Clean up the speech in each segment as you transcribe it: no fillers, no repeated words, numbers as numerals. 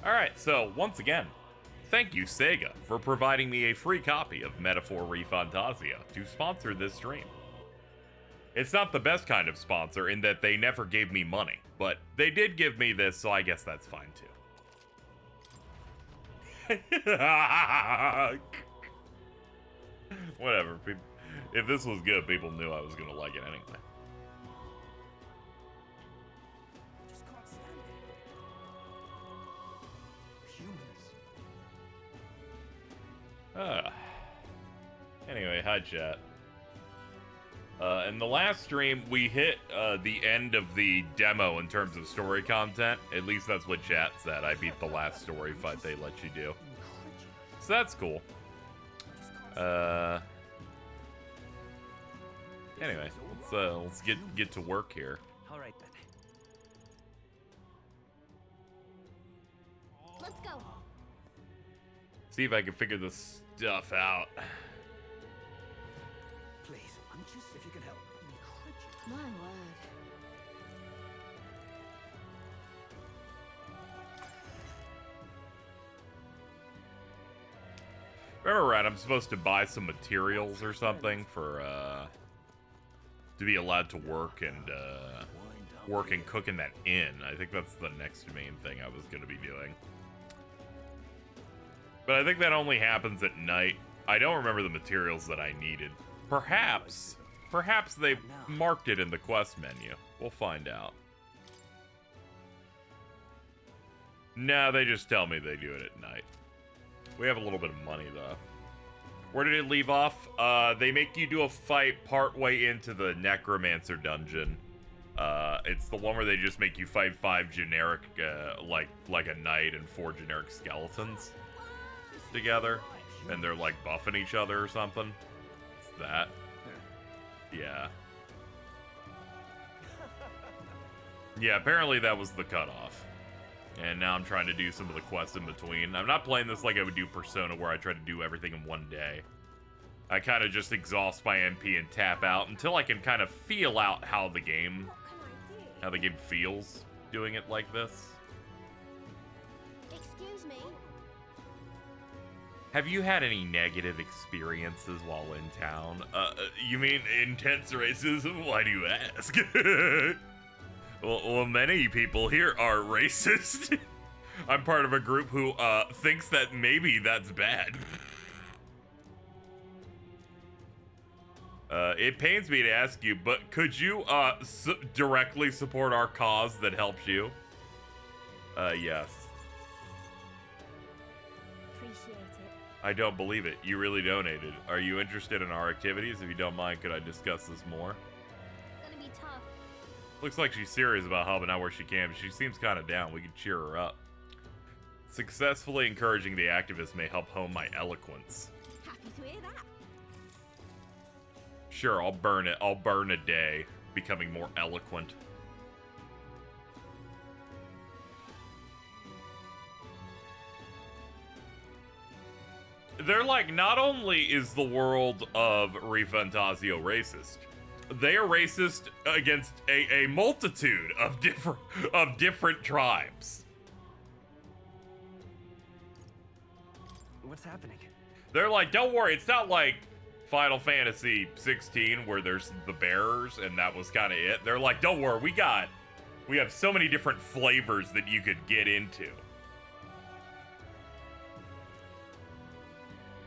Alright, so once again, thank you Sega for providing me a free copy of Metaphor ReFantazio to sponsor this stream. It's not the best kind of sponsor in that they never gave me money, but they did give me this, so I guess that's fine too. Whatever. If this was good, people knew I was gonna like it anyway. Just can't stand it. Humans. Anyway, hi chat. In the last stream, we hit the end of the demo in terms of story content. At least that's what chat said. I beat the last story fight they let you do. So that's cool. Anyway, let's get to work here. All right then. Let's go. See if I can figure this stuff out. Please, I'm just if you can help. My word. Remember, right? I'm supposed to buy some materials or something for to be allowed to work and cook in that inn. I think that's the next main thing I was going to be doing. But I think that only happens at night. I don't remember the materials that I needed. Perhaps they marked it in the quest menu. We'll find out. No, they just tell me they do it at night. We have a little bit of money, though. Where did it leave off? They make you do a fight partway into the Necromancer dungeon. It's the one where they just make you fight 5 generic, like a knight and 4 generic skeletons together. And they're, like, buffing each other or something. It's that. Yeah. Yeah, apparently that was the cutoff. And now I'm trying to do some of the quests in between. I'm not playing this like I would do Persona, where I try to do everything in one day. I kind of just exhaust my MP and tap out until I can kind of feel out how the game feels doing it like this. Excuse me. Have you had any negative experiences while in town? You mean intense racism? Why do you ask? Well, many people here are racist. I'm part of a group who thinks that maybe that's bad. It pains me to ask you, but could you directly support our cause that helps you? Yes. Appreciate it. I don't believe it. You really donated. Are you interested in our activities? If you don't mind, could I discuss this more? Gonna be tough. Looks like she's serious about helping out where she can, but she seems kind of down. We could cheer her up. Successfully encouraging the activists may help hone my eloquence. Happy to hear that. Sure, I'll burn it. I'll burn a day becoming more eloquent. They're like, not only is the world of ReFantazio racist, they are racist against a multitude of different tribes. What's happening? They're like, don't worry, it's not like Final Fantasy 16 where there's the bearers and that was kind of it. They're like, don't worry, we have so many different flavors that you could get into.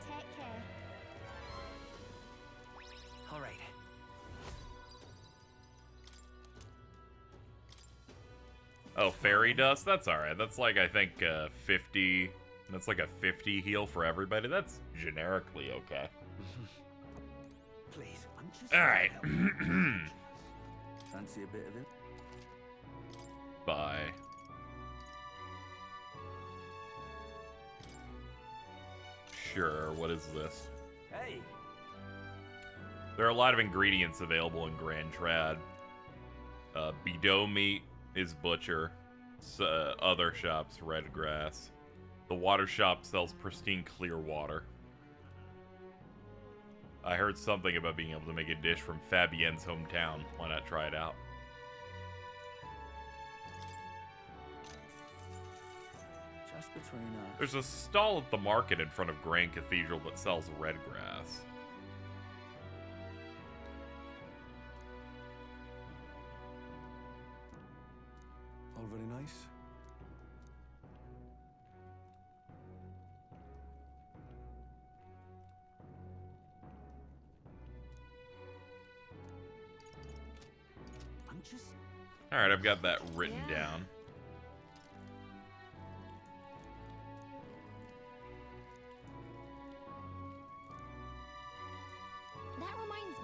Take care. All right. Oh, fairy dust? That's alright. That's like, I think, 50... That's like a 50 heal for everybody. That's generically okay. Please, I'm just Alright. fancy a bit of it? Bye. Sure, what is this? Hey! There are a lot of ingredients available in Grand Trad. Bidot meat is butcher. Other shops, red grass. The water shop sells pristine clear water. I heard something about being able to make a dish from Fabienne's hometown. Why not try it out? Just Between us. There's a stall at the market in front of Grand Cathedral that sells red grass. All very nice. I'm just. Alright, I've got that written Yeah. down. That reminds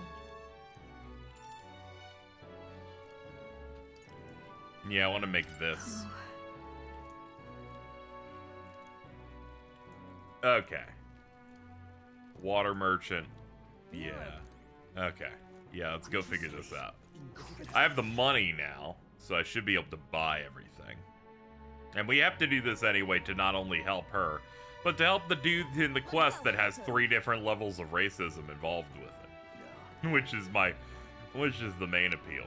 me. Yeah, I want to make this. Okay. Water merchant. Yeah. Okay. Yeah, let's go figure this out. I have the money now, so I should be able to buy everything. And we have to do this anyway to not only help her, but to help the dude in the quest that has 3 different levels of racism involved with it. Which is the main appeal.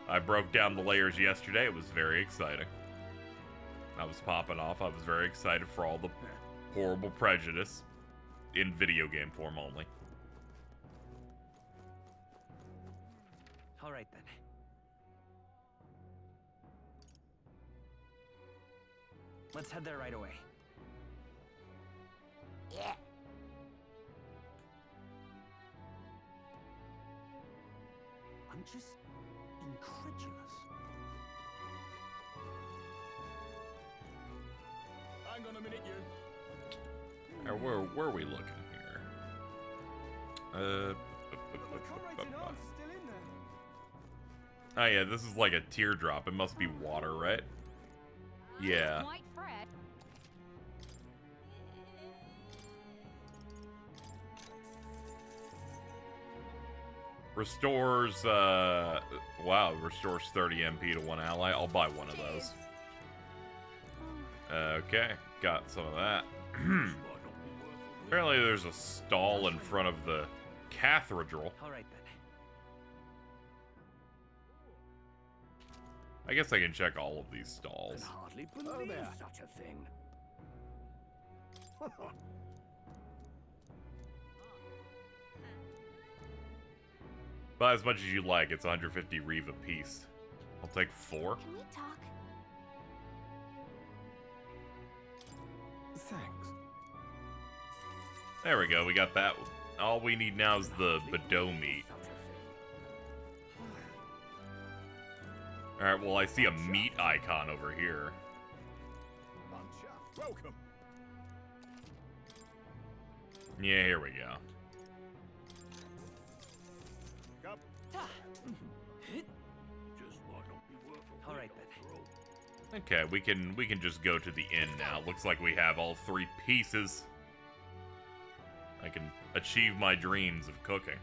I broke down the layers yesterday. It was very exciting. I was popping off. I was very excited for all the horrible prejudice in video game form only. All right then. Let's head there right away. Yeah. I'm just incredulous. Hang on a minute, you. Alright, where are we looking here? The comrades in arms are still in there. Oh yeah, this is like a teardrop. It must be water, right? Yeah. Quite fresh. Restores, wow, restores 30 MP to one ally. I'll buy one of those. Okay, got some of that. Apparently there's a stall in front of the cathedral. All right then. I guess I can check all of these stalls. Can hardly believe such a thing. Buy as much as you like. It's 150 Reeve a piece. I'll take 4. Can we talk? Thanks. There we go. We got that. All we need now is the Bedeau meat. Alright, well, I see a meat icon over here. Welcome. Yeah, here we go. All right then. Okay, we can just go to the inn now. Looks like we have all 3 pieces. I can achieve my dreams of cooking.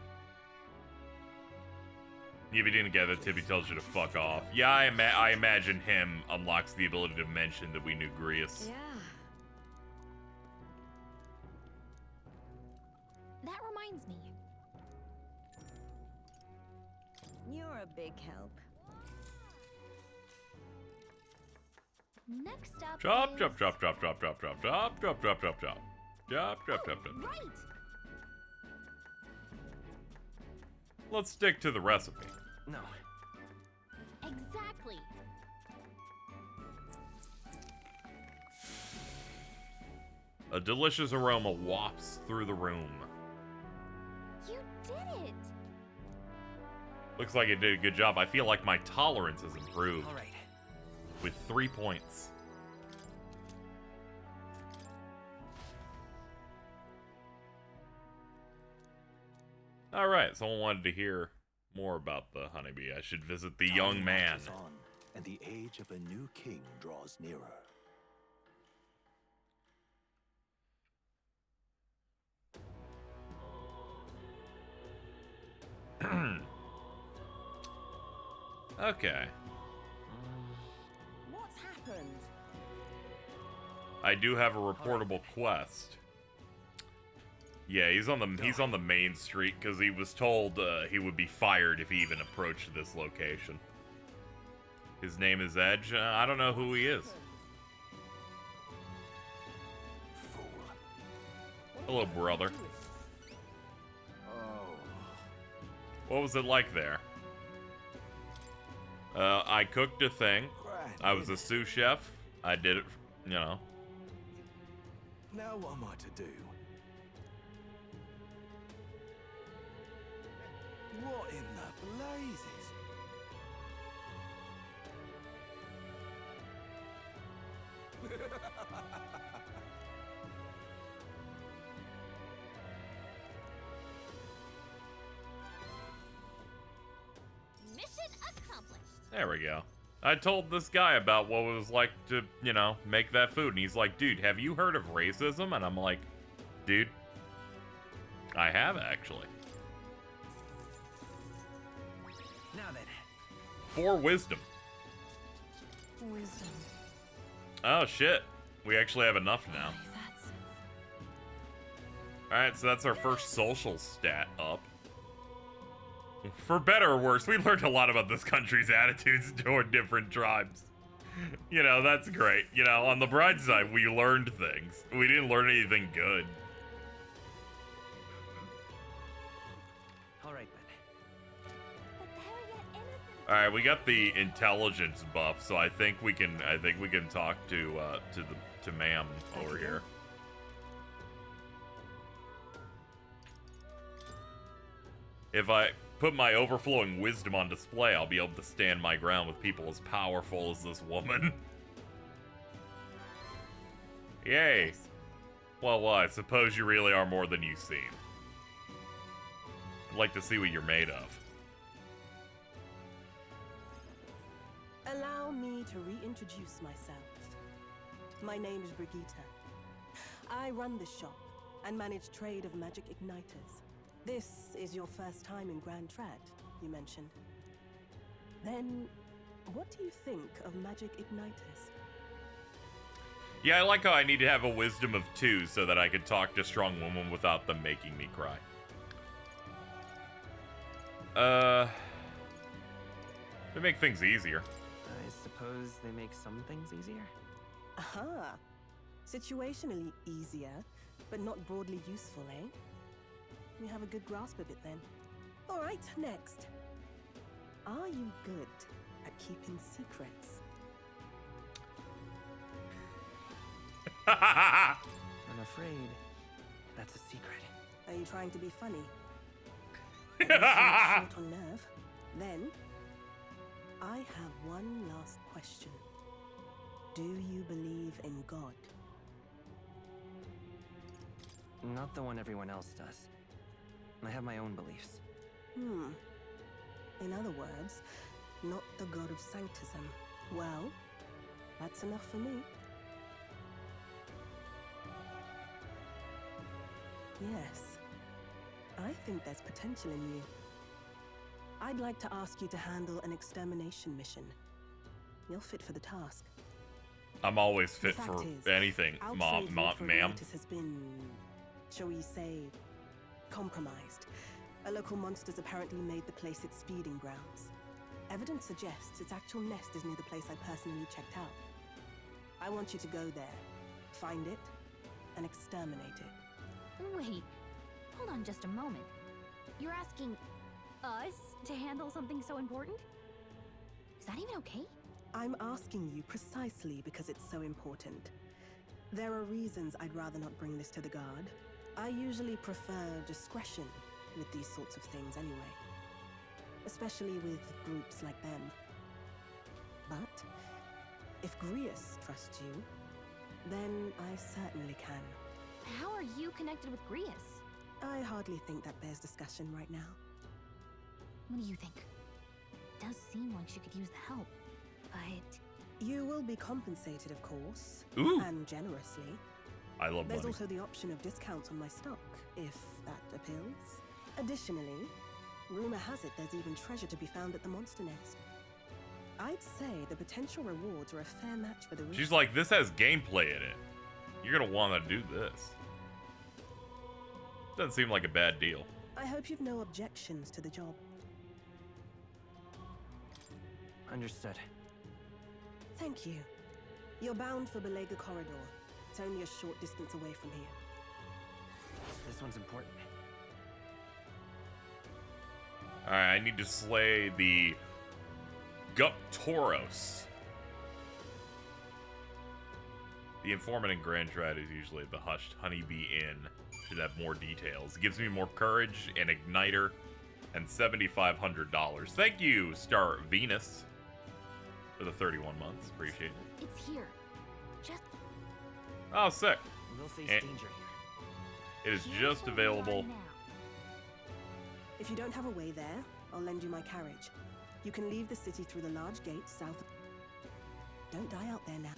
If you didn't get it, Tibby tells you to fuck off. Yeah, I imagine him unlocks the ability to mention that we knew Grius. Yeah. That reminds me. You're a big help. Next up Chop, is... chop, chop, chop, chop, chop, chop, chop, chop, chop, chop, chop. Chop, chop, chop, chop. Right. Let's stick to the recipe. No. Exactly. A delicious aroma wafts through the room. You did it. Looks like it did a good job. I feel like my tolerance has improved All right. with 3 points. All right, someone wanted to hear more about the honeybee. I should visit the young Time man. marches on, and the age of a new king draws nearer. Okay. What's happened? I do have a reportable quest. Yeah, he's on the main street because he was told he would be fired if he even approached this location. His name is Edge. I don't know who he is. Hello, brother. Oh. What was it like there? I cooked a thing. I was a sous chef. I did it, you know. Now what am I to do? What in the blazes? Mission accomplished. There we go. I told this guy about what it was like to, you know, make that food, and he's like, dude, have you heard of racism? And I'm like, dude, I have actually. Now then. 4 wisdom. Wisdom. Oh, shit. We actually have enough now. That's... Alright, so that's our first social stat up. For better or worse, we learned a lot about this country's attitudes toward different tribes. You know, that's great. You know, on the bright side, we learned things. We didn't learn anything good. All right then. But they're yet innocent. All right, we got the intelligence buff, so I think we can talk to ma'am over here. If I put my overflowing wisdom on display, I'll be able to stand my ground with people as powerful as this woman. Yay. Well, I suppose you really are more than you seem. I'd like to see what you're made of. Allow me to reintroduce myself. My name is Brigitte. I run this shop and manage trade of magic igniters. This is your first time in Grand Trad, you mentioned. Then, what do you think of magic igniters? Yeah, I like how I need to have a wisdom of 2 so that I could talk to strong women without them making me cry. They make things easier. I suppose they make some things easier? Aha! Situationally easier, but not broadly useful, eh? You have a good grasp of it then. All right, next. Are you good at keeping secrets? I'm afraid that's a secret. Are you trying to be funny? Are you short on nerve? Then, I have one last question. Do you believe in God? Not the one everyone else does. I have my own beliefs. In other words, not the god of sanctism. Well, that's enough for me. Yes, I think there's potential in you. I'd like to ask you to handle an extermination mission. You're fit for the task. I'm always The fit fact for is, anything, our ma'am. trade route for Ignatius has been, shall we say, compromised. A local monster's apparently made the place its feeding grounds. Evidence suggests its actual nest is near the place I personally checked out. I want you to go there, find it, and exterminate it. Wait, hold on just a moment. You're asking us to handle something so important? Is that even okay? I'm asking you precisely because it's so important. There are reasons I'd rather not bring this to the guard. I usually prefer discretion with these sorts of things anyway. Especially with groups like them. But if Grius trusts you, then I certainly can. How are you connected with Grius? I hardly think that bears discussion right now. What do you think? It does seem like she could use the help, but... You will be compensated, of course. Ooh. And generously. I love There's money. also the option of discounts on my stock, if that appeals. Additionally, rumor has it there's even treasure to be found at the monster nest. I'd say the potential rewards are a fair match for the risk. She's like, this has gameplay in it. You're gonna want to do this. Doesn't seem like a bad deal. I hope you've no objections to the job. Understood. Thank you. You're bound for Belega Corridor. It's only a short distance away from here. This one's important. Alright, I need to slay the Guptoros. The informant in Grand Trad is usually the Hushed Honeybee Inn. Should have more details. It gives me more courage, an igniter, and $7,500. Thank you, Star Venus, for the 31 months. Appreciate it. It's here. Just Oh, sick. We'll face And danger here. it is here's just where we are available. now. If you don't have a way there, I'll lend you my carriage. You can leave the city through the large gate south. Don't die out there now.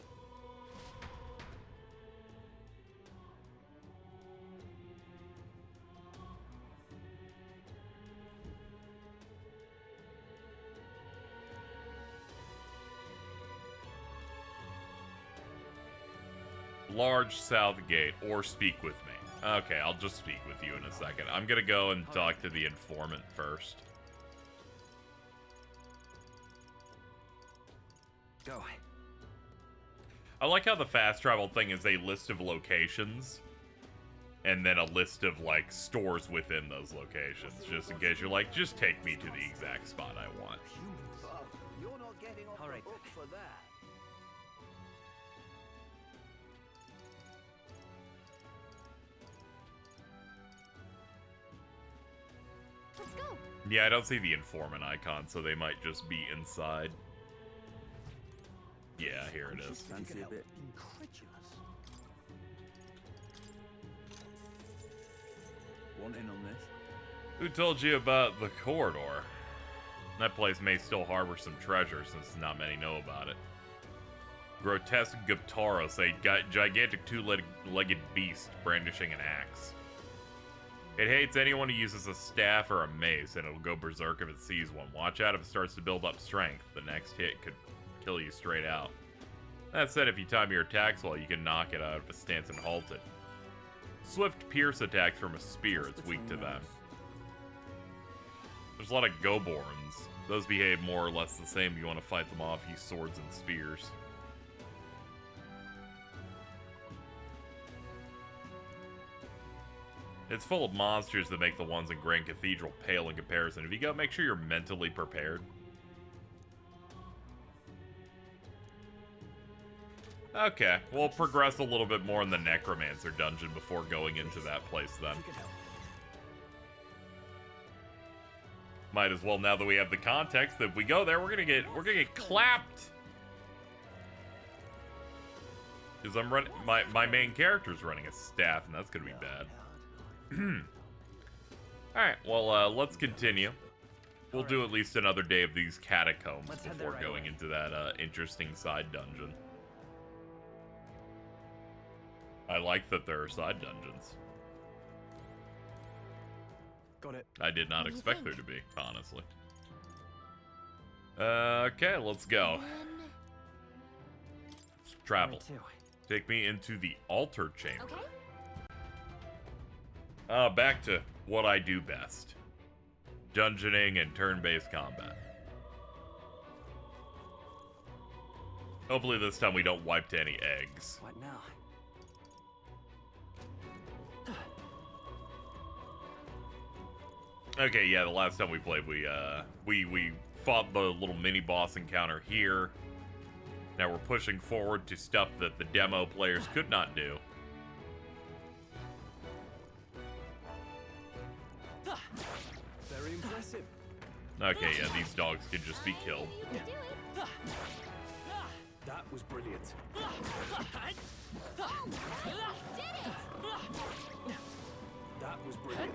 Large south gate, or speak with me. Okay, I'll just speak with you in a second. I'm gonna go and talk to the informant first. Go. I like how the fast travel thing is a list of locations, and then a list of, like, stores within those locations, just in case you're like, just take me to the exact spot I want. Well, you're not getting off All the right. hook for that. Let's go. Yeah, I don't see the informant icon, so they might just be inside. Yeah, here it is. Fancy a bit incredulous. Want in on this? Who told you about the corridor? That place may still harbor some treasure, since not many know about it. Grotesque Guptaros, a gigantic two-legged beast brandishing an axe. It hates anyone who uses a staff or a mace, and it'll go berserk if it sees one. Watch out if it starts to build up strength. The next hit could kill you straight out. That said, if you time your attacks well, you can knock it out of its stance and halt it. Swift pierce attacks from a spear, it's weak to them. There's a lot of Goborns. Those behave more or less the same. If you want to fight them off, use swords and spears. It's full of monsters that make the ones in Grand Cathedral pale in comparison. If you go, make sure you're mentally prepared. Okay, we'll progress a little bit more in the Necromancer dungeon before going into that place then. You can help. Might as well, now that we have the context, that if we go there, we're gonna get clapped. Because I'm running, my main character's running a staff, and that's gonna be bad. Alright, well, let's continue. We'll do at least another day of these catacombs Let's head there before right going away. into that interesting side dungeon. I like that there are side dungeons. Got it. I did not What do you expect there think? to be, honestly. Okay, let's go. Then- Travel. Where to? Take me into the altar chamber. Okay. Back to what I do best. Dungeoning and turn-based combat. Hopefully this time we don't wipe to any eggs. What now? Okay, yeah, the last time we played, we fought the little mini-boss encounter here. Now we're pushing forward to stuff that the demo players could not do. Very impressive. Okay, yeah, these dogs can just be killed. You can do it. That was brilliant. Did it. That was brilliant.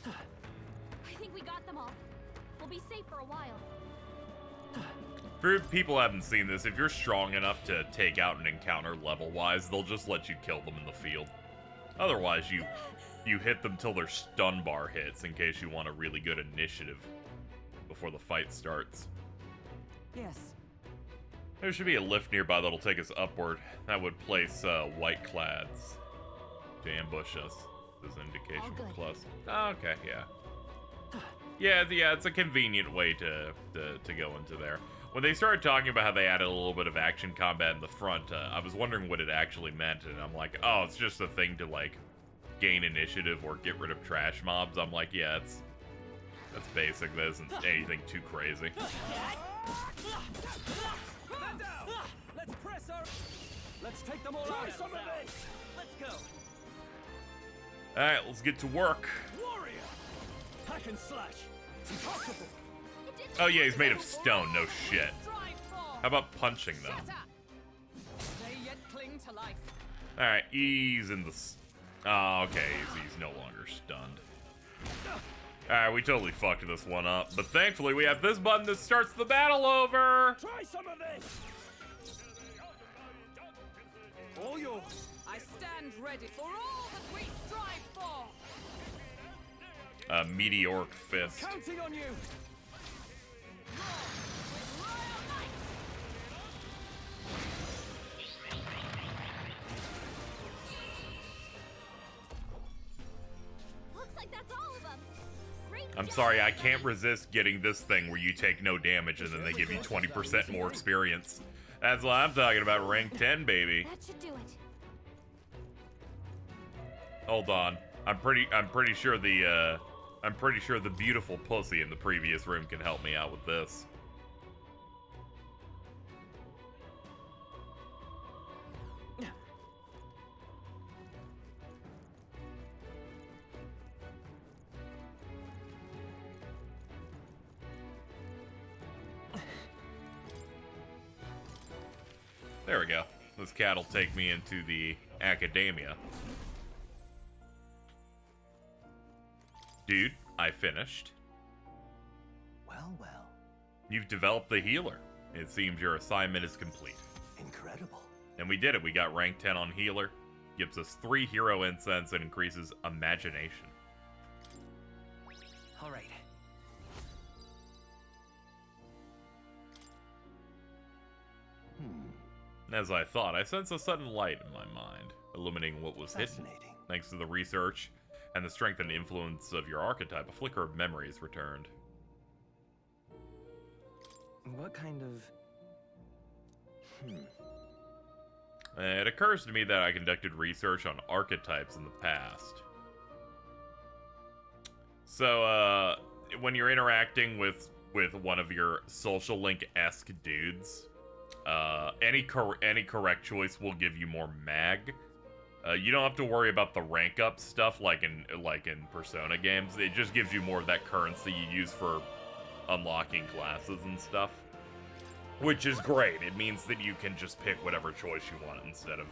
I think we got them all. We'll be safe for a while. For people who haven't seen this, if you're strong enough to take out an encounter level-wise, they'll just let you kill them in the field. Otherwise, you hit them till their stun bar hits in case you want a really good initiative before the fight starts. Yes. There should be a lift nearby that'll take us upward. That would place whiteclads to ambush us. There's an indication All we're good. close. Oh, okay, yeah. Yeah, it's a convenient way to go into there. When they started talking about how they added a little bit of action combat in the front, I was wondering what it actually meant, and I'm like, oh, it's just a thing to, like, gain initiative or get rid of trash mobs. I'm like, yeah, that's basic. That isn't anything too crazy. Let's press our. Let's take them all out. Some of this. Let's go. All right, let's get to work. Warrior. Hack and slash. Impossible. Oh yeah, he's made of stone. No shit. How about punching them? They yet cling to life. All right, he's in the. Oh, okay, he's no longer stunned. All right, we totally fucked this one up, but thankfully we have this button that starts the battle over. Try some of this. All yours. I stand ready for all that we strive for. A meteoric fist. Counting on you. Looks like that's all of them. Great I'm job. sorry, I can't resist getting this thing where you take no damage and then they give you 20% more experience. That's what I'm talking about, rank 10, baby. That should do it. Hold on. I'm pretty sure the beautiful pussy in the previous room can help me out with this. There we go. This cat'll take me into the academia. Dude, I finished. Well, well. You've developed the healer. It seems your assignment is complete. Incredible. And we did it. We got rank 10 on healer. Gives us 3 hero incense and increases imagination. All right. As I thought, I sense a sudden light in my mind, illuminating what was hidden. Fascinating. Thanks to the research and the strength and influence of your archetype, a flicker of memory is returned. What kind of... It occurs to me that I conducted research on archetypes in the past. So, when you're interacting with one of your social link-esque dudes, any correct choice will give you more mag. You don't have to worry about the rank up stuff like in Persona games. It just gives you more of that currency you use for unlocking classes and stuff, which is great. It means that you can just pick whatever choice you want instead of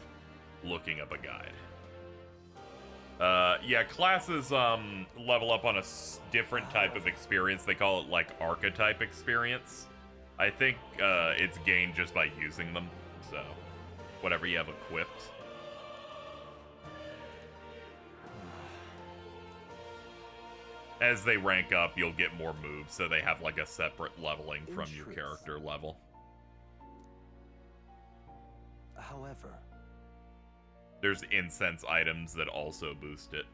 looking up a guide. Yeah, classes level up on a different type of experience. They call it like archetype experience. I think it's gained just by using them. So whatever you have equipped. As they rank up, you'll get more moves, so they have like a separate leveling from your character level. However, there's incense items that also boost it.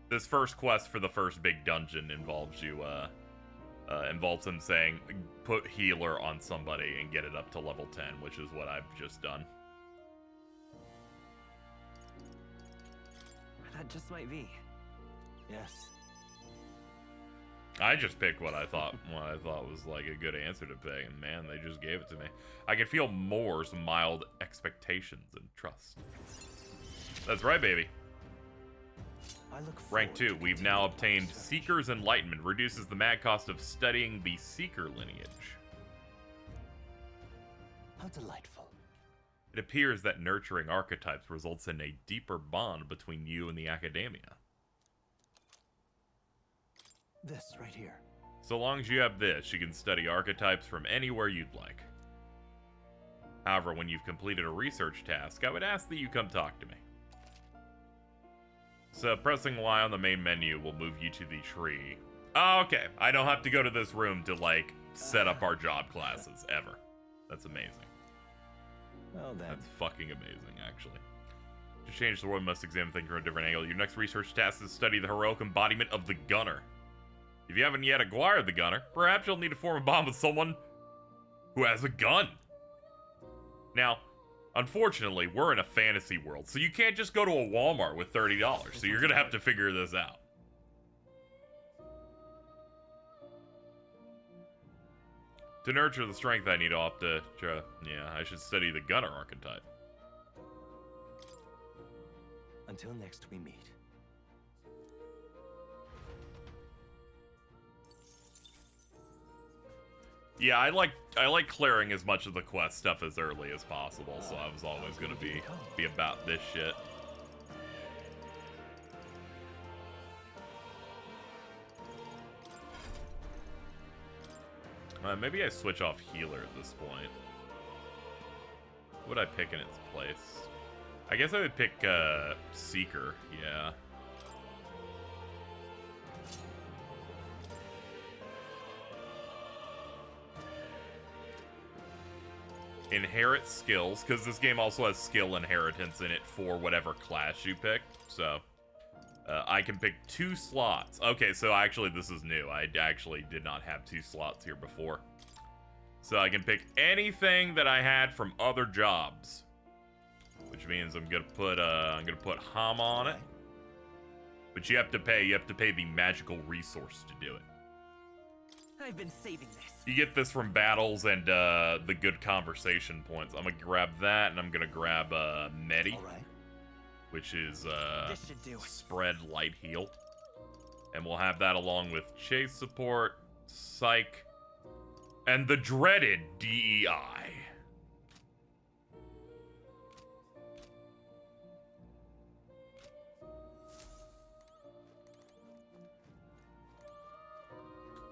This first quest for the first big dungeon involves you, involves him saying, put healer on somebody and get it up to level 10, which is what I've just done. That just might be. yes. I just picked what I thought was like a good answer to pick, and man, they just gave it to me. I can feel Moore's mild expectations and trust. That's right, baby. I look Rank forward 2, to we've now continuing obtained our Seeker's Enlightenment, reduces the mag cost of studying the Seeker lineage. How delightful. It appears that nurturing archetypes results in a deeper bond between you and the academia. This right here. So long as you have this, you can study archetypes from anywhere you'd like. However, when you've completed a research task, I would ask that you come talk to me. So pressing Y on the main menu will move you to the tree. Oh, okay. I don't have to go to this room to, like, set up our job classes, ever. That's amazing. Well then. That's fucking amazing, actually. To change the world, we must examine things from a different angle. Your next research task is to study the heroic embodiment of the gunner. If you haven't yet acquired the gunner, perhaps you'll need to form a bond with someone who has a gun. Now, Unfortunately, we're in a fantasy world, so you can't just go to a Walmart with $30, so you're gonna have to figure this out. To nurture the strength I need, I'll have to try. Yeah, I should study the gunner archetype. Until next we meet. Yeah, I like clearing as much of the quest stuff as early as possible, so I was always gonna be about this shit. Maybe I switch off healer at this point. What would I pick in its place? I guess I would pick Seeker, yeah. Inherit skills, because this game also has skill inheritance in it for whatever class you pick, so I can pick 2 slots. Okay, so actually this is new. I actually did not have 2 slots here before. So I can pick anything that I had from other jobs, which means I'm gonna put Hama on it. But you have to pay the magical resource to do it. I've been saving this. You get this from battles and the good conversation points. I'm gonna grab that, and I'm gonna grab Medi, All right. which is This should do it. spread light heal, and we'll have that along with chase support, psych, and the dreaded DEI.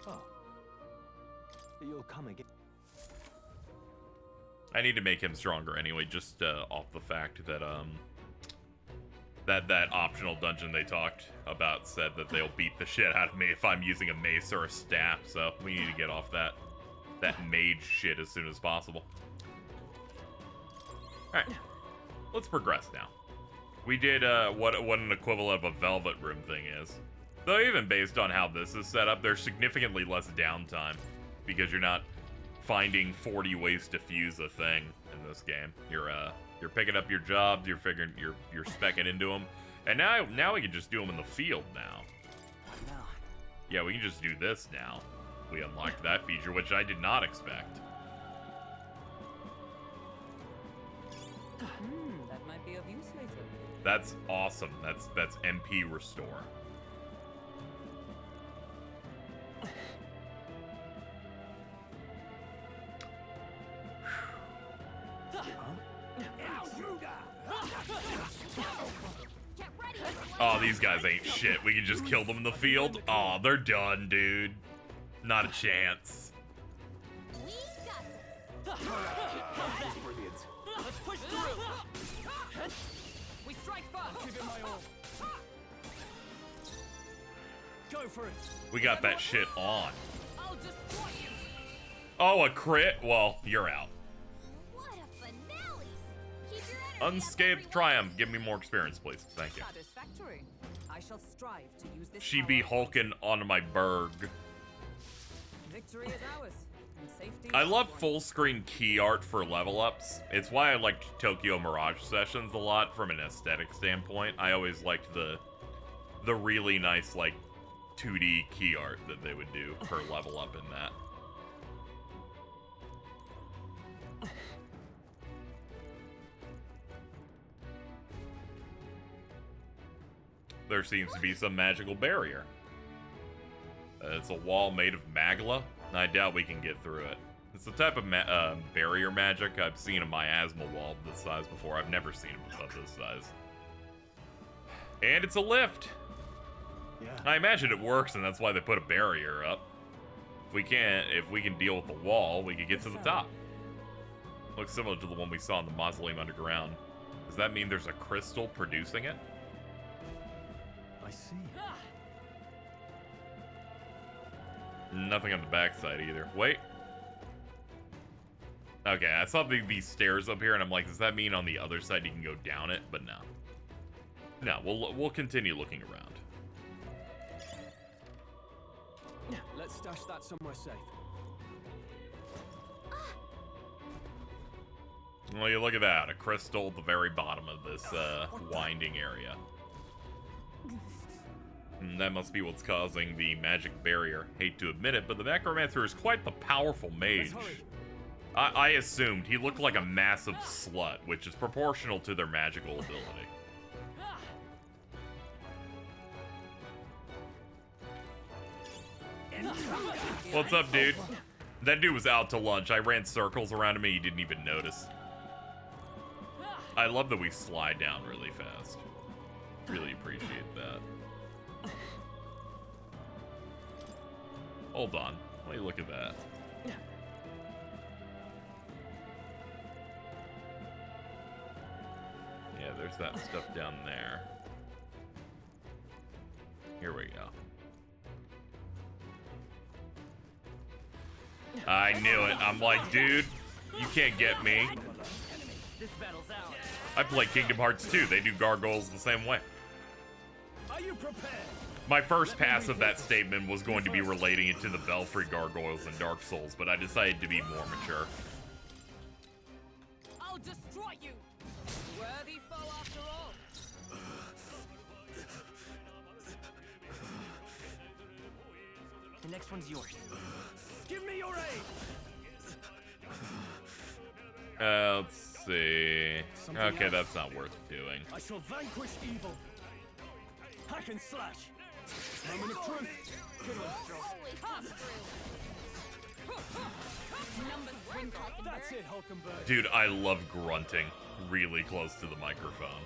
Oh. You'll come again. I need to make him stronger anyway, just off the fact that that optional dungeon they talked about said that they'll beat the shit out of me if I'm using a mace or a staff, so we need to get off that mage shit as soon as possible. Alright, let's progress now. We did what an equivalent of a velvet room thing is. Though even based on how this is set up, there's significantly less downtime because you're not finding 40 ways to fuse a thing in this game. You're picking up your jobs, you're specking into them, and now we can just do them in the field now. Yeah, we can just do this now. We unlocked that feature, which I did not expect. That might be of use later. That's awesome. That's MP restore. Get ready. Oh, these guys ain't shit. We can just kill them in the field. Oh, they're done, dude. Not a chance. We got this. Brilliant. Let's push through. We strike first. Give it my all. Go for it. We got that shit on. I'll destroy you. Oh, a crit? Well, you're out. What a finale. Keep your energy up, Unscathed everyone. Triumph. Give me more experience, please. Thank you. Satisfactory. I shall strive to use this. She power. be hulking onto my berg. Victory is ours. And safety. I is love ours. full screen key art for level ups. It's why I liked Tokyo Mirage Sessions a lot from an aesthetic standpoint. I always liked the really nice like 2D key art that they would do per level up in that. There seems to be some magical barrier. It's a wall made of magla. I doubt we can get through it. It's the type of barrier magic I've seen a miasma wall this size before. I've never seen it above this size. And it's a lift. Yeah. I imagine it works, and that's why they put a barrier up. If we can deal with the wall, we can get to the top. Looks similar to the one we saw in the Mausoleum Underground. Does that mean there's a crystal producing it? I see. Nothing on the backside either. Wait. Okay, I saw these stairs up here, and I'm like, does that mean on the other side you can go down it? But no. No, we'll continue looking around. Let's stash that somewhere safe. Well, you look at that. A crystal at the very bottom of this winding area. And that must be what's causing the magic barrier. Hate to admit it, but the necromancer is quite the powerful mage. I assumed he looked like a massive slut, which is proportional to their magical ability. What's up, dude? That dude was out to lunch. I ran circles around him and he didn't even notice. I love that we slide down really fast. Really appreciate that. Hold on. Let me look at that. Yeah, there's that stuff down there. Here we go. I knew it. I'm like, dude, you can't get me. I play Kingdom Hearts 2. They do gargoyles the same way. Are you prepared? My first pass of that statement was going to be relating it to the Belfry gargoyles in Dark Souls, but I decided to be more mature. I'll destroy you. Worthy foe after all. The next one's yours. Give me your aid. Let's see. Okay, that's not worth doing. I shall vanquish evil. Hack and slash. Moment of truth. Always comes through. Number 3. That's it, Hulkenberg. Dude, I love grunting really close to the microphone.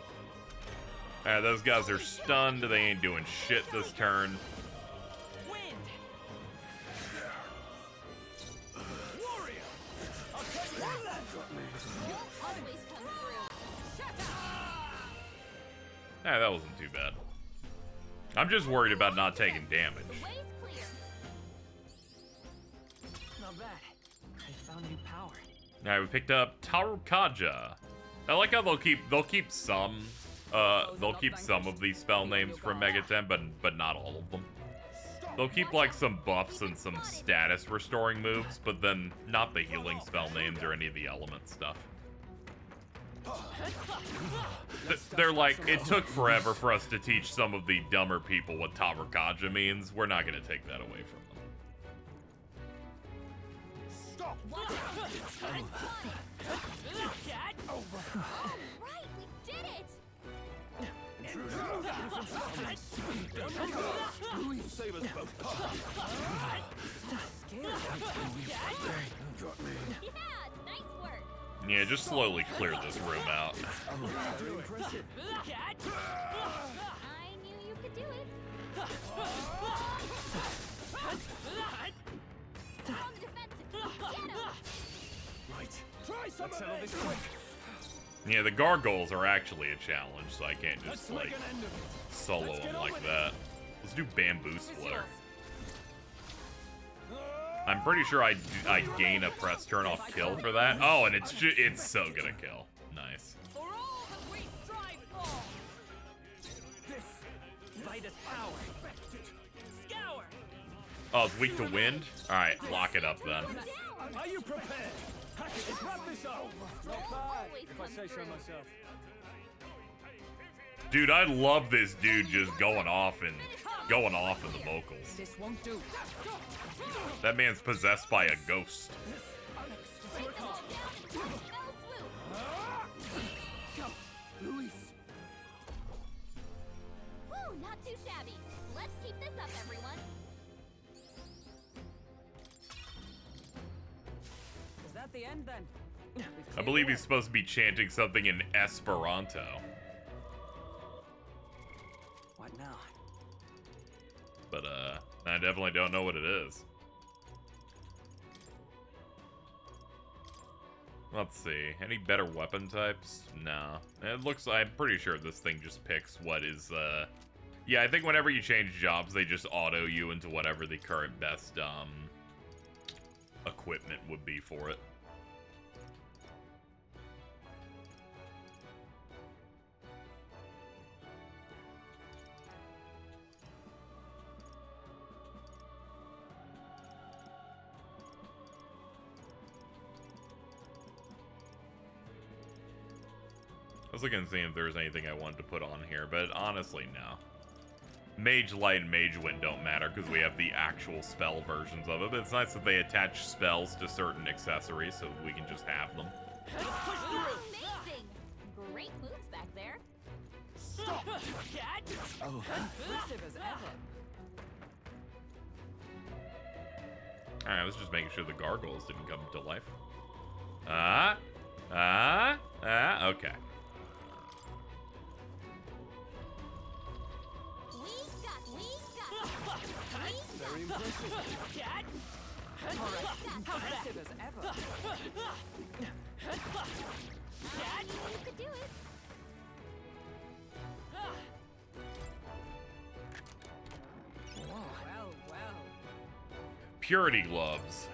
Alright, those guys are stunned. They ain't doing shit this turn. Wind. Warrior. I'll take that. Always comes through. Shut up. That wasn't too bad. I'm just worried about not taking damage. The way's clear. Not bad. I found new power. Alright, we picked up Tarukaja. I like how they'll keep some of these spell names from Mega 10, but not all of them. They'll keep like some buffs and some status restoring moves, but then not the healing spell names or any of the element stuff. They're like, it took forever for us to teach some of the dumber people what Tarukaja means. We're not going to take that away from them. Stop. Right, we did it. Save us both. Yeah, nice work. Yeah, just slowly clear this room out. Very impressive. I knew you could do it. On the defensive. Get him. Right. Try some of this quick. Yeah, the gargoyles are actually a challenge, so I can't just, Let's like, make an end of it. solo Let's get them on like with that. Let's do Bamboo Splitter. I'm pretty sure I gain a press turn off kill for that. Oh, and it's so gonna kill. Nice. For all that we strive for. Fight us power. Scour. Oh, it's weak to wind? Alright, lock it up then. Are you prepared? Hack it. Let's wrap this up. Not bad, Always if I comes say so through. myself. Dude, I love this dude just going off in the vocals. This won't do. That man's possessed by a ghost. Take them all down in one fell swoop. Luis. Woo, not too shabby. Let's keep this up, everyone. Is that the end then? I believe he's supposed to be chanting something in Esperanto. What now? But, I definitely don't know what it is. Let's see. Any better weapon types? No. I'm pretty sure this thing just picks what is, yeah, I think whenever you change jobs, they just auto you into whatever the current best, equipment would be for it. was looking to see if there was anything I wanted to put on here, but honestly, no. Mage Light and Mage Wind don't matter because we have the actual spell versions of it, but it's nice that they attach spells to certain accessories so we can just have them. Amazing! Great moves back there. Stop! Cat! Oh, Impressive as ever. Alright, I was just making sure the gargoyles didn't come to life. Okay. Very impressive. Cat! Impressive as ever. Cat! You could do it. Well, well. Purity gloves.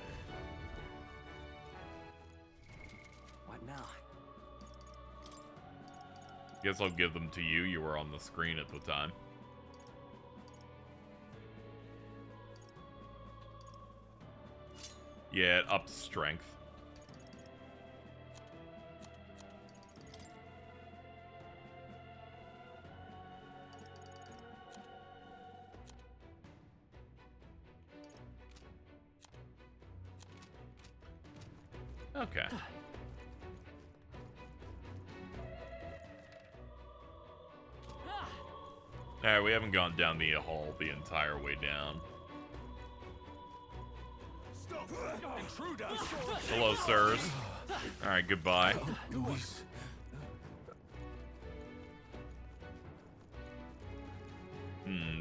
What now? Guess I'll give them to you. You were on the screen at the time. Yeah, it ups strength. Okay. Alright, we haven't gone down the hall the entire way down. Stop! Intruder! Hello, sirs. Alright, goodbye. Luis.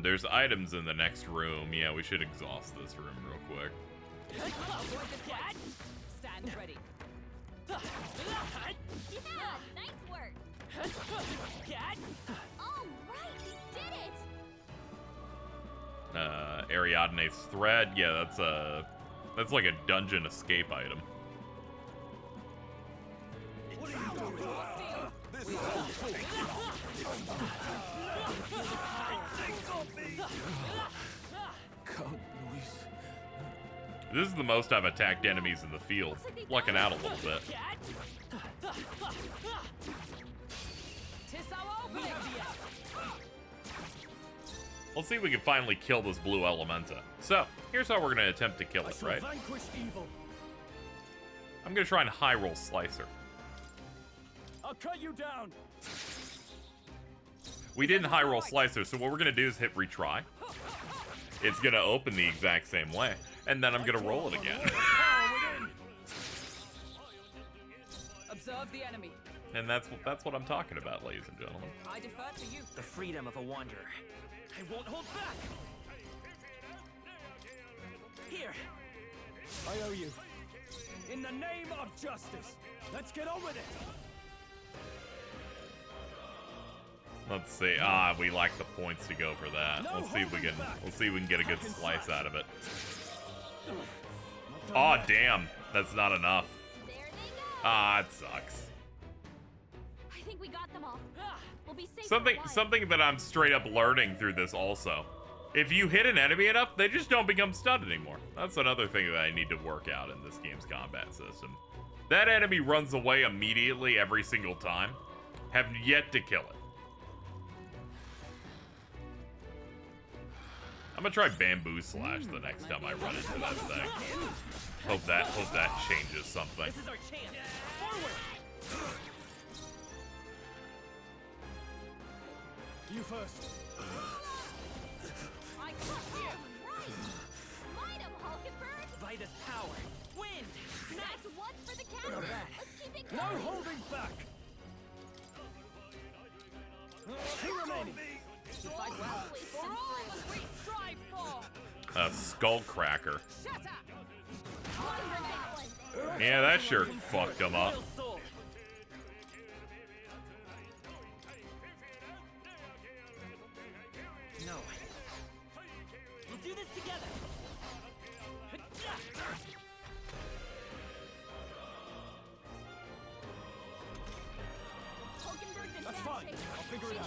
There's items in the next room. Yeah, we should exhaust this room real quick. Avoid the cat! Stand ready. Yeah, nice work. Cat! All right, you did it. Ariadne's thread. Yeah, that's like a dungeon escape item. What are you doing? This is God, Luis. This is the most I've attacked enemies in the field. Lucking out a little bit. Cat! Tis our opening! Let's see if we can finally kill this blue Elementa. So, here's how we're going to attempt to kill I it, shall right? vanquish evil. I'm going to try and high roll Slicer. I'll cut you down. We didn't high roll Slicer, so what we're going to do is hit retry. It's going to open the exact same way, and then I'm going to roll it again. Power within. Observe the enemy. And that's what I'm talking about, ladies and gentlemen. I defer to you. The freedom of a wanderer. I won't hold back. Here! I owe you. In the name of justice, let's get on with it. Let's see. We like the points to go for that. Let's see if we can get a good slice out of it. Oh, damn. That's not enough. There they go. It sucks. I think we got them all. We'll be safe. Something that I'm straight up learning through this also. If you hit an enemy enough, they just don't become stunned anymore. That's another thing that I need to work out in this game's combat system. That enemy runs away immediately every single time. Have yet to kill it. I'm gonna try Bamboo Slash the next time I run into that thing. Hope that changes something. This is our chance! Forward! You first. I caught you. Right. Smite him, Hulkenberg. Vitus power! Wind! That's one for the cat. Not bad. Let's keep it No going. holding back. Two remaining. You fight well. For all that we strive for! A Skullcracker. Shut up! Hulkenberg that one. Yeah, that sure fucked him up. Real soul! No. We'll do this together! Hulkenberg's in That's bad fine. shape. I'll figure it out.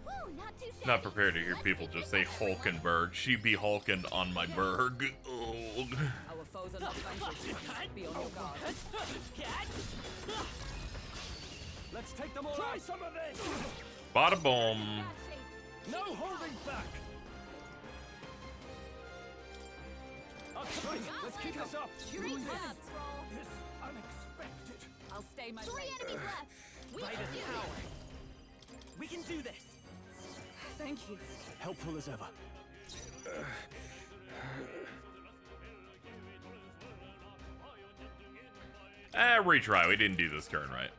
Woo, not too shabby. Not prepared to hear Let's people keep just it say going, everyone. Hulkenberg. She be Hulkened on my berg. Ugh. Our foes Those are not vanquished. Be on your guard. Let's take them all out. Try some of this. Bada boom. No holding back. Right, let's keep this up. Great job, Troll. This unexpected. I'll stay my 3 lane. enemies left. We By can this do power. this. We can do this. Thank you. Helpful as ever. Retry. We didn't do this turn right.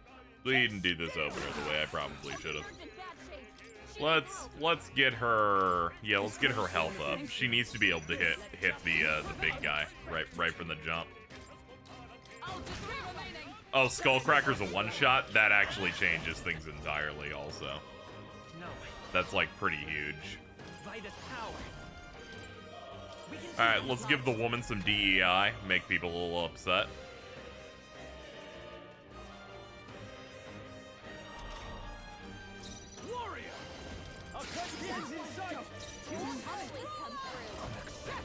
We didn't do this opener the way I probably should have. Bird's in bad shape. She Let's get her. Yeah, let's get her health up. She needs to be able to hit the big guy right from the jump. Oh, just 3 remaining. Oh, Skullcracker's a one-shot? That actually changes things entirely also. No. That's like pretty huge. By this power. We can do Alright, this. let's give the woman some DEI, make people a little upset. Warrior. Our president is in sight. always come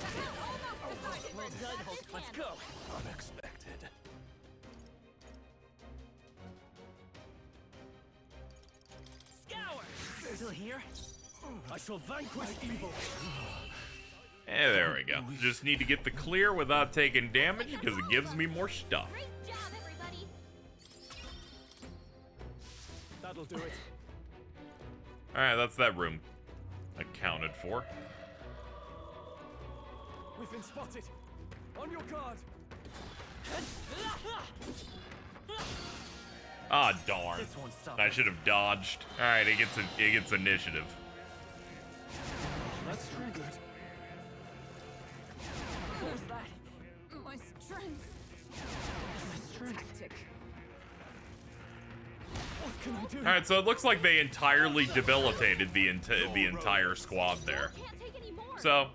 through. Almost decided. Well done, Hulk. Let's go. Unexpected. Scour. Still here? I shall vanquish evil. There we go. Just need to get the clear without taking damage because it gives me more stuff. Great job, everybody. That'll do it. Alright, that's that room accounted for. We've been spotted. On your guard. Ah, darn. This won't stop I us. should have dodged. Alright, it gets initiative. That's good. Who's that? My strength. Tactic. What can I do? Alright, so it looks like they entirely debilitated the entire squad there. Can't take any more. So,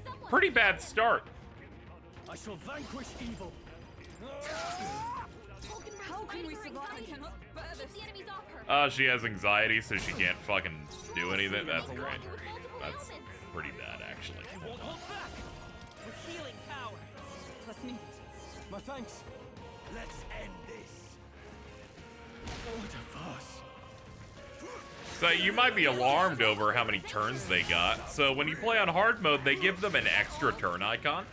Someone pretty bad start. I shall vanquish evil. How can we survive? I cannot bear this. Keep the enemies off her. She has anxiety, so she can't fucking do anything. That's great. With multiple That's elements. pretty bad, actually. I won't hold back. With healing power. Trust me. My thanks. Let's end this. What a farce. So you might be alarmed over how many turns they got. So when you play on hard mode, they give them an extra turn icon.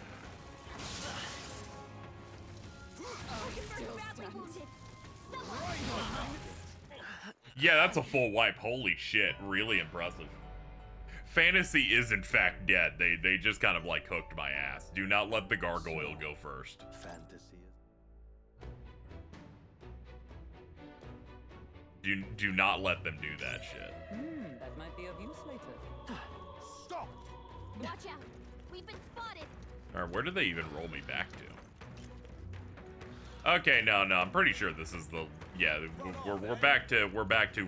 Badly wounded. Yeah, that's a full wipe. Holy shit. Really impressive. Fantasy is in fact dead. They just kind of like hooked my ass. Do not let the gargoyle go first. Fantasy. Do not let them do that shit. That might be of use later. Stop. Watch out. We've been spotted. Alright, where did they even roll me back to? Okay, no, I'm pretty sure this is the we're back to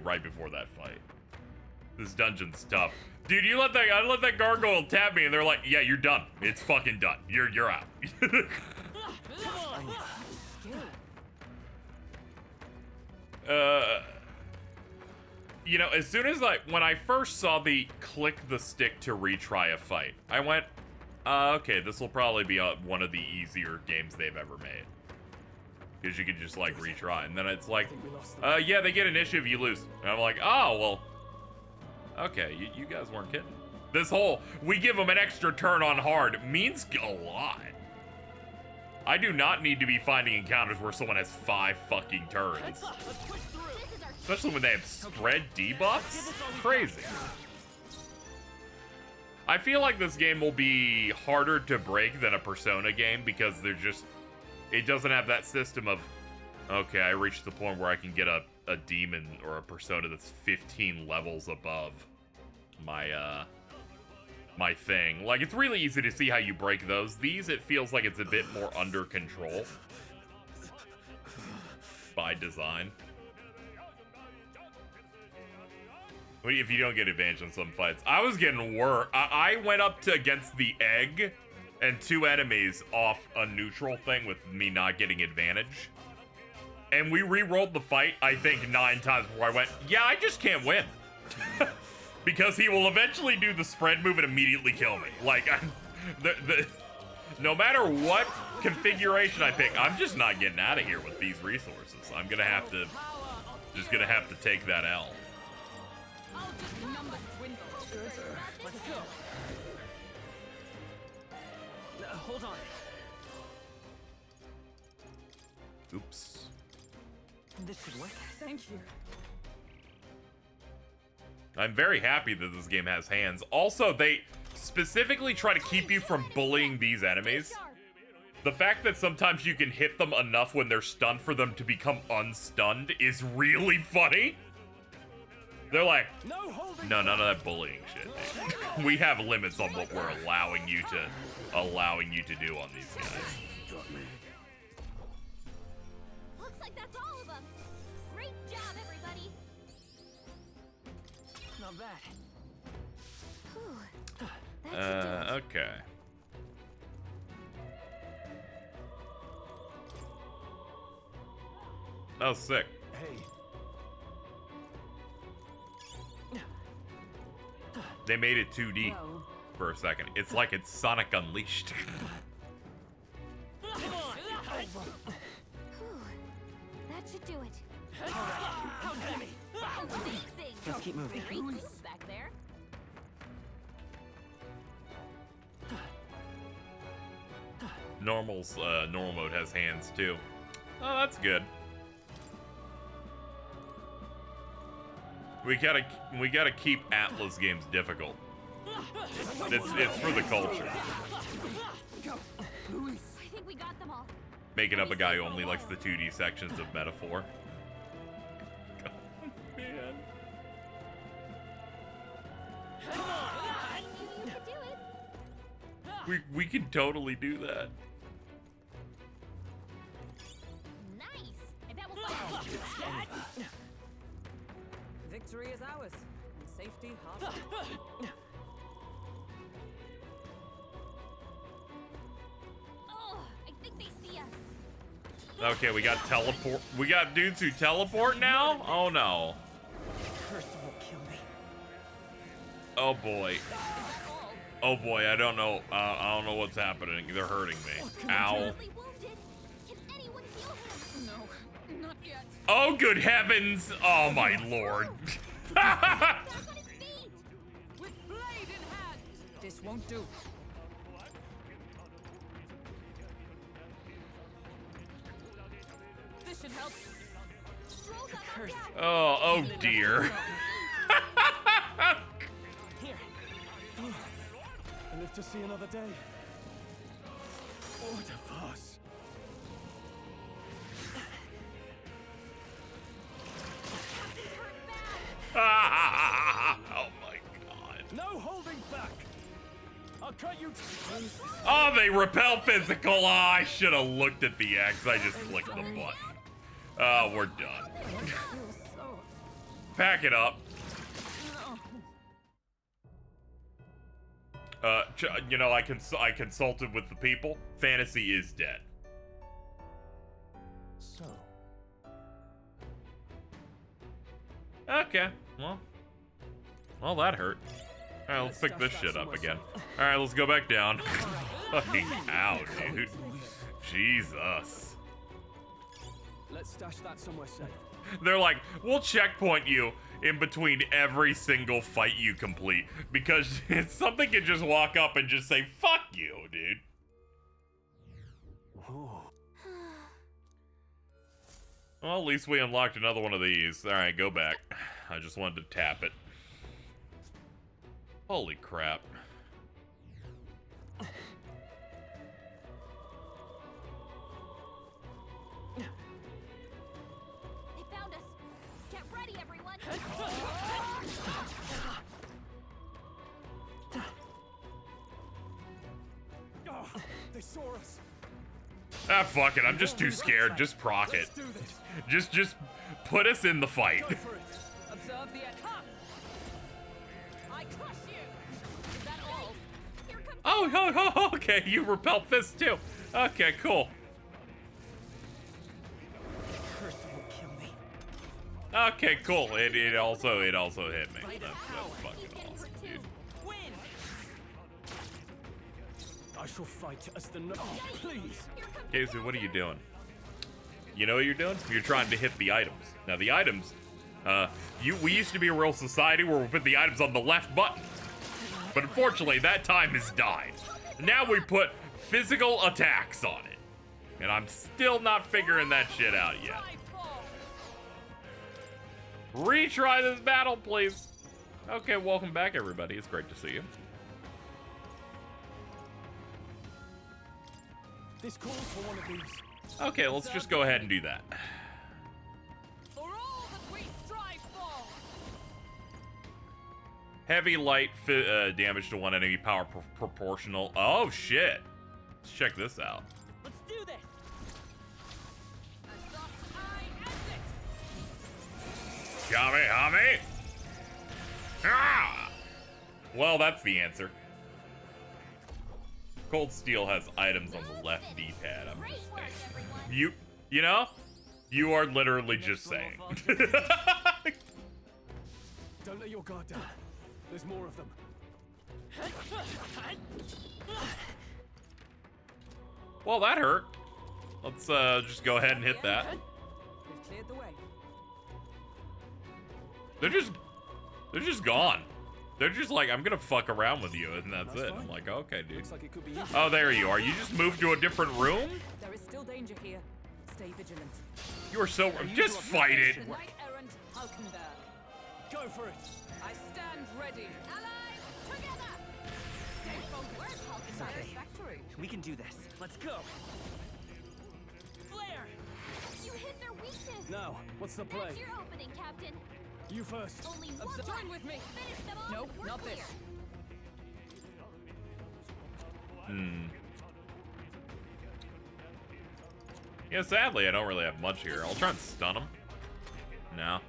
right before that fight. This dungeon's tough. Dude, I let that gargoyle tap me and they're like, yeah, you're done. It's fucking done. You're out. You know, as soon as when I first saw the click the stick to retry a fight, I went, okay, this will probably be one of the easier games they've ever made. Because you can just, like, retry. And then it's like, yeah, they get initiative, you lose. And I'm like, oh, well, okay, you guys weren't kidding. This whole, we give them an extra turn on hard means a lot. I do not need to be finding encounters where someone has 5 fucking turns. Let's push through. Especially when they have spread debuffs. Crazy. I feel like this game will be harder to break than a Persona game because it doesn't have that system of, okay, I reached the point where I can get a demon or a Persona that's 15 levels above my my thing. Like, it's really easy to see how you break those. These, it feels like it's a bit more under control by design. If you don't get advantage on some fights. I was getting worse. I went up to against the egg and 2 enemies off a neutral thing with me not getting advantage. And we re-rolled the fight, I think, 9 times before I went, yeah, I just can't win. Because he will eventually do the spread move and immediately kill me. Like, No matter what configuration I pick, I'm just not getting out of here with these resources. I'm gonna have to, just gonna have to take that L. Numbers dwindle. Let's go. Hold on. Oops. This should work. Thank you. I'm very happy that this game has hands. Also, they specifically try to keep you from bullying these enemies. The fact that sometimes you can hit them enough when they're stunned for them to become unstunned is really funny. They're like, no, none of that bullying shit, dude. We have limits on what we're allowing you to do on these guys. Looks like that's all of them. Great job, everybody. Not bad. Whew. That should do it. Okay. Oh, sick. Hey. They made it 2D Whoa. for a second. It's like it's Sonic Unleashed. Whew. That should do it. Amazing. Let's keep moving. Very close back there. Normal mode has hands too. Oh, that's good. We gotta keep Atlas games difficult. It's for the culture. I think we got them all. Making up a guy who only likes the 2D sections of Metaphor. God, man. You could do it. We can totally do that. Nice. I bet we'll find Victory is ours, and safety hard. Oh, I think they see us. Okay, we got teleport. We got dudes who teleport now? Oh no. Curse will kill me. Oh boy. Oh boy, I don't know. I don't know what's happening. They're hurting me. Ow. Badly wounded. Can anyone heal him? No, not yet. Oh good heavens. Oh my lord. Back on his feet. With blade in hand. This won't do. This should help. Stroll's up Curse. down. Oh dear. Here. I live to see another day. What a farce. Oh my god. No holding back. I'll cut you. Oh, they repel physical. Oh, I should have looked at the X. I just clicked the button. Oh, we're done. Pack it up. You know, I consulted with the people. Fantasy is dead. So. Okay, well, that hurt. All right, let's pick this shit up again. All right, let's go back down. Fucking ow, dude. Jesus. Let's stash that somewhere safe. They're like, we'll checkpoint you in between every single fight you complete because something can just walk up and just say, fuck you, dude. Well, at least we unlocked another one of these. All right, go back. I just wanted to tap it. Holy crap. They found us. Get ready, everyone. Oh, they saw us. Ah, fuck it. I'm just too scared. Just proc it. Let's do this. Just put us in the fight. Go for it. Observe the attack. I crush you. Is that all? Here comes Oh, okay. You repel fists too. Okay, cool. Curse will kill me. Okay, cool. It also hit me. That's He's fucking getting awesome, hurt dude. too. Win. I shall fight as the please. Casey, what are you doing? You know what you're doing? You're trying to hit the items. Now the items, we used to be a real society where we put the items on the left button. But unfortunately, that time has died. Now we put physical attacks on it. And I'm still not figuring that shit out yet. Retry this battle, please. Okay, welcome back, everybody. It's great to see you. This calls for one of these. Okay, let's just go ahead and do that. For all that we strive for. Heavy, light, damage to one enemy, power proportional. Oh, shit. Let's check this out. Let's do this. And thus I end it. Yummy. Ah! Well, that's the answer. Cold Steel has items on the left D-pad. I'm just saying. You know? You are literally just saying. Don't let your guard down. There's more of them. Well, that hurt. Let's just go ahead and hit that. We've cleared the way. They're just gone. They're just like, I'm gonna fuck around with you, and that's it. fine. I'm like, okay, dude. Looks like it could be useful. Oh, there you are. You just moved to a different room? There is still danger here. Stay vigilant. You are so... Just fight it. The knight-errant Halkenberg. Go for it. I stand ready. Allies, together! Stay focused. Satisfactory. We can do this. Let's go. Flare! You hit their weakness. Now, what's the play? That's your opening, Captain. You first. Only one Join left. with me. Finish them all. Nope, We're not clear. this. Yeah, sadly, I don't really have much here. I'll try and stun him. No.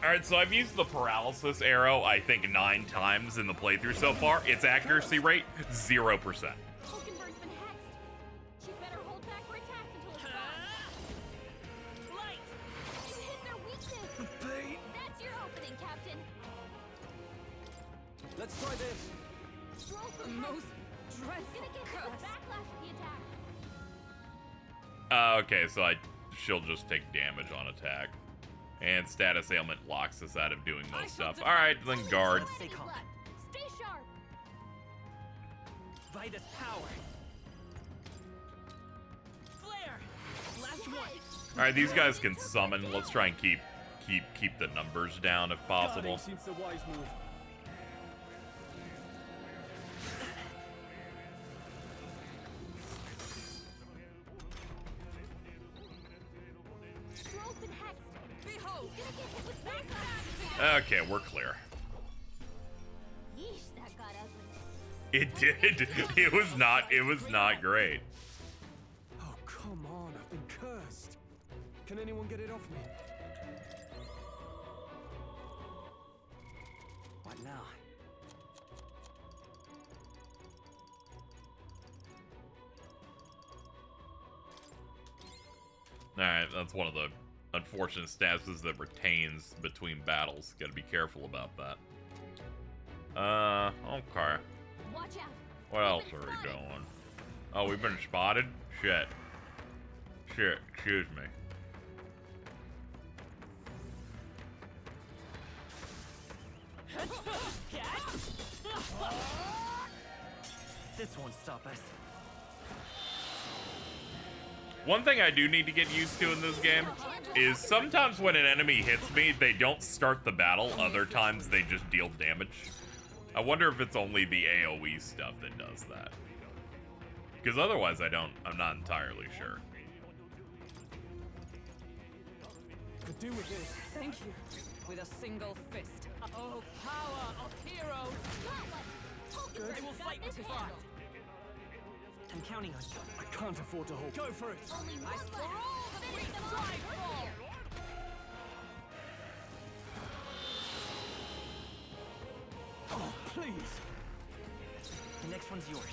Alright, so I've used the paralysis arrow, I think, 9 times in the playthrough so far. Its accuracy rate, 0%. Hulkenberg's been hexed. She'd better hold back her attacks until it's gone. Light! You hit their weakness. That's your opening, Captain. Let's try this. Stroll's The been most hexed. He's dreadful gonna get hit with curse. backlash of the attack. Okay, so she'll just take damage on attack. And status ailment locks us out of doing most stuff. Alright, then guard. Stay calm. Stay sharp. Vitus power. Flare. Last one. Alright, these guys can summon. Let's try and keep the numbers down if possible. Guarding seems the wise move. Stroll's been hexed. Behold! He's gonna get hit with backlash. Okay, we're clear. Yeesh, that got ugly. It did. It was not great. Oh, come on. I've been cursed. Can anyone get it off me? What now? Alright, that's one of the unfortunate statuses that retains between battles. Gotta be careful about that. Okay. Watch out. What else are we doing? Oh, we've been spotted? Shit. Excuse me. This won't stop us. One thing I do need to get used to in this game is sometimes when an enemy hits me, they don't start the battle. Other times they just deal damage. I wonder if it's only the AoE stuff that does that. Because otherwise I'm not entirely sure. Could do with this. Thank you. With a single fist. Oh, power of heroes! Good. They will fight with this hand. I'm counting on you. I can't afford to hold. Go for it. Only one left. For all that we Finish them all. strive We're for. clear. Oh, please. The next one's yours.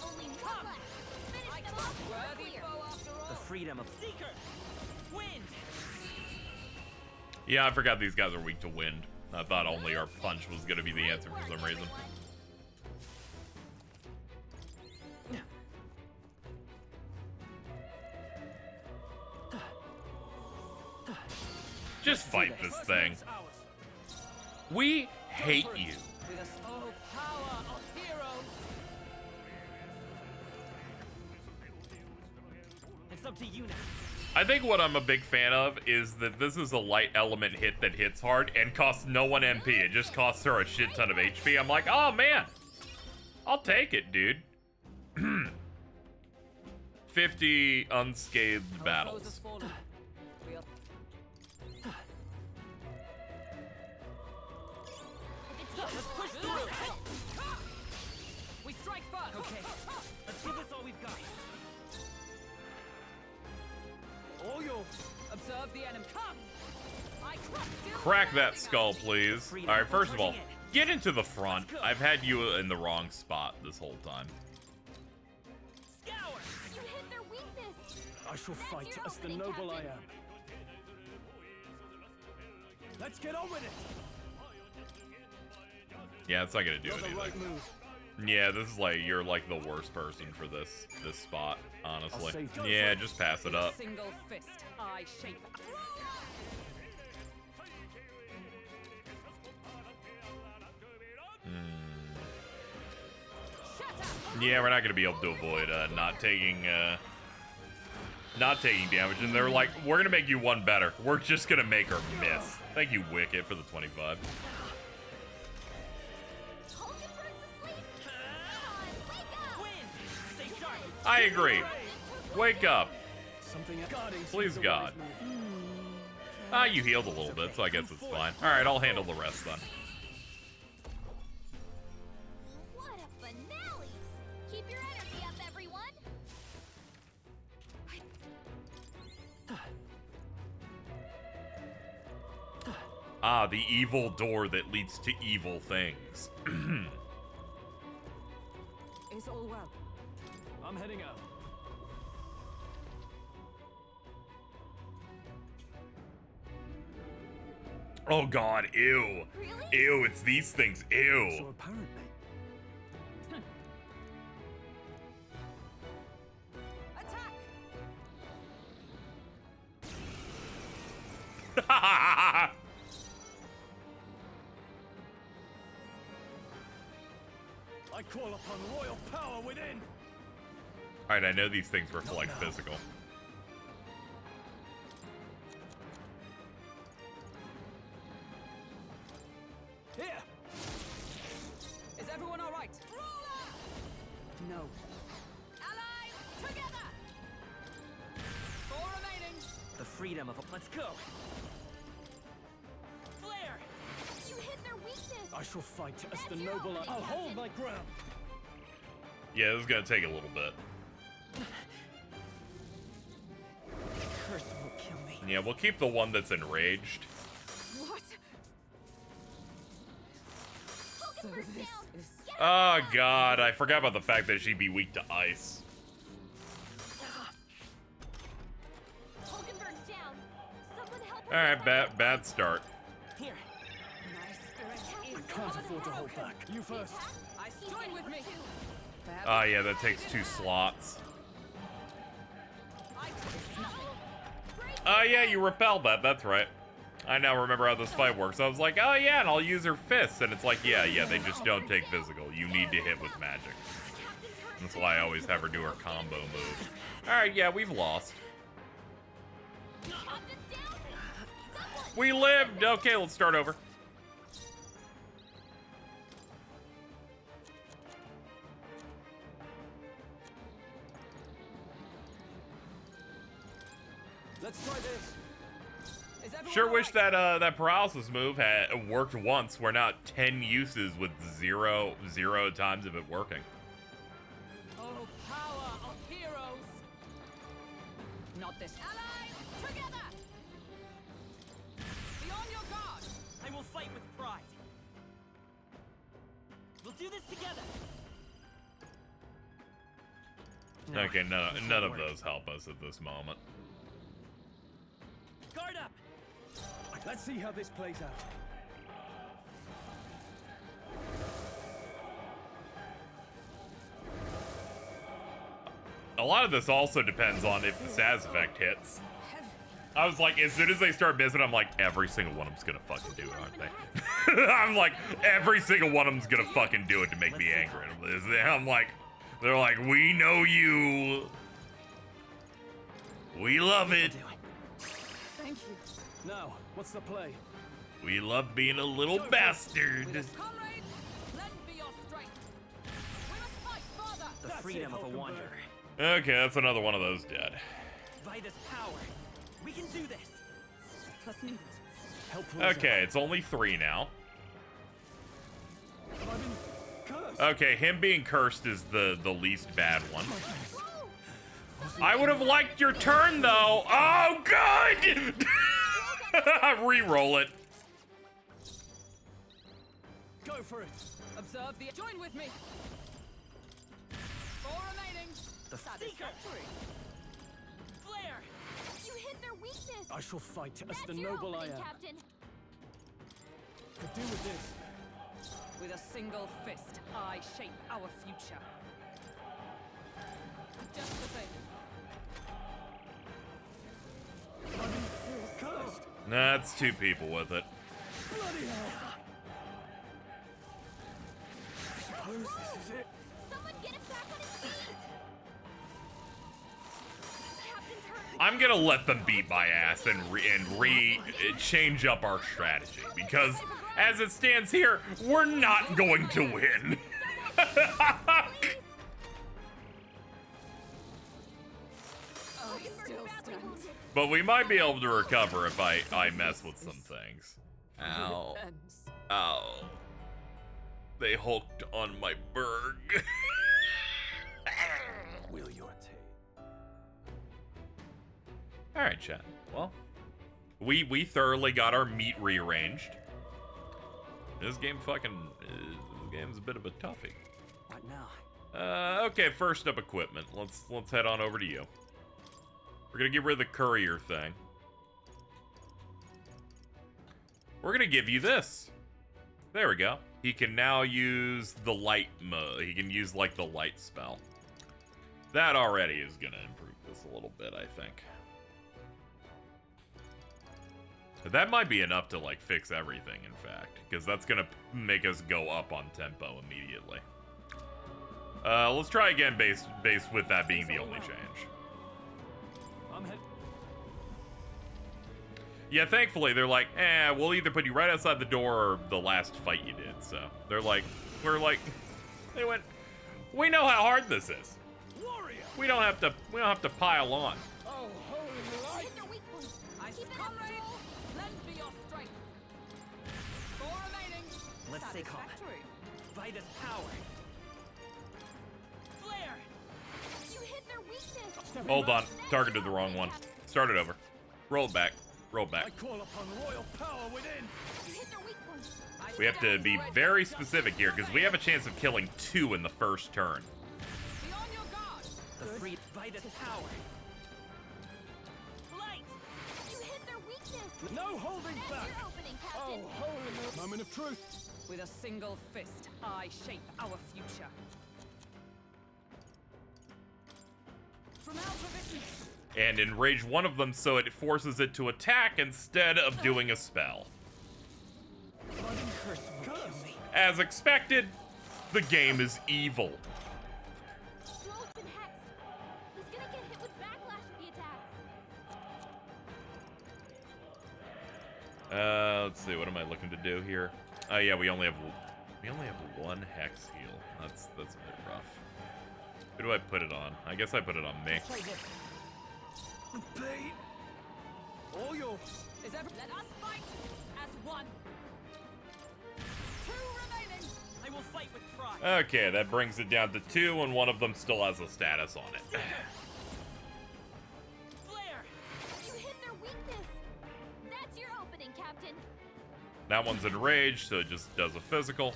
Only one left. Finish them all. We're Worthy clear. foe after all. The freedom of Seeker. Wind. Yeah, I forgot these guys are weak to wind. I thought only our punch was gonna be the answer for some reason. Just fight this thing. We hate you. With us. Oh, power of heroes. It's up to you now. I think what I'm a big fan of is that this is a light element hit that hits hard and costs no one MP. It just costs her a shit ton of HP. I'm like, oh man, I'll take it, dude. 50 unscathed battles. Let's push through. We strike first. Okay. Let's give this all we've got. All yours. Observe the enemy. Come. I crush you. Crack that skull, please. All right, first of all, get into the front. I've had you in the wrong spot this whole time. Scour. You hit their weakness. I shall That's fight your as the opening, noble Captain. I am. Let's get on with it. Yeah, it's not gonna do You're the anything. right move. Yeah, this is like, you're like the worst person for this spot, honestly. save you. Yeah, just pass it up. Single fist. I shape. Yeah, we're not gonna be able to avoid not taking damage, and they're like, we're gonna make you one better. We're just gonna make her miss. Thank you, Wicket, for the 25. I agree. Wake up. Something guarding Please, seems God. a wise move. Ah, you healed a little bit, so I guess it's fine. Alright, I'll handle the rest then. What a finale! Keep your energy up, everyone. Ah, the evil door that leads to evil things. Is all well? I'm heading out. Oh god, ew. Really? Ew, it's these things. So Ew. apparently. Attack. I call upon royal power within. Alright, I know these things reflect physical. Here. Is everyone all right? No. Allies, together. 4 remaining. The freedom of a. Let's go. Flare. You hit their weakness. I shall fight as That's the your noble I. opening, I'll hold Captain. my ground. Yeah, this is gonna take a little bit. Curse will kill me. Yeah, we'll keep the one that's enraged. What? Focus first down. Get Oh god, I forgot about the fact that she'd be weak to ice. Hulkenberg's down. Someone help her. Alright, bad start. Here. I can't afford to hold back. You first. I join with me. Oh yeah, that takes 2 slots. Oh yeah, you repelled that, that's right. I now remember how this fight works. I was like, oh yeah, and I'll use her fists. And it's like, yeah, they just don't take physical. You need to hit with magic. That's why I always have her do her combo move. Alright, yeah, we've lost. We lived! Okay, let's start over. Let's try this. Is everyone Sure all wish right? that paralysis move had worked once. We're not 10 uses with zero times of it working. Oh, power of heroes. Not this. Allies, together. Be on your guard. I will fight with pride. We'll do this together. Okay, none of those help us at this moment. Guard up. Let's see how this plays out. A lot of this also depends on if the Saz effect hits. I was like, as soon as they start missing, I'm like, every single one of them's gonna fucking do it, aren't they? I'm like, every single one of them's gonna fucking do it to make me angry. I'm like, they're like, we know you. We love it. Thank you. Now, what's the play? We love being a little bastard. Comrades, lend me your strength. We must fight further. The freedom of a wanderer. Okay, that's another one of those dead. By this power, we can do this. Plus needed. Helpful as Okay, it's only 3 now. ever. I've been cursed. Okay, him being cursed is the least bad one. I would have liked your turn though. Oh, good! Reroll it. Go for it. Observe the. Join with me. 4 remaining. The Seeker. Satisfactory. Flare. You hit their weakness. I shall fight as That's the your noble I opening, am. Captain. Could do with this. With a single fist, I shape our future. Just the thing. I've been cursed. That's 2 people with it. Bloody hell. I suppose this is it. Someone get him back on his feet. Captain's hurt. I'm gonna let them beat my ass and change up our strategy because as it stands here, we're not going to win. Oh, still stands. But we might be able to recover if I mess with some things. Ow. Ends. Ow. They hulked on my berg. Will your take? Alright, chat. Well, we thoroughly got our meat rearranged. This game's a bit of a toughie. What now? Okay, first up equipment. Let's head on over to you. We're gonna get rid of the courier thing. We're gonna give you this. There we go. He can now use the light mode. He can use like the light spell. That already is gonna improve this a little bit, I think. But that might be enough to like fix everything, in fact, because that's gonna make us go up on tempo immediately. Let's try again, based with that being the only change. I'm head. Yeah, thankfully they're like, we'll either put you right outside the door or the last fight you did. So they're like, they went, we know how hard this is. Warrior. We don't have to pile on. Oh, holy light. Hit their weak points. I Keep it up, comrades, Joel. lend me your strength. 4 remaining. Let's stay calm. Satisfactory. By this power. Flare. You hit their weakness. Hold on, targeted the wrong one. Start it over. Roll it back. Roll I back. call upon royal power within. You hit their weak points. We have to be very specific here because we have a chance of killing 2 in the first turn. Be on your guard. The free. By this power. Light. You hit their weakness. No holding That's back. your opening, Oh, Captain. holy moment of truth. With a single fist, I shape our future. From our provision. And enrage one of them so it forces it to attack instead of doing a spell. Curse will kill me. As expected, the game is evil. Joel's been hexed. He's gonna get hit with backlash if he attacks. Let's see. What am I looking to do here? Oh yeah, we only have 1 hex heal. That's a bit rough. Who do I put it on? I guess I put it on me. Play this. The pain. All yours. Is ever let us fight as one. 2 remaining. I will fight with pride. Okay, that brings it down to 2, and one of them still has a status on it. Flare. You hit their weakness. That's your opening, Captain. That one's enraged, so it just does a physical.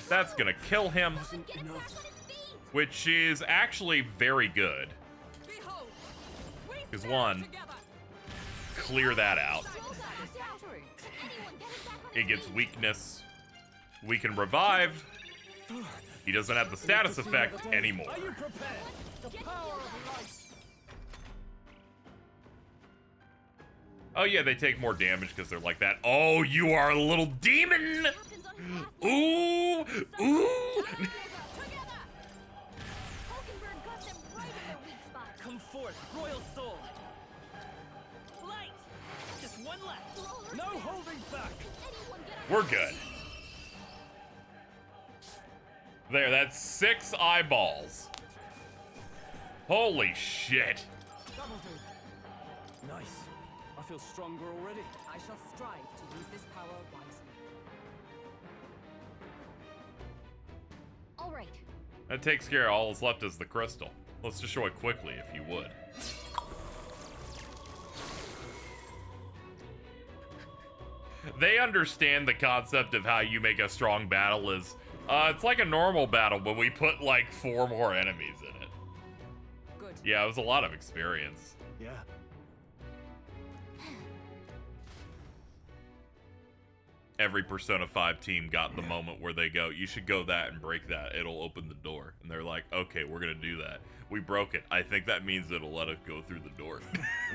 That's gonna kill him, Someone get him back on his feet. which is actually very good. Behold. We 'Cause stand one, together. Clear that out. Joel's satisfactory. Anyone get him back on It his gets feet. weakness. We can revive. He doesn't have the status effect anymore. Are you prepared? The Get power healed of up. light. Oh yeah, they take more damage because they're like that. Oh, you are a little demon! Ooh! Ooh! Hulkenberg got them right in their weak spot. Come forth, royal soul. Light. Just one left. No holding back. Anyone get up? We're good. There, that's 6 eyeballs. Holy shit. Double do. Nice. I feel stronger already. I shall strive to use this power wisely. All right. That takes care of all that's left is the crystal. Let's destroy it quickly, if you would. They understand the concept of how you make a strong battle is, it's like a normal battle, but we put like 4 more enemies in it. Good. Yeah, it was a lot of experience. Yeah. Every Persona 5 team got the moment where they go, you should go that and break that. It'll open the door. And they're like, okay, we're going to do that. We broke it. I think that means it'll let us go through the door.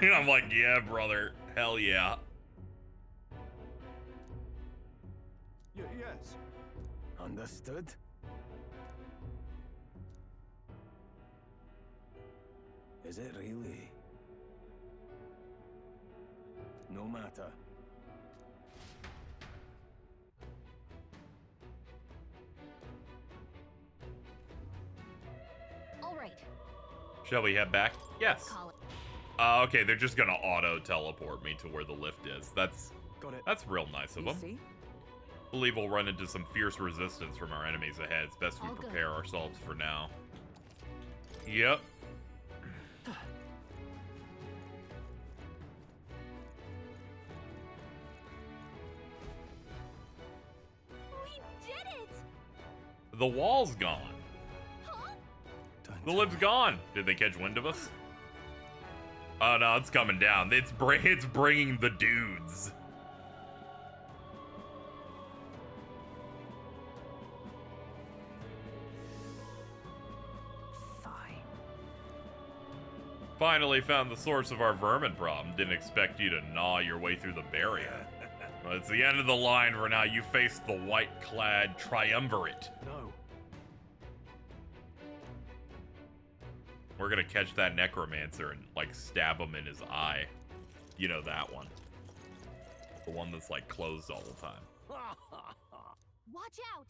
And I'm like, yeah, brother. Hell yeah. Yes. Understood. Is it really? No matter. All right. Shall we head back? Yes. Call it. Okay, they're just going to auto-teleport me to where the lift is. That's real nice of You them. see? Believe we'll run into some fierce resistance from our enemies ahead. It's best we All good. prepare ourselves for now. Yep. We did it! The wall's gone. Huh? The lift's gone. Did they catch wind of us? Oh no, it's coming down. It's bringing the dudes. Fine. Finally found the source of our vermin problem. Didn't expect you to gnaw your way through the barrier. Well, it's the end of the line for now. You face the white-clad triumvirate. No. We're gonna catch that necromancer and, like, stab him in his eye. You know that one. The one that's, like, closed all the time. Watch out!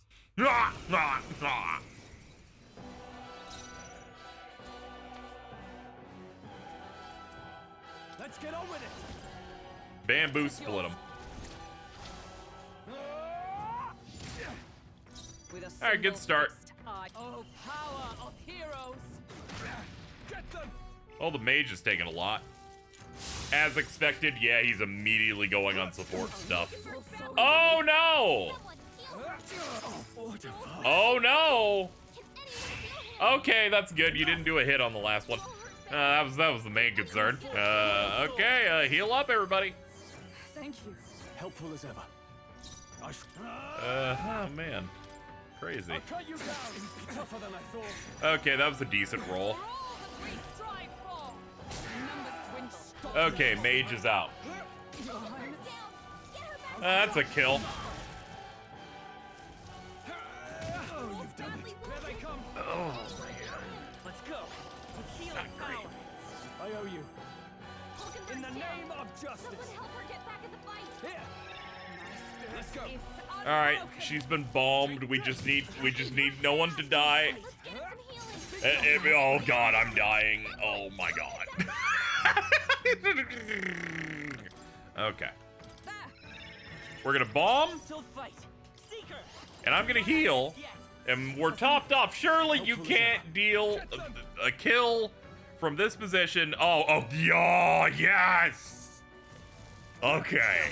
Let's get on with it. Bamboo split him. With a All right, good single start. fist, oh, power of heroes! Get them. Oh, the mage is taking a lot. As expected, yeah, he's immediately going on support stuff. Oh no! Oh no! Okay, that's good. You didn't do a hit on the last one. That was the main concern. Okay, heal up, everybody. Thank you. Helpful as ever. Oh man, crazy. I'll cut you down. Tougher than I thought. Okay, that was a decent roll. All that we strive for! Numbers dwindle. Okay, mage is out. That's a kill. Oh, you've done it. Here they come. Oh, Let's go. With healing power. I owe you. In the name of justice. Someone help her get back in the fight! Here. Let's go. Is all right, she's been balmed. We just need no one to die. Let's get some healing! Oh god, I'm dying. Oh my god. Okay. We're gonna bomb, still fight. Seeker. and I'm gonna heal, Yes. and we're topped off. Surely you can't deal a kill from this position. Oh, yeah, yes. Okay.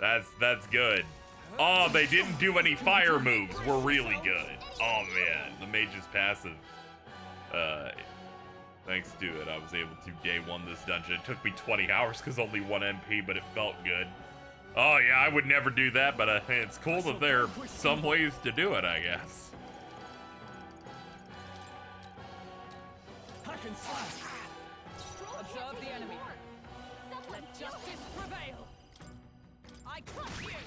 That's good. Oh, they didn't do any fire moves. We're really good. Oh man, the mage's passive. Thanks to it, I was able to day 1 this dungeon. It took me 20 hours because only 1 MP, but it felt good. Oh yeah, I would never do that, but it's cool that there are some ways to do it, I guess. Hack and slash. Observe the enemy. Someone Let Justice prevail. I crush you.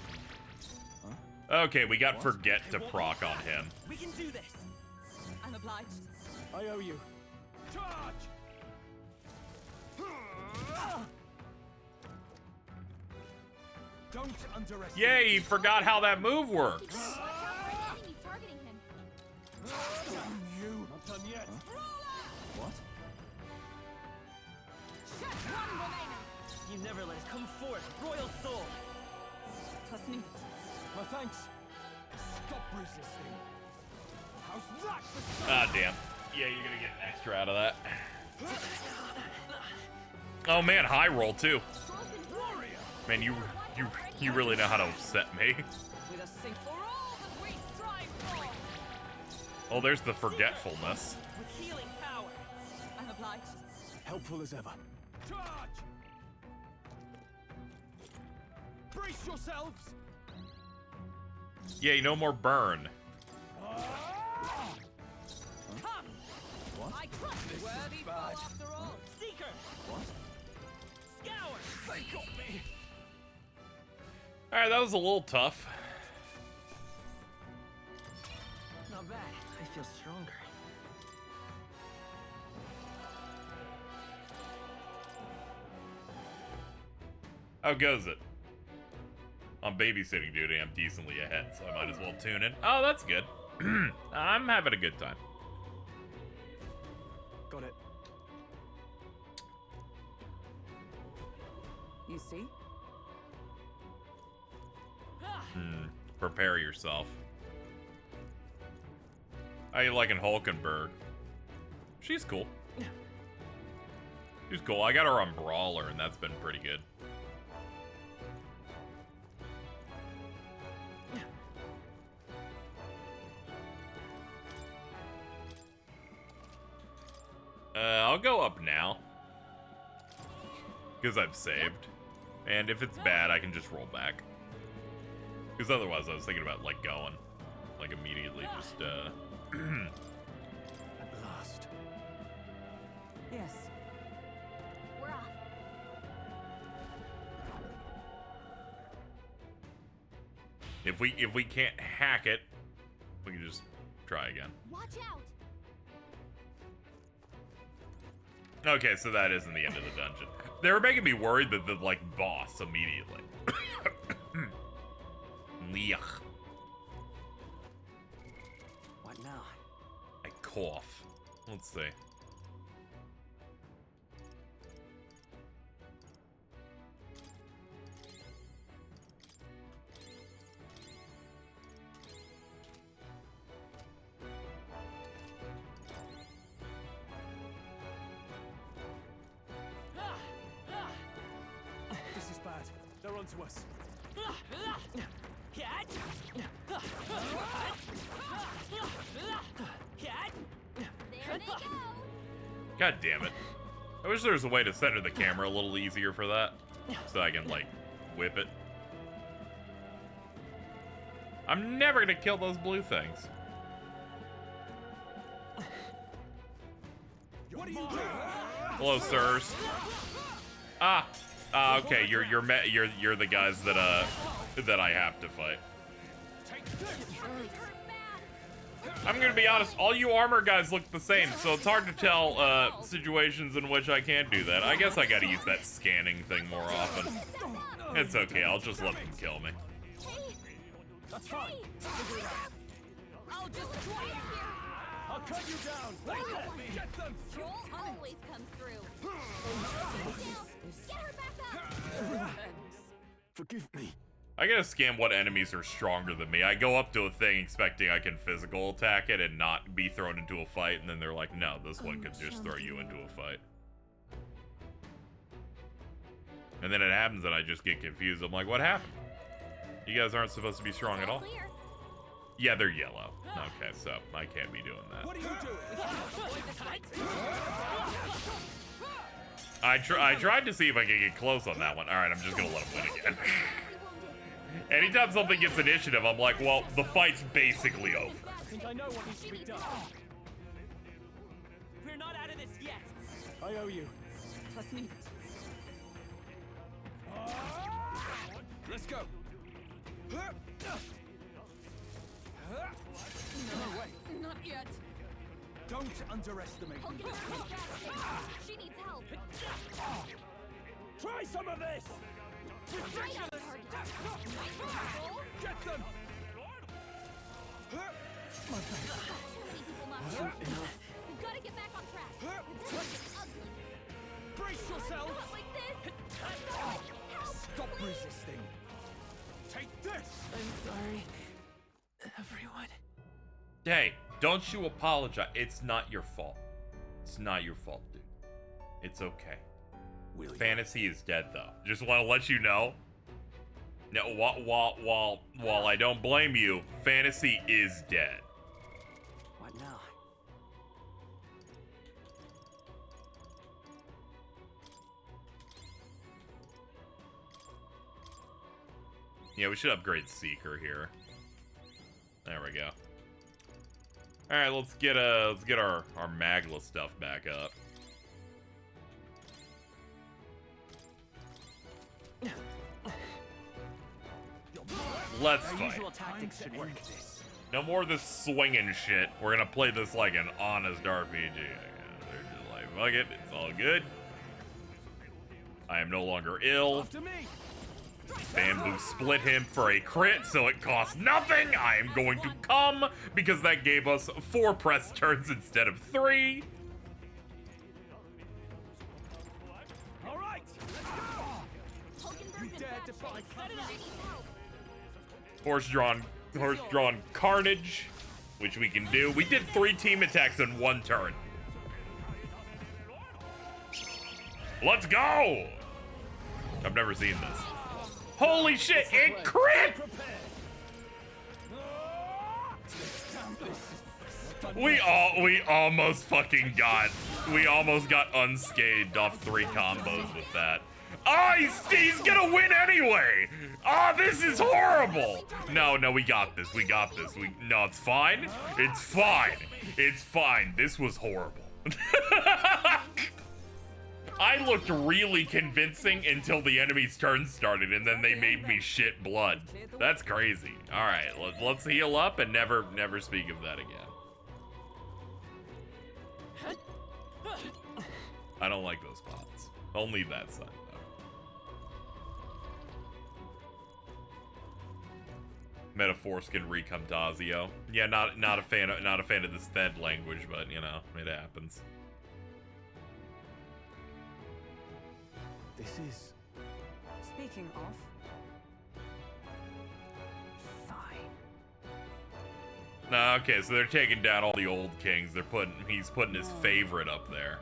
Okay, we got forget to proc on him. We can do this. I'm obliged. I owe you. Charge! Don't underestimate. Yay, he forgot how that move works. Enemies targeting him. You. Not done yet. What? Just one remaining. You never let it come forth, royal soul. Trust me. My thanks. Stop resisting. How's that for Ah, damn. Yeah, you're gonna get an extra out of that. Oh man, high roll too. warrior? Man, you really know how to upset me. With a sink for all that we strive for. Oh, there's the forgetfulness. With healing power. I'm obliged. Helpful as ever. Charge! Brace yourselves. Yay, no more burn. Come. I crush you. Worthy foe after all. Seeker. What? Scour. They got me. Alright, that was a little tough. Not bad. I feel stronger. How goes it? On babysitting duty, I'm decently ahead, so I might as well tune in. Oh, that's good. I'm having a good time. Got it. You see? Prepare yourself. How you liking Hulkenberg? She's cool. She's cool. I got her on Brawler, and that's been pretty good. I'll go up now. Because I've saved. And if it's bad, I can just roll back. Because otherwise, I was thinking about, like, going. Like, immediately just, At last. Yes. We're off. If we can't hack it, we can just try again. Watch out. Okay, so that isn't the end of the dungeon. They were making me worried that the, like, boss immediately. Yuck. What now? I cough. Let's see. This is bad. They're onto us. Cat. Cat. There they go. God damn it. I wish there was a way to center the camera a little easier for that. So I can, like, whip it. I'm never gonna kill those blue things. What are you doing? Hello, sirs. Okay, you're the guys that I have to fight. I'm gonna be honest, all you armor guys look the same, so it's hard to tell situations in which I can't do that. I guess I gotta use that scanning thing more often. It's okay, I'll just let them kill me. That's fine. I'll destroy you. I'll cut you down. Get them. Troll always comes through. Get her back up. Forgive me. I gotta scan what enemies are stronger than me. I go up to a thing expecting I can physical attack it and not be thrown into a fight, and then they're like, no, this one could just throw you into a fight. And then it happens and I just get confused. I'm like, what happened? You guys aren't supposed to be strong at all? Clear. Yeah, they're yellow. Okay, so I can't be doing that. What are you doing? I tried to see if I could get close on that one. Alright, I'm just gonna let him win again. Anytime something gets initiative, I'm like, well, the fight's basically over. I think I know what needs to be done. We're not out of this yet. I owe you. Trust me. Let's go. No way. Not yet. Don't underestimate Hulk me. is distracted. She needs help. Try some of this. Right on target. Get them. My face. Too many people knocked out. We've got to get back on track. This is ugly. Brace yourselves. Not like this. Help, Stop please. resisting. Take this. I'm sorry, everyone. Hey, don't you apologize. It's not your fault. It's not your fault, dude. It's okay. Fantasy is dead, though. Just want to let you know. Now, while I don't blame you, fantasy is dead. What now? Yeah, we should upgrade Seeker here. There we go. All right, let's get our Magla stuff back up. Let's Our fight. usual tactics should work. No more of this swinging shit. We're gonna play this like an honest RPG. They're just like, fuck it, it's all good. I am no longer ill. After me. Bamboo split him for a crit, so it costs nothing. I am going to come because that gave us 4 press turns instead of 3. All right. Let's go. Hulkenberg's in dare bad defy shape. She needs help. Horse-drawn carnage, which we can do. We did 3 team attacks in 1 turn. Let's go! I've never seen this. Holy shit, it crit! We almost got unscathed off 3 combos with that. Oh, he's gonna win anyway! Oh, this is horrible! No, we got this. No, it's fine. It's fine. It's fine. This was horrible. I looked really convincing until the enemy's turn started, and then they made me shit blood. That's crazy. All right, let's heal up and never speak of that again. I don't like those pots. Only that side, though. Metaforskin ReFantazio. Yeah, not a fan of this Thed language, but you know, it happens. This is. Speaking of, fine. Nah, okay, so they're taking down all the old kings. He's putting his favorite up there.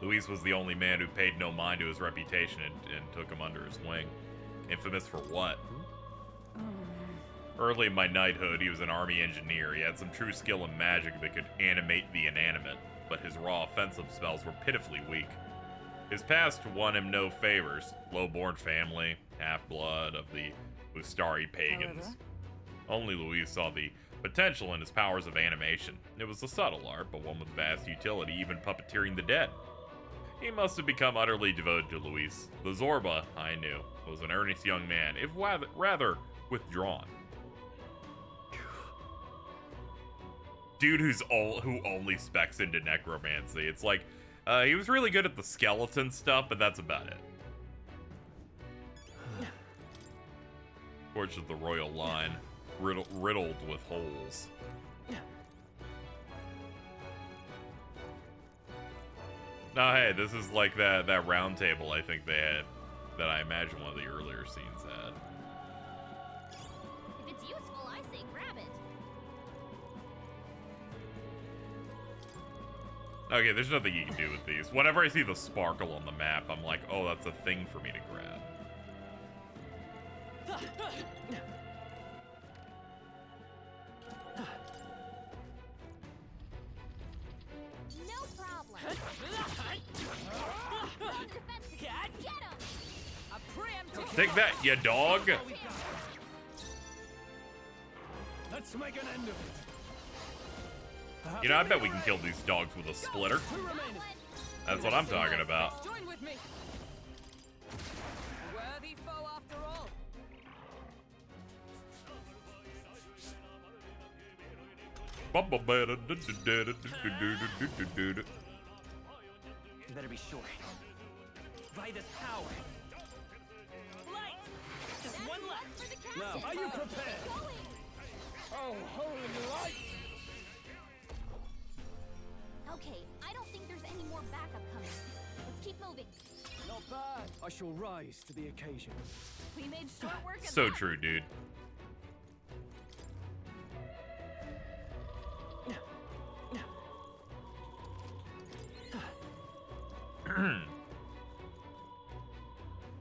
Luis was the only man who paid no mind to his reputation and took him under his wing. Infamous for what? Early in my knighthood, he was an army engineer. He had some true skill in magic that could animate the inanimate, but his raw offensive spells were pitifully weak. His past won him no favors. Low-born family, half-blood of the Ustari pagans. However? Only Luis saw the potential in his powers of animation. It was a subtle art, but one with vast utility, even puppeteering the dead. He must have become utterly devoted to Luis. The Zorba, I knew, was an earnest young man, if rather withdrawn. Dude who only specs into necromancy. It's like, he was really good at the skeleton stuff, but that's about it. Torch of the royal line, riddled with holes. Now, hey, this is like that round table I think they had, that I imagine one of the earlier scenes had. If it's useful, I say grab it. Okay, there's nothing you can do with these. Whenever I see the sparkle on the map, I'm like, oh, that's a thing for me to grab. No problem. Get him! A preemptive. Take that, you dog! Let's make an end of it. You know, I bet we can kill these dogs with a splitter. 2 remaining. That's what I'm talking about. Join with me. Well, worthy foe after all. You better be sure. By this power. Light! Just one left. For the Now, castle. are you prepared? Going. Oh, holy light! Okay, I don't think there's any more backup coming. Let's keep moving. Not bad. I shall rise to the occasion. We made short work of So that. true, dude.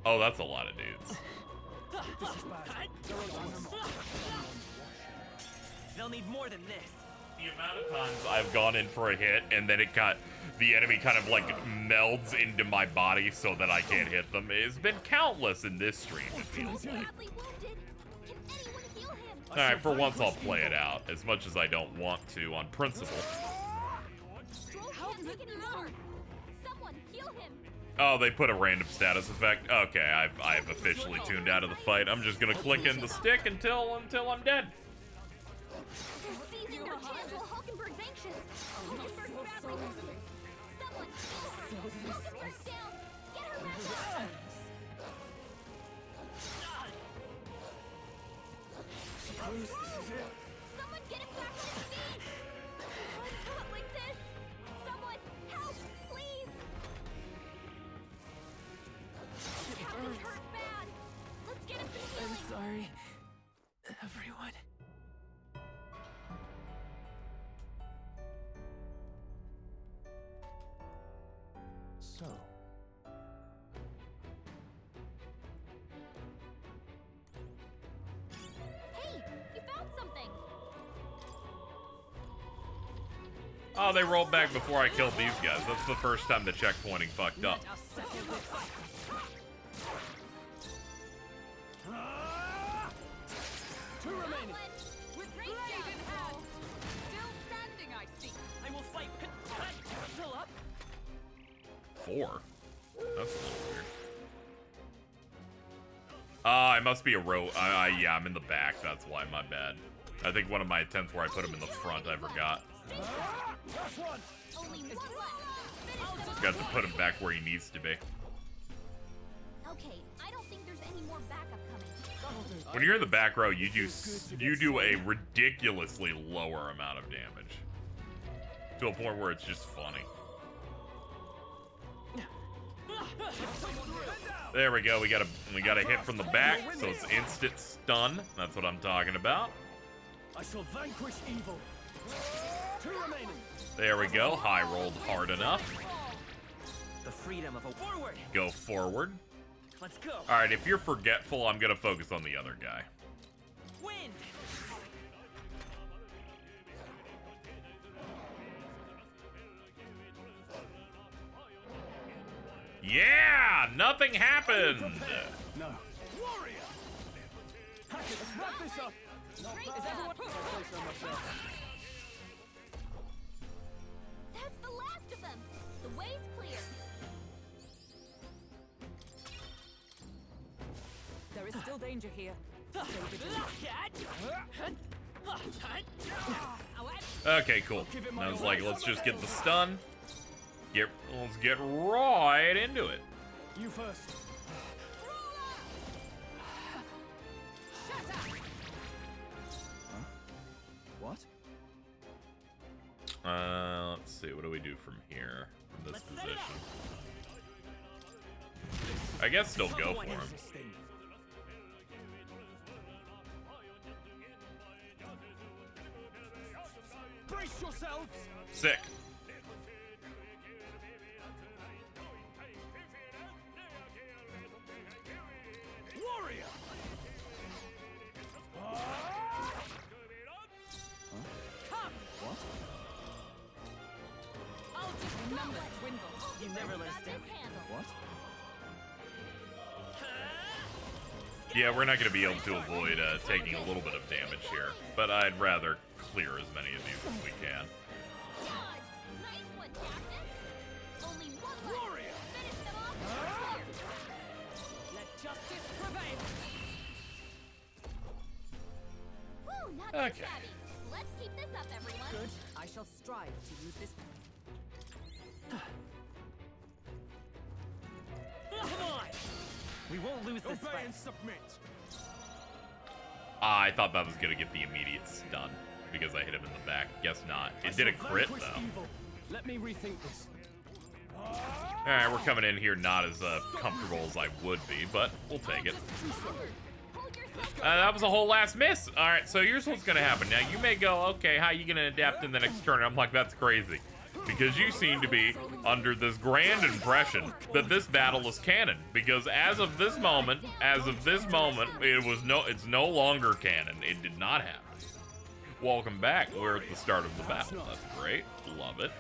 Oh, that's a lot of dudes. This is bad. There are They'll need more than this. The amount of times I've gone in for a hit and then the enemy kind of like melds into my body so that I can't hit them has been countless in this stream. It feels like. Badly wounded. Can anyone heal him? All right, for once I'll play it out as much as I don't want to on principle. Stroll can't take any more. Someone heal him. Oh, they put a random status effect. Okay, I've officially tuned out of the fight. I'm just gonna click in the stick until I'm dead. They're seizing their chance while Hulkenberg's anxious. Hulkenberg's badly wounded. Someone heal her. Hulkenberg's down. Get her back up. Someone get him back on his feet. Not like this. Someone help, please. Captain's hurt bad. Let's get him some healing. Sorry, everyone. So, Hey, you found something. Oh, they rolled back before I killed these guys. That's the first time the checkpointing fucked up. two remaining. With blade in hand. Still standing, I see. I will fight. Still up? 4? That's a little weird. I must be a row. Yeah, I'm in the back. That's why. My bad. I think one of my attempts where I put him in the front, I forgot. Last one. Only one left. Finish them off. Got to put him back where he needs to be. Okay, I don't think there's any more backup coming. When you're in the back row, you do a ridiculously lower amount of damage. To a point where it's just funny. There we go. We got a hit from the back, so it's instant stun. That's what I'm talking about. I shall vanquish evil. Two remaining. There we go. High rolled hard enough. The freedom of a forward. Go forward. Let's go. All right, if you're forgetful, I'm gonna focus on the other guy. Wind. Yeah, nothing happened. No. Warrior. Hackett, let's wrap this up. Great Is everyone? job. If I say so myself. That's the last of them. The way's clear. There is still danger here. Okay, cool. I was like, let's just get the stun. Let's get right into it. You first. What? Let's see. What do we do from here? From this position. I guess still go for him. Brace yourselves. Sick. Warrior. What? I'll just remember Dwindle. You never let us Got down. this handled. What? Yeah, we're not going to be able to avoid taking a little bit of damage here, but I'd rather clear as many of these as we can. Dodge. Nice one, Captain. Only one left. Finish them off. Clear. Let justice Okay. Shabby. Let's keep this up, everyone. Good. I shall strive to use this. Come on! We won't lose this Obey fight. and submit. I thought that was gonna get the immediate stun because I hit him in the back. Guess not. It did a crit Vanquish though. evil. Let me rethink this. All right, we're coming in here not as comfortable as I would be, but we'll take it. Hold yourself. That was a whole last miss. All right, so here's what's gonna happen. Now you may go, okay, how you gonna adapt in the next turn? I'm like, that's crazy, because you seem to be under this grand impression that this battle is canon. Because as of this moment, it's no longer canon. It did not happen. Welcome back. We're at the start of the battle. That's great. Love it.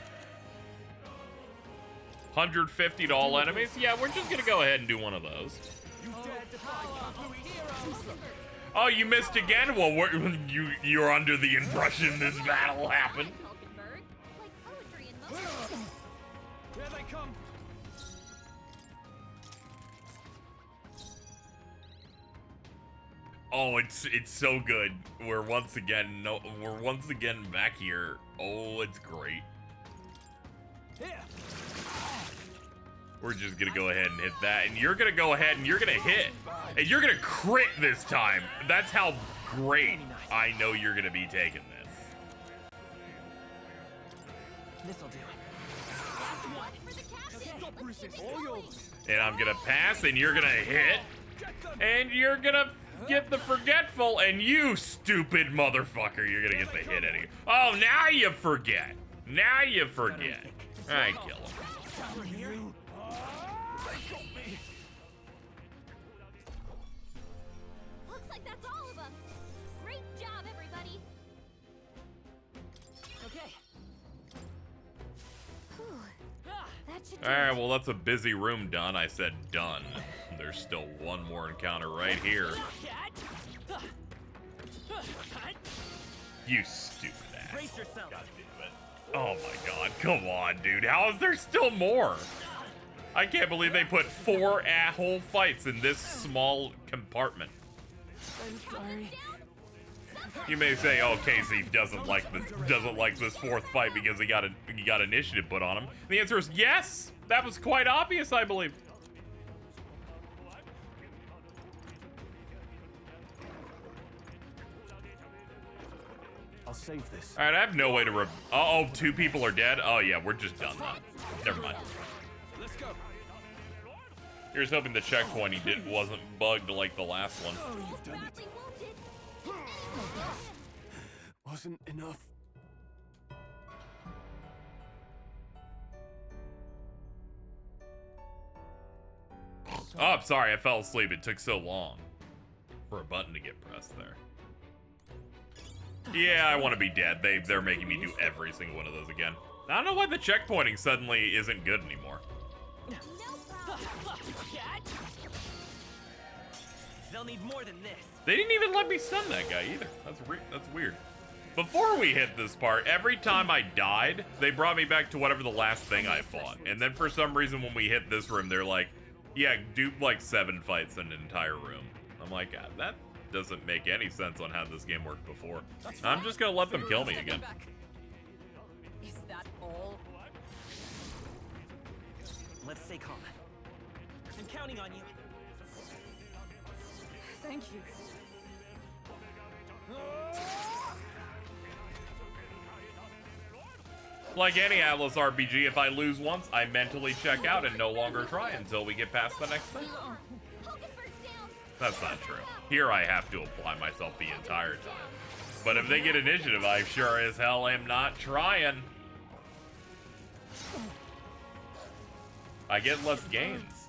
150 to all enemies. Yeah, we're just gonna go ahead and do one of those. You dared defy Kabui's hero. Oh, you missed again? Well, you're under the impression this battle happened. Hulkenberg. Like poetry in motion. Here they come. Oh, it's so good. We're once again back here. Oh, it's great. Here. We're just gonna go ahead and hit that, and you're gonna go ahead and you're gonna hit, and you're gonna crit this time. That's how great I know you're gonna be taking this. This'll do. For the captain. Stop resist. All yours. And I'm gonna pass, and you're gonna hit, Get them. and you're gonna get the forgetful, and you stupid motherfucker, you're gonna get the hit anyway. Oh, now you forget. Now you forget. I kill him. Looks like that's all of them. Great job, everybody. Okay. Whew. That should do All right, it. well, that's a busy room done. I said done. There's still one more encounter right here. You stupid ass. Brace yourself. God damn it. Oh my god, come on, dude. How is there still more? I can't believe they put 4 whole fights in this small compartment. I'm sorry. You may say, "Oh, Casey doesn't like this 4th fight because he got initiative put on him." The answer is yes. That was quite obvious, I believe. I'll save this. All right, I have no way to. Oh, 2 people are dead. Oh yeah, we're just done now. Never mind. Let's go. Here's hoping the checkpoint wasn't bugged like the last one. Oh, you've done it. Badly wounded. Wasn't enough. Oh, I'm sorry, I fell asleep. It took so long for a button to get pressed there. Yeah, I want to be dead. They're making me do every single one of those again. I don't know why the checkpointing suddenly isn't good anymore. No problem. They'll need more than this. They didn't even let me stun that guy either. That's weird. Before we hit this part, every time I died, they brought me back to whatever the last thing I fought. And then for some reason, when we hit this room, they're like, yeah, do like 7 fights in an entire room. I'm like, God, that doesn't make any sense on how this game worked before. I'm just gonna let them kill me again. Is that all? Let's stay calm. I'm counting on you. Thank you. Like any Atlas RPG, if I lose once, I mentally check out and no longer try until we get past the next thing. Hulkenberg's down. That's not true. Here I have to apply myself the entire time. But if they get initiative, I sure as hell am not trying. I get less gains.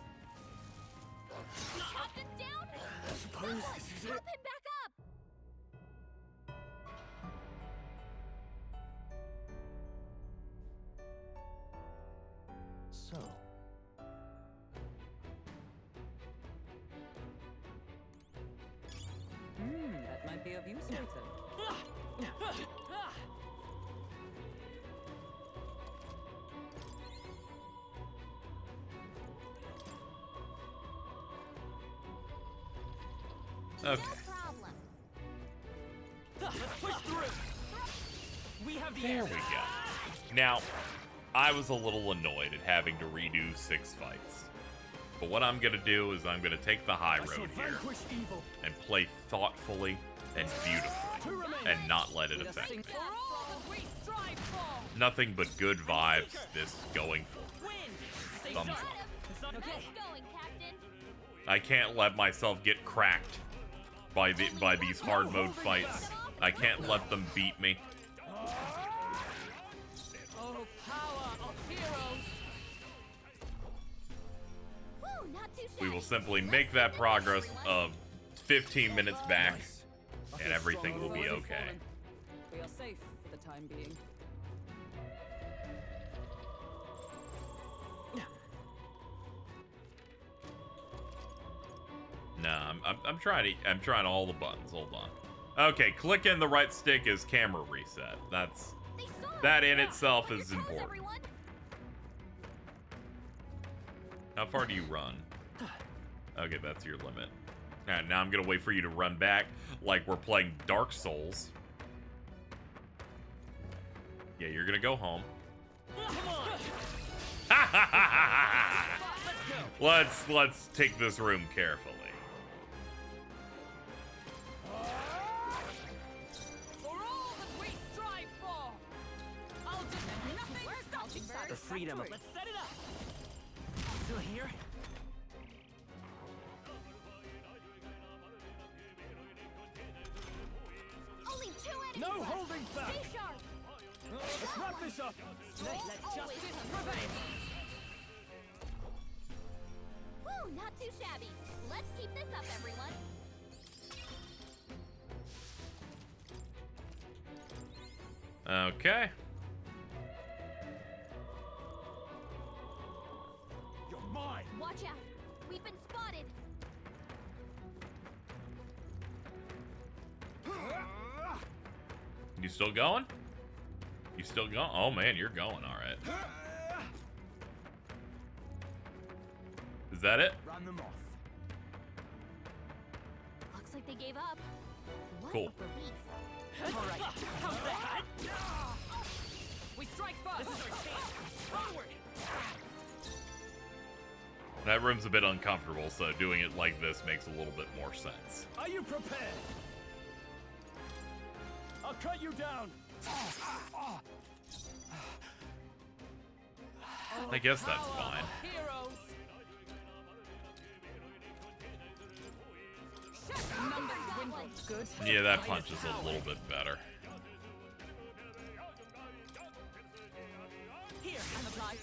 The captain's down. Suppose this is it. Help him back up. So. That might be of use later. Okay. No problem. Let's push through. We have the There we go. Now, I was a little annoyed at having to redo 6 fights. But what I'm gonna do is I'm gonna take the high road here evil. and play thoughtfully and beautifully and not let it affect me. For all that we strive for. Nothing but good vibes this going forward. Win. Thumbs up. It's not okay. Nice going, Captain. I can't let myself get cracked by these hard mode fights. I can't let them beat me. Oh, power of heroes. Woo, not too We shabby. will simply make that progress of 15 minutes back, and everything will be okay. We are safe for the time being. Nah, I'm trying all the buttons. Hold on. Okay, clicking the right stick is camera reset. They saw That us. in itself Hold is your toes, important. everyone. How far do you run? Okay, that's your limit. Alright, now I'm gonna wait for you to run back like we're playing Dark Souls. Yeah, you're gonna go home. Let's take this room carefully. For all that we strive for. I'll do nothing. The freedom of. Let's set it up. Still here? Only 2 enemies No left. holding back. Stay sharp. Let's wrap this up. Let justice prevail. Woo, not too shabby. Let's keep this up, everyone. Okay. You're mine. Watch out. We've been spotted. You still going? You still going? Oh man, you're going, alright. Is that it? Run them off. Looks like they gave up. What Cool. a relief. All right. How's that? We strike first. This is our chance. Onward. That room's a bit uncomfortable, so doing it like this makes a little bit more sense. Are you prepared? I'll cut you down. I guess that's Power fine. of heroes. Numbers dwindle. Good. Yeah, that punch is a little bit better. Here, I'm obliged.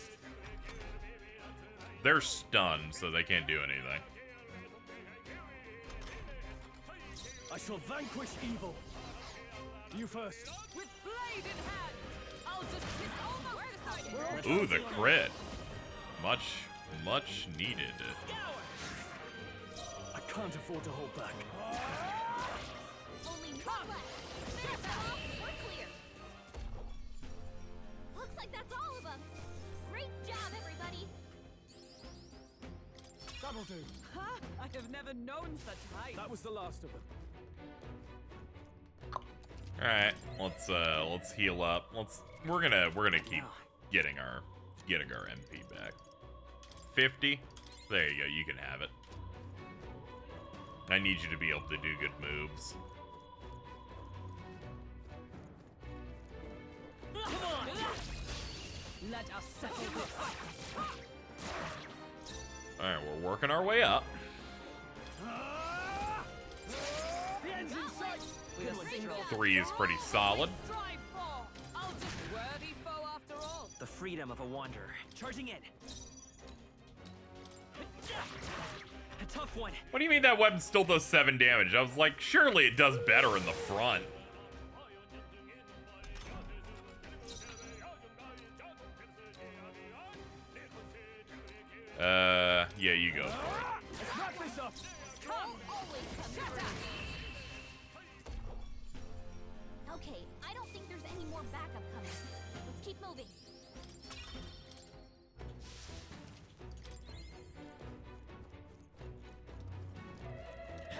They're stunned, so they can't do anything. I shall vanquish evil. You first. With blade in hand, I'll just kiss almost decided. Ooh, the crit. Much needed. I can't afford to hold back. Only one left. That's all. We're clear. Looks like that's all of them. Great job, everybody. That'll do. Ha! I have never known such height. That was the last of them. All right, let's heal up. We're gonna keep getting our MP back. 50. There you go. You can have it. I need you to be able to do good moves. Come on. Let us settle this. All right, we're working our way up. The end's in sight. We are single. 3 is pretty solid. Strive for. I'll just worthy foe after all. The freedom of a wanderer. Charging in. A tough one. What do you mean that weapon still does 7 damage? I was like, surely it does better in the front. Yeah, you go for it. Let's wrap this up. Come. Always come. Okay, I don't think there's any more backup coming. Let's keep moving.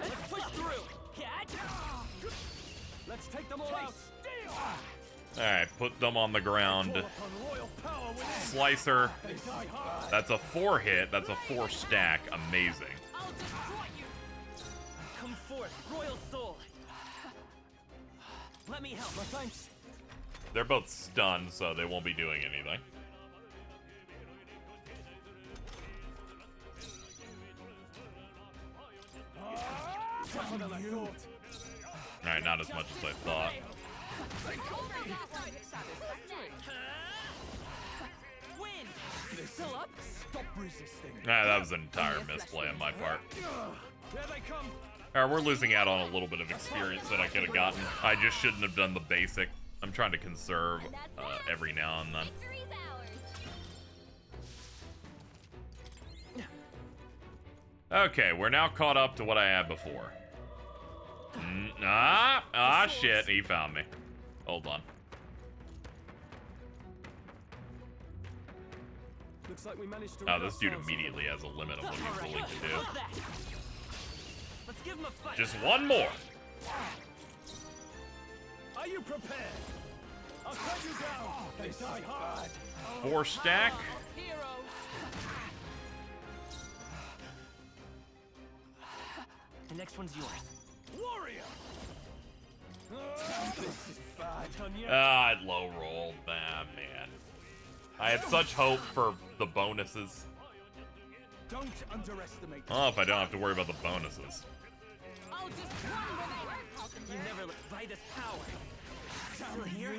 Let's push through. Let's take them all out. Alright, put them on the ground. Call upon royal power within. Slicer. They die hard. That's a 4 hit. That's a 4 stack. Amazing. I'll destroy you. Come forth, royal soul. Let me help. My thanks. They're both stunned, so they won't be doing anything. Tougher than I thought. Alright, not as much as I thought. Win. Still up? Stop resisting. Ah, that was an entire misplay on my part. There they come. Alright, we're losing out on a little bit of experience that I could have gotten. I just shouldn't have done the basic. I'm trying to conserve every now and then. Victory's ours. Okay, we're now caught up to what I had before. Shit, he found me. Hold on. Looks like we managed to. Oh, this dude immediately has a limit of what he's willing to do. Let's give him a fight. Just one more. Are you prepared? I'll cut you down. They die hard. 4 stack. Heroes. The next one's yours. Warrior. This is bad. Done yet? I low rolled. Ah, man. I had such hope for the bonuses. Don't underestimate. I don't know if I don't have to worry about the bonuses. I'll just run with it. You never let by this power. Still here?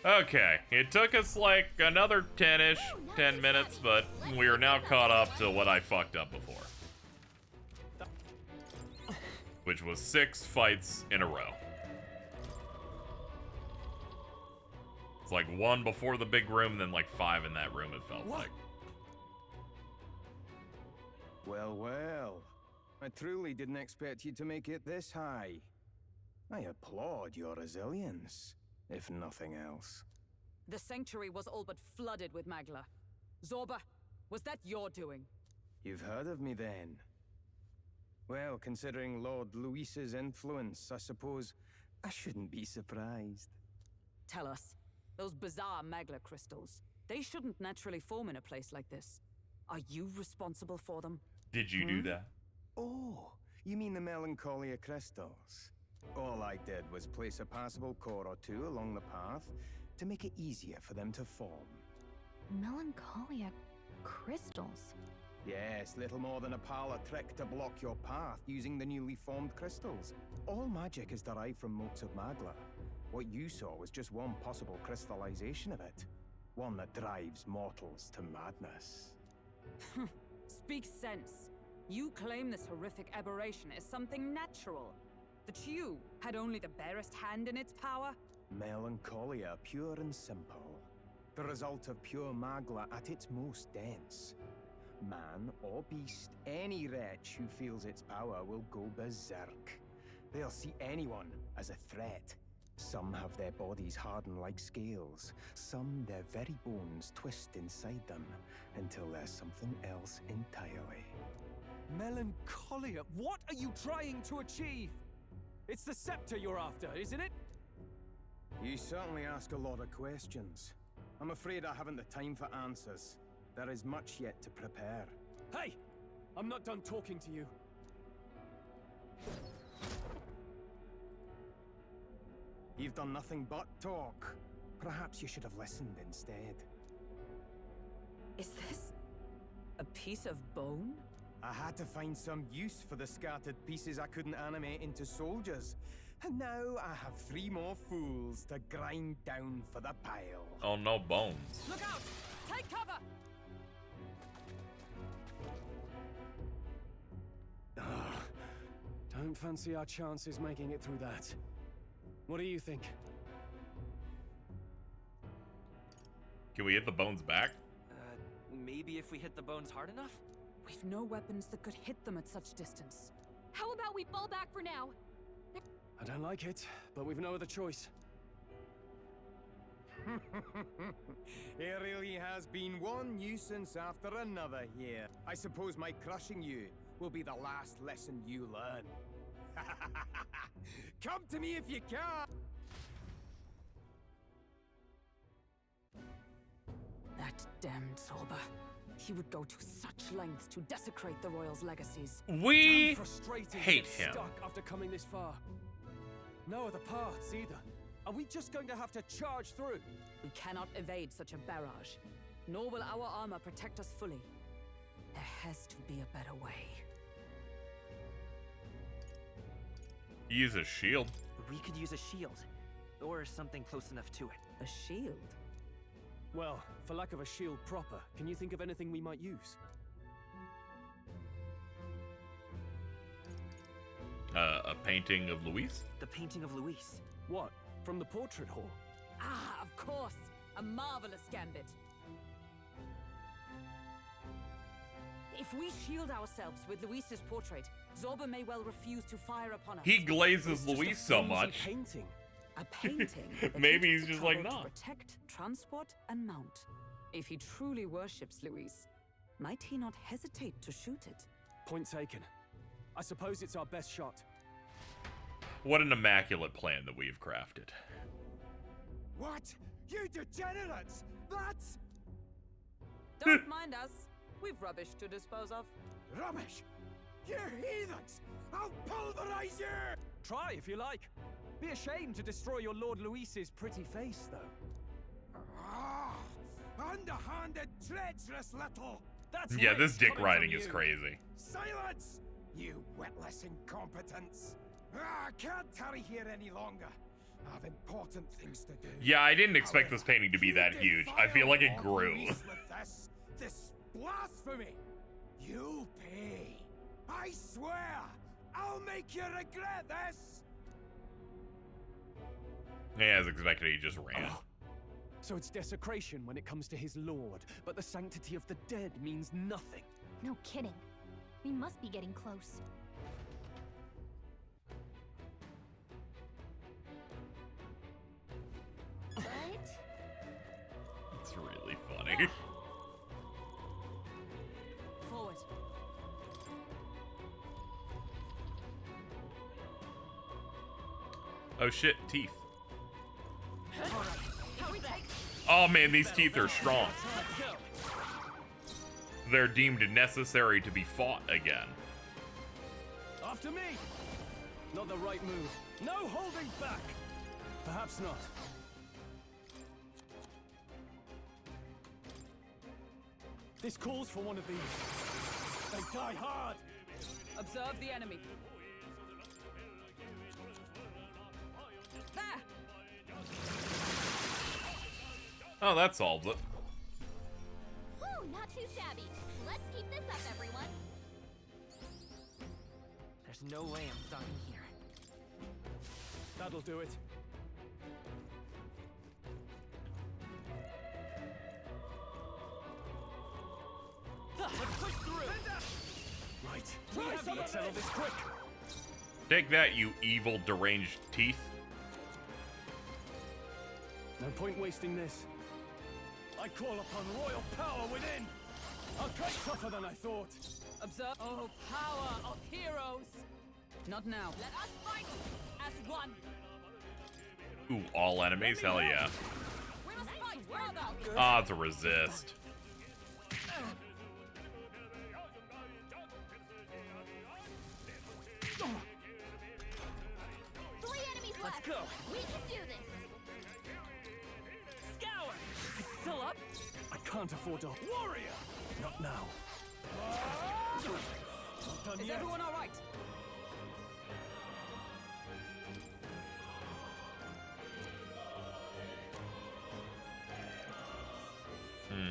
Okay, it took us like another 10-ish, 10 minutes, but we are now caught up to what I fucked up before. Which was 6 fights in a row. It's like 1 before the big room, then like 5 in that room, it felt like. Well, well. I truly didn't expect you to make it this high. I applaud your resilience, if nothing else. The sanctuary was all but flooded with Magla. Zorba, was that your doing? You've heard of me then? Well, considering Lord Luis's influence, I suppose I shouldn't be surprised. Tell us, those bizarre Magla crystals, they shouldn't naturally form in a place like this. Are you responsible for them? Did you do that? Oh, you mean the Melancholia crystals? All I did was place a passable core or 2 along the path to make it easier for them to form. Melancholia crystals. Yes, little more than a parlor trick to block your path using the newly formed crystals. All magic is derived from motes of Magla. What you saw was just one possible crystallization of it. One that drives mortals to madness. Speak sense. You claim this horrific aberration is something natural. That you had only the barest hand in its power? Melancholia, pure and simple. The result of pure Magla at its most dense. Man or beast, any wretch who feels its power will go berserk. They'll see anyone as a threat. Some have their bodies harden like scales. Some their very bones twist inside them until there's something else entirely. Melancholia. What are you trying to achieve? It's the scepter you're after, isn't it? You certainly ask a lot of questions. I'm afraid I haven't the time for answers. There is much yet to prepare. Hey! I'm not done talking to you. You've done nothing but talk. Perhaps you should have listened instead. Is this a piece of bone? I had to find some use for the scattered pieces I couldn't animate into soldiers. And now I have 3 more fools to grind down for the pile. Oh, no bones. Look out! Take cover! Don't fancy our chances making it through that. What do you think? Can we hit the bones back? Maybe if we hit the bones hard enough? We've no weapons that could hit them at such distance. How about we fall back for now? I don't like it, but we've no other choice. It really has been one nuisance after another here. I suppose my crushing you will be the last lesson you learn. Come to me if you can! That damned Zorba. He would go to such lengths to desecrate the Royals' legacies. We Damn frustrating to hate get him. stuck after coming this far. No other paths either. Are we just going to have to charge through? We cannot evade such a barrage, nor will our armor protect us fully. There has to be a better way. Use a shield. We could use a shield, or something close enough to it. A shield? Well, for lack of a shield proper, can you think of anything we might use? A painting of Luis? The painting of Luis. What? From the portrait hall? Ah, of course! A marvelous gambit. If we shield ourselves with Luis's portrait, Zorba may well refuse to fire upon us. He glazes It's just Luis a so flimsy much. painting. A painting. that Maybe he he's took the just like, trouble nah. to protect, transport, and mount. If he truly worships Luis, might he not hesitate to shoot it? Point taken. I suppose it's our best shot. What an immaculate plan that we've crafted. What? You degenerates! That's Don't mind us. We've rubbish to dispose of. rubbish! You heathens! I'll pulverize you! Try if you like. Be ashamed to destroy your Lord Luis's pretty face, though. Ah, underhanded, treacherous little! That's Yeah, right, this dick coming riding from is you. crazy. Silence! You witless incompetents! I can't tarry here any longer. I have important things to do. Yeah, I didn't expect this painting to be that huge. I feel like it grew. This blasphemy! You'll pay. I swear! I'll make you regret this! Yeah, as expected, he just ran. Oh. So it's desecration when it comes to his lord, but the sanctity of the dead means nothing. No kidding. We must be getting close. But It's really funny. Forward. Oh shit, teeth. How we take? Oh man, these teeth are strong. They're deemed necessary to be fought again. After me! Not the right move. No holding back! Perhaps not. This calls for one of these. They die hard! Observe the enemy. There! Oh, that solves it. whew, not too shabby. Let's keep this up, everyone. There's no way I'm stopping here. That'll do it. Let's push through! Right. Let's settle this quick. Take that, you evil, deranged teeth. No point wasting this. I call upon royal power within. I'll cut tougher than I thought. Observe. Oh, power of heroes! Not now. Let us fight as one. Ooh, all enemies? Hell yeah. We must fight further. Ah, it's a resist. Three enemies Let's left. go. We can do this. Scour! Still up? I can't afford a warrior. Not now. Not done Is yet. everyone all right?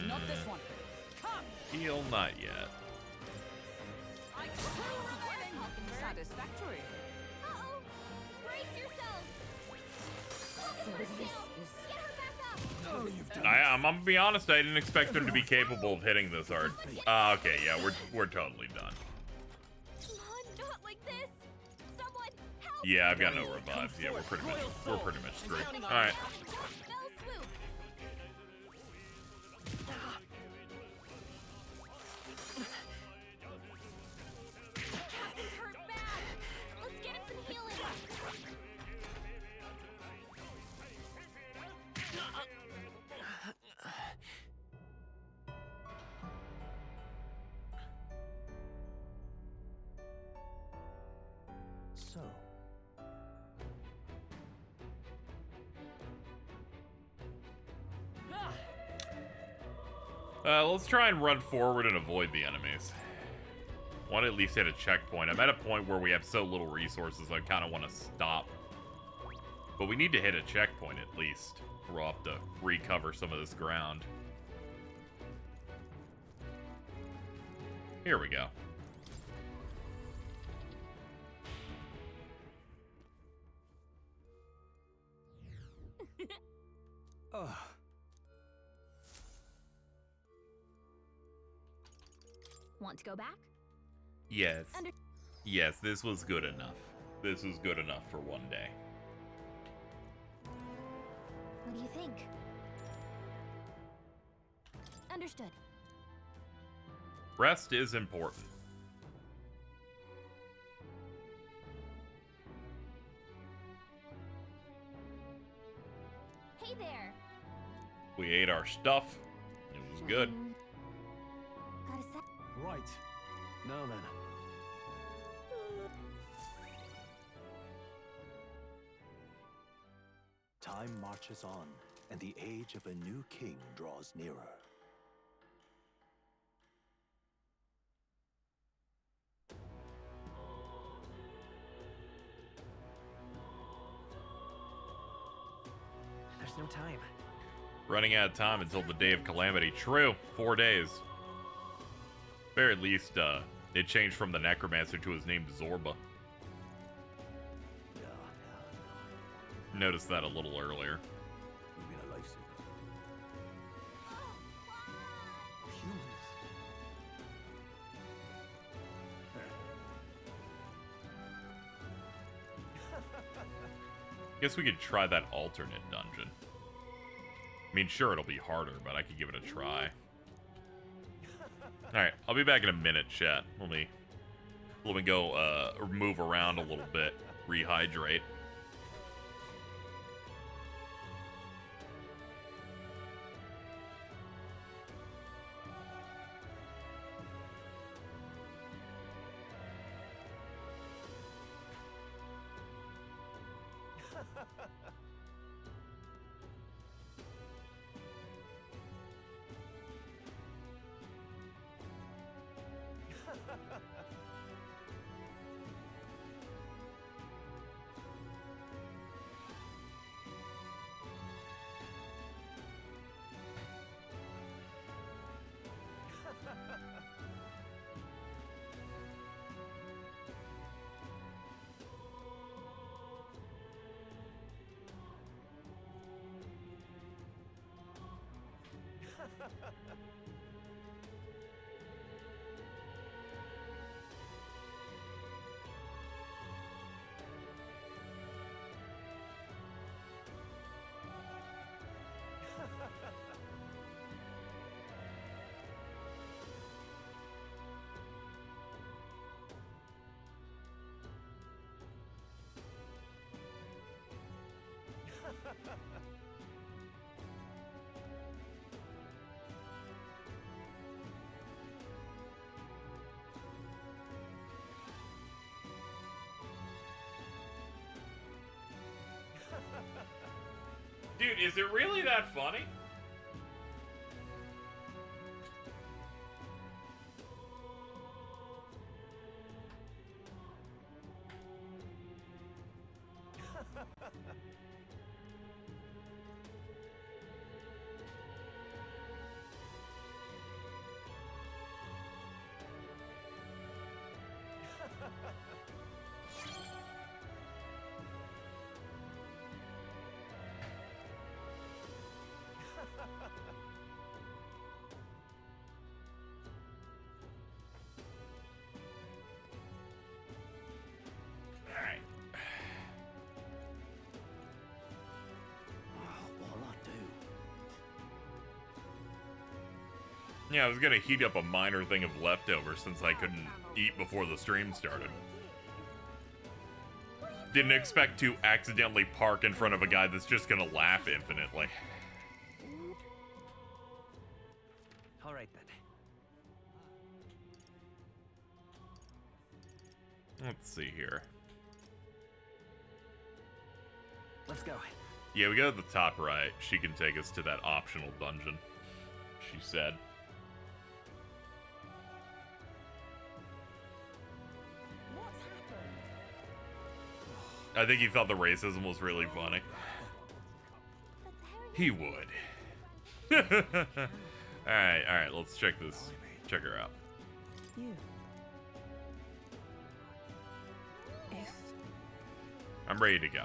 Not this one. Come! Heal not yet. I can satisfactory. Uh-oh. Brace yourselves. Hawkenberg's down. Get her back up. Oh, you've done I'm gonna be honest, I didn't expect him to be capable of hitting this hard. Okay, yeah, we're totally done. Come on, not like this. Someone help. Yeah, I've got no revives. Yeah, we're pretty much screwed. All right. Bell swoop. Captain's hurt bad. Let's get him some so? Let's try and run forward and avoid the enemies. Want to at least hit a checkpoint. I'm at a point where we have so little resources, I kind of want to stop. But we need to hit a checkpoint at least. We'll have to recover some of this ground. Here we go. Ugh. Want to go back? Yes. Yes, this was good enough. This was good enough for one day. What do you think? Understood. Rest is important. Hey there. We ate our stuff. It was good. Got a sec. Right. Now then. Time marches on, and the age of a new king draws nearer. There's no time. Running out of time until the day of calamity. True. 4 days. Very least, it changed from the necromancer to his name Zorba. Noticed that a little earlier. You've been a lifesaver. Humans. Guess we could try that alternate dungeon. I mean, sure, it'll be harder, but I could give it a try. Alright, I'll be back in a minute, chat. Let me go, move around a little bit. Rehydrate. Dude, is it really that funny? Alright. What'll I do? Yeah, I was gonna heat up a minor thing of leftovers since I couldn't eat before the stream started. Didn't expect to accidentally park in front of a guy that's just gonna laugh infinitely. All right then. Let's see here. Let's go. Yeah, we go to the top right. She can take us to that optional dungeon, she said. What's happened? I think he thought the racism was really funny. He would. Alright, let's check this. Check her out. You. If I'm ready to go.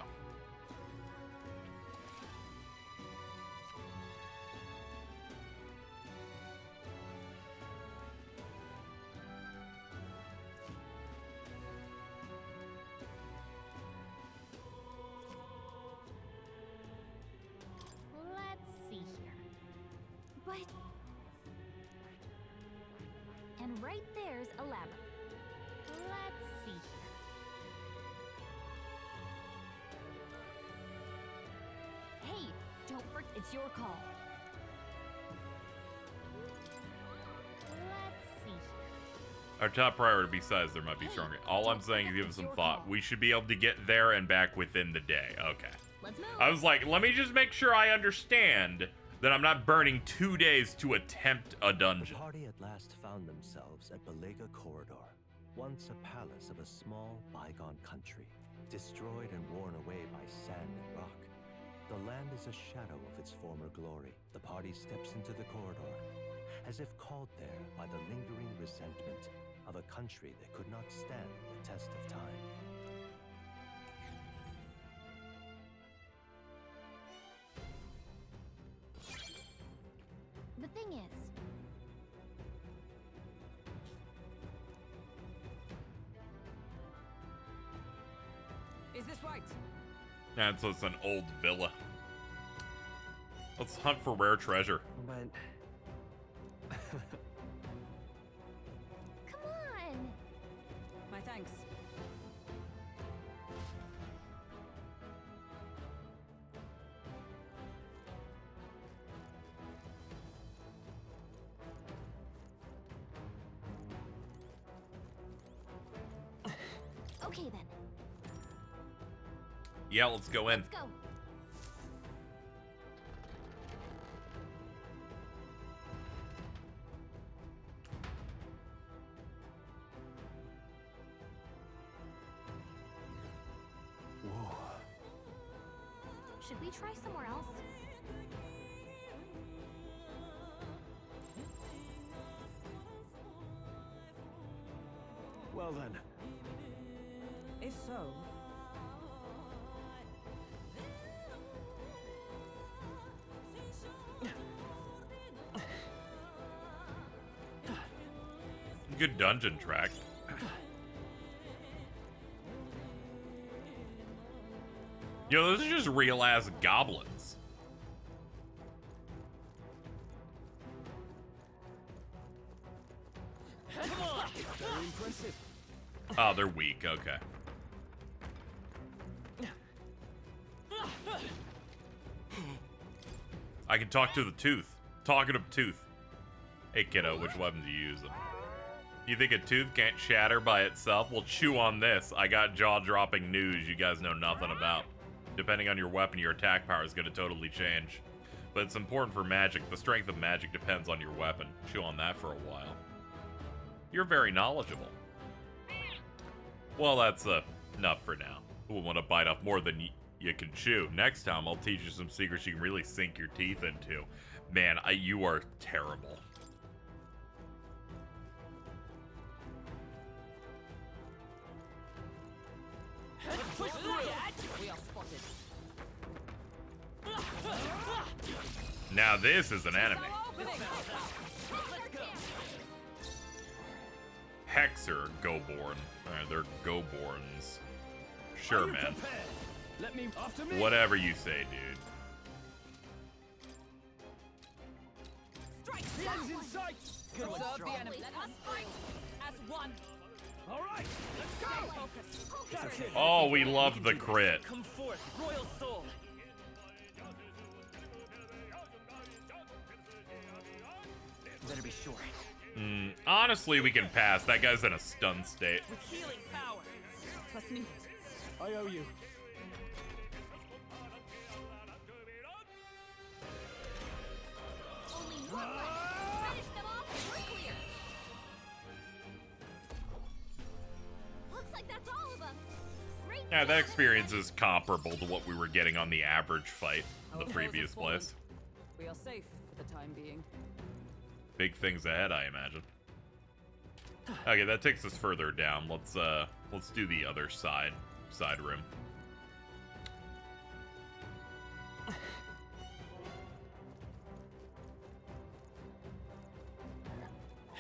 Let's see here. But... And right there's a labyrinth. Let's see here. Hey, don't forget, it's your call. Let's see here. Our top priority, besides there might be stronger. All I'm saying is give us some thought. We should be able to get there and back within the day. Okay. Let's move. I was like, let me just make sure I understand that I'm not burning 2 days to attempt a The dungeon. party at last found themselves at Belega Corridor, once a palace of a small, bygone country, destroyed and worn away by sand and rock. The land is a shadow of its former glory. The party steps into the corridor, as if called there by the lingering resentment of a country that could not stand the test of time. The thing is, Is this right? And so it's an old villa. Let's hunt for rare treasure. But come on. My thanks. Okay then, Yeah, let's go in. let's go. Whoa. Should we try somewhere else? Well then, If so, Good dungeon track. Yo, those are just real ass goblins. very impressive. Oh, they're weak. Okay. I can talk to the tooth. Talkative tooth. Hey, kiddo, which weapons are you using? You think a tooth can't shatter by itself? Well, chew on this. I got jaw-dropping news you guys know nothing about. Depending on your weapon, your attack power is going to totally change. But it's important for magic. The strength of magic depends on your weapon. Chew on that for a while. You're very knowledgeable. Well, that's enough for now. Who will want to bite off more than you can chew? Next time, I'll teach you some secrets you can really sink your teeth into. Man, you are terrible. Let's push through. We are spotted. Now this is an enemy. Hexer Goborn. Alright, they're Goborns. Sure, man. Let me after me. Whatever you say, dude. Strike. Enemies in sight. Good one, serve the enemy. Let us fight as one. All right, let's go. Focus. Oh, we love the crit. Come forth, royal soul. better be sure. Honestly, we can pass. That guy's in a stun state. With healing power. trust me. I owe you. Finish them off and we're clear. Looks like that's all of them. Great Yeah, that job, experience is comparable to what we were getting on the average fight in Our the foes previous have fallen. place. We are safe for the time being. Big things ahead, I imagine. Okay, that takes us further down. Let's do the other side room.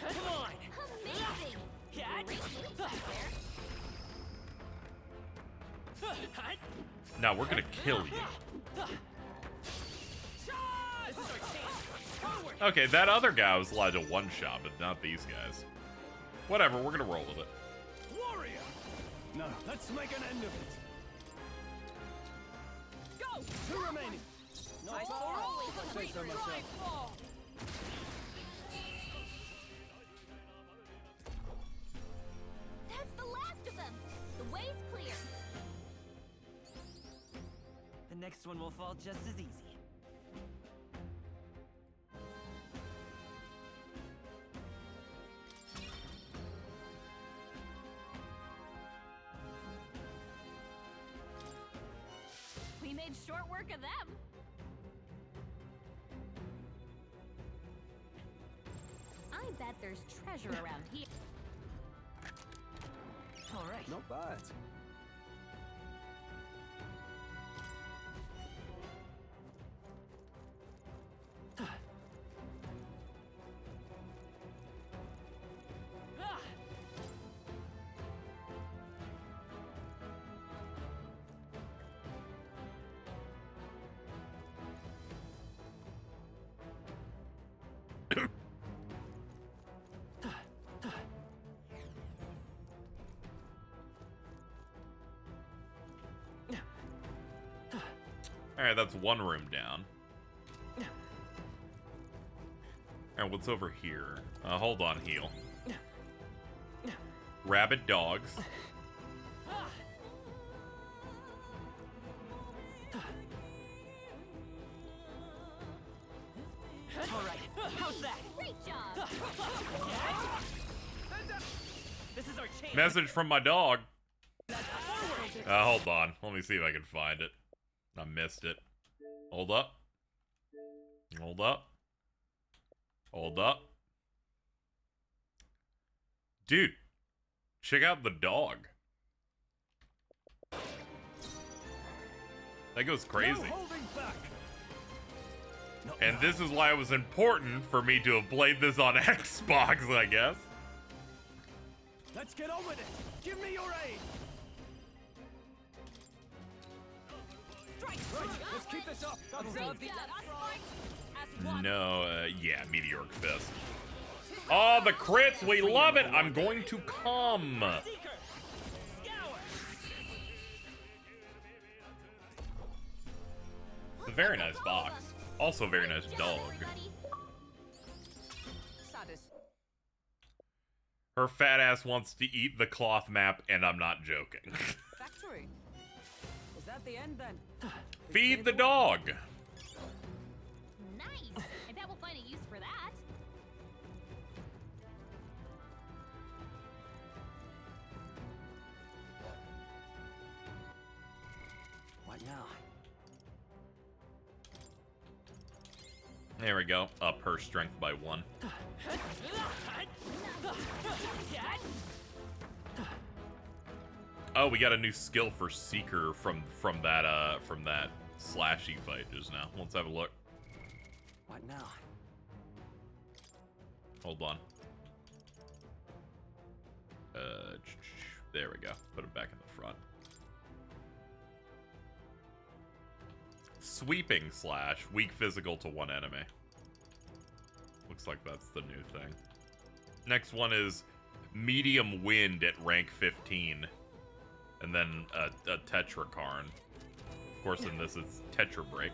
Come on! Amazing. Cat! Great moves back there. Now we're gonna kill you. This is our chance! Forward! Okay, that other guy was allowed to one-shot, but not these guys. Whatever, we're gonna roll with it. Warrior! No, let's make an end of it. Go! 2 remaining. Not Nice bad, ball. if I say so myself. Drive ball. That's the last of them. The way's clear. The next one will fall just as easy. We made short work of them. I bet there's treasure around here. All right. Not bad. Alright, that's one room down. Alright, what's over here? Hold on, heal. Rabid dogs. All right. How's that? Great job. This is our chance. Message from my dog. Hold on. Let me see if I can find it. I missed it. Hold up. Hold up. Hold up. Dude, check out the dog. That goes crazy. No holding back. And this is why it was important for me to have played this on Xbox, I guess. Let's get on with it. Give me your aid. Strike! Right, let's keep this up. That's Observe it. the Us fight. No, yeah, Meteoric Fist. Oh, the crits! We love it! I'm going to come! Seeker! Scour! It's a very nice box. Also a very nice dog. Everybody. Saddest. Her fat ass wants to eat the cloth map, and I'm not joking. Factory. Is that the end then? Feed the dog! Nice. I bet we'll find a use for that. What now? There we go. Up her strength by 1. Oh, we got a new skill for Seeker from that slashy fight just now. Let's have a look. What now? Hold on. There we go. Put it back in the front. Sweeping slash. Weak physical to one enemy. Looks like that's the new thing. Next one is medium wind at rank 15. And then a Tetrakarn. Of course, in this it's Tetra Break.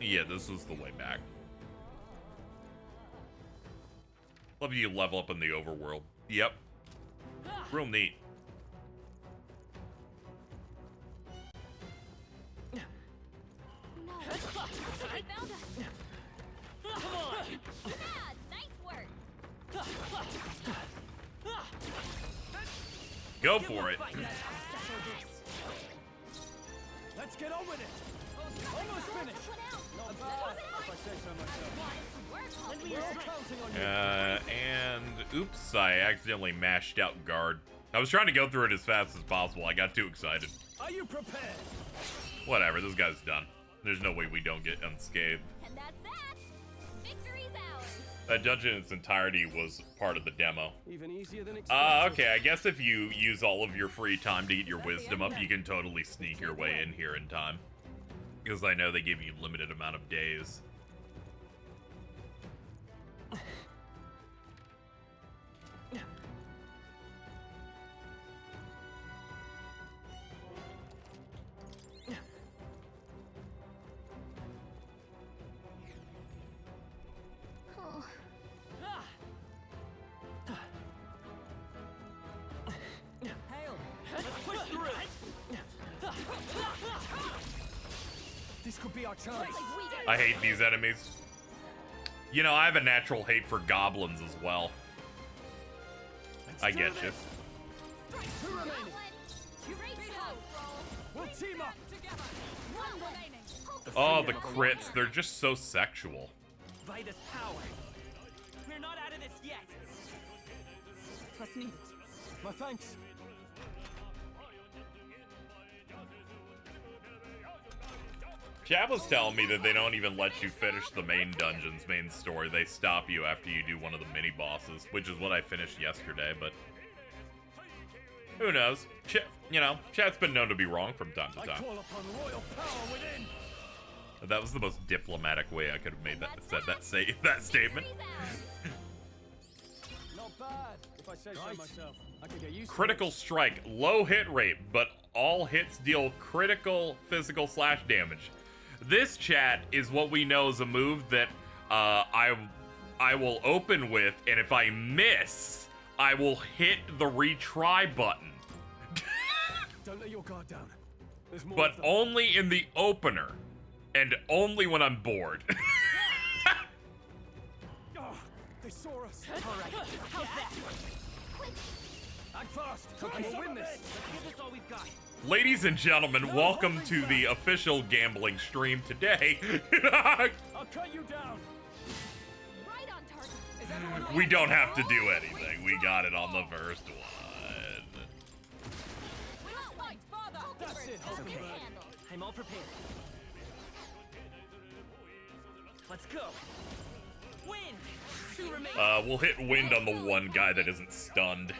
Yeah, this is the way back. Love you level up in the overworld. Yep. Real neat. No. They found us. Come on! Yeah, nice work. Go for it. Let's get on with it. Almost finished. Not bad, if I say so myself. We're all counting on you. And oops, I accidentally mashed out guard. I was trying to go through it as fast as possible. I got too excited. Are you prepared? Whatever, this guy's done. There's no way we don't get unscathed. And that's that. Victory's ours. That dungeon in its entirety was part of the demo. Even easier than expected. Okay, I guess if you use all of your free time to get your wisdom up, you can totally sneak your way in here in time. Because I know they give you a limited amount of days. Oh. Hail! Let's push through! This could be our chance. I hate these enemies. You know, I have a natural hate for goblins as well. I get you. Two remaining. We'll team up. One remaining. Oh, the crits. They're just so sexual. Vitus power. We're not out of this yet. Trust needed. My thanks. Chad was telling me that they don't even let you finish the main dungeon's main story. They stop you after you do one of the mini bosses, which is what I finished yesterday, but who knows? You know, Chad's been known to be wrong from time to I time. call upon royal power within. That was the most diplomatic way I could have made that statement. Not bad, if I say so myself. I could get used Critical strike, low hit rate, but all hits deal critical physical / damage. This, chat, is what we know is a move that I will open with, and if I miss, I will hit the retry button. Don't let your guard down. There's more But of them. only in the opener, and only when I'm bored. Oh, they saw us. All right. How's that? Act fast. Okay, we'll win this. Let's give this all we've got. Ladies and gentlemen, welcome to the official gambling stream today. I'll cut you down. Right on target. We don't have to do anything. We got it on the first one. We'll fight further. That's it, Got this Hulkenberg. handled. I'm all prepared. Let's go. Win. Two remain. We'll hit wind on the one guy that isn't stunned.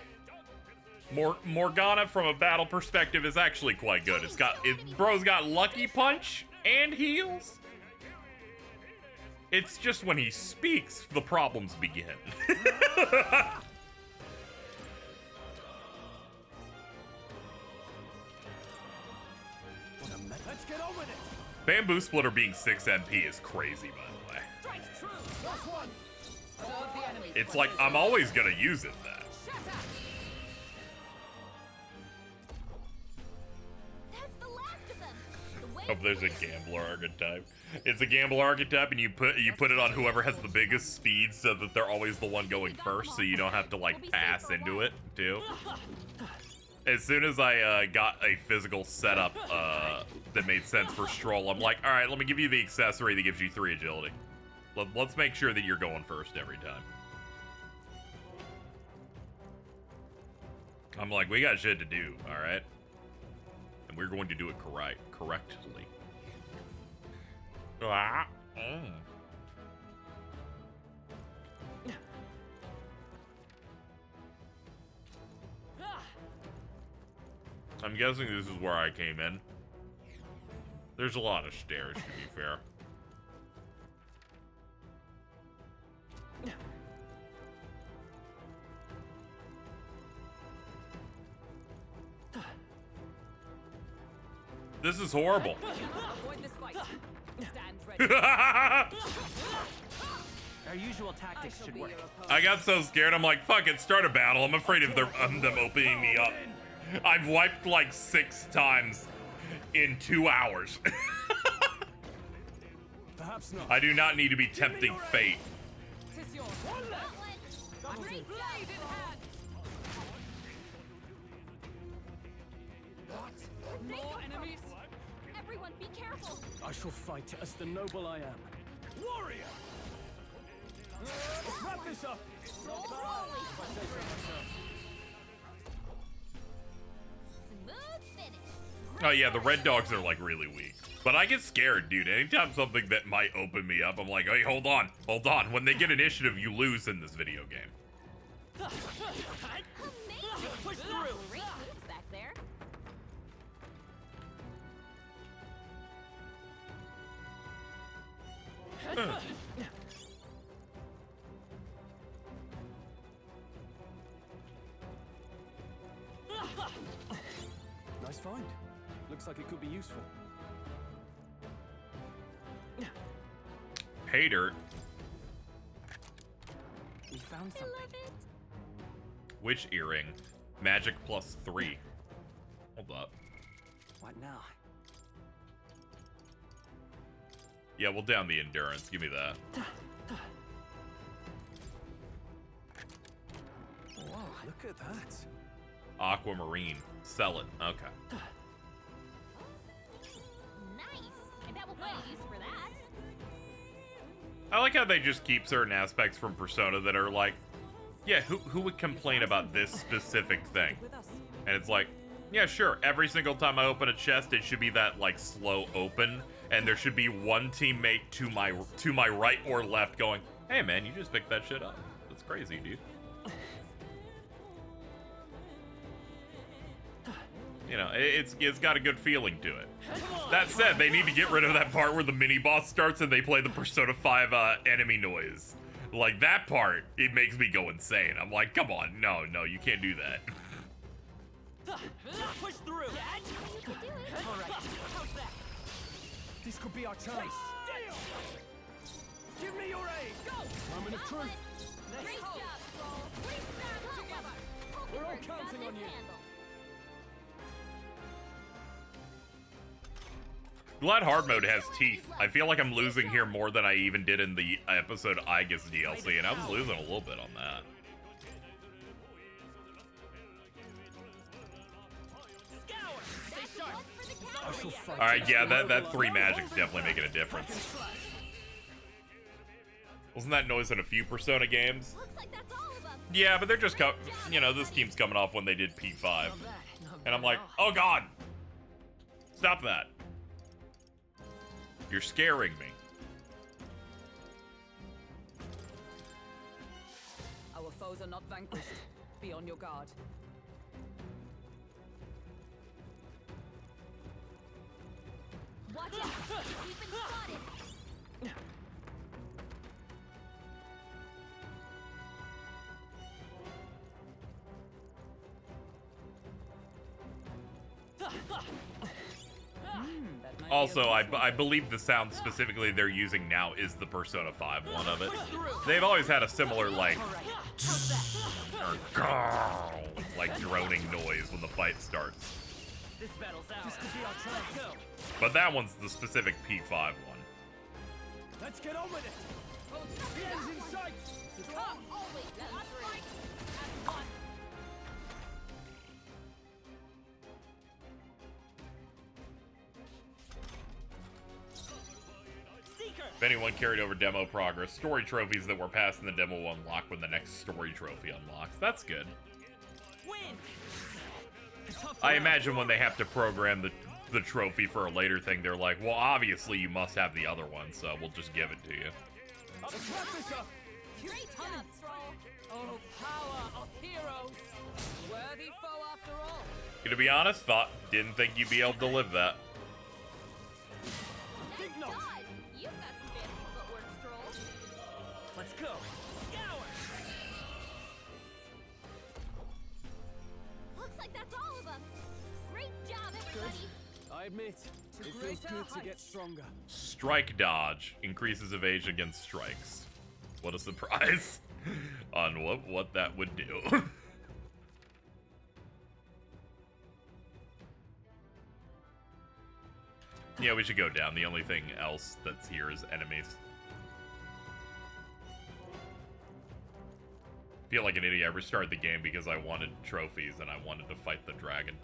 Morgana, from a battle perspective, is actually quite good. Bro's got Lucky Punch and heals. It's just when he speaks, the problems begin. Let's get on with it. Bamboo Splitter being 6 MP is crazy, by the way. Strike true. Last one. All of the enemies. It's like, I'm always gonna use it then. That's the last of them. The way Hope there's a gambler archetype. It's a gambler archetype, and you put it on whoever has the biggest speed, so that they're always the one going first, so you don't have to like pass into it too. As soon as I got a physical setup that made sense for Stroll, I'm like, all right, let me give you the accessory that gives you 3 agility. Let's make sure that you're going first every time. I'm like, we got shit to do, all right? And we're going to do it correctly. Ah. I'm guessing this is where I came in. There's a lot of stairs, to be fair. This is horrible. Avoid this fight. Stand ready. Our usual tactics should work. I got so scared, I'm like, fuck it, start a battle. I'm afraid of them opening me up. I've wiped like 6 times in 2 hours. Perhaps not. I do not need to be tempting fate. Tis yours. Great blade in hand. More enemies. Everyone, be careful. I shall fight as the noble I am. Warrior! Let's wrap this up. Roll, If I say so myself. Smooth finish. Oh yeah, the red dogs are like really weak. But I get scared, dude. Anytime something that might open me up, I'm like, hey, hold on. When they get initiative, you lose in this video game. Amazing. Push through. Great moves back there. Nice find. Looks like it could be useful. Hater. We found I something. love it. Which earring? Magic +3. Hold up. What now? Yeah, we'll down the endurance. Give me that. Whoa, Look at that. Aquamarine. Sell it. Okay. Nice. I bet we'll find a use for that. I like how they just keep certain aspects from Persona that are like, yeah, who would complain about this specific thing? With us. And it's like, yeah, sure. Every single time I open a chest, it should be that like slow open, and there should be one teammate to my right or left going, "Hey man, you just picked that shit up. That's crazy, dude." You know, it's got a good feeling to it. That said, they need to get rid of that part where the mini boss starts and they play the Persona 5 enemy noise. Like that part, it makes me go insane. I'm like, come on, no, you can't do that. push through. You can do it. All right. How's that? This could be our chance. Give me your aid. Go. Moment of truth. Great job, Stroll. Bring that together. We're all Hulkenberg's got counting on this you. handled. Glad hard mode has teeth. I feel like I'm losing here more than I even did in the episode Aegis DLC, and I was losing a little bit on that. Scour. Stay sharp. Look for the I counter. shall fight. All right, as yeah, the that noble 3 I am. magic's definitely making a difference. Wasn't that noise in a few Persona games? Looks like that's all of them. Yeah, but they're just, you know, this team's coming off when they did P5. And I'm like, oh god! Stop that. You're scaring me. Our foes are not vanquished. Be on your guard. Watch out. We've been spotted. That might be Also, a I believe the sound specifically they're using now is the Persona 5 one of it. They've always had a similar, like, like droning noise when the fight starts. This battle's ours. This could be our chance. Go. But that one's the specific P5 one. Let's get on with it. The end's in sight. Strong always comes through. As one. Seeker. If anyone carried over demo progress, story trophies that were passed in the demo will unlock when the next story trophy unlocks. That's good. Win. I imagine when they have to program the trophy for a later thing, they're like, well, obviously you must have the other one, so we'll just give it to you. Let's wrap this up. Great job, Stroll. Oh, power of heroes! Worthy foe after all. To be honest, didn't think you'd be able to live that. Nice dodge. You've got some fancy footwork, Stroll. Let's go. Scour. Looks like that's all of them. Great job, everybody. I admit, It feels good to get stronger. Strike dodge increases evasion against strikes. What a surprise on what that would do. Yeah, we should go down. The only thing else that's here is enemies. Feel like an idiot. I restarted the game because I wanted trophies and I wanted to fight the dragon.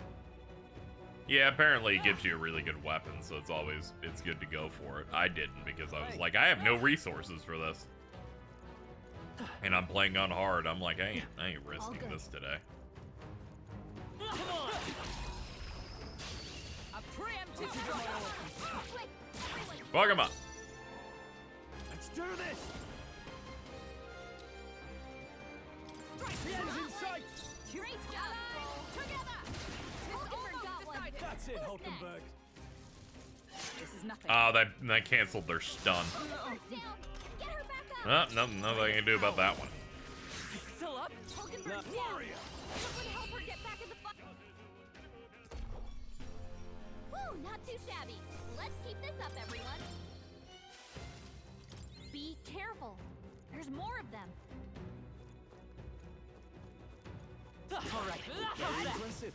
Yeah, apparently it gives you a really good weapon, so it's good to go for it. I didn't because I was like, I have no resources for this. And I'm playing on hard. I'm like, I ain't risking this today. Come on! A preemptive strike! Fuck him up. Let's do this! The end's in sight! Great job! Together! That's it, Hulkenberg. This is nothing. Oh, that canceled their stun. Get her back up! Nothing I can do about that one. Still up? Hulkenberg's Not down! warrior. Someone help her get back in the fight! Woo, not too shabby. Let's keep this up, everyone. Be careful. There's more of them. All right. Very impressive.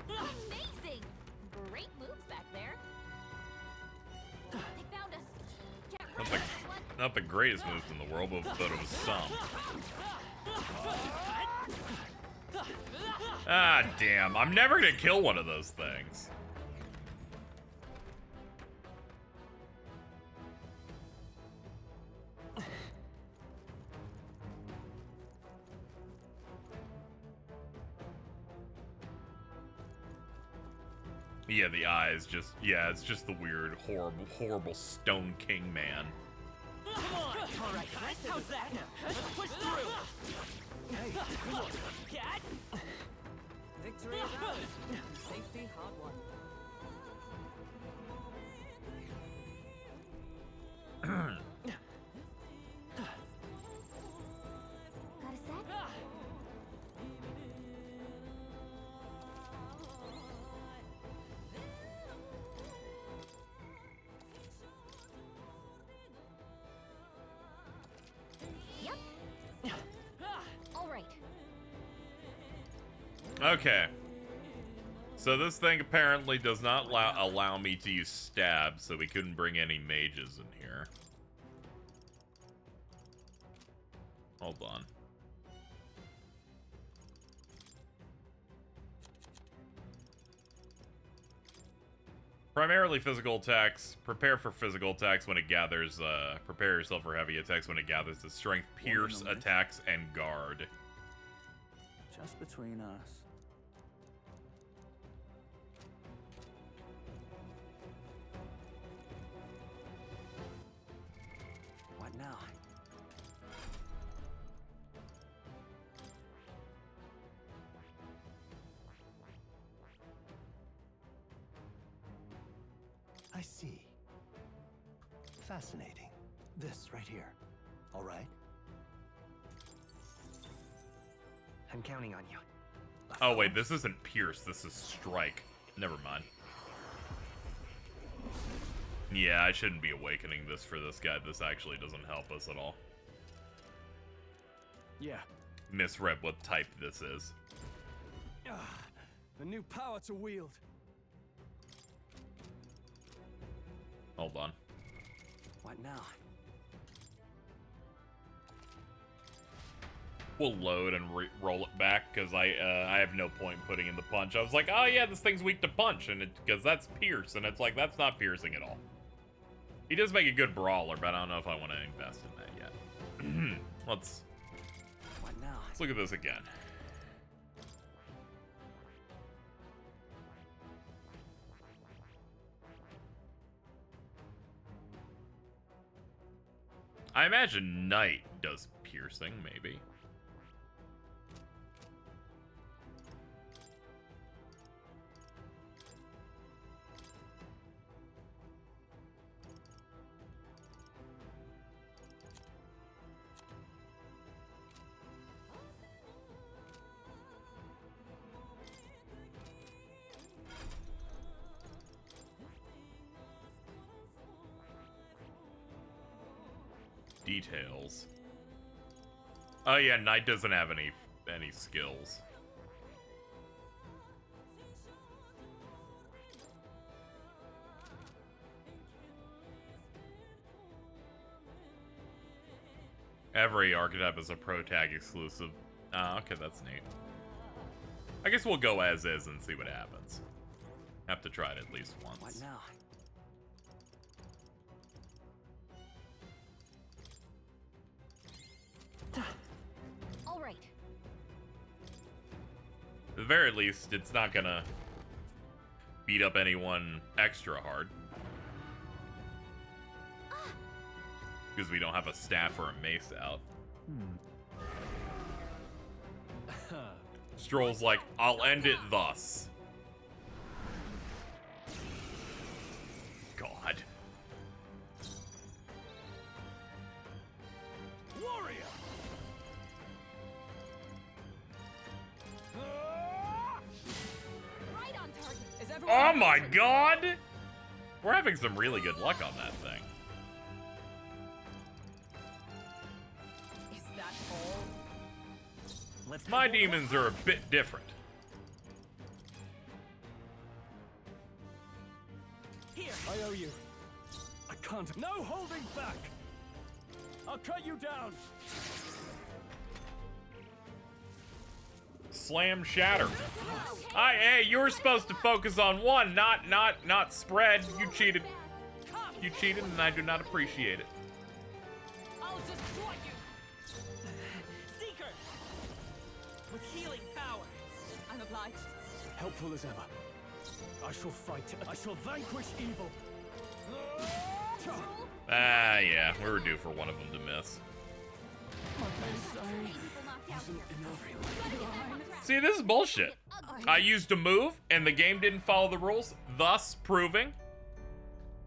Amazing! Great moves back there. They found us. Get Not ready, the, everyone. not the greatest moves in the world, but it was some. Ah, damn. I'm never gonna kill one of those things. Yeah, the eyes just, yeah, it's just the weird, horrible Stone King man. Come on! All right, guys. How's that? Let's push through. Hey, come on. Cat. Victory is ours. Safety hard won. Got a sec? Yep. All right. Okay. So this thing apparently does not allow me to use stab, so we couldn't bring any mages in here. Hold on. Primarily physical attacks. Prepare for physical attacks when it gathers, prepare yourself for heavy attacks when it gathers the strength, pierce, attacks, and guard. Just between us. What now? I see. Fascinating. This right here. All right? I'm counting on you. Oh wait, this isn't pierce, this is strike. Never mind. Yeah, I shouldn't be awakening this for this guy. This actually doesn't help us at all. Yeah. Misread what type this is. A new power to wield. Hold on. What now? We'll load and roll it back because I have no point in putting in the punch. I was like, oh yeah, this thing's weak to punch, and because that's pierce, and it's like that's not piercing at all. He does make a good brawler, but I don't know if I want to invest in that yet. Let's What now? look at this again. I imagine Knight does piercing, maybe. details. Oh yeah, Knight doesn't have any skills. Every archetype is a pro tag exclusive. Ah, okay, that's neat. I guess we'll go as is and see what happens. Have to try it at least once. What now? All right. At the very least, it's not gonna beat up anyone extra hard. Because we don't have a staff or a mace out. Stroll's like, I'll end it thus. God. Warrior. Right on target. Is everyone Oh my god! We're having some really good luck on that thing. Is that all? Let's My demons are a bit different. Here. I owe you. I can't. No holding back. I'll cut you down. Slam shatter. Hey, you were supposed to focus on one, not spread. You cheated. You cheated, and I do not appreciate it. I'll destroy you. Seeker. With healing power. I'm obliged. Helpful as ever. I shall fight. I shall vanquish evil. Ah, yeah, we were due for one of them to miss. See, this is bullshit. I used a move, and the game didn't follow the rules, thus proving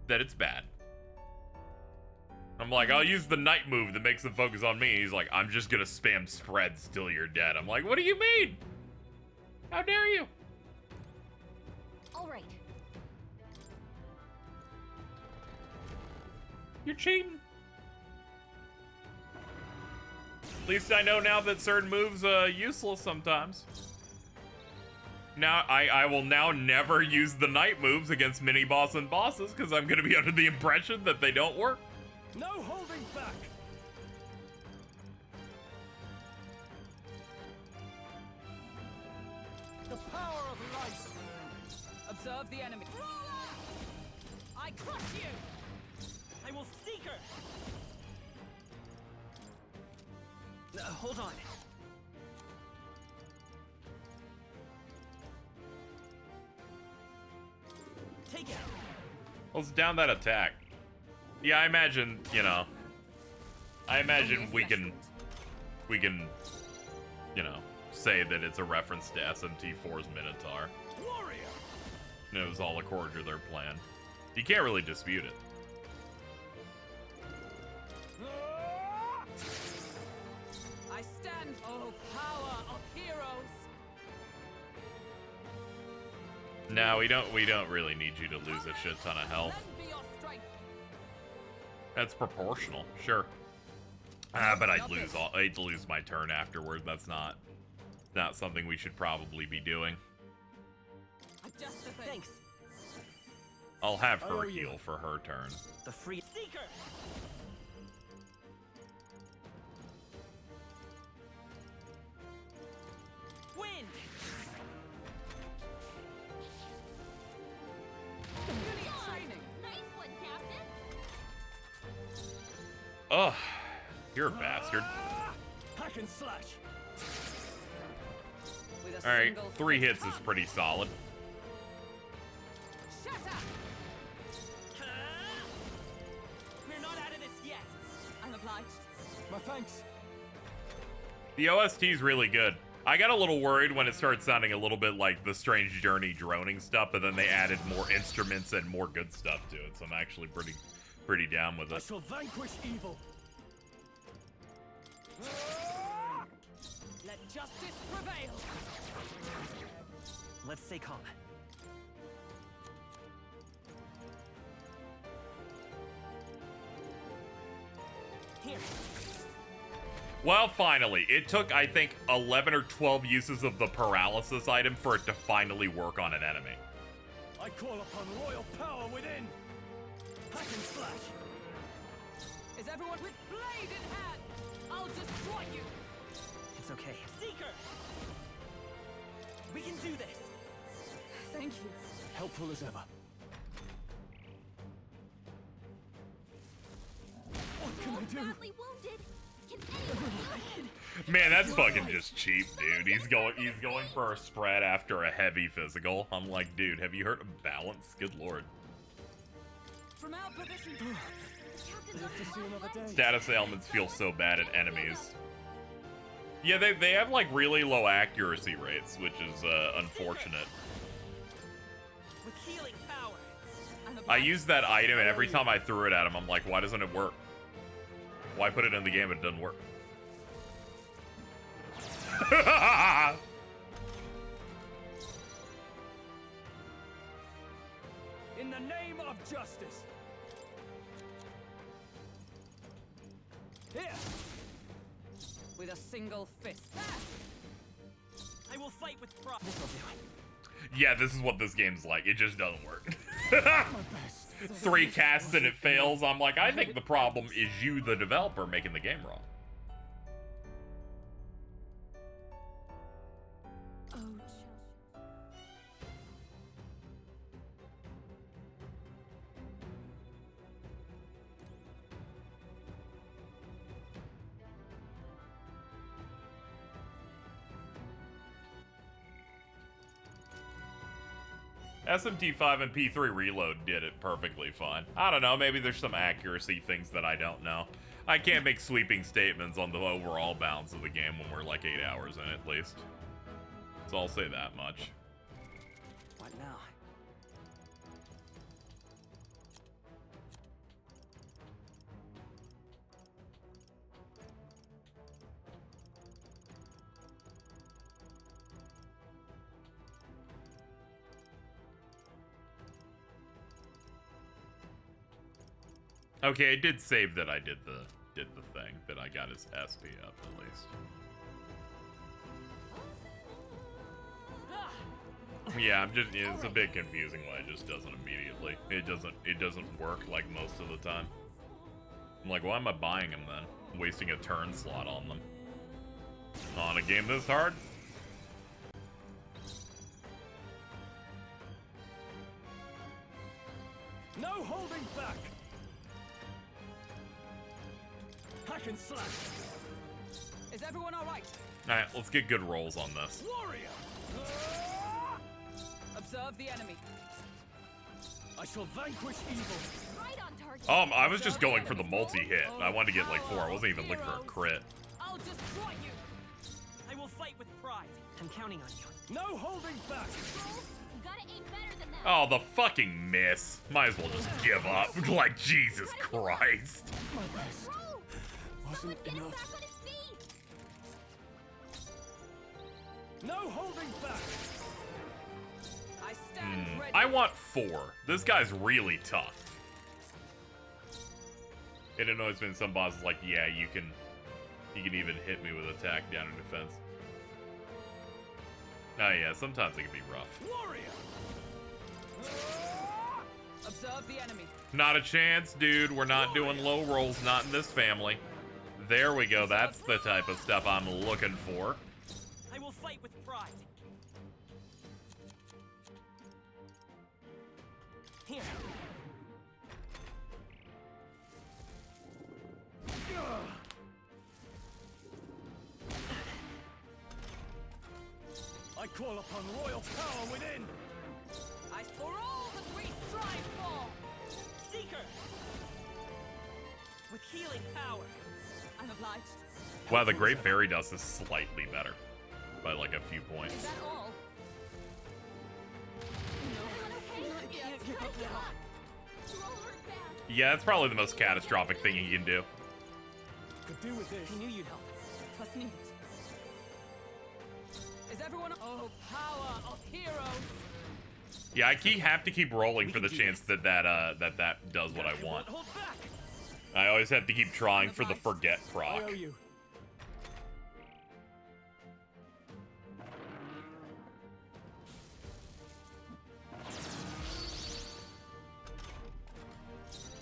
that it's bad. I'm like, I'll use the Knight move that makes them focus on me. He's like, I'm just gonna spam spreads till you're dead. I'm like, what do you mean? How dare you? All right. You're cheating. At least I know now that certain moves useless sometimes. Now I will now never use the Knight moves against mini boss and bosses because I'm gonna be under the impression that they don't work. No holding back. The power of light. Observe the enemy. I crush you. I will Seeker. Hold on. Take it. Let's down that attack. Yeah, I imagine, you know. I imagine we can, you know, say that it's a reference to SMT4's Minotaur. Warrior. And it was all according to their plan. You can't really dispute it. I stand. Oh, power of heroes. No, we don't really need you to lose a shit ton of health. Lend me your strength. That's proportional, sure. But I'd lose my turn afterward. That's not something we should probably be doing. Just the thing. Thanks. I'll have her heal for her turn. The free Seeker. Wind. Brilliant training. Nice one, Captain. Ugh, you're a bastard. Hack and slash. With a All right, single 3 fist. hits is pretty solid. Shatter. We're not out of this yet. I'm obliged. My thanks. The OST is really good. I got a little worried when it started sounding a little bit like the Strange Journey droning stuff, but then they added more instruments and more good stuff to it, so I'm actually pretty down with I it. shall vanquish evil. Let justice prevail. Let's stay calm. Well, finally. It took, I think, 11 or 12 uses of the paralysis item for it to finally work on an enemy. I call upon royal power within. Hack and slash. Is everyone with blade in hand? I'll destroy you. It's okay. Seeker! We can do this. Thank you. Helpful as ever. What can I do? Badly wounded. Can anyone help? Man, that's fucking just cheap, dude. He's going for a spread after a heavy physical. I'm like, dude, have you heard of balance? Good lord. From our position. Live to see another day. Status ailments feel so bad at enemies. Yeah, they have like really low accuracy rates, which is unfortunate. With healing power. I used that item, and every time I threw it at him, I'm like, why doesn't it work? Why put it in the game if it doesn't work? In the name of justice. Here. With a single fist. I will fight with pride. This'll do it. Yeah, this is what this game's like. It just doesn't work. 3 casts and it fails. I'm like, I think the problem is you, the developer, making the game wrong. SMT5 and P3 Reload did it perfectly fine. I don't know, maybe there's some accuracy things that I don't know. I can't make sweeping statements on the overall balance of the game when we're like 8 hours in at least. So I'll say that much. What now? Okay, I did save that I did the thing, that I got his SP up at least. Yeah, it's a bit confusing why it just doesn't immediately. It doesn't work like most of the time. I'm like, why am I buying them then? I'm wasting a turn slot on them. On a game this hard? No holding back. Hack and slash. Is everyone all right? Alright, let's get good rolls on this. Warrior. Observe the enemy. I shall vanquish evil. Right on target. I was just going for the multi-hit. I wanted to get like 4. I wasn't even looking for a crit. I'll destroy you. I will fight with pride. I'm counting on you. No holding back. You gotta aim better than that. Oh, the fucking miss. Might as well just give up. Like, Jesus Christ. My best wasn't Get him enough. back on his feet. No holding back. I stand ready. I want 4. This guy's really tough. It annoys me when some boss is like, yeah, you can even hit me with attack down in defense. Oh yeah, sometimes it can be rough. Warrior. Observe the enemy. Not a chance, dude. We're not doing low rolls, not in this family. There we go. That's the type of stuff I'm looking for. I will fight with pride. Here. I call upon royal power within. I for all that we strive for. Seeker. With healing power. I'm obliged. Wow, the Great Fairy Dust is slightly better. By like a few Is points. that all? Can't give up now. Roll her back. Yeah, that's probably the most catastrophic thing he can do. Could do with this. I knew you'd help. Trust me. Is everyone? Oh, power of heroes. Yeah, have to keep rolling for the chance that that does what I want. Hold back. I always have to keep trying for the forget I proc. owe you.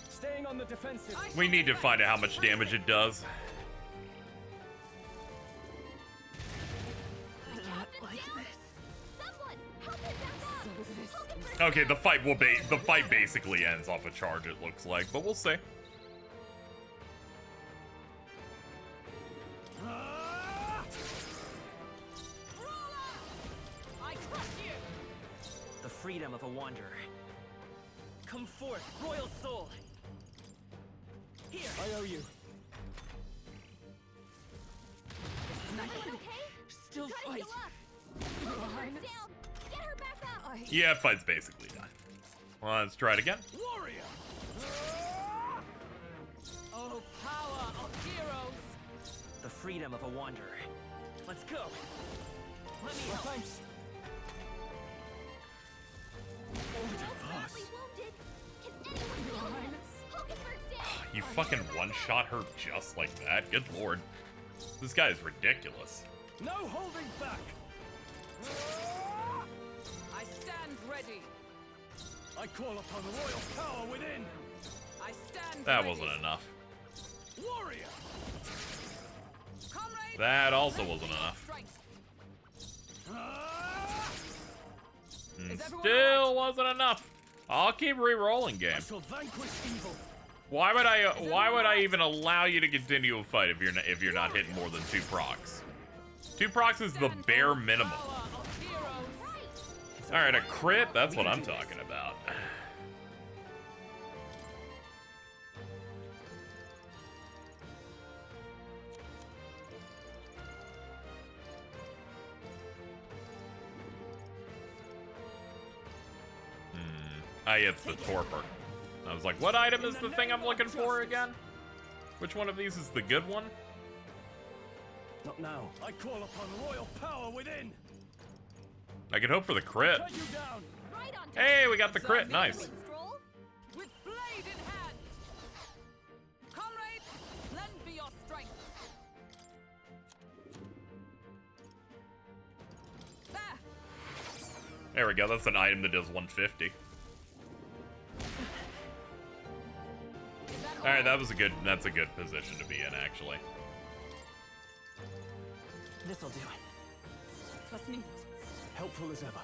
Staying on the defensive. We need to find out how much damage it does. Okay, the fight basically ends off a charge, it looks like, but we'll see. I crush you! The freedom of a wanderer. Come forth, royal soul! Here! I owe you. Still fight! Yeah, fight's basically done. Well, let's try it again. Warrior! Oh, power of heroes! The freedom of a wanderer. Let's go! Let me help! Thanks. You fucking one-shot her just like that? Good lord. This guy is ridiculous. No holding back! I stand ready. I call upon the royal power within! I stand That ready. wasn't enough. Warrior! Comrade, That also wasn't enough. strength. And Is everyone still wasn't enough. I'll keep re-rolling I game. shall vanquish evil. Why would I even allow you to continue a fight if you're not hitting more than 2 procs? 2 procs is the bare minimum. Power of heroes! Alright, a crit? That's what I'm talking about. It's the torpor. I was like, what item is the thing I'm looking for again? Which one of these is the good one? Not now. I call upon the royal power within! I could hope for the crit. Cut you down! Hey, we got the crit. Nice. With blade in hand. Comrade, lend me your strength. There. There we go. That's an item that does 150. Alright, that's a good position to be in, actually. This'll do it. Was nicht. Helpful as ever.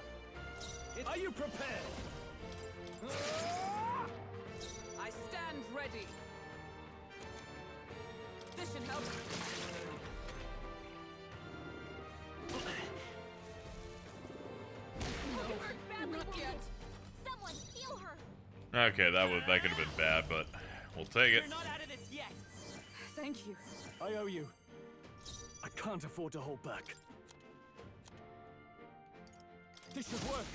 Are you prepared? I stand ready. This should help. Not yet. Someone heal her. Okay, that could have been bad, but we'll take it. You're not out of this yet! Thank you. I owe you. I can't afford to hold back. This should work.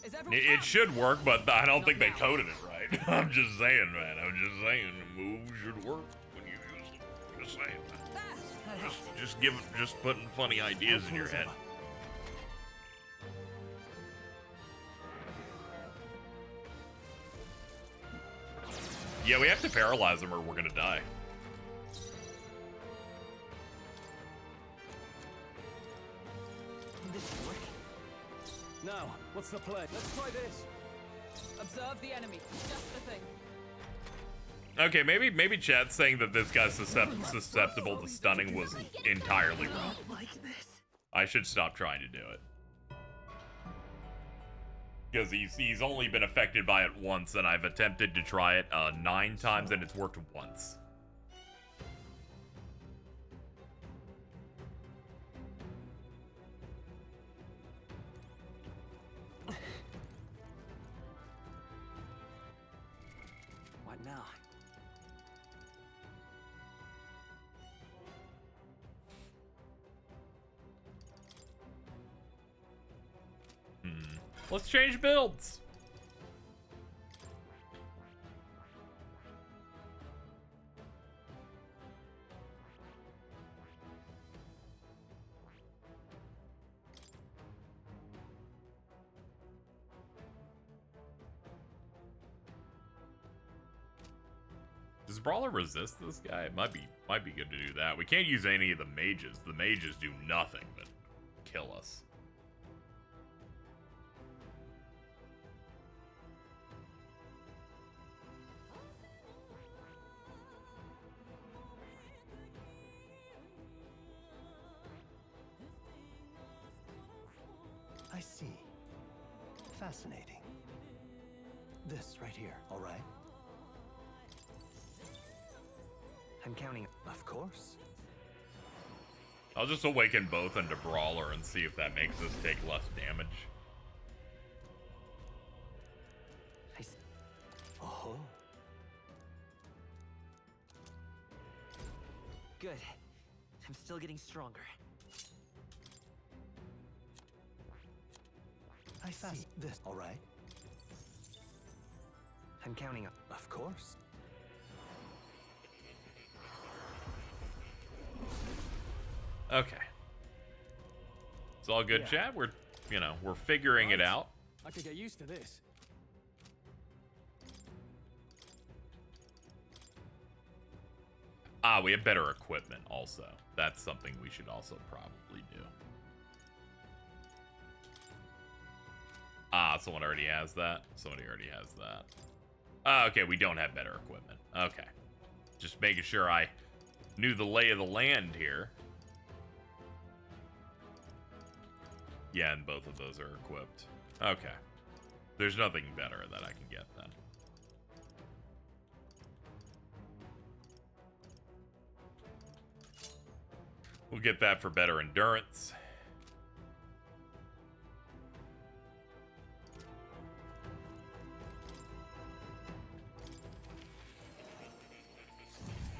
Is everyone It should work, but I don't think they coded it right. I'm just saying, man. I'm just saying the move should work when you use them. Just saying. Just putting funny ideas in your head. Yeah, we have to paralyze them or we're gonna die. This should work. Now, what's the play? Let's try this. observe the enemy? Just the thing. Okay, maybe chat's saying that this guy's susceptible to stunning was entirely wrong. I should stop trying to do it. Because he's only been affected by it once, and I've attempted to try it 9 times, and it's worked once. What now? Let's change builds. Does Brawler resist this guy? It might be good to do that. We can't use any of the mages. The mages do nothing but kill us. I see. Fascinating. This right here, all right? I'm counting. Of course. I'll just awaken both into Brawler and see if that makes us take less damage. Oh. Good. I'm still getting stronger. I see. This, all right? I'm counting. Of course. Okay. It's all good, chat. We're figuring it out. I could get used to this. Ah, we have better equipment also. That's something we should also probably do. Ah, someone already has that. Somebody already has that. Ah, okay, we don't have better equipment. Okay. Just making sure I knew the lay of the land here. Yeah, and both of those are equipped. Okay. There's nothing better that I can get then. We'll get that for better endurance.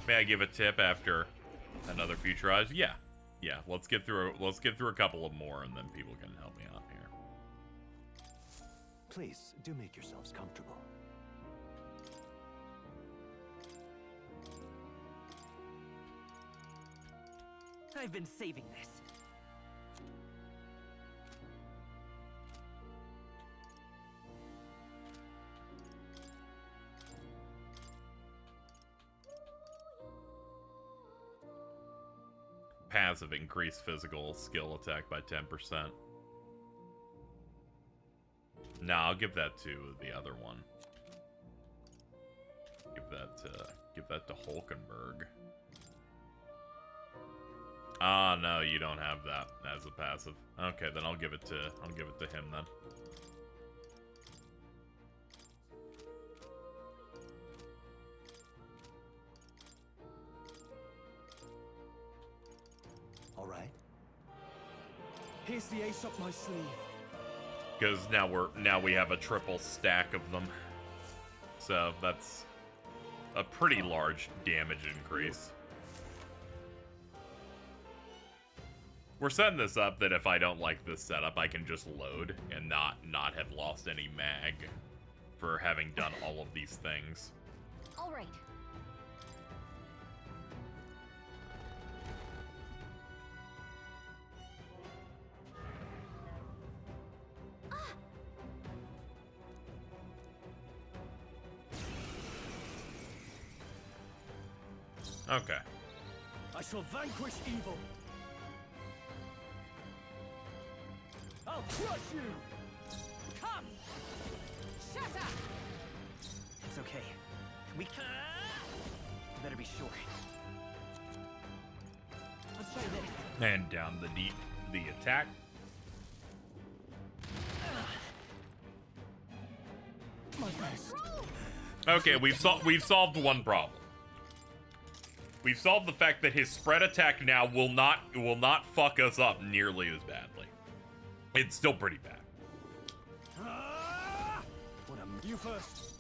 May I give a tip after another Futurized? Yeah. Yeah, let's get through a couple of more and then people can help me out here. Please, do make yourselves comfortable. I've been saving this. Passive increased physical skill attack by 10%. Nah, I'll give that to the other one. Give that to Hulkenberg. Ah, no, you don't have that as a passive. Okay, then I'll give it to him then. All right. Here's the ace up my sleeve. Because now we have a triple stack of them. So that's a pretty large damage increase. We're setting this up that if I don't like this setup, I can just load and not have lost any mag for having done all of these things. All right. Okay. I shall vanquish evil. I'll crush you. Come! Shatter! It's okay. We can. Better be sure. Let's try this. And down the attack. My best. Okay, we've solved one problem. We've solved the fact that his spread attack now will not fuck us up nearly as badly. It's still pretty bad. You first.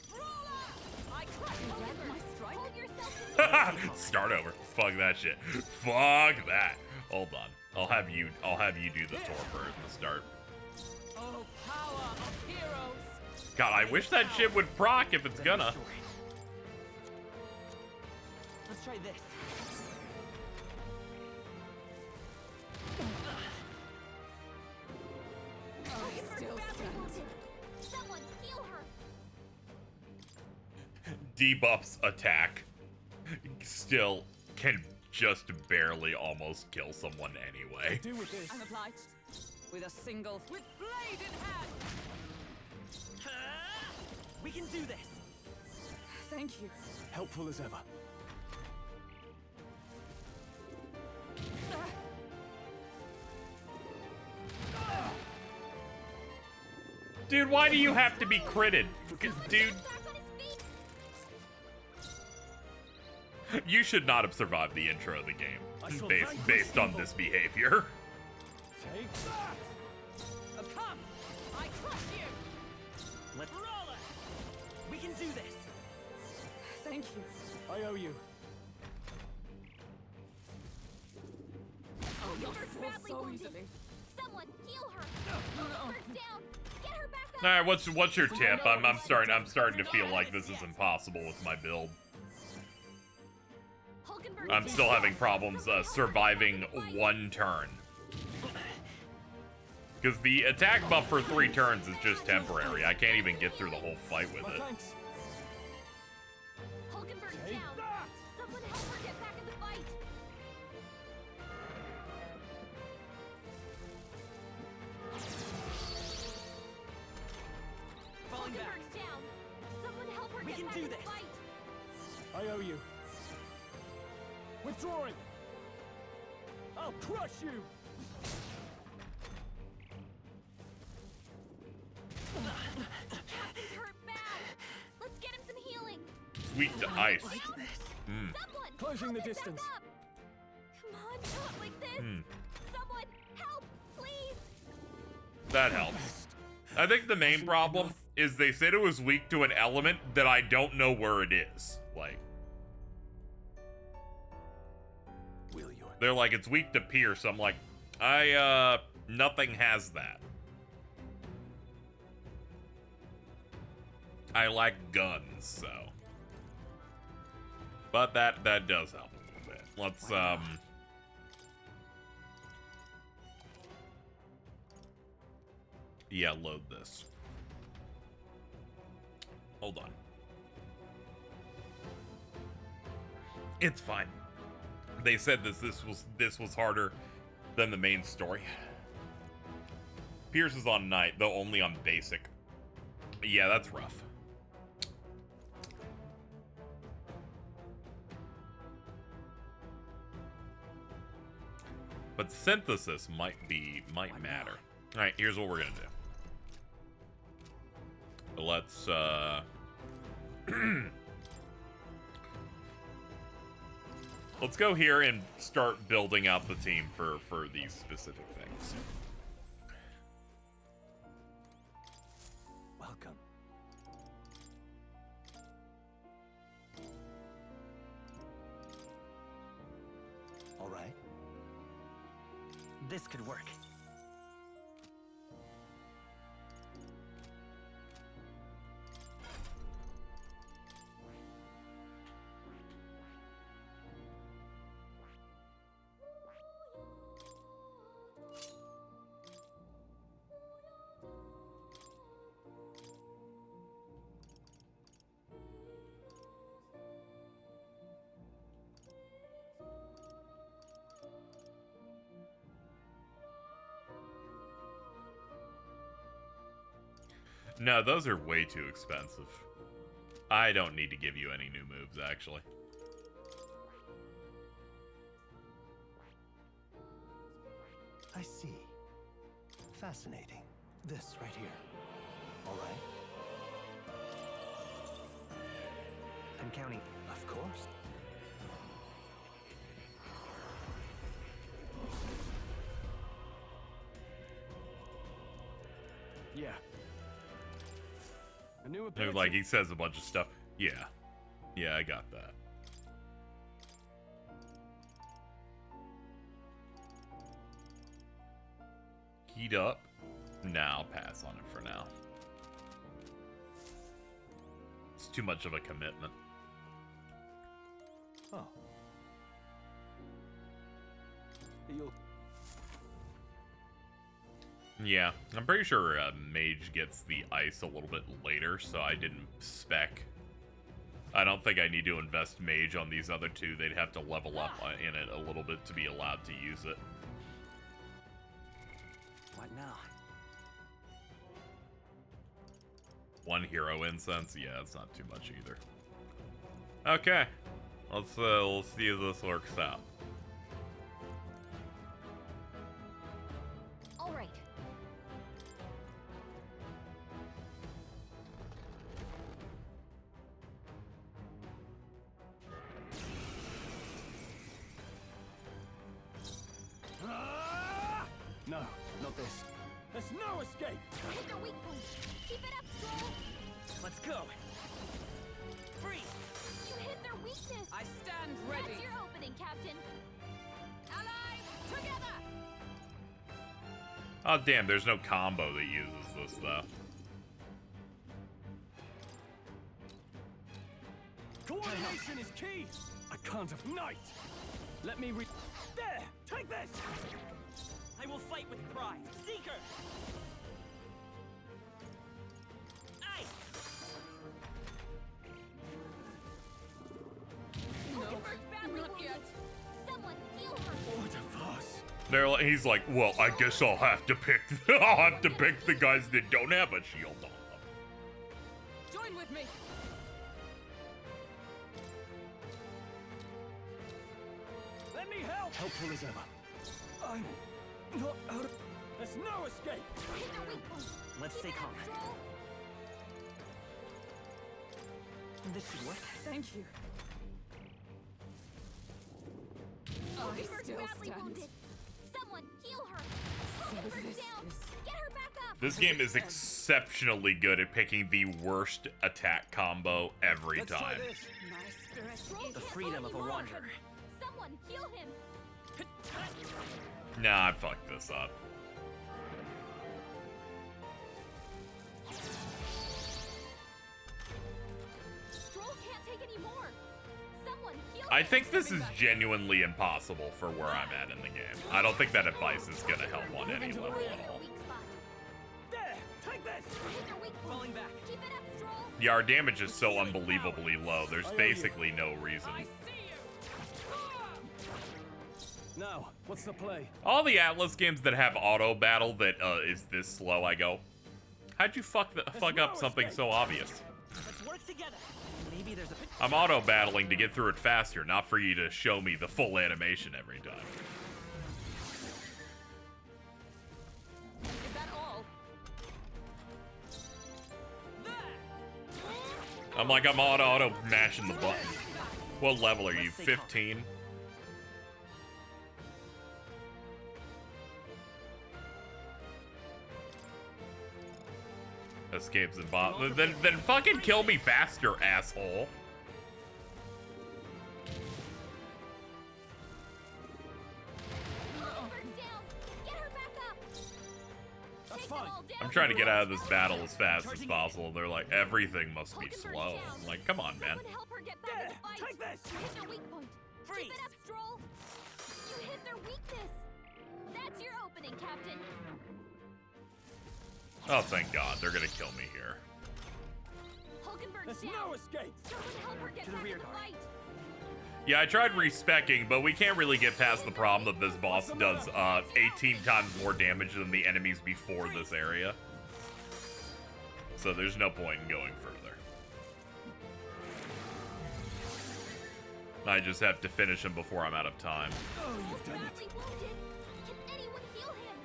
Start over. Fuck that shit. Fuck that. Hold on. I'll have you do the torpor at the start. Oh, power of heroes. God, I wish that shit would proc if it's gonna. Let's try this. Someone heal her. Debuffs attack. Still can just barely almost kill someone anyway. Do with this. I'm obliged. With a single, with blade in hand. We can do this. Thank you. Helpful as ever. Dude, why do you have to be critted? Dude, you should not have survived the intro of the game based on this behavior. Take that! Come! I crush you! Let's roll it! We can do this! Thank you. I owe you. Oh, you'll Hulkenberg's fall badly so wounded. easily. Someone heal her. Hulkenberg's down. Get her back up. All right, what's your tip? I'm starting to feel like this is impossible with my build. Hulkenberg's I'm still having problems surviving one turn. Because the attack buff for 3 turns is just temporary. I can't even get through the whole fight with My it. thanks. Hulkenberg's Take down. that! Someone help her get back in the fight. Falling back. Hulkenberg's down. Someone help her We get can back do in the this. fight. I owe you. Withdrawing. I'll crush you. Captain's hurt bad. Let's get him some healing. Weak to ice. Someone Closing the help him back distance. up. Come on, not like this. Someone help, please. That helps. I think the main problem is they said it was weak to an element that I don't know where it is. Like, Will your they're like, it's weak to pierce. I'm like, nothing has that. I like guns, so. But that does help a little bit. Let's, yeah, load this. Hold on. It's fine. They said this was harder than the main story. Pierce is on night, though only on basic. Yeah, that's rough. But synthesis might matter. All right, here's what we're gonna do. Let's let's go here and start building out the team for these specific things. welcome? All right. This could work. No, those are way too expensive. I don't need to give you any new moves, actually. I see. Fascinating. This right here. All right. I'm counting. Of course. Yeah. A new They're ability. like, he says a bunch of stuff. Yeah. Yeah, I got that. Heat up? Nah, I'll pass on it for now. It's too much of a commitment. Oh. You'll Yeah, I'm pretty sure Mage gets the ice a little bit later, so I didn't spec I don't think I need to invest mage on these other two. They'd have to level up in it a little bit to be allowed to use it. What now? One hero incense? Yeah, it's not too much either. Okay. Let's see if this works out. All right. No, not this. There's no escape. Hit their weak point. Keep it up, Stroll. Let's go. Freeze! You hit their weakness. I stand ready. That's your opening, Captain. Allies, together. Oh, damn, there's no combo that uses this, though. Coordination is key. I can't have night. Let me There! Take this! I will fight with pride. Seeker! Ice! Hulkenberg's badly wounded. Someone heal her. What a farce. He's like, well, I guess I'll have to pick. I'll have to pick the guys that don't have a shield on them. Join with me. Let me help. Helpful as ever. I'm not out of... There's no escape. Hit their weak point. Let's stay calm. Stroll. This should work. Thank you. Hulkenberg's still badly stand. wounded. Someone heal her. So Hulkenberg's this down. is- Get her back up. This game is exceptionally good at picking the worst attack combo every Let's try time. this. My spirit Stroll is The can't freedom hold of a anymore. wanderer. Someone heal him. Nah, I fucked this up. Stroll can't take any more. Someone heal I him. think this is genuinely impossible for where I'm at in the game. I don't think that advice is gonna help on any level Hit at their all. weak spot. There! Take this! Hit their weak point. Falling back. Keep it up, Stroll. Yeah, our damage is so unbelievably low. There's basically no reason. I see you. Now, what's the play? All the Atlas games that have auto battle that is this slow, I go, how'd you fuck up something so obvious? Let's work together. Maybe there's a... I'm auto battling to get through it faster, not for you to show me the full animation every time. Is that all? I'm like, I'm auto mashing the button. What level are you, 15? Escapes and bot. Then fucking kill me faster, asshole. Hulkenberg's down. Get her back up. That's Take them fine. all down. I'm trying to get out of this battle as fast as possible. They're like, everything must be Hulkenberg's slow. down. I'm like, come on, man. Someone help her get back in There! the fight. Take this! Hit their weak point. Freeze! Keep it up, Stroll. You hit their weakness. That's your opening, Captain. Oh, thank God. They're gonna kill me here. Hulkenberg's There's down. no escape. Someone help her get To the back rear in the guard. fight. Yeah, I tried respecking, but we can't really get past the problem that this boss does 18 times more damage than the enemies before this area. So there's no point in going further. I just have to finish him before I'm out of time. Oh, you've done it. Badly wounded. Can anyone heal him?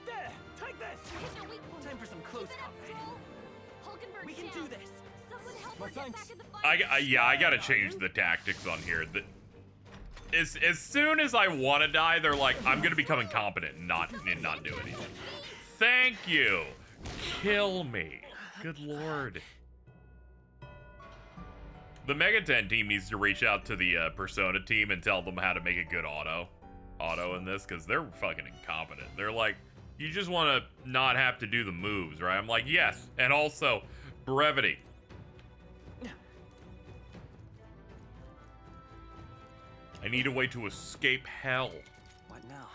There! Take this! Hit their weak point. Time for some close Keep it up, combat. Stroll. Hulkenberg's We can down. do this. Someone help My her get thanks. back in the fight. Yeah, I gotta change the tactics on here. As soon as I want to die, they're like, I'm gonna become incompetent and not do anything. Thank you. Kill me. Good lord. The Mega 10 team needs to reach out to the Persona team and tell them how to make a good auto in this, because they're fucking incompetent. They're like, you just want to not have to do the moves, right? I'm like, yes, and also brevity. I need a way to escape hell. What now?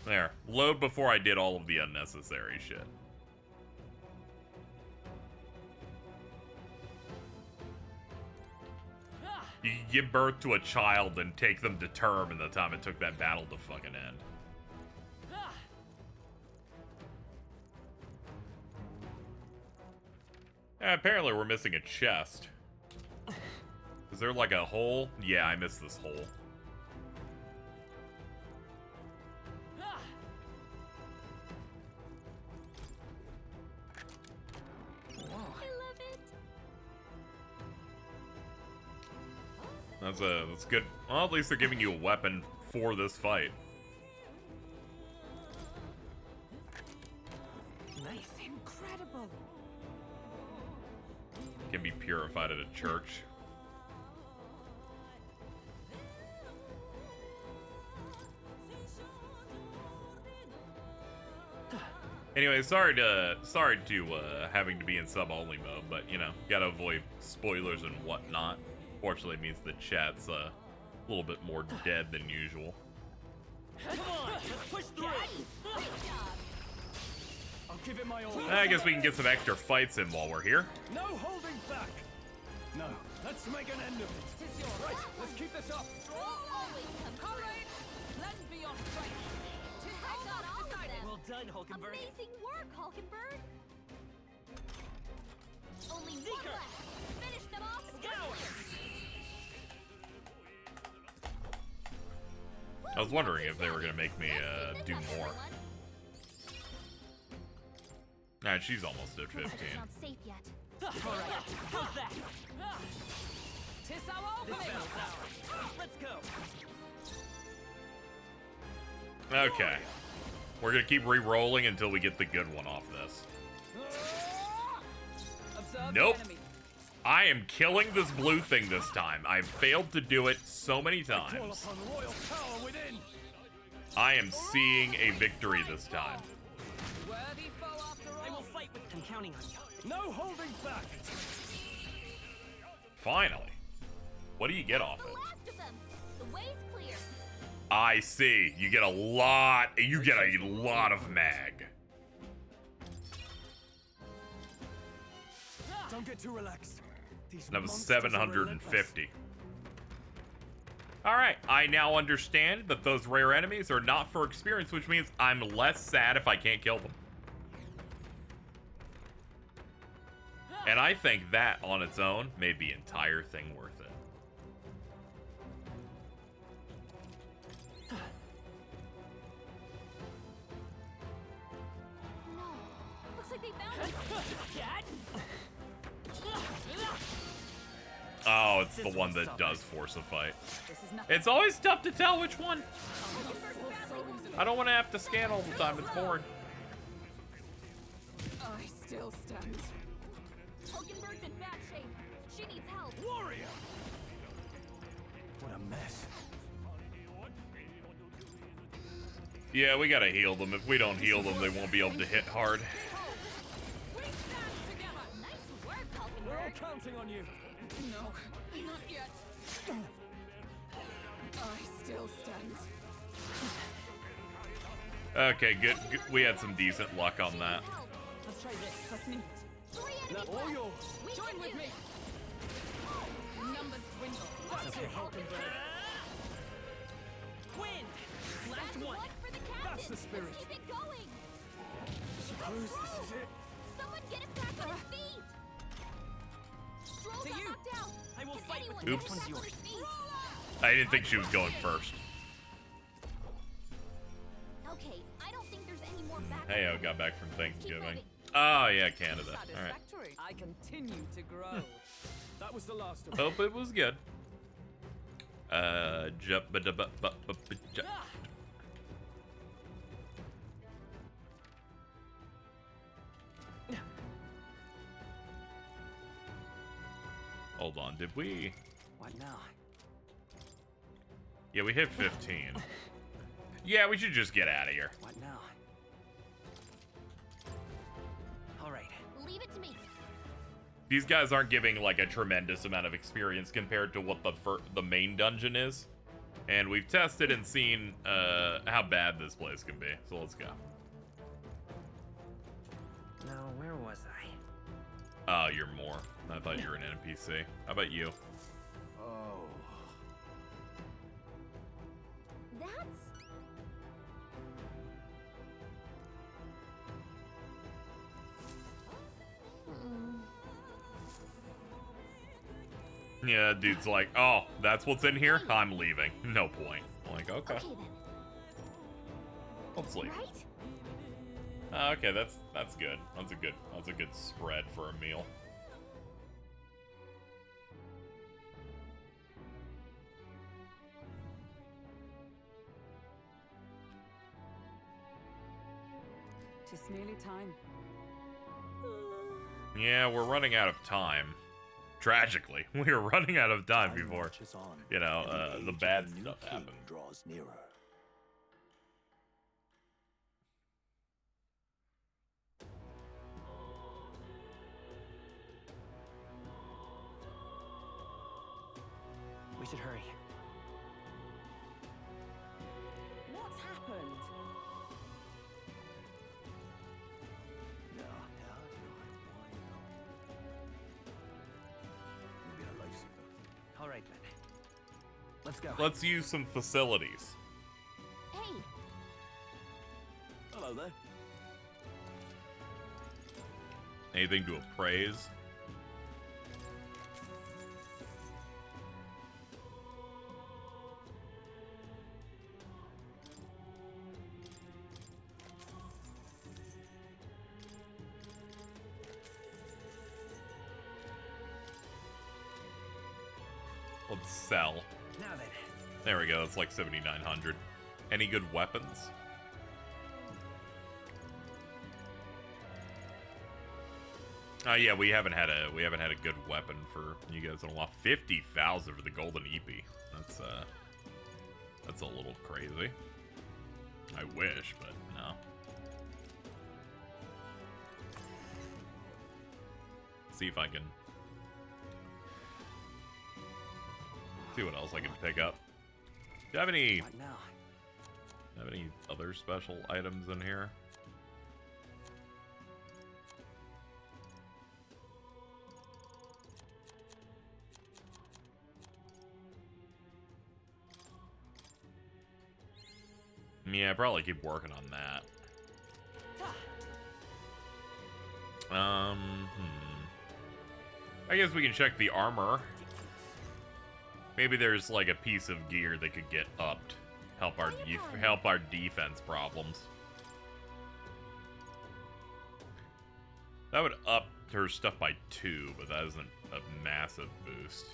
There. Load before I did all of the unnecessary shit. You can give birth to a child and take them to term in the time it took that battle to fucking end. Apparently we're missing a chest. Is there like a hole? Yeah, I missed this hole. That's good. Well, at least they're giving you a weapon for this fight. Nice. Incredible. Can be purified at a church. Anyway, sorry to having to be in sub-only mode, but you know, gotta avoid spoilers and whatnot. Fortunately, it means the chat's a little bit more dead than usual. Come on, let's push through. I'll give it my all. I guess we can get some extra fights in while we're here. No holding back. No, let's make an end of it. Tis yours. Right, let's keep this up. Always come Courage, lend me your strength. Tis I got all of them. Well done, Hulkenberg. Amazing work, Hulkenberg. Only one Seeker. left. Finish them off. I was wondering if they were gonna make me do more. Alright, she's almost at 15. It's not safe yet. All right, how's that? Tis our This opening. battle's ours. Let's go. Okay. We're gonna keep re-rolling until we get the good one off this. Observe Nope. the enemy. I am killing this blue thing this time. I've failed to do it so many Call times. upon royal power within. I am seeing a victory this time. Worthy foe after all. I will fight with. I'm counting on you. No holding back. Finally. What do you get off The it? last of them. The way's clear. I see. You get a lot of mag. Don't get too relaxed. These That was monsters are 750. Alright, I now understand that those rare enemies are not for experience, which means I'm less sad if I can't kill them. And I think that on its own made the entire thing worth it. No. Looks like they found us. Oh, it's the one that does force a fight. This is nothing. It's always tough to tell which one. I don't want to have to scan all the time. It's boring. I still stand. Hulkenberg's in bad shape. She needs help. Warrior. What a mess. Yeah, we gotta heal them. If we don't heal them, they won't be able to hit hard. We stand together. Nice work, We're all Hulkenberg. counting on you. No, not yet. I still stand. Okay, good. We had some decent luck on that. Let's try this. Let's meet. Three Now enemies all left. yours. We Join can with do me. this. Numbers dwindle. That's it, Hulkenberg. Wind. Last That's one. one for the captain. That's the spirit. Let's keep it going. Suppose this is it. Someone get him back on his feet. Stroll's To not you. knocked out. I will Can fight with anyone you. get Oops. him One's back on yours. his feet? I didn't think she was going first. Okay, I don't think there's any more back. Hey, I got back from Thanksgiving. moving. Oh, yeah, Canada. Alright. Satisfactory. I continue to grow. That was the last of them. Hope it was good. Hold on, did we? What now? Yeah, we hit 15. Yeah, we should just get out of here. What now? All right. Leave it to me. These guys aren't giving like a tremendous amount of experience compared to what the main dungeon is. And we've tested and seen how bad this place can be. So let's go. Now, where was I? Oh, you're more. I thought you were an NPC. How about you? Oh, Yeah, dude's like, oh, that's what's in here? I'm leaving. No point. I'm like, okay. Okay then. Let's leave. Right? Okay, that's good. That's a good spread for a meal. Tis nearly time. Yeah, we're running out of time. Tragically, we are running out of time before, marches on, you know, and the age bad of the new stuff king happens. draws nearer. We should hurry. What's happened? All right, then. Let's go. Let's use some facilities. Hey, Hello there. Anything to appraise? Let's sell. Now then. There we go. That's like 7,900. Any good weapons? Yeah, we haven't had a good weapon for you guys in a while. 50,000 for the golden EP. That's a little crazy. I wish, but no. See if I can see what else I can pick up. Do you have any What now? other special items in here? Yeah, probably keep working on that. I guess we can check the armor. Maybe there's like a piece of gear that could get upped, help our defense problems. That would up her stuff by 2, but that isn't a massive boost.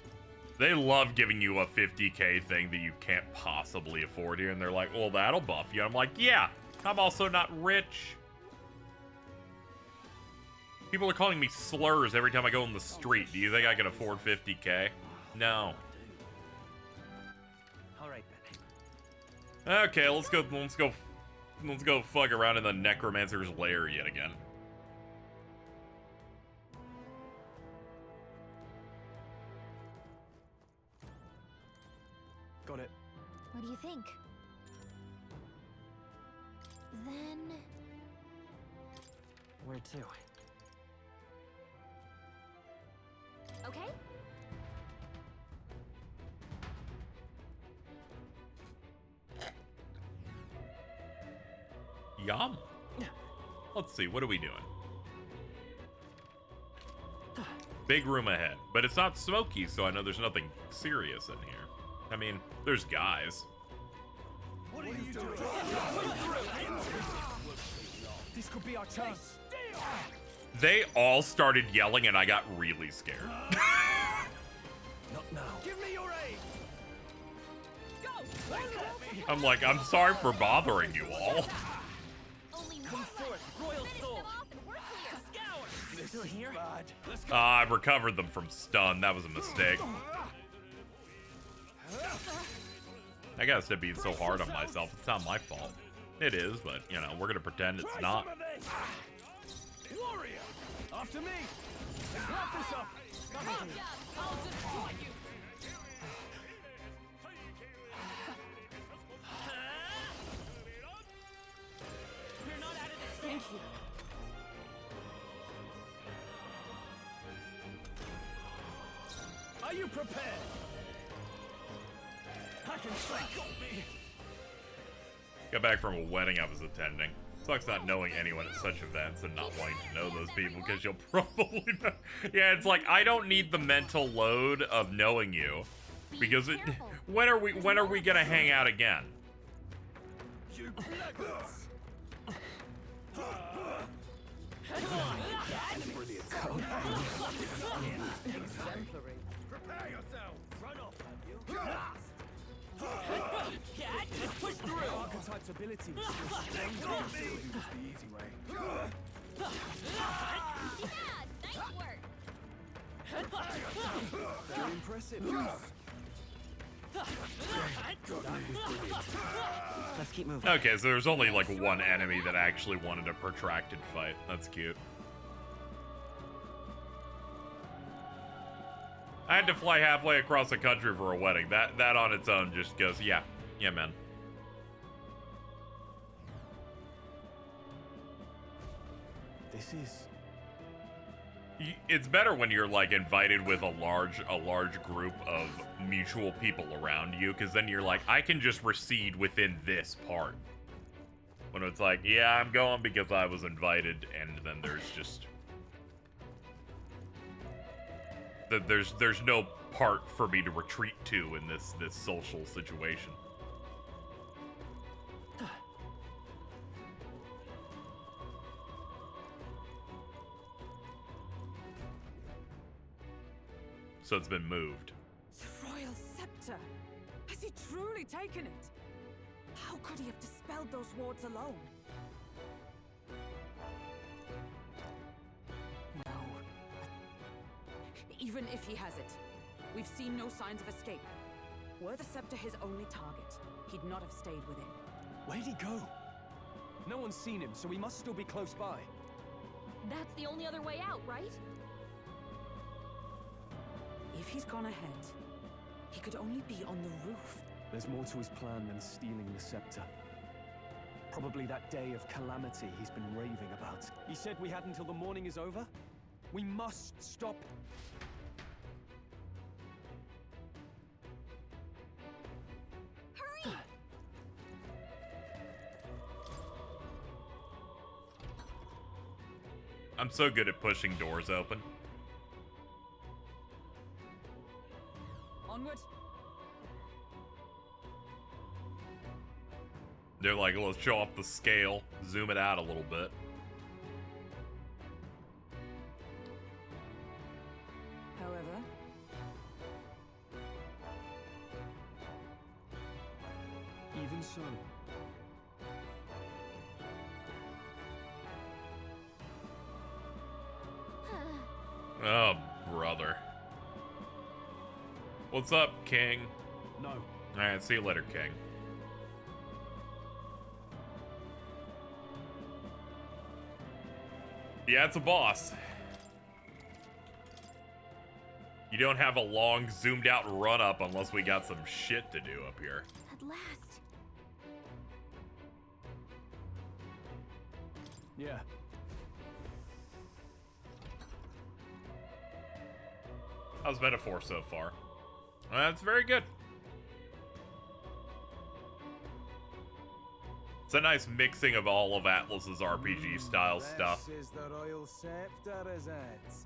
They love giving you a 50k thing that you can't possibly afford here, and they're like, well, that'll buff you. I'm like, yeah, I'm also not rich. People are calling me slurs every time I go in the street. Do you think I can afford 50k? No. All right, then. Okay, let's go fuck around in the necromancer's lair yet again. Got it. what do you think? Then... Where to? Okay? Yum. Let's see, what are we doing? Big room ahead, but it's not smoky, so I know there's nothing serious in here. I mean, there's guys. What are you doing? This could be our chance. They all started yelling and I got really scared. Not now. Give me your aid. Go. I'm like, I'm sorry for bothering you all. Only Come forth, royal Finish soul. them off and we're clear. Scour. They're still here. Bad. Let's go. I recovered them from stun. That was a mistake. I gotta stop being so hard on myself. It's not my fault. It is, but, you know, we're gonna pretend it's Try not. some of this. Warrior, after me. Wrap this up. Come on. I'll destroy you. We're not out of this. Thank you. Are you prepared? I can strike me. Got back from a wedding I was attending. Sucks not knowing anyone at such events and not wanting to know those people because you'll probably know. Yeah, it's like I don't need the mental load of knowing you because when are we gonna hang out again? You Brilliant. exemplary. Prepare yourselves. Run off, have you? Just push through. Archetype's abilities. Use the easy way. Yeah, nice work. Very impressive. Let's keep moving. Okay, so there's only like one enemy that actually wanted a protracted fight. That's cute. I had to fly halfway across the country for a wedding. That on its own just goes, yeah, man. This is... It's better when you're like invited with a large group of mutual people around you, because then you're like, I can just recede within this part. When it's like, yeah, I'm going because I was invited, and then there's just there's no part for me to retreat to in this social situation. So it's been moved. The royal scepter! Has he truly taken it? How could he have dispelled those wards alone? No. Even if he has it, we've seen no signs of escape. Were the scepter his only target, he'd not have stayed within. Where'd he go? No one's seen him, so he must still be close by. That's the only other way out, right? If he's gone ahead, he could only be on the roof. There's more to his plan than stealing the scepter. Probably that day of calamity he's been raving about. He said we had until the morning is over? We must stop. Hurry! I'm so good at pushing doors open. Onward. They're like, let's show off the scale, zoom it out a little bit. However, Even so. Oh, brother. What's up, King? No. Alright, see you later, King. Yeah, it's a boss. You don't have a long, zoomed out run-up unless we got some shit to do up here. At last. Yeah. How's metaphor so far? That's very good. It's a nice mixing of all of Atlas's RPG style stuff. This is the royal scepter, is it?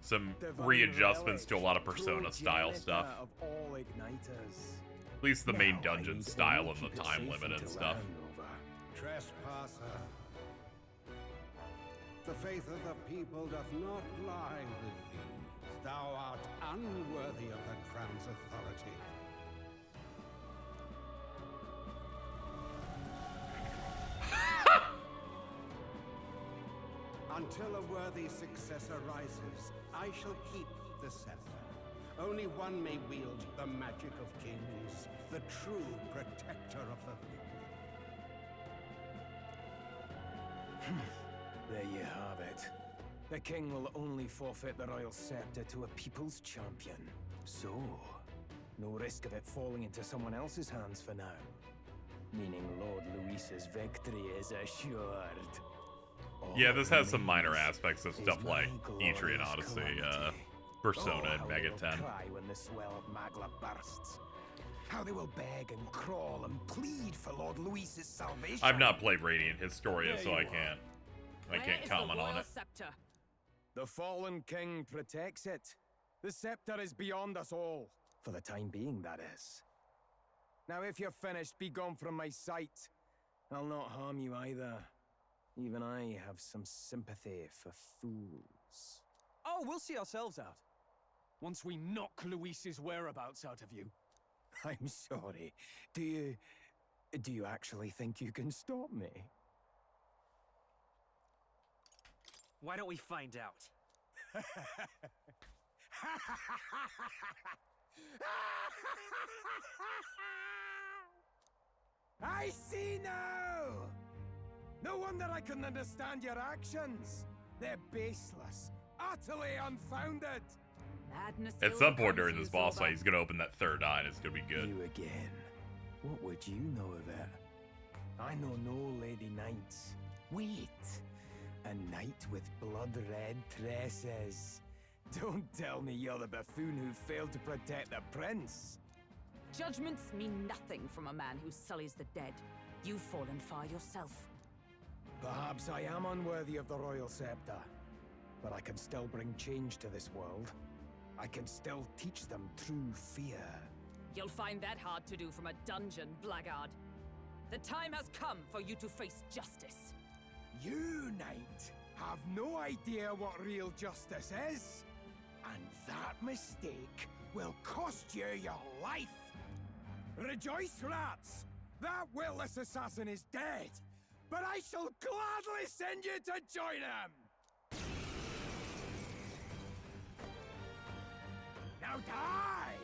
Some Divine readjustments to a relic, lot of Persona style progenitor stuff. Of all igniters. At least the main Now I dungeon need style only and the keep it time safe limit and until stuff. handover. Trespasser. The faith of the people doth not lie with thee. Thou art unworthy of the crown's authority. Until a worthy successor rises, I shall keep the scepter. Only one may wield the magic of kings, the true protector of the people. There you have it. The king will only forfeit the royal scepter to a people's champion. So, no risk of it falling into someone else's hands for now. Meaning Lord Luis's victory is assured. Yeah, this has some minor aspects of stuff like Etrian Odyssey, Persona, and Mega 10. Cry when the swell of Magla bursts. How they will beg and crawl and plead for Lord Luis's salvation. I've not played Radiant Historia, so I can't. I can't comment on it. Scepter. The fallen king protects it. The scepter is beyond us all. For the time being, that is. Now, if you're finished, be gone from my sight. I'll not harm you either. Even I have some sympathy for fools. Oh, we'll see ourselves out. Once we knock Luis's whereabouts out of you. I'm sorry. Do you actually think you can stop me? Why don't we find out? I see now! No wonder I couldn't understand your actions. They're baseless, utterly unfounded. Madness At some point during this boss fight, he's gonna open that third eye, and it's gonna be good. You again. What would you know of it? I know no lady knights. Wait. A knight with blood-red tresses. Don't tell me you're the buffoon who failed to protect the prince. Judgments mean nothing from a man who sullies the dead. You've fallen far yourself. Perhaps I am unworthy of the royal scepter, but I can still bring change to this world. I can still teach them true fear. You'll find that hard to do from a dungeon, blackguard. The time has come for you to face justice. You, knight, have no idea what real justice is. And that mistake will cost you your life. Rejoice, rats! That witless assassin is dead, but I shall gladly send you to join him! Now die!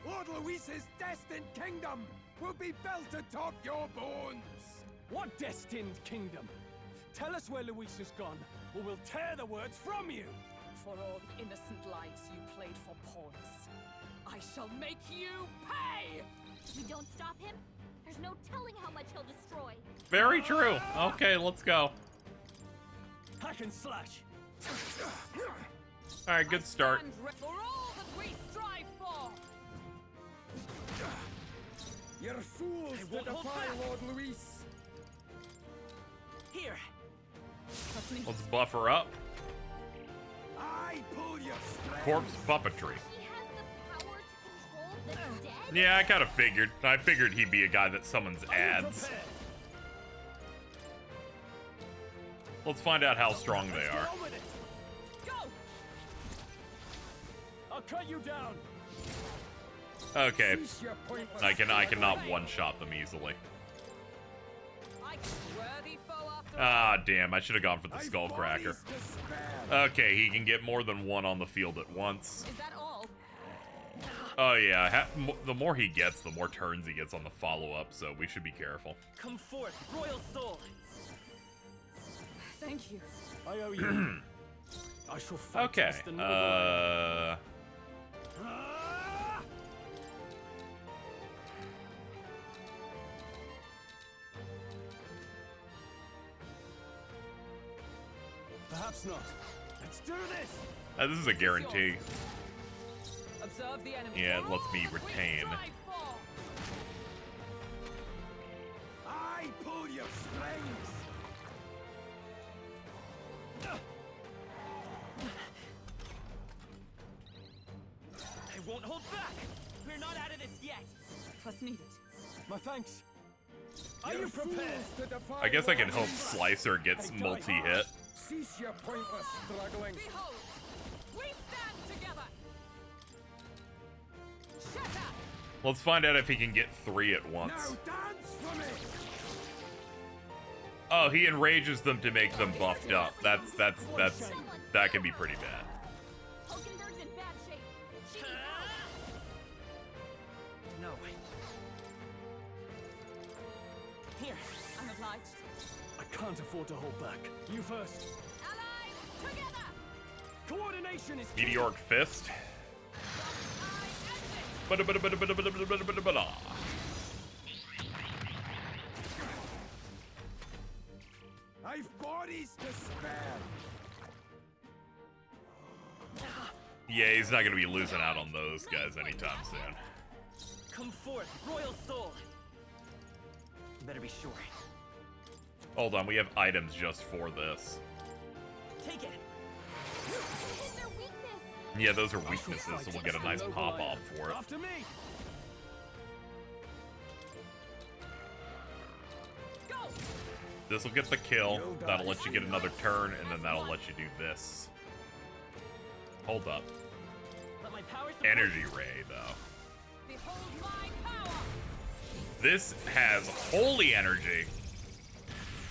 Lord Luis's destined kingdom will be built atop your bones! What destined kingdom? Tell us where Luis has gone, or we'll tear the words from you! For all the innocent lives you played for pawns, I shall make you pay! We don't stop him, there's no telling how much he'll destroy. Very true. Okay, let's go. Hack and slash. All right, good start. For all that we strive for! You're fools to defy Lord Luis! Here! Let's buff her up. I pull your strings. Corpse puppetry. He has the power to control the dead? Yeah, I kind of figured. I figured he'd be a guy that summons ads. Let's find out how strong they are. Go! I'll cut you down. Okay. I cannot one-shot them easily. Ah, damn, I should have gone for the Skullcracker. Okay, he can get more than one on the field at once. Is that all? Oh yeah, the more he gets, the more turns he gets on the follow-up, so we should be careful. Come forth, royal soul! Thank you. I owe you. I shall fight. Okay, Perhaps not. Let's do this. This is a guarantee. Observe the enemy. Yeah, it lets me retain. I pull your strings. I won't hold back. We're not out of this yet. Trust needed. My thanks. Are you prepared? I guess I can hope Slicer gets multi-hit. Cease your pointless struggling. Behold, we stand together. Shatter. Let's find out if he can get 3 at once. Now dance for me. Oh, he enrages them to make them buffed up. That can be pretty bad. Hulkenberg's in bad shape. She needs help. No. Here. I'm obliged. I can't afford to hold back. You first. Allies, together. Coordination is Meteoric Fist. I've bodies to spare. Yeah, he's not gonna be losing out on those guys anytime soon. Come forth, royal soul. Better be sure. Hold on, we have items just for this. Take it. You hit their weakness. Yeah, those are weaknesses, so we'll get a nice pop off for it. After me. Go! This will get the kill. That'll let you get another turn, and then that'll let you do this. Hold up. Let my power support. Energy ray, though. Behold my power! This has holy energy.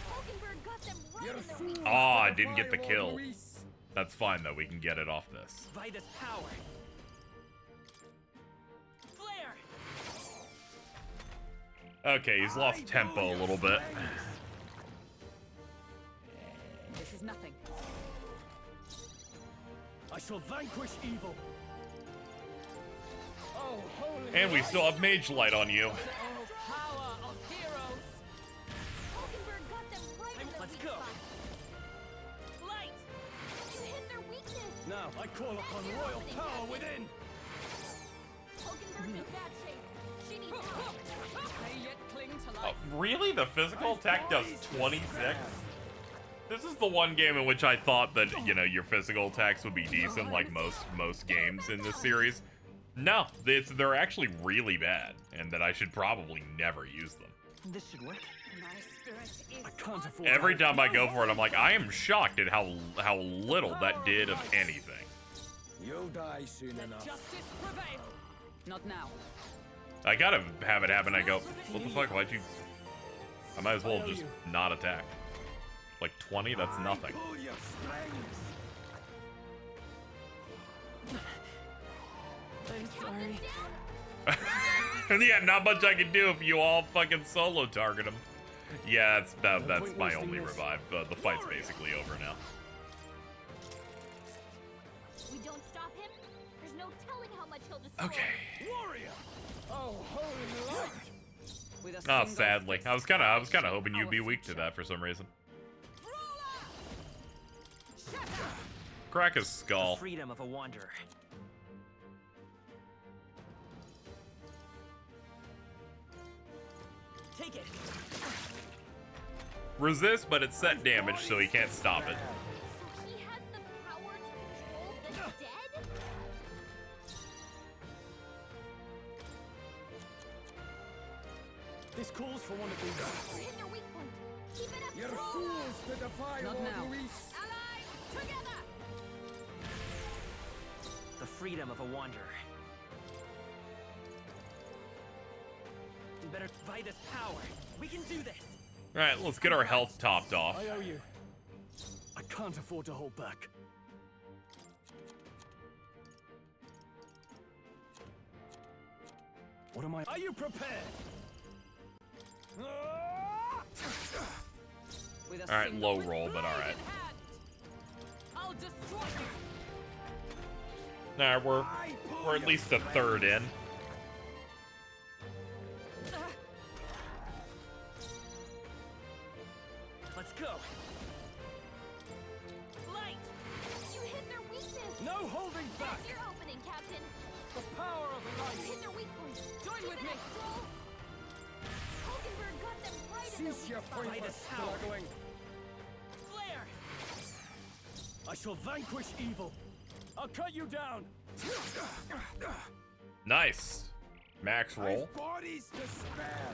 Hulkenberg got them right in their weakness. Oh, I didn't get the kill. That's fine, though. We can get it off this. By this power. Flare. Okay, he's lost tempo a little bit. This is nothing. I shall vanquish evil. Oh, holy And we still have Mage Light on you. Oh, power of heroes! Hulkenberg got them right in their Let's weak go. spot. Light. You hit their weakness. Now I call upon royal power within. Hulkenberg's in bad shape. She needs help. They yet cling to Oh, life. really? The physical attack does 26? This is the one game in which I thought that, you know, your physical attacks would be decent, like most games in this series. No, they're actually really bad, and that I should probably never use them. This should work. My spirit is I can't afford. Every time I go for it, I'm like, I am shocked at how little that did of anything. You'll die soon Let enough. justice prevail. Not now. I gotta have it happen. I go, what the fuck? Why'd you? I might as well just not attack. Like 20? That's nothing. Pull your strings. I'm sorry. Yeah, not much I can do if you all fucking solo target him. Yeah, that's my only revive. The fight's basically over now. We don't stop him. There's no telling how much he'll destroy. Okay. Warrior. Oh, holy light. With a Oh, single sadly, fist, I was kind of hoping you'd our be weak to future. that for some reason. Shatter! Crack his skull. Freedom of a wanderer. Take it. Resist, but it's set damage, so he can't stop it. So he has the power to control the dead? This calls for one of these. You hit their weak point. Keep it up. You're Roll. fools to defy Not now. Luis. Allies, together! The freedom of a wanderer. You better buy this power. We can do this. Alright, let's get our health topped off. I owe you. I can't afford to hold back. What am I? Are you prepared? With a Alright, single low roll, but alright. blade in hand, I'll destroy you. Nah, we're at least a third in. Let's go. Light. You hit their weakness. No holding back. That's your opening, Captain. The power of You light. hit their weak point. Join Keep with it me. up, Stroll. Hulkenberg got them right in their Cease weak your spot. pointless power. struggling. Flare. I shall vanquish evil. I'll cut you down. Nice. Max roll. Bodies to spare.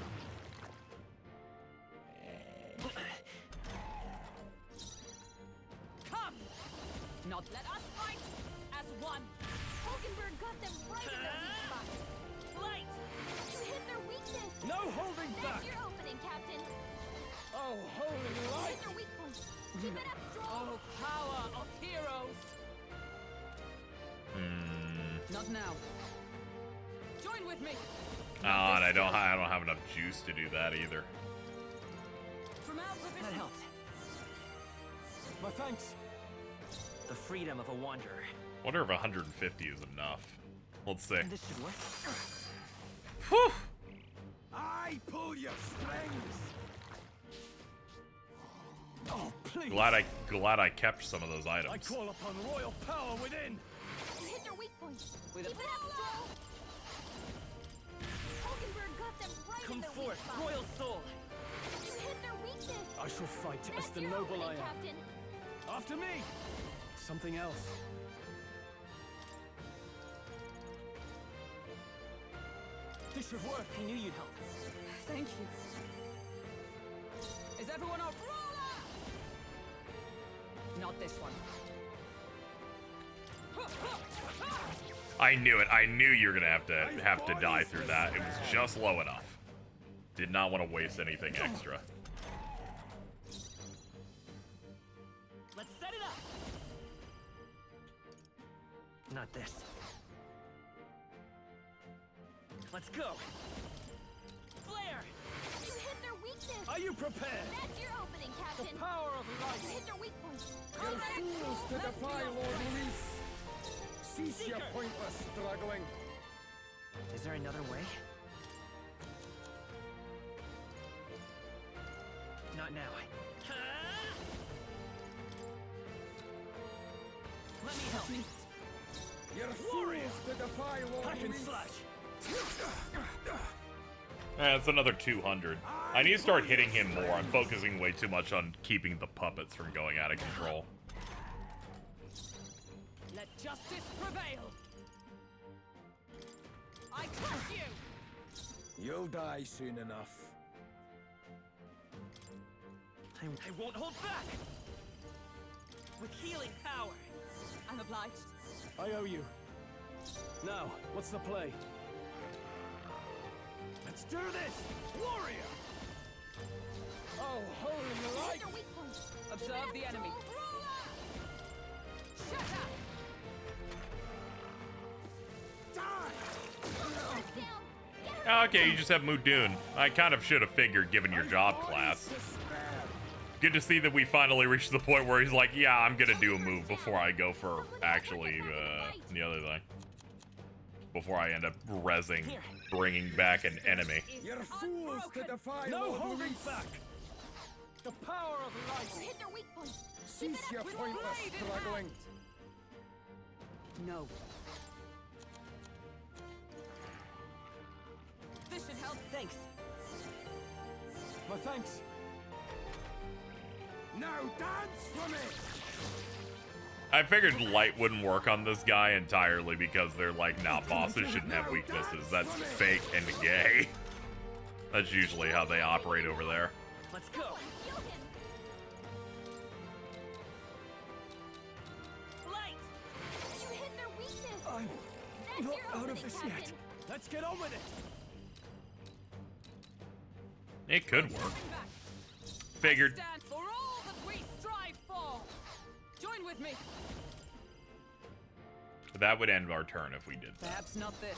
Come! Not let us fight as one. Hulkenberg got them right in their weak spot. Light. You hit their weakness. No holding back. That's your opening, Captain. Oh, holy You light. hit their weak point. Keep it up, Stroll. Oh, power of heroes! Not now. Join with me. Oh, and I don't have enough juice to do that either. From our position. That helped. My thanks. The freedom of a wanderer. Wonder if 150 is enough. Let's see. This should work. Whew. I pull your strings. Oh, please. Glad I kept some of those I items. call upon royal power within. You hit their weak point. With a Keep it up, Stroll. Hulkenberg got them right Come in their forth, weak spot. royal soul. You hit their weakness. I shall fight as That's the your noble opening, I am. Captain. After me! Something else. This should work. I knew you'd help. Thank you. Is everyone up? Not this one. I knew it. I knew you were gonna have to die through that. It was just low enough. Did not want to waste anything extra. Let's set it up. Not this. Let's go. Flare. You hit their weakness. Are you prepared? That's your opening, Captain. The power of light. You hit their weak point. You're fools to defy Lord Luis. Cease your pointless struggling. Is there another way? Not now. Let me help. You're fools to defy Lord Hack and Luis. slash. That's another 200. I need to start hitting him more. I'm focusing way too much on keeping the puppets from going out of control. Let justice prevail. I crush you. You'll die soon enough. I won't hold back. With healing power. I'm obliged. I owe you. Now, what's the play? Let's do this! Warrior! Oh, holy You light! hit their weak point. Observe the enemy. Shut up. Touchdown. Get her. Okay, you just have Mudun. I kind of should have figured given your job class. Good to see that we finally reached the point where he's like, yeah, I'm gonna do a move before I go for actually the other thing. Before I end up rezzing, bringing back an enemy. You're fools to defy No Lord holding Luis. back! The power of You light! hit their weak point. Cease your with pointless blade in struggling. No. This should help. Thanks. My thanks. Now dance for me! I figured light wouldn't work on this guy entirely because they're like, nah, bosses shouldn't have weaknesses. That's fake and gay. That's usually how they operate over there. Let's go. Heal him. Light. You hit their weakness. I'm That's not your out of opening, this Captain. yet. Let's get on with it. It could work. Stand back. Figured. Stand for all that we strive for. Join with me. That would end our turn if we did that. Perhaps not this.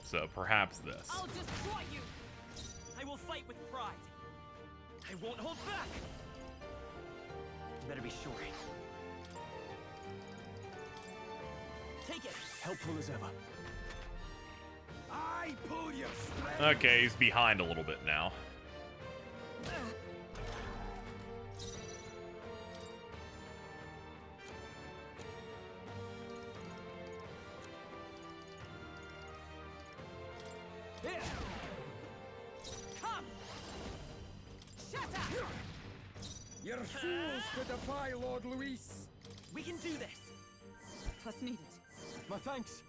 So perhaps this. I'll destroy you. I will fight with pride. I won't hold back. Better be sure. Take it. Helpful as ever. I pull your strength. Okay, he's behind a little bit now. Here! Come. Shut up. You're fools to defy Lord Luis. We can do this. Twas needed. My thanks.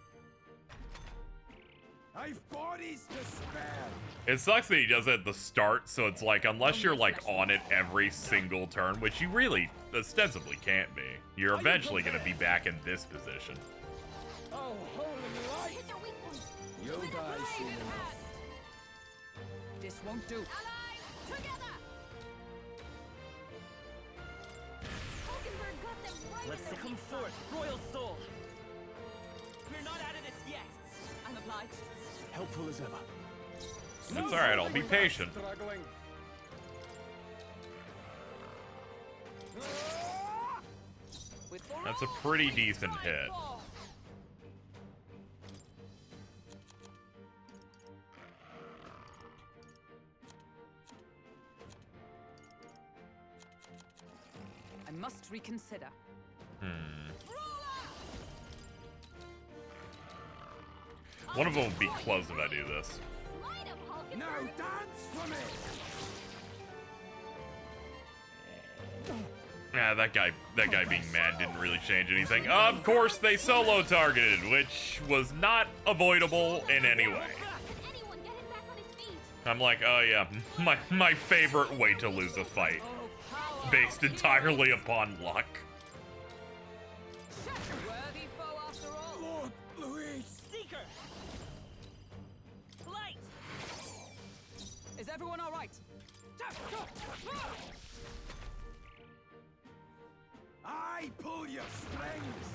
I've bodies to spare. It sucks that he does it at the start, so it's like, unless you're like on it every single turn, which you really ostensibly can't be, you're eventually going to be back in this position. Oh, holy light! Hit their weak point. You'll die soon enough. This won't do. Allies, together. Hulkenberg got them right Let's in their come weak spot. forth, Royal Soul. We're not out of this yet. I'm obliged. Helpful as ever. It's alright, I'll be patient. Struggling. With That's a pretty decent hit. I must reconsider. One of them will be close if I do this. Light up, Hulkenberg. Now dance for me. that guy being mad didn't really change anything. Of course, they solo targeted, which was not avoidable in any way. I'm like, oh yeah, my favorite way to lose a fight, based entirely upon luck. Worthy foe after all. Lord Louis! Seeker! Light! Is everyone all right? I pull your strings!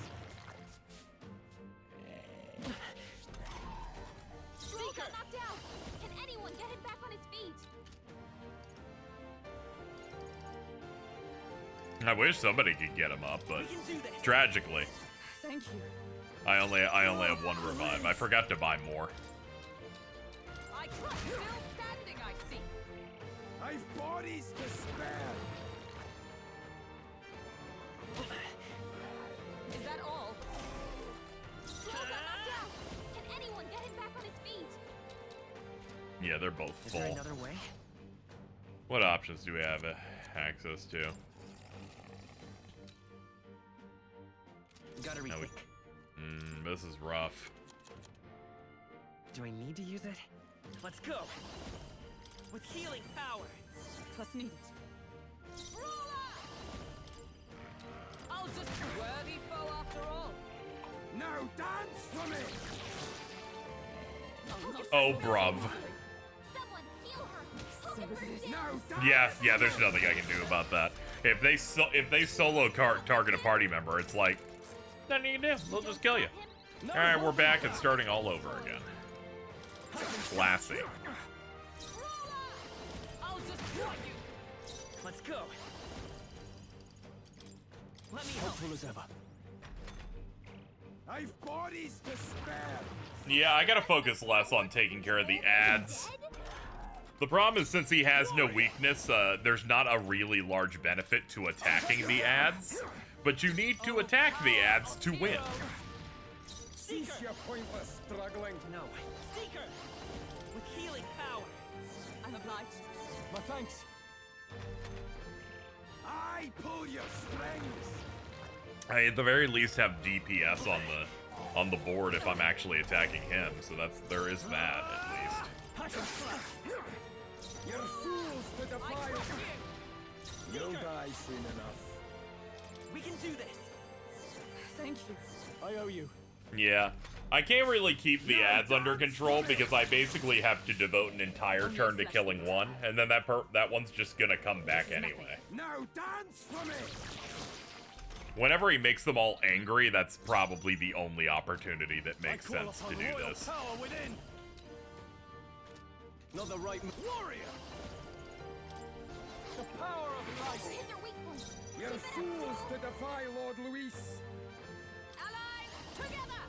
Stroll got knocked out. Can anyone get him back on his feet? I wish somebody could get him up, but tragically, Thank you. I only have one revive. I forgot to buy more. I trust still standing, I see. I've bodies to spare! Is that all? Stroll got knocked out. Can anyone get him back on his feet? Yeah, they're both Is there full. another way? What options do we have access to? Gotta No, rethink. this is rough. Do I need to use it? Let's go! With healing power! Plus need. I'll just worthy foe after all. Now dance for me! Oh, bruv. Someone heal her. Hokenberg down. Now dance! Yeah, there's nothing I can do about that. If they solo target a party member, it's like, nothing you can do. They'll just kill you. All right, we're back and starting all over again. Classy. I'll destroy you. Let's go! Let me help. Hopeful as ever. I've bodies to spare! Yeah, I gotta focus less on taking care of the ads. The problem is, since he has no weakness, there's not a really large benefit to attacking the ads. But you need to attack the ads to win. Cease your pointless struggling! No. Seeker! With healing power! I'm obliged. My thanks. I pull your strings! I at the very least have DPS on the board if I'm actually attacking him. So there is that at least. Passion slash. You're fools to defy us! You'll die soon enough. We can do this! Thank you. I owe you. Yeah, I can't really keep the ads under control because I basically have to devote an entire turn to killing one, and then that one's just gonna come back anyway. Now dance for me! Whenever he makes them all angry, that's probably the only opportunity that makes I call sense to upon do royal this. Power within. Not the right warrior. The power of light. Hit their weak point. You're fools to defy Lord Luis! Allies, together!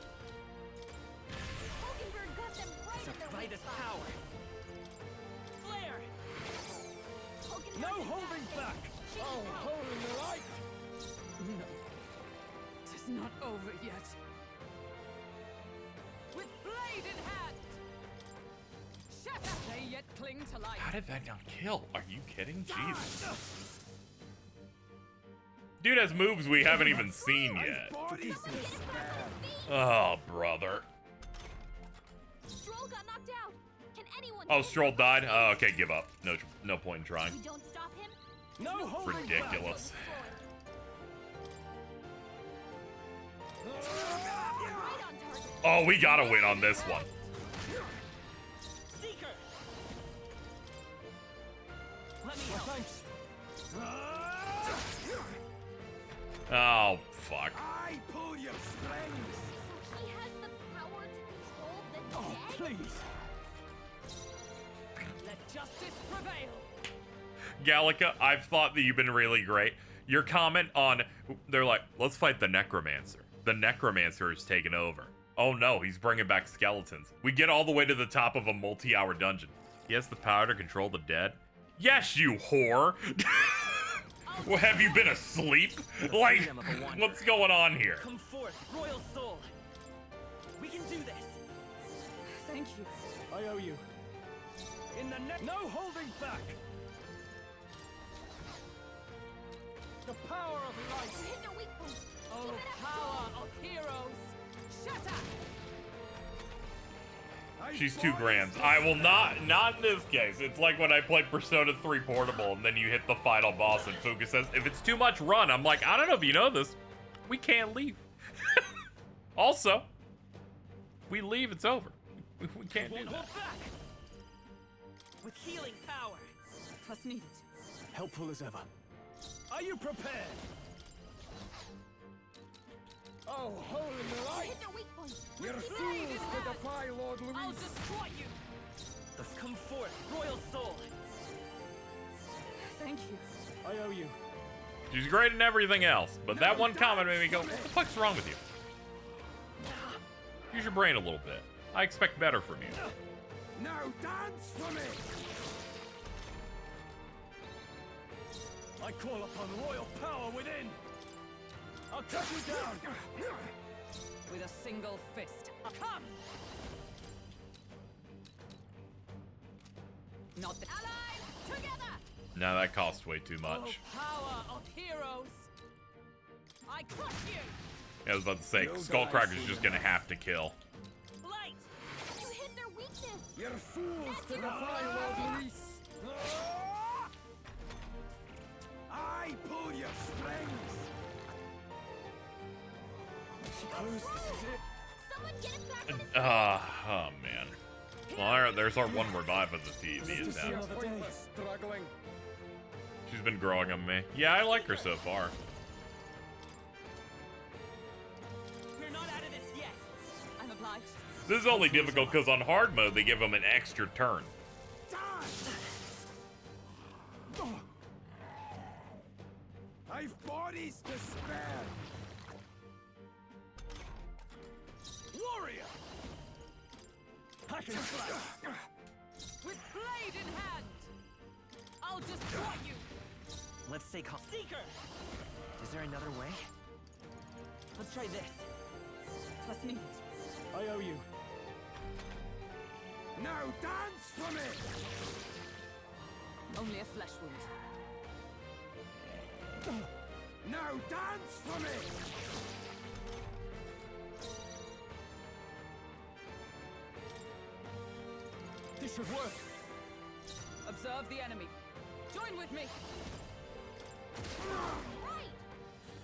Hokenberg got them right It's a at their fight weak of spot. power! Flare! Hokenberg No is holding faster. back. She Oh, needs help. holy light. No. It is not over yet. With blade in hand! Shatter! They yet cling to life. How did that not kill? Are you kidding? Jesus. Dude has moves we haven't even seen yet. Bodies to spare! Oh, brother. Stroll got knocked out. Can anyone? Oh, Stroll died? Oh, okay, give up. No point in trying. We don't stop him. No holding Ridiculous. Right on target. Oh, we gotta win on this one. Seeker! Let me My help. thanks. Oh, fuck. I pull your strings! So he has the power to control the Oh, dead? please. Let justice prevail! Gallica, I've thought that you've been really great. Your comment on, they're like, let's fight the Necromancer. The Necromancer is taken over. Oh no, he's bringing back skeletons. We get all the way to the top of a multi-hour dungeon. He has the power to control the dead? Yes, you whore! Well, have you been asleep? Like, freedom of a wanderer. what's going on here? Come forth, royal soul! We can do this! Thank you. I owe you. In the no holding back. The power of light! You hit their weak point. Oh, Keep it up, power of heroes! Shatter! She's 2 grand. I will not in this case. It's like when I played Persona 3 Portable and then you hit the final boss and Fuka says, if it's too much run, I'm like, I don't know if you know this. We can't leave. Also, if we leave, it's over. We can't do that. With healing power. Trust needed. Helpful as ever. Are you prepared? Oh, holy You light! hit their weak point. You're Keep it fools up. to defy Lord Luis! I'll destroy you! Come forth, royal soul. Thank you. I owe you. She's great in everything else, but that one comment made me go, what the fuck's wrong with you? Use your brain a little bit. I expect better from you. Now dance for me! I call upon royal power within! I'll cut you down! With a single fist. Come! Not the allies together! Now that costs way too much. Oh, power of heroes! I crush you! I was about to say, Skullcracker's just gonna have to kill. Light. You hit their weakness. You're fools That's to defy Lord Luis! I pull your strings! Suppose this is it? Someone get it back on his Oh man. Well, there's our one revive of the TV attempt. Struggling. She's been growing on me. Yeah, I like her so far. We're not out of this yet. I'm obliged. This is only difficult because on hard mode they give them an extra turn. I've bodies to spare. Warrior. Hack and slash. With blade in hand! I'll destroy you! Let's stay calm. Seeker! Is there another way? Let's try this. Trust needed. I owe you. Now dance for me. Only a flesh wound. Now dance for me. This should work. Observe the enemy. Join with me. right.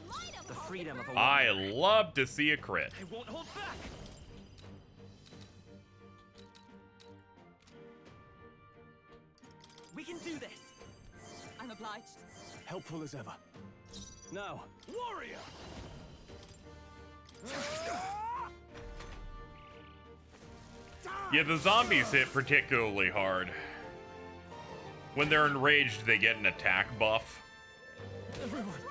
Smite him. The freedom of a I love to see a crit. I won't hold back. We can do this. I'm obliged. Helpful as ever. Now, warrior. Yeah, the zombies hit particularly hard. When they're enraged, they get an attack buff.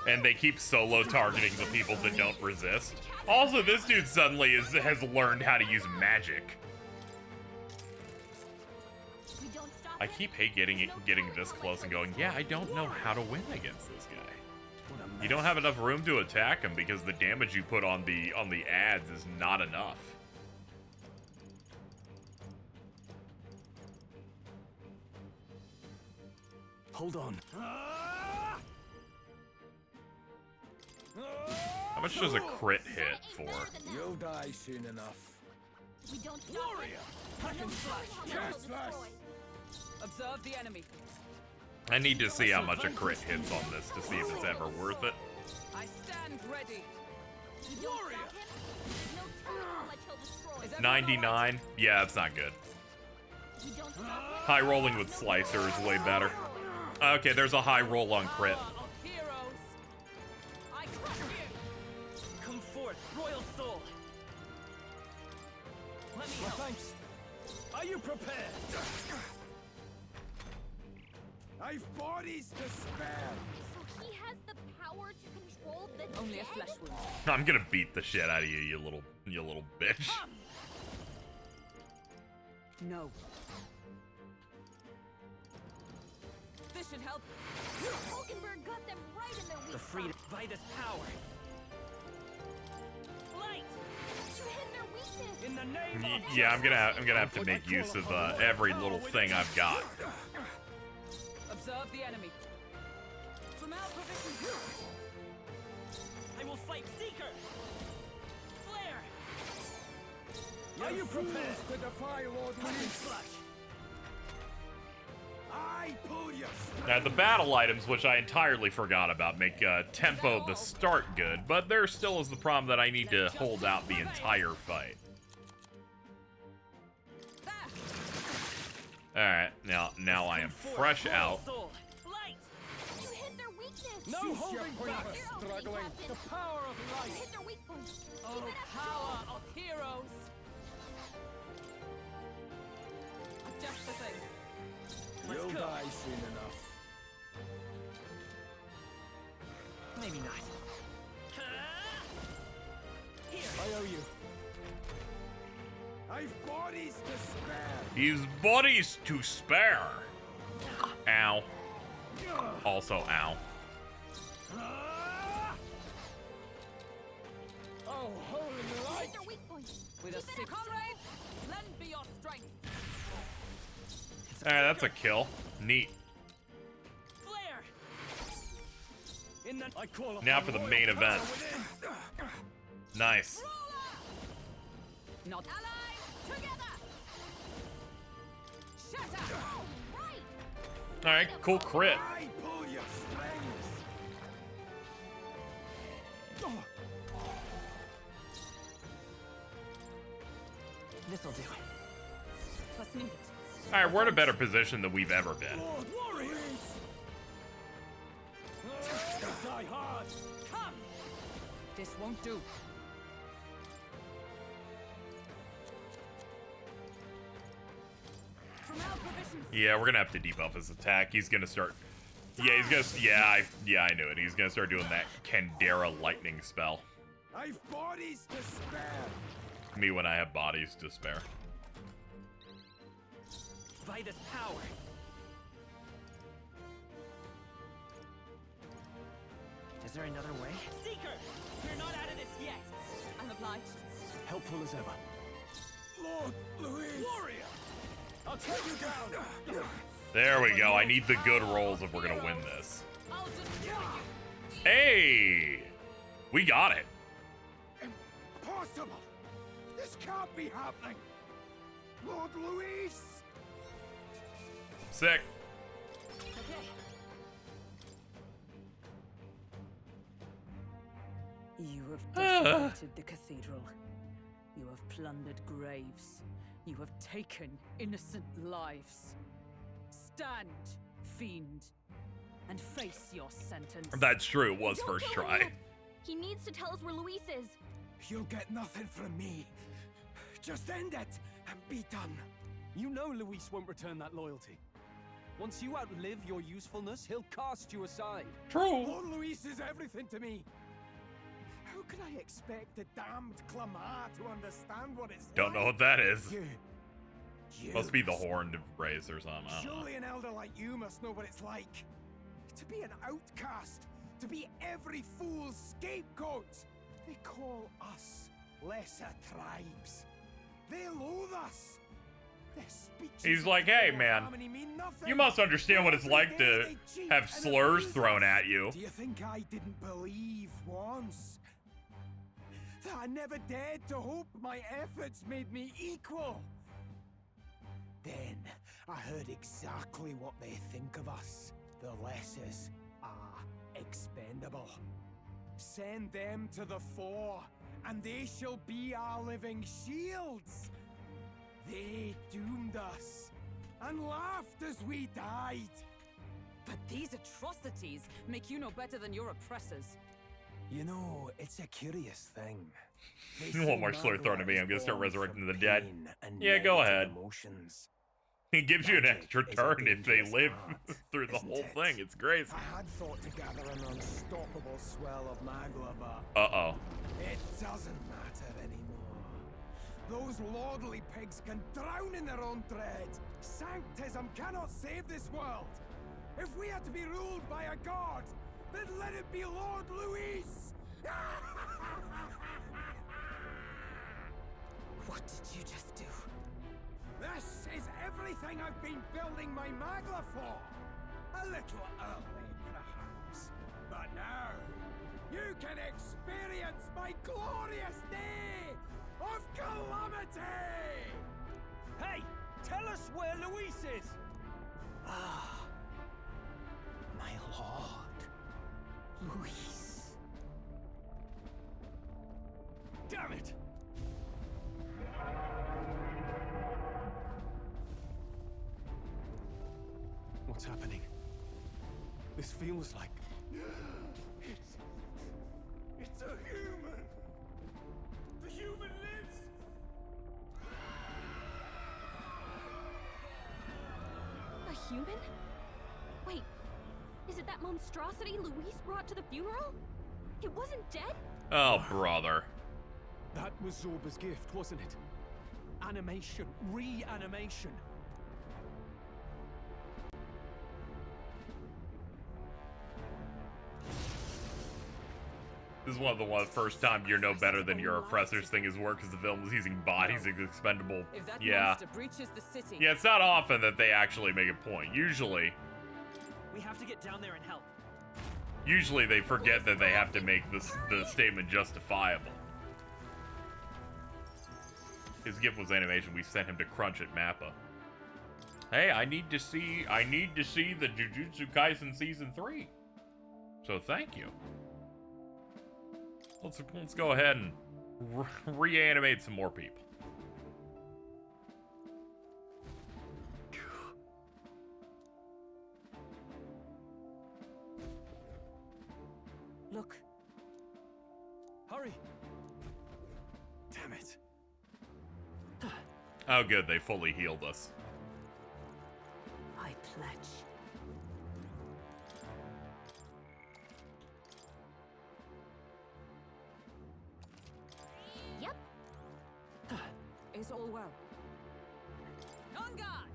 And they keep solo targeting the people that don't resist. Also, this dude suddenly has learned how to use magic. We don't stop I him. keep getting this close and going, yeah, I don't know how to win against this guy. You don't have enough room to attack him because the damage you put on the ads is not enough. Hold on. How much does a crit hit for? You'll die soon enough. We don't stop him. Hack and slash. Yes, slash. Observe the enemy. I need to see how much a crit hits on this to see if it's ever worth it. I stand ready. We don't stop him. No telling how much he'll destroy. Is everyone 99? Yeah, that's not good. We don't stop him. High rolling with Slicer is way better. Okay, there's a high roll on crit. Power of heroes. I crush you. Come forth, royal soul. Let me Well, help. thanks. Are you prepared? I've bodies to spare. So he has the power to control the Only a dead? flesh wound. I'm gonna beat the shit out of you, you little bitch. No. This should help. Hulkenberg got them right in their weak The freedom by this power. Light! spot. You hit their weakness. In the name of Yeah, I'm gonna have to make use of every little thing I've got. Observe the enemy. From our position. light seeker. Flare. Are you prepared to defy Lord Louis? I pull you. Now, the battle items, which I entirely forgot about, make tempo the start good, but there still is the problem that I need to hold out the entire fight. Alright, now I am fresh out. You hit their weakness. No holding back! Struggling. The power of You light. hit their weak point. Oh, Keep it up. power of heroes! Just the thing. You'll die soon enough. Maybe not. I owe you. I've bodies to spare. He's bodies to spare. Ow. Also, ow. Oh, holy light! Hit their weak point. With a sick comrade, lend me your strength. Alright, that's a kill. Neat. Flare. In that I call Now for the main event. Nice. Not Allies, together. shatter. Right. Alright, cool crit. I pull your strings. This'll do. Let's sneak it. Alright, we're in a better position than we've ever been. Lord Warriors. Die hard. Come! This won't do. From our provisions. Yeah, we're gonna have to debuff his attack. He's gonna start. Yeah, he's gonna. Yeah, I knew it. He's gonna start doing that Kandera lightning spell. I've bodies to spare. Me when I have bodies to spare. By this power. Is there another way? Seeker! We're not out of this yet. I'm obliged. Helpful as ever. Lord Louis. Warrior. I'll take you down. There we go. I need the good rolls if we're gonna win this. I'll destroy you. Hey, we got it. Impossible. This can't be happening. Lord Louis. Sick. Okay. You have desecrated the cathedral. You have plundered graves. You have taken innocent lives. Stand, fiend, and face your sentence. That's true. It was Don't first kill him try. yet. He needs to tell us where Luis is. You'll get nothing from me. Just end it and be done. You know Luis won't return that loyalty. Once you outlive your usefulness, he'll cast you aside. True. Lord Luis is everything to me. How can I expect the damned Clamar to understand what it's Don't know like? what that is. You Must be the horned race or something. I don't know. Surely an elder like you must know what it's like. To be an outcast. To be every fool's scapegoat. They call us lesser tribes. They loathe us. Their speeches He's like, hey, man, harmony mean nothing. you must understand what it's Every like day to they cheat have and slurs abuse thrown us. at you. Do you think I didn't believe once? That I never dared to hope my efforts made me equal? Then I heard exactly what they think of us. The lessers are expendable. Send them to the fore, and they shall be our living shields. They doomed us, and laughed as we died. But these atrocities make you no better than your oppressors. You know, it's a curious thing. One more slur thrown at me. I'm gonna start resurrecting the dead. Yeah, go ahead. Emotions. He gives you an Magic extra is a turn if they dangerous live art, through the isn't whole it? thing. It's crazy. I had thought to gather an unstoppable swell of Magla, but Uh-oh. it doesn't matter anymore. Those lordly pigs can drown in their own dread. Sanctism cannot save this world. If we are to be ruled by a god, then let it be Lord Louis. What did you just do? This is everything I've been building my Magla for. A little early, perhaps. But now, you can experience my glorious day of calamity! Hey, tell us where Luis is! Ah, my lord, Luis. Damn it! What's happening? This feels like... It's a human! The human lives! A human? Wait, is it that monstrosity Luis brought to the funeral? It wasn't dead? Oh, brother. That was Zorba's gift, wasn't it? Animation, reanimation. This is one of the first time you're no better than your oppressor's thing is work because the film was using bodies as expendable. Yeah. Yeah, it's not often that they actually make a point. Usually We have to get down there and help. Usually they forget that they have to make the statement justifiable. His gift was animation. We sent him to crunch at Mappa. Hey, I need to see the Jujutsu Kaisen season 3. So thank you. Let's go ahead and reanimate some more people. Look. Hurry! Damn it. Oh good, they fully healed us. I pledge. Yep. Is all well. On guard!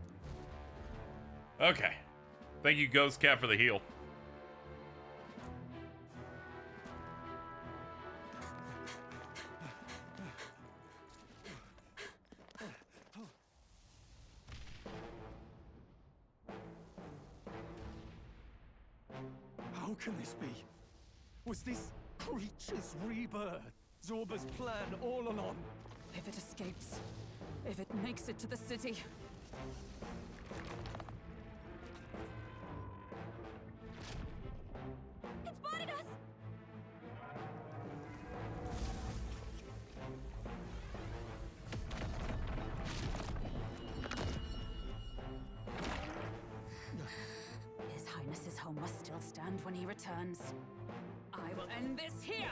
Okay. Thank you, Ghost Cat, for the heal. How can this be? Was this creature's rebirth Zorba's plan all along? If it escapes, if it makes it to the city, It spotted us! His Highness's home must still stand when he returns. I will end this here!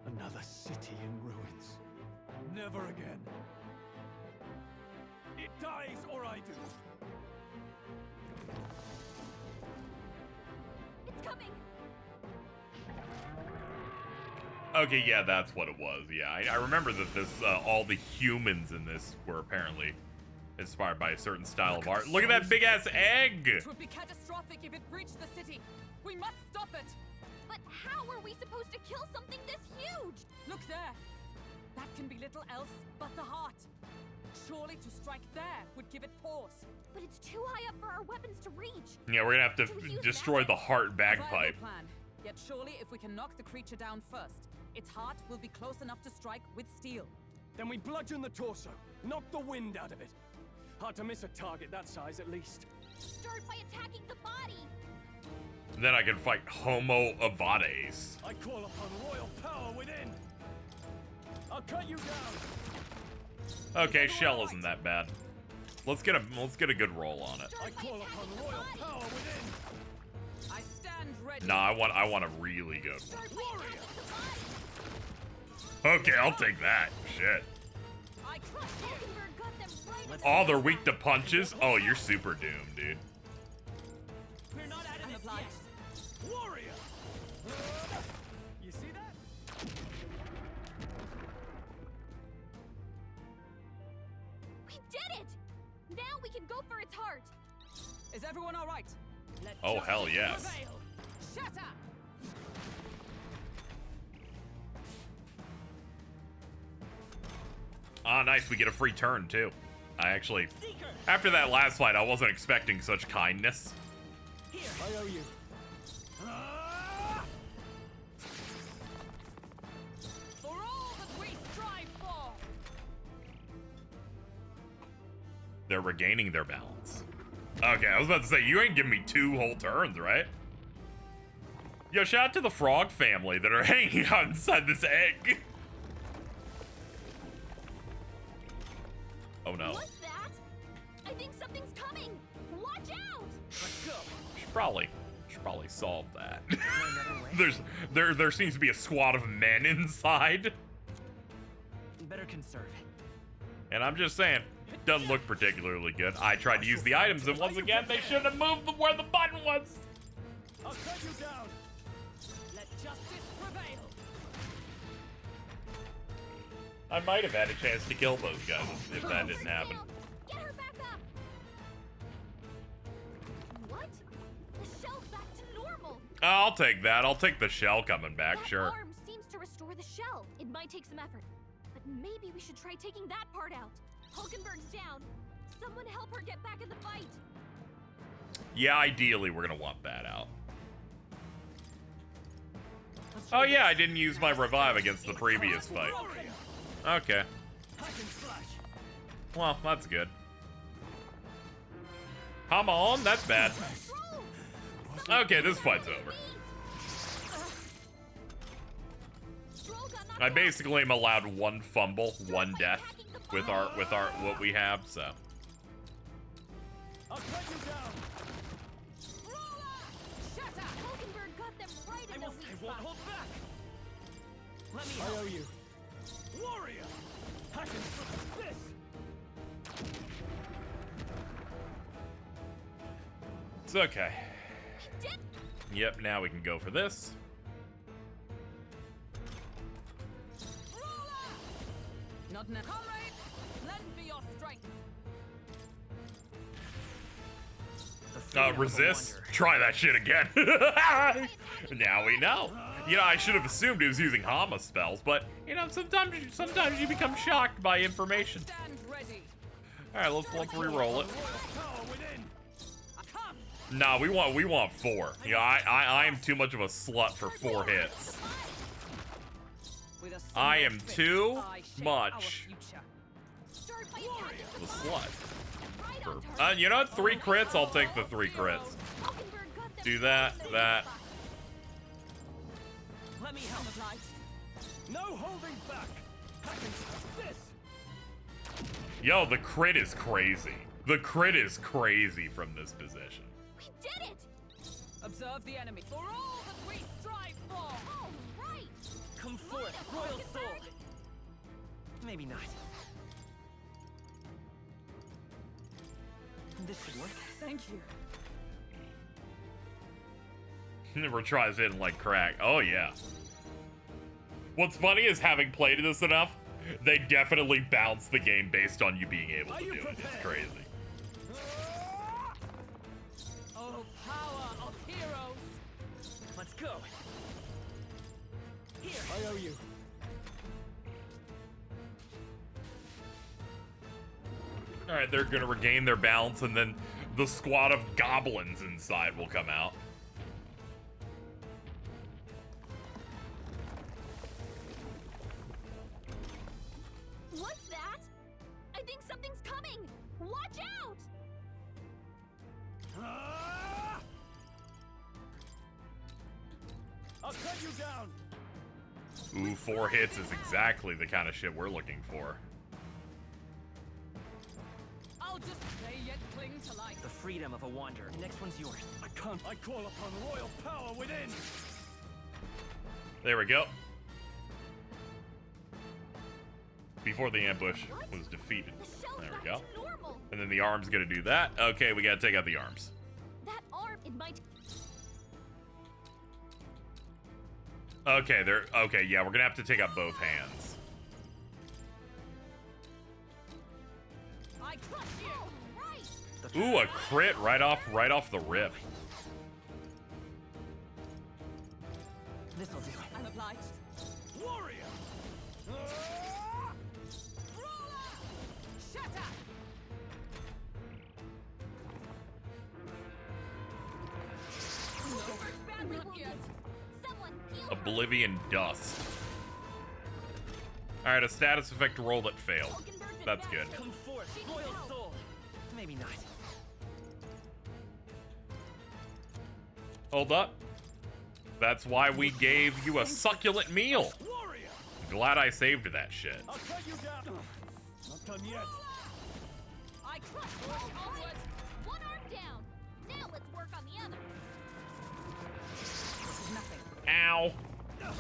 Another city in ruins. Never again. It dies or I do. It's coming! Okay, yeah, that's what it was. Yeah, I remember that this all the humans in this were apparently inspired by a certain style of art. Look at that big ass egg! It would be catastrophic if it breached the city. We must stop it. But how are we supposed to kill something this huge? Look there. That can be little else but the heart. Surely to strike there would give it pause. But it's too high up for our weapons to reach. Yeah, we're gonna have to destroy the heart bagpipe. Viable plan. Yet surely if we can knock the creature down first, its heart will be close enough to strike with steel. Then we bludgeon the torso. Knock the wind out of it. Hard to miss a target that size, at least. Start by attacking the body. And then I can fight Homo Avades. I call upon royal power within. I'll cut you down. Okay, Shell isn't that bad. Let's get a good roll on it. I call upon royal power within. I stand ready. Nah, I want a really good one. Start by attacking the body. Okay, I'll take that. Shit. I crushed Hulkenberg, got them right. Oh, they're weak to punches? Oh, you're super doomed, dude. We're not out of this yet. Warrior. You see that? We did it! Now we can go for its heart. Is everyone all right? Let Oh, hell justice yes. prevail. Shatter! Ah, nice. We get a free turn, too. I actually... After that last fight, I wasn't expecting such kindness. I owe you. They're regaining their balance. Okay, I was about to say, you ain't giving me 2 whole turns, right? Yo, shout out to the frog family that are hanging out inside this egg. Oh no. What's that? I think something's coming. Watch out! Let's go. Should probably solve that. there seems to be a squad of men inside. Better conserve. And I'm just saying, doesn't look particularly good. I tried to use the items, and once again, they shouldn't have moved them where the button was. I'll cut you down. Let justice prevail. I might have had a chance to kill those guys if that didn't happen. Get her back up! What? The shell's back to normal. I'll take that. I'll take the shell coming back, That sure. arm seems to restore the shell. It might take some effort, but maybe we should try taking that part out. Hulkenberg's down. Someone help her get back in the fight. Yeah, ideally, we're gonna want that out. Oh yeah, I didn't use my revive against the previous fight. Okay. Well, that's good. Come on, that's bad. Okay, this fight's over. I basically am allowed 1 fumble, 1 death with our what we have, so. I'll cut you down. Shatter! Hulkenberg got them right in the weak I won't spot. hold back. Let me I help. owe you. Warrior. I can fix this. It's okay. Did Yep, now we can go for this. Not now. Comrade, lend me your strength. The freedom of a Resist. wanderer. Try that shit again. Now we know. You know, I should have assumed he was using Hama spells, but you know, sometimes you become shocked by information. Stand ready. All right, let's re-roll it. Power within. Come. Nah, we want 4. Yeah, I am too much of a slut for 4 hits. With a I single am fist, too I shape much our future. start by attacking the the slut. right on For, target. you know what? 3 crits. I'll take the 3 crits. Hulkenberg got them Do that. right in the That. spot. Let me help. No holding back. I can fix this. Yo, the crit is crazy. The crit is crazy from this position. We did it! Observe the enemy. For all that we strive for. All right! Come Lead forth, him, royal Hulkenberg. soul. Maybe not. This should work. Thank you. Never tries hitting like crack. Oh yeah. What's funny is having played this enough, they definitely bounce the game based on you being able to do it. It's crazy. Oh, power of heroes. Let's go. Here. I owe you. All right, they're gonna regain their balance, and then the squad of goblins inside will come out. What's that? I think something's coming! Watch out! Ah! I'll cut you down. Ooh, 4 hits is exactly the kind of shit we're looking for. I'll just stay yet cling to life. The freedom of a wanderer. Next one's yours. I can't. I call upon royal power within. There we go. Before the ambush was defeated. The shell's There we back go. to normal. And then the arm's gonna do that. Okay, we gotta take out the arms. That arm, it might... Okay, yeah, we're gonna have to take out both hands. I crush you. Oh, right! Ooh, a crit right off the rip. This'll do. I'm obliged. Warrior. Ah! Shatter. Hulkenberg's badly wounded. Someone heal her. Oblivion Dust. Alright, a status effect roll that failed. Hulkenberg's That's in good. bad Come shape. forth, She needs royal help. soul. Maybe not. Hold up. That's why we gave you a succulent meal. Glad I saved that shit. I'll cut you down. Not done yet. I crush onward. One arm down. Now let's work on the other. This is nothing. Ow. Down.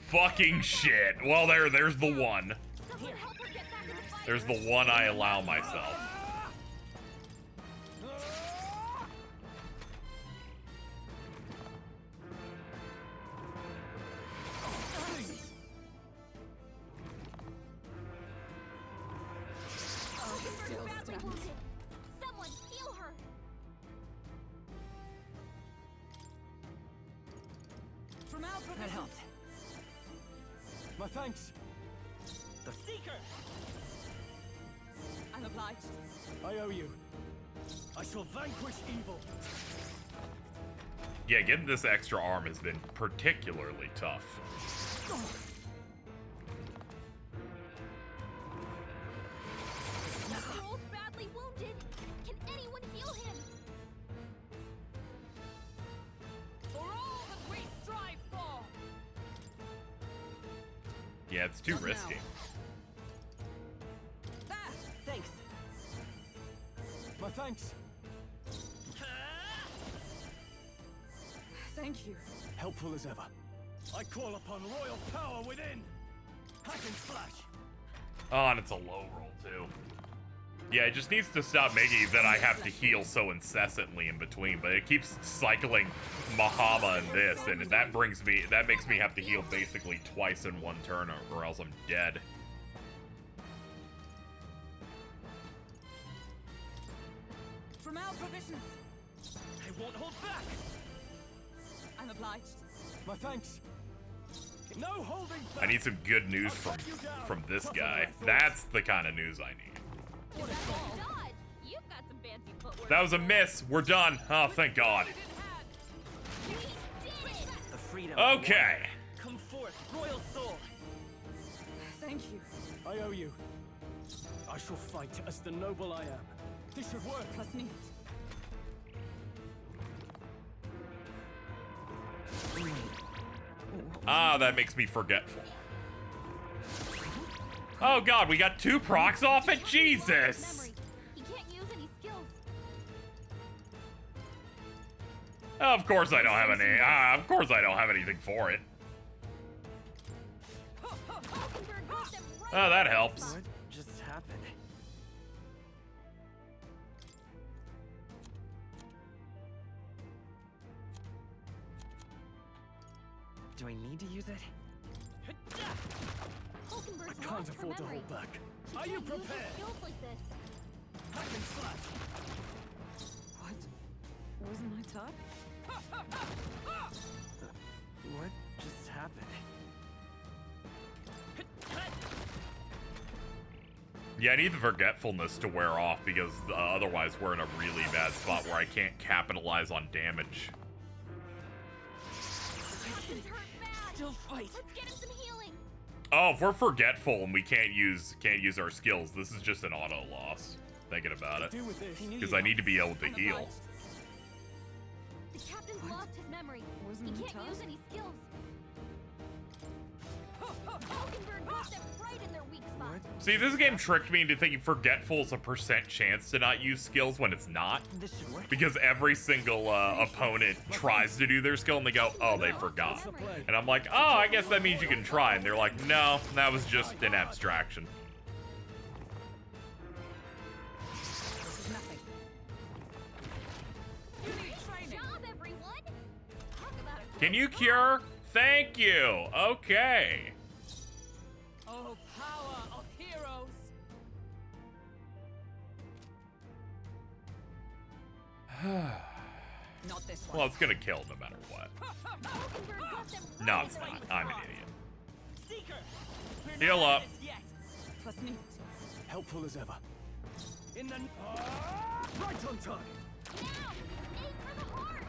Fucking shit. Well, there's the one. Someone help her get back in the fight. There's the one I allow myself. Mockingbird badly wounded. Someone heal her. From our That helped. My thanks. The Seeker! I'm obliged. I owe you. I shall vanquish evil. Yeah, getting this extra arm has been particularly tough. Stroll's badly wounded. Can anyone heal him? For all that we strive for. Yeah, it's too Not now. risky. There. Thanks. My thanks. Thank you. Helpful as ever. I call upon royal power within. Hack and slash. Oh, and it's a low roll, too. Yeah, it just needs to stop making that I have to heal so incessantly in between, but it keeps cycling Mahama and this, and that makes me have to heal basically twice in one turn, or else I'm dead. From our provisions. I won't hold back! I'm obliged. My thanks. No holding back. I need some good news from this guy. That's the kind of news I need. Is that all? Dodge. You've got some fancy footwork. That was a miss. We're done. Oh, thank God. We did it. The freedom of Okay. war. Come forth, royal soul! Thank you. I owe you. I shall fight as the noble I am. This should work. Plus need. Ah, that makes me forgetful. Oh God, we got 2 procs off it? Jesus! He can't use any skills. Of course I don't have any. Of course I don't have anything for it. Mockingbird got them right. Oh, that helps. What just happened? Do I need to use it? Mockingbird I can't afford to hold back. Are you prepared? Skills like this. Hack and slash. What? Wasn't I taught? What just happened? Yeah, I need the forgetfulness to wear off because otherwise we're in a really bad spot where I can't capitalize on damage. Captain's hurt bad. Still fight! Let's get him some healing. Oh, if we're forgetful and we can't use our skills, this is just an auto loss. Thinking about it, Do with this. because I need to be able to I'm heal. obliged. The captain's lost his memory. Wasn't He he can't taught? use any skills. Mockingbird got them right in their weak spot. See, this game tricked me into thinking forgetful is a % chance to not use skills when it's not. This should work. Because every single opponent tries to do their skill and they go, oh, they forgot. And I'm like, oh, I guess that means you can try. And they're like, no, that was just an abstraction. This is nothing. You need Good training. job, everyone. Talk about it. Can you cure? Thank you. Okay. Oh, power of heroes. Not this one. Well, it's gonna kill no matter what. Mockingbird got them right No, in it's their not. weak I'm an spot. idiot. Seeker! We're Heal not up. at this yet. Plus need. Helpful as ever. In the... right on time. Now, aim for the heart.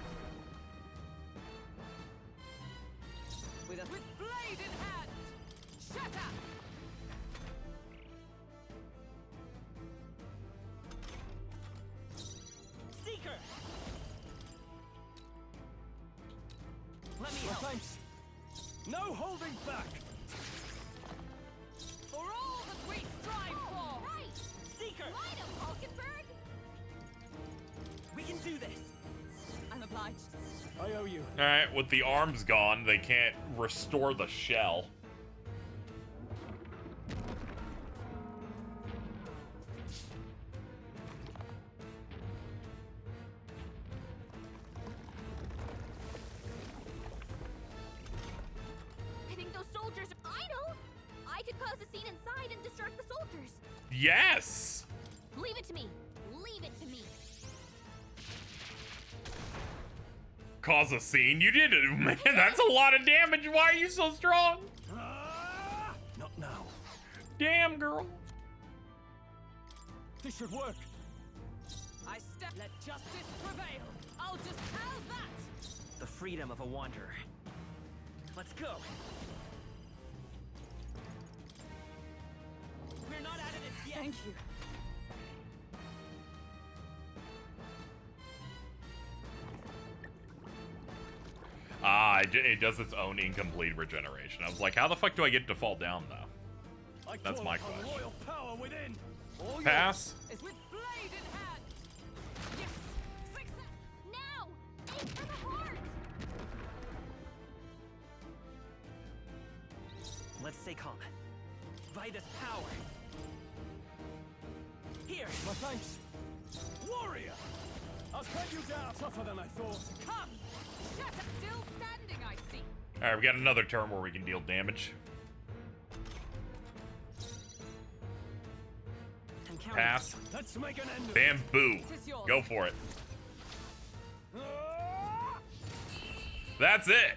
With blade in hand. Shatter. Let me My help. thanks. No holding back. For all that we strive for! Right! Seeker! Light 'em, Hulkenberg! We can do this. I'm obliged. I owe you. Alright, with the arms gone, they can't restore the shell. I think those soldiers are idle! I could cause a scene inside and distract the soldiers! Yes! Leave it to me! Leave it to me! Cause a scene? You did it, man. That's a lot of damage. Why are you so strong? Not now. Damn, girl. This should work. I step. Let justice prevail. I'll just how's that? The freedom of a wanderer. Let's go. We're not out of this yet. Thank you. Ah, it does its own incomplete regeneration. I was like, how the fuck do I get to fall down, though? That's my question. Royal power within. All Pass. Is with blade in hand. Yes. Success. Now! Aim for the heart! Let's stay calm. By this power. Here. My thanks. Warrior. I'll cut you down. Tougher than I thought. Come. Shatter still standing, I see. Alright, we got another turn where we can deal damage. I'm counting. Pass. Let's make an end of Bamboo. It is yours. Go for it. it. That's it.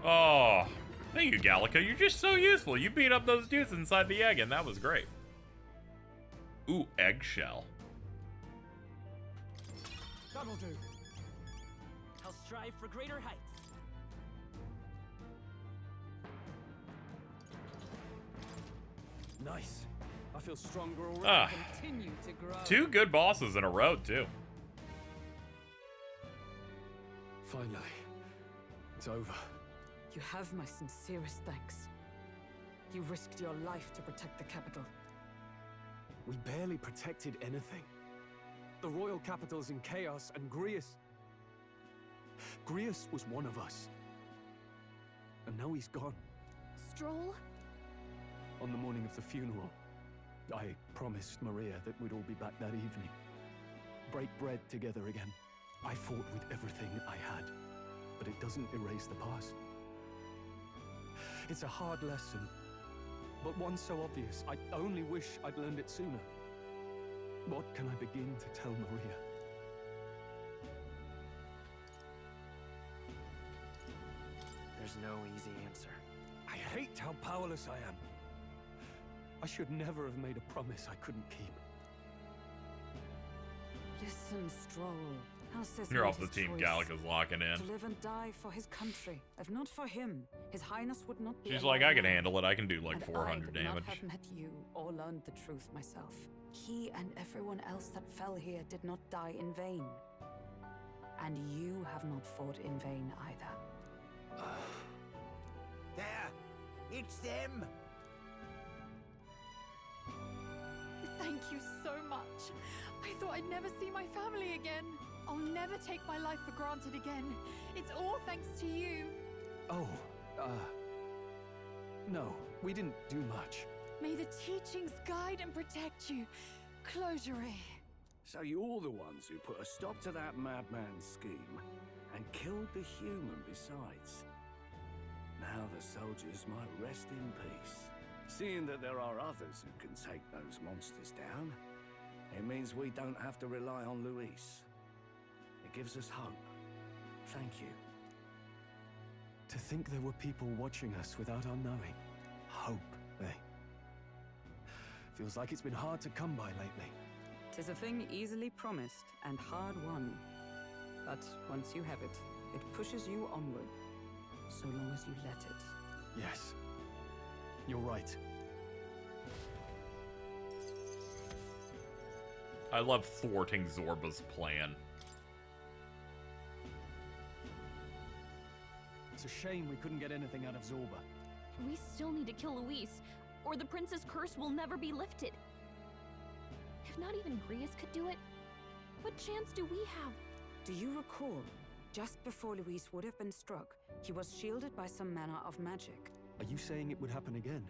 Oh, thank you, Gallica. You're just so useful. You beat up those dudes inside the egg, and that was great. Ooh, eggshell. That'll do. I'll strive for greater heights. Nice. I feel stronger already. Ah, Continue to grow. 2 good bosses in a row, too. Finally. It's over. You have my sincerest thanks. You risked your life to protect the capital. We barely protected anything. The royal capital's in chaos, and Grius was one of us. And now he's gone. Stroll? On the morning of the funeral, I promised Maria that we'd all be back that evening. Break bread together again. I fought with everything I had, but it doesn't erase the past. It's a hard lesson, but one so obvious. I only wish I'd learned it sooner. What can I begin to tell Maria? There's no easy answer. I hate how powerless I am. I should never have made a promise I couldn't keep. Listen, Stroll. Alcest You're made off the his team. choice. Gallica's locking in. To live and die for his country. If not for him, His Highness would not be She's alive like, I can now. handle it. I can do like And 400 I would damage. not have met you or learned the truth myself. He and everyone else that fell here did not die in vain. And you have not fought in vain either. There! It's them! Thank you so much. I thought I'd never see my family again. I'll never take my life for granted again. It's all thanks to you. Oh, no, we didn't do much. May the teachings guide and protect you. Closure. So you're the ones who put a stop to that madman's scheme and killed the human besides. Now the soldiers might rest in peace. Seeing that there are others who can take those monsters down, it means we don't have to rely on Luis. It gives us hope. Thank you. To think there were people watching us without our knowing. Hope, eh? Feels like it's been hard to come by lately. 'Tis a thing easily promised and hard won. But once you have it, it pushes you onward, so long as you let it. Yes, you're right. I love thwarting Zorba's plan. It's a shame we couldn't get anything out of Zorba. We still need to kill Luis, or the prince's curse will never be lifted. If not even Grius could do it, what chance do we have? Do you recall, just before Luis would have been struck, he was shielded by some manner of magic? Are you saying it would happen again?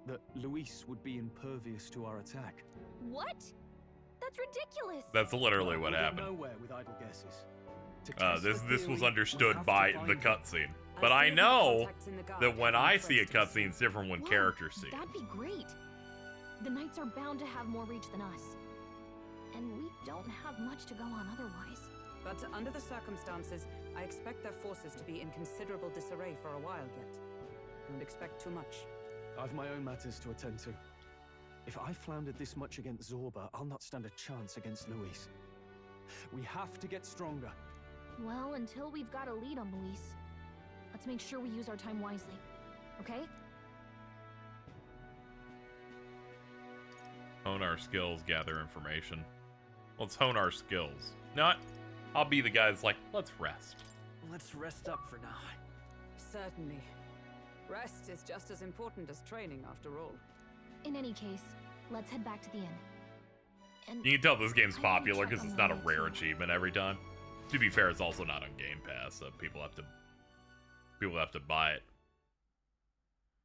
That Luis would be impervious to our attack? What? That's ridiculous. That's literally what We'll get happened. nowhere with idle guesses. To test This the was theory, understood we have by to the find him. cutscene. But I know that when I see a cutscene, it's different when characters see it. That'd be great. The knights are bound to have more reach than us. And we don't have much to go on otherwise. But under the circumstances, I expect their forces to be in considerable disarray for a while yet. Don't expect too much. I've my own matters to attend to. If I floundered this much against Zorba, I'll not stand a chance against Luis. We have to get stronger. Well, until we've got a lead on Luis, let's make sure we use our time wisely. Okay? Hone our skills, gather information. Let's hone our skills. Not, I'll be the guy that's like, let's rest. Let's rest up for now. Certainly. Rest is just as important as training, after all. In any case, let's head back to the inn. And You can tell this game's I popular check because on it's not a Maria, rare too. achievement every time. To be fair, it's also not on Game Pass, so people have to buy it.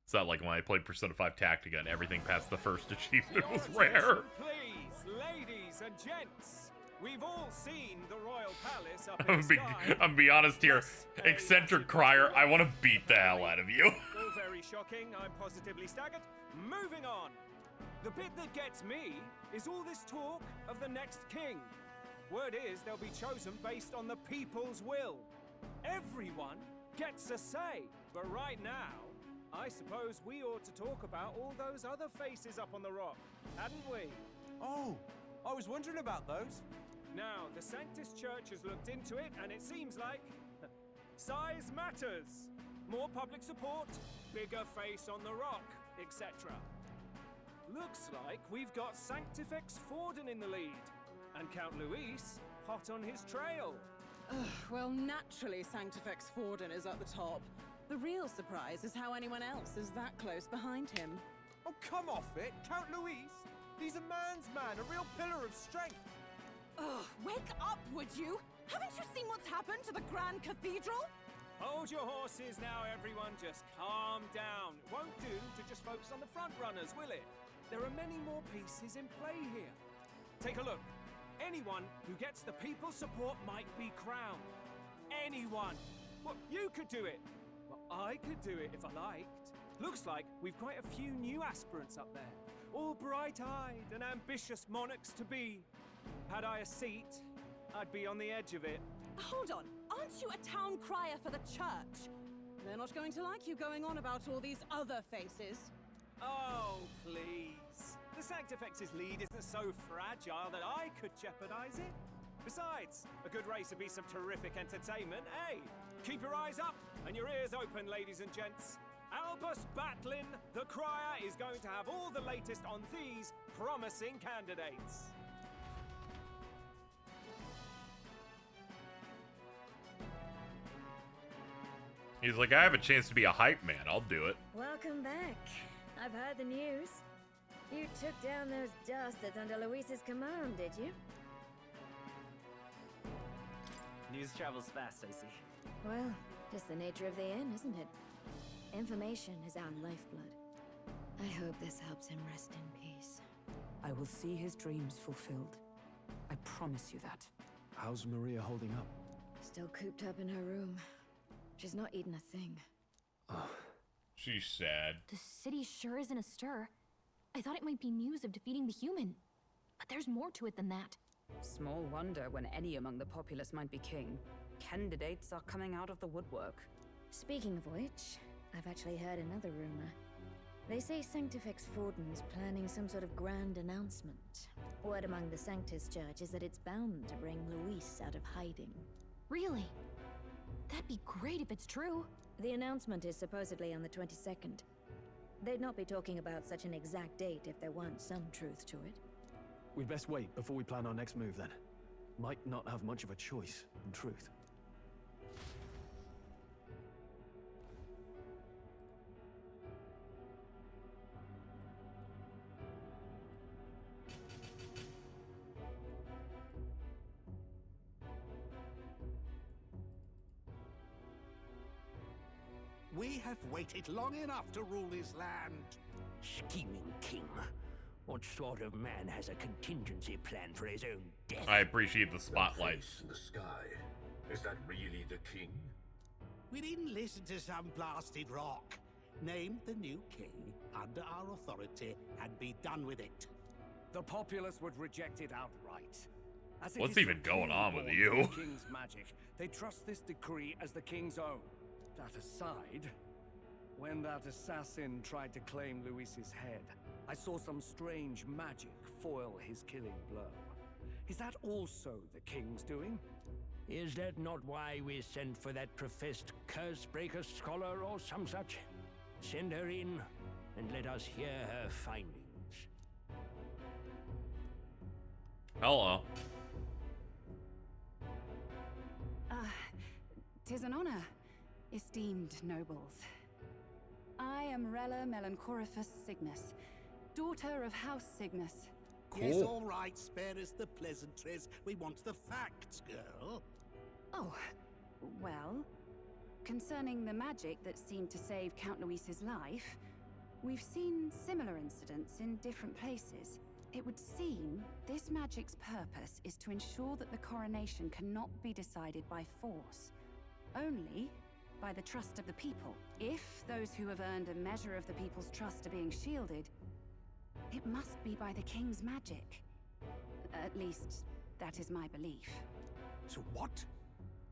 It's not like when I played Persona 5 Tactica and everything past the first achievement was rare. Please, ladies and gents, we've all seen the royal palace up I'm in the sky. gonna be honest here. Eccentric Crier, I want to beat the hell out of you. All very shocking. I'm positively staggered. Moving on. The bit that gets me is all this talk of the next king. Word is they'll be chosen based on the people's will. Everyone gets a say. But right now, I suppose we ought to talk about all those other faces up on the rock, hadn't we? Oh, I was wondering about those. Now, the Sanctus Church has looked into it, and it seems like size matters. More public support, bigger face on the rock, etc. Looks like we've got Sanctifex Forden in the lead, and Count Luis hot on his trail. Well, naturally, Sanctifex Forden is at the top. The real surprise is how anyone else is that close behind him. Oh, come off it, Count Luis. He's a man's man, a real pillar of strength. Ugh, wake up, would you? Haven't you seen what's happened to the Grand Cathedral? Hold your horses now, everyone. Just calm down. It won't do to just focus on the front runners, will it? There are many more pieces in play here. Take a look. Anyone who gets the people's support might be crowned. Anyone. Well, you could do it. Well, I could do it if I liked. Looks like we've quite a few new aspirants up there. All bright-eyed and ambitious monarchs-to-be. Had I a seat, I'd be on the edge of it. Hold on, aren't you a town crier for the church? They're not going to like you going on about all these other faces. Oh, please. The Sanctifex's lead isn't so fragile that I could jeopardize it. Besides, a good race would be some terrific entertainment, eh? Keep your eyes up and your ears open, ladies and gents. Albus Batlin, the crier, is going to have all the latest on these promising candidates. He's like, I have a chance to be a hype man. I'll do it. Welcome back. I've heard the news. You took down those dastards under Luis's command, did you? News travels fast, I see. Well, just the nature of the inn, isn't it? Information is our lifeblood. I hope this helps him rest in peace. I will see his dreams fulfilled. I promise you that. How's Maria holding up? Still cooped up in her room. She's not eaten a thing. She's sad. The city sure isn't astir. I thought it might be news of defeating the human. But there's more to it than that. Small wonder when any among the populace might be king. Candidates are coming out of the woodwork. Speaking of which, I've actually heard another rumor. They say Sanctifex Forden is planning some sort of grand announcement. Word among the Sanctus Church is that it's bound to bring Luis out of hiding. Really? That'd be great if it's true. The announcement is supposedly on the 22nd. They'd not be talking about such an exact date if there weren't some truth to it. We'd best wait before we plan our next move then. Might not have much of a choice, in truth. We have waited long enough to rule this land. Scheming king. What sort of man has a contingency plan for his own death? I appreciate the spotlight. In the sky. Is that really the king? We didn't listen to some blasted rock. Name the new king under our authority and be done with it. The populace would reject it outright. As it What's is even going on with you? the king's magic. They trust this decree as the king's own. That aside, when that assassin tried to claim Luis's head, I saw some strange magic foil his killing blow. Is that also the king's doing? Is that not why we sent for that professed curse-breaker scholar or some such? Send her in, and let us hear her findings. Hello. 'Tis an honor, esteemed nobles. I am Rella Melanchorophus Cygnus, daughter of House Cygnus. Yes, all right, spare us the pleasantries. We want the facts, girl. Oh, well, concerning the magic that seemed to save Count Luis's life, we've seen similar incidents in different places. It would seem this magic's purpose is to ensure that the coronation cannot be decided by force, only by the trust of the people. If those who have earned a measure of the people's trust are being shielded, it must be by the king's magic. At least, that is my belief. So what?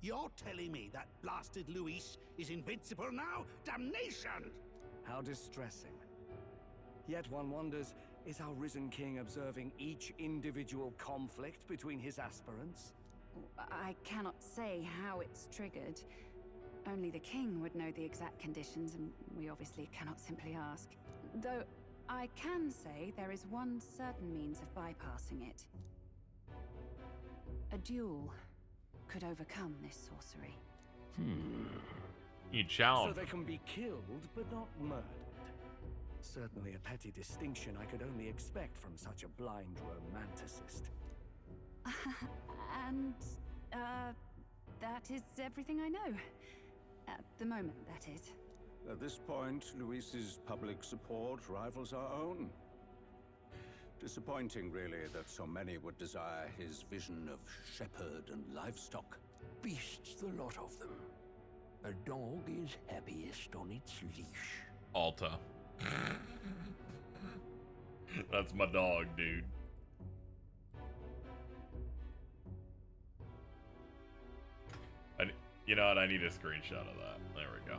You're telling me that blasted Luis is invincible now? Damnation! How distressing. Yet one wonders, is our risen king observing each individual conflict between his aspirants? I cannot say how it's triggered. Only the king would know the exact conditions, and we obviously cannot simply ask. Though, I can say there is one certain means of bypassing it. A duel could overcome this sorcery. You challenge. So they can be killed, but not murdered. Certainly a petty distinction I could only expect from such a blind romanticist. And, that is everything I know. At the moment, that is. At this point, Luis's public support rivals our own. Disappointing, really, that so many would desire his vision of shepherd and livestock. Beasts, the lot of them. A dog is happiest on its leash. Alta. That's my dog, dude. You know what? I need a screenshot of that. There we go.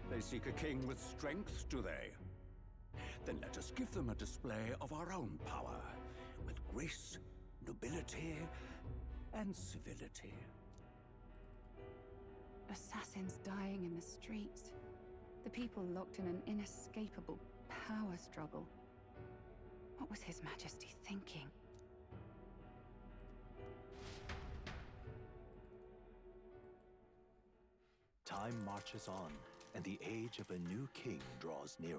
They seek a king with strength, do they? Then let us give them a display of our own power, with grace, nobility, and civility. Assassins dying in the streets. The people locked in an inescapable power struggle. What was His Majesty thinking? Time marches on, and the age of a new king draws nearer.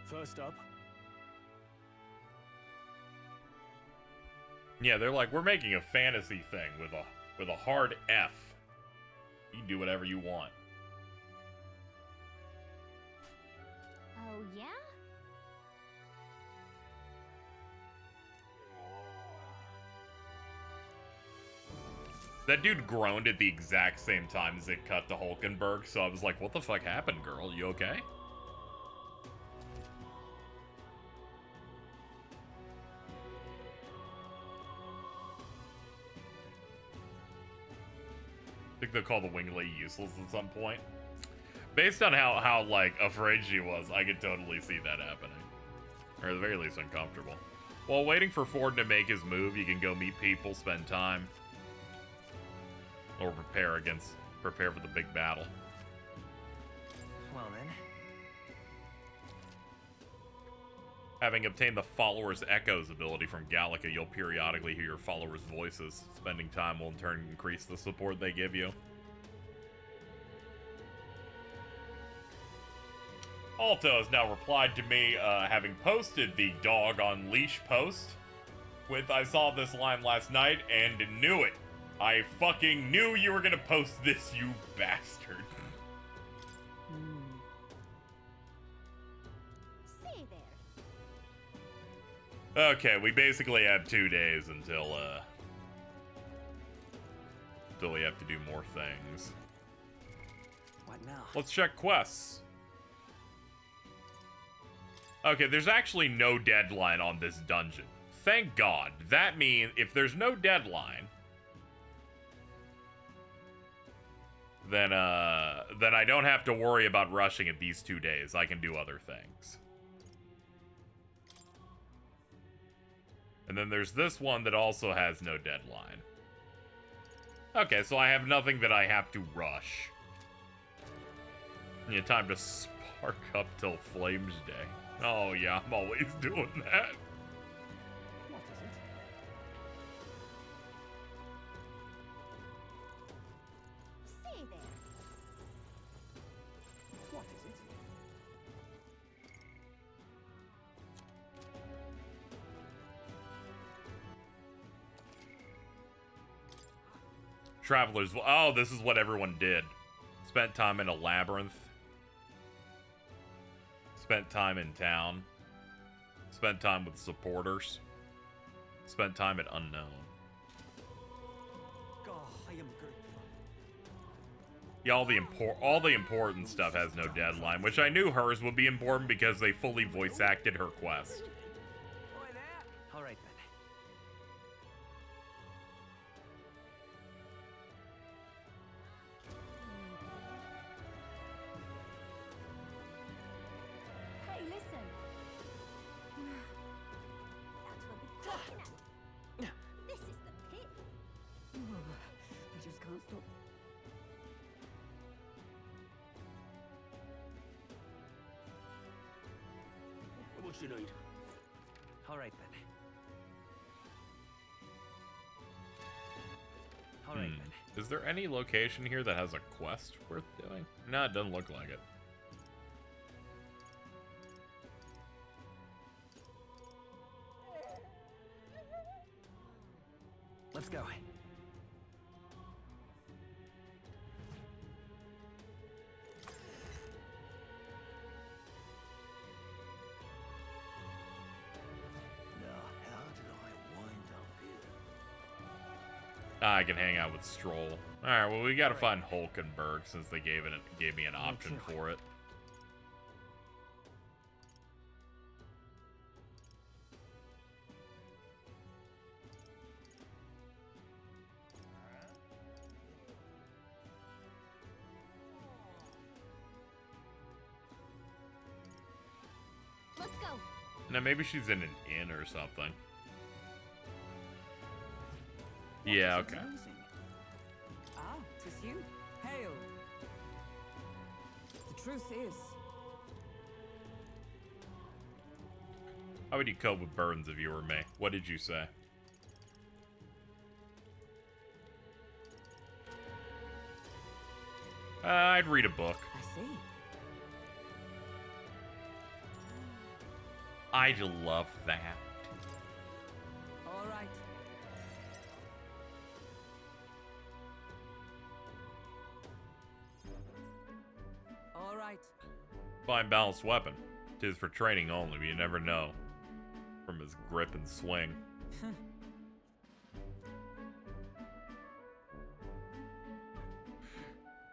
First up. Yeah, they're like, we're making a fantasy thing with a hard F. You can do whatever you want. Oh, yeah? That dude groaned at the exact same time as it cut to Hulkenberg, so I was like, what the fuck happened, girl? You okay? I think they'll call the wing lady useless at some point. Based on how like afraid she was, I could totally see that happening. Or at the very least uncomfortable. While waiting for Ford to make his move, you can go meet people, spend time, or prepare against prepare for the big battle. Well then. Having obtained the Follower's Echoes ability from Gallica, you'll periodically hear your followers' voices. Spending time will in turn increase the support they give you. Alto has now replied to me, having posted the dog on leash post with, "I saw this line last night and knew it. I fucking knew you were gonna post this, you bastard." Say there. Okay, we basically have 2 days until we have to do more things. What now? Let's check quests. Okay, there's actually no deadline on this dungeon. Thank God. That means if there's no deadline, then I don't have to worry about rushing it these 2 days. I can do other things. And then there's this one that also has no deadline. Okay, so I have nothing that I have to rush. Yeah, time to spark up till Flames Day. Oh yeah, I'm always doing that. What is it? Say there. What is it? Travelers, oh, this is what everyone did. Spent time in a labyrinth. Spent time in town. Spent time with supporters. Spent time at unknown. I am grateful. Yeah, all the important stuff has no deadline, which I knew hers would be important because they fully voice acted her quest. All right then. Hey, listen. That's what we're talking at. This is the pit. I just can't stop. How much do you need? All right then. All right then. Is there any location here that has a quest worth doing? No, it doesn't look like it. Let's go. I can hang out with Stroll. Alright, well, we gotta find Hulkenberg since they gave me an option for it. Let's go. Now, maybe she's in an inn or something. Yeah, okay. Ah, 'tis you. Hail. The truth is, How would you cope with burdens if you were me? What did you say? I'd read a book. I see. I'd love that. All right. All right. Fine balanced weapon. 'Tis for training only, but you never know. From his grip and swing.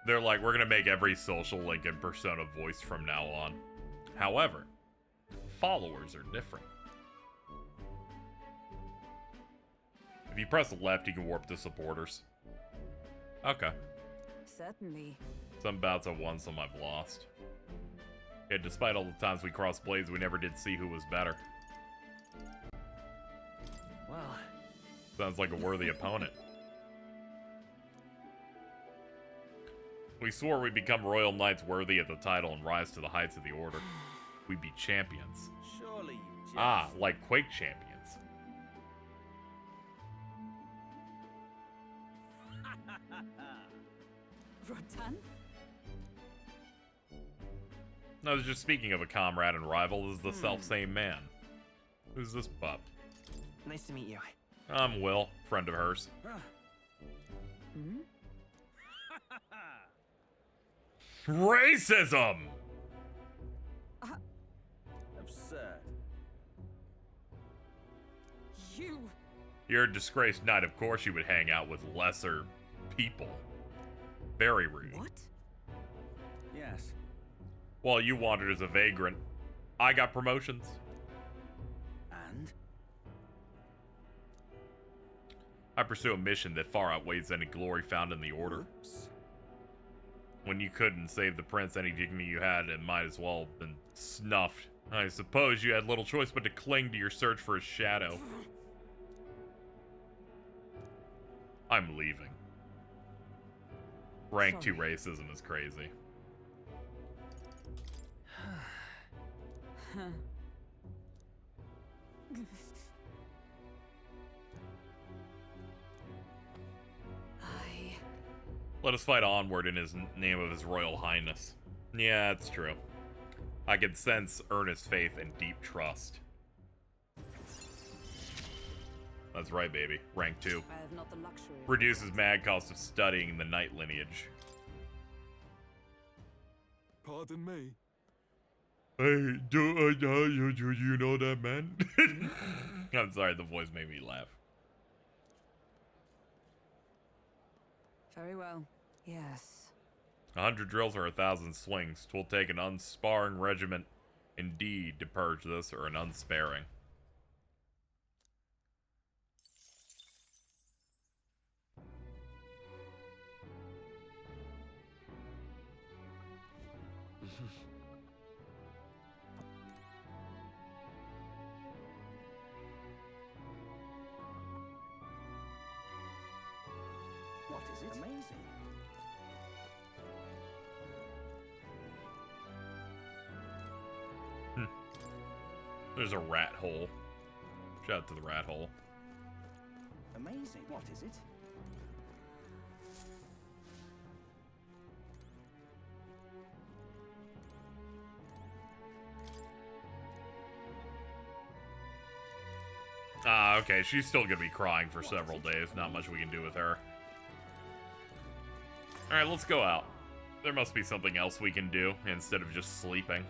They're like, we're gonna make every social link in Persona voice from now on. However, followers are different. If you press left, you can warp to supporters. Okay. Certainly. Some bouts I've won, some I've lost. Yeah, despite all the times we crossed blades, we never did see who was better. Well, sounds like a worthy opponent. We swore we'd become royal knights worthy of the title and rise to the heights of the order. We'd be champions. Surely you just... Ah, like Quake champions. Rotan? I was just speaking of a comrade and rival. This is the self-same man. Who's this pup? Nice to meet you. I'm Will, friend of hers. Hmm? Racism! Absurd. You! You're a disgraced knight. Of course you would hang out with lesser people. Very rude. What? Yes. While you wandered as a vagrant, I got promotions. And? I pursue a mission that far outweighs any glory found in the Order. Oops. When you couldn't save the prince, any dignity you had, it might as well have been snuffed. I suppose you had little choice but to cling to your search for his shadow. I'm leaving. Rank 2 racism is crazy. Let us fight onward in his name of his royal highness. Yeah, it's true. I can sense earnest faith and deep trust. That's right, baby. Rank 2. I have not the luxury. Reduces mad cost of studying the knight lineage. Pardon me. Hey, do you know that man? I'm sorry, the voice made me laugh. Very well. Yes. 100 drills or 1,000 swings. 'Twill take an unsparing regiment indeed to purge this, or an unsparing. What is it? Amazing. There's a rat hole. Shout out to the rat hole. Amazing. What is it? Ah, okay. She's still gonna be crying for several days. Not much we can do with her. Alright, let's go out. There must be something else we can do instead of just sleeping.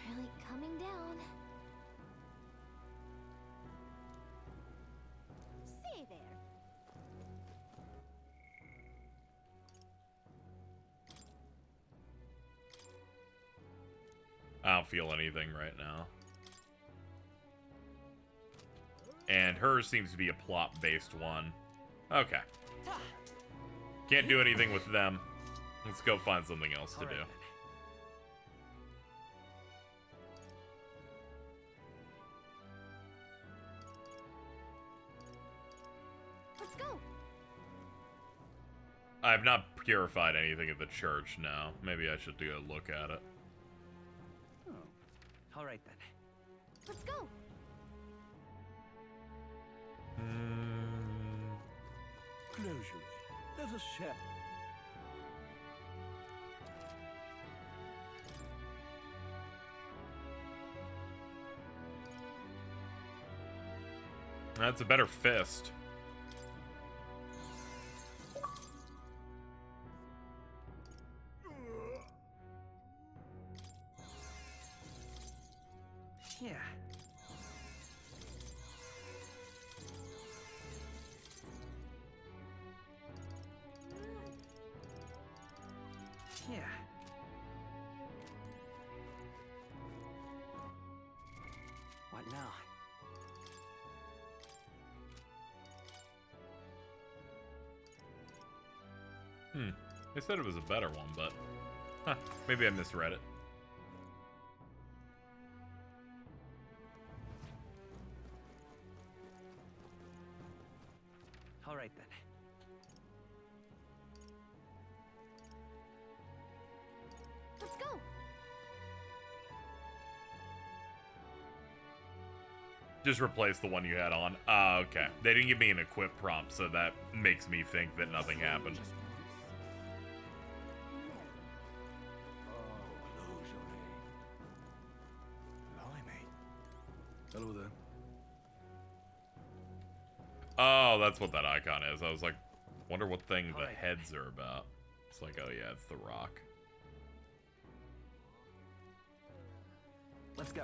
Really coming down. Say there. I don't feel anything right now. And hers seems to be a plot-based one. Okay. Can't do anything with them. Let's go find something else to do. Let's go. I have not purified anything at the church now. Maybe I should do a look at it. Oh. All right then. Let's go. Closure. Let us share. That's a better fist. Yeah. Yeah. What now? They said it was a better one, but maybe I misread it. All right then. Just replace the one you had on. Ah, okay. They didn't give me an equip prompt, so that makes me think that nothing happened. Hello there. Oh, that's what that icon is. I was like, wonder what thing the heads are about. It's like, oh yeah, it's the rock. Let's go.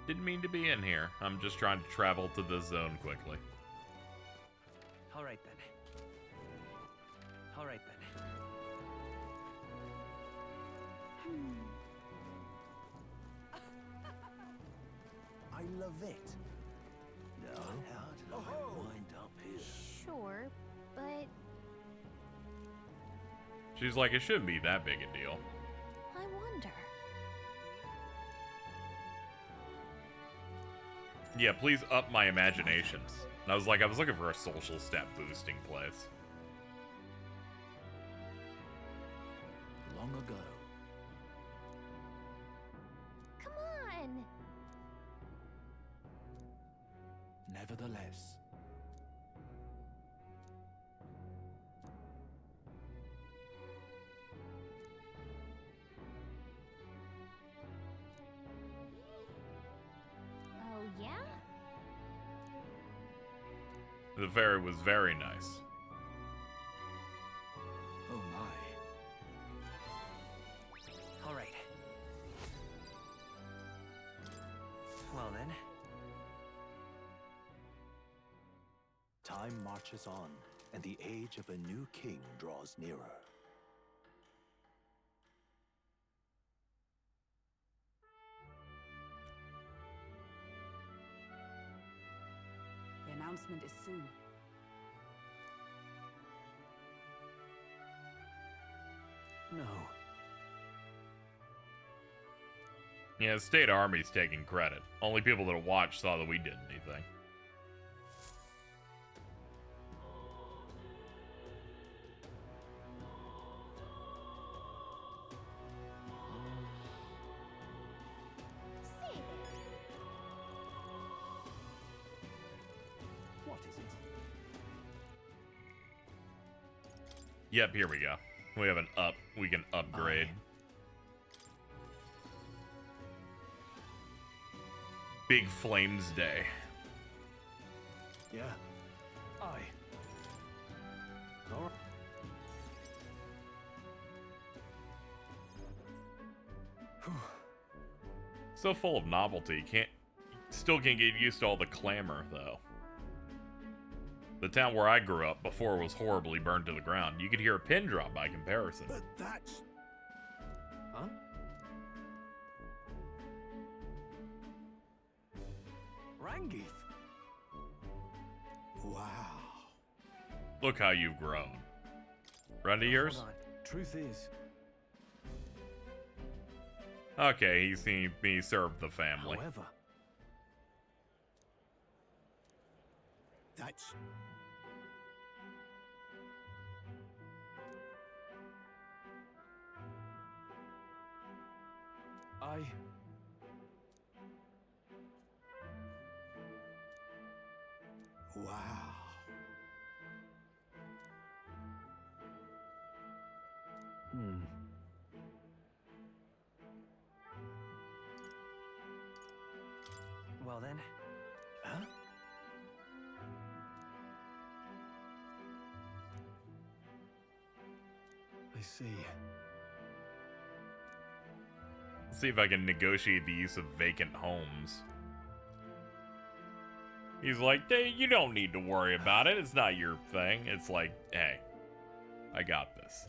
Didn't mean to be in here. I'm just trying to travel to the zone quickly. All right then. All right then. I love it. Now, how did I wind up here? Sure, but She's like, it shouldn't be that big a deal. I wonder. Yeah, please up my imagination. And I was like, I was looking for a social stat boosting place. Long ago. Come on. Nevertheless. Oh yeah? The fairy was very nice. Oh my. All right. Well then. Time marches on, and the age of a new king draws nearer. The announcement is soon. No. Yeah, the state army's taking credit. Only people that watched saw that we did anything. What is it? Yep, here we go. We have an up. We can upgrade. Big Flames Day. Yeah. Aye. All right. So full of novelty, still can't get used to all the clamor though. The town where I grew up before was horribly burned to the ground. You could hear a pin drop by comparison. But that's... Huh? Rangeeth. Wow. Look how you've grown. Run to yours? Hold on. Truth is, Okay, he's seen me serve the family. however, That's... I... Wow. Well then. Huh? I see. Let's see if I can negotiate the use of vacant homes. He's like, hey, you don't need to worry about it. It's not your thing. It's like, hey, I got this.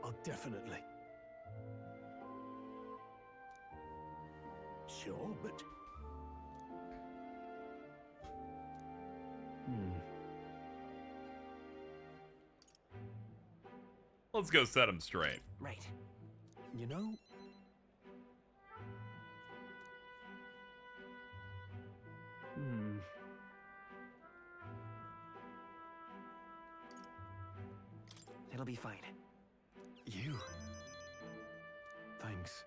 I'll definitely. Sure, but... Let's go set him straight. Right. You know, It'll be fine. You? Thanks.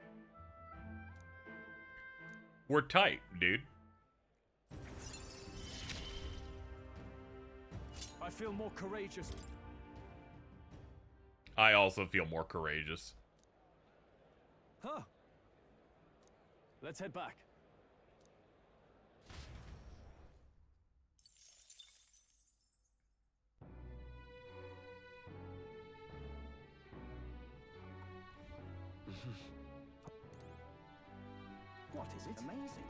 We're tight, dude. I feel more courageous. I also feel more courageous. Huh. Let's head back. What is it? Amazing.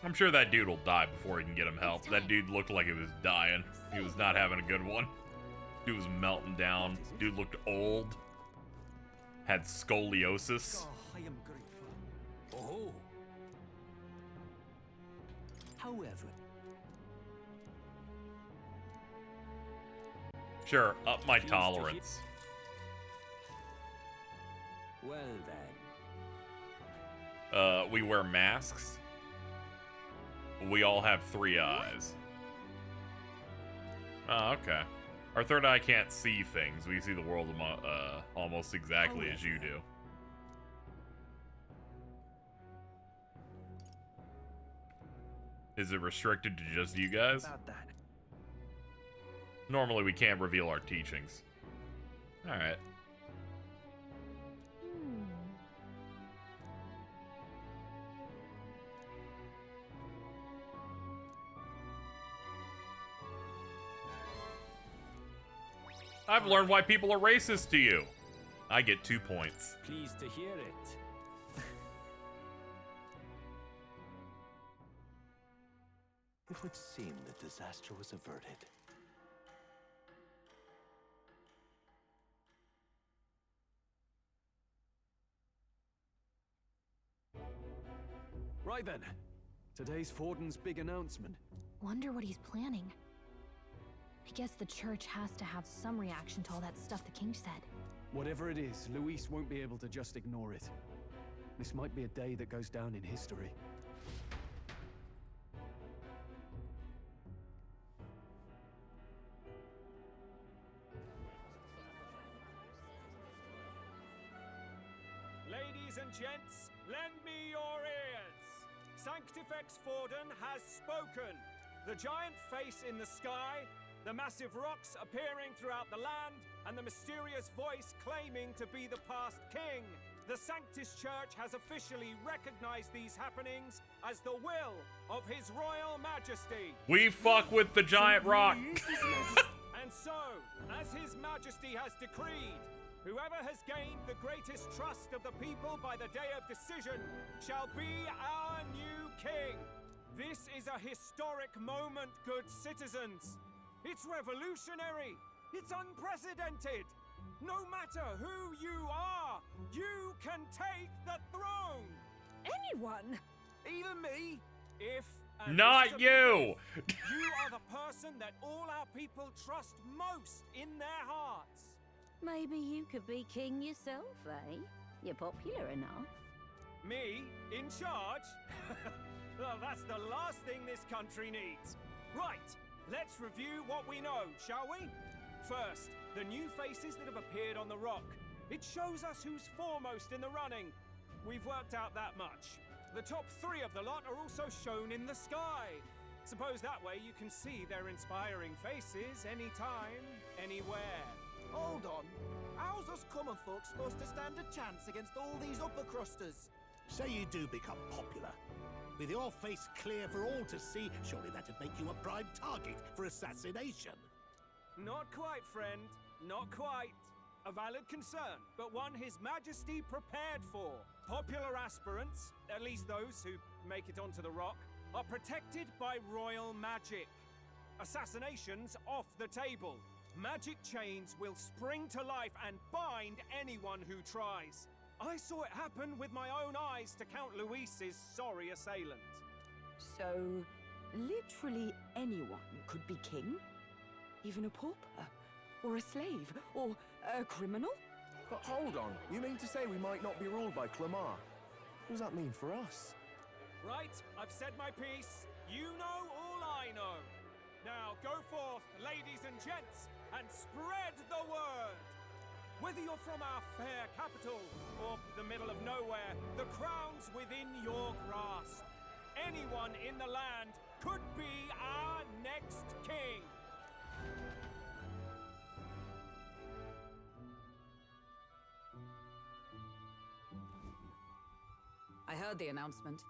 I'm sure that dude will die before he can get him help. That dude looked like he was dying. He was not having a good one. Dude was melting down. Dude looked old. Had scoliosis. Oh, I am grateful. Oh. However, Sure, up my tolerance. Well then. We wear masks. We all have 3 eyes. Oh, okay. Our third eye can't see things. We see the world almost exactly as you do. Is it restricted to just you guys? about that. Normally we can't reveal our teachings. Alright. I've learned why people are racist to you. I get 2 points. Pleased to hear it. It would seem that disaster was averted. Right then. Today's Forden's big announcement. Wonder what he's planning. I guess the church has to have some reaction to all that stuff the king said. Whatever it is, Luis won't be able to just ignore it. This might be a day that goes down in history. Ladies and gents, lend me your ears. Sanctifex Forden has spoken. The giant face in the sky, the massive rocks appearing throughout the land, and the mysterious voice claiming to be the past king. The Sanctus Church has officially recognized these happenings as the will of His Royal Majesty. We fuck with the giant rock. And so, as His Majesty has decreed, whoever has gained the greatest trust of the people by the day of decision shall be our new king. This is a historic moment, good citizens. It's revolutionary. It's unprecedented. No matter who you are, you can take the throne. Anyone? Even me. If Not you. You are the person that all our people trust most in their hearts. Maybe you could be king yourself, eh? You're popular enough. Me? In charge? Well, that's the last thing this country needs. Right, let's review what we know, shall we? First, the new faces that have appeared on the rock. It shows us who's foremost in the running. We've worked out that much. The top 3 of the lot are also shown in the sky. Suppose that way you can see their inspiring faces anytime, anywhere. Hold on. How's us common folk supposed to stand a chance against all these upper crusters? Say you do become popular. With your face clear for all to see, surely that'd make you a prime target for assassination. Not quite, friend. Not quite. A valid concern, but one His Majesty prepared for. Popular aspirants, at least those who make it onto the rock, are protected by royal magic. Assassinations off the table. Magic chains will spring to life and bind anyone who tries. I saw it happen with my own eyes to Count Luis's sorry assailant. So, literally anyone could be king? Even a pauper? Or a slave? Or a criminal? But hold on, you mean to say we might not be ruled by Clamar? What does that mean for us? Right, I've said my piece. You know all I know. Now go forth, ladies and gents, and spread the word. Whether you're from our fair capital or the middle of nowhere, the crown's within your grasp. Anyone in the land could be our next king. I heard the announcement.